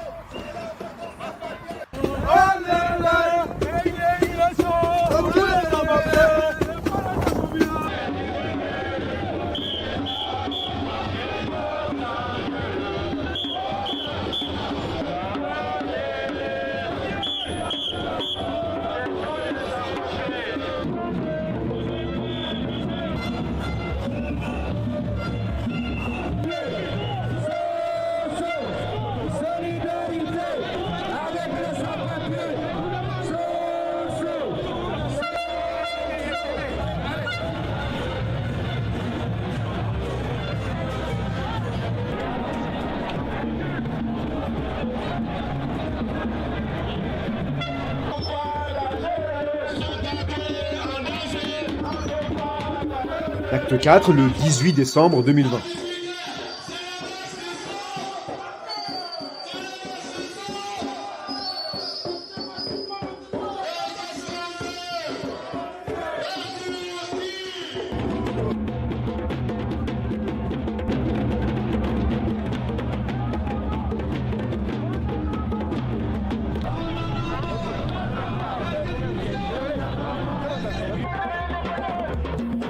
Acte 4, le 18 décembre 2020.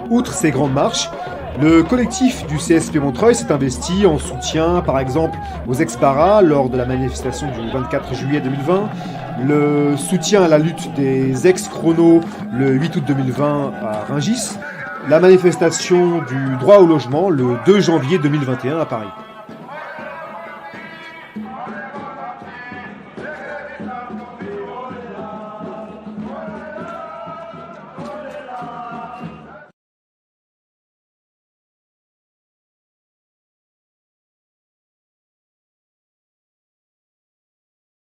Outre ces grandes marches, le collectif du CSP Montreuil s'est investi en soutien, par exemple, aux ex-Barra lors de la manifestation du 24 juillet 2020, le soutien à la lutte des ex-Chrono le 8 août 2020 à Rungis, la manifestation du droit au logement le 2 janvier 2021 à Paris.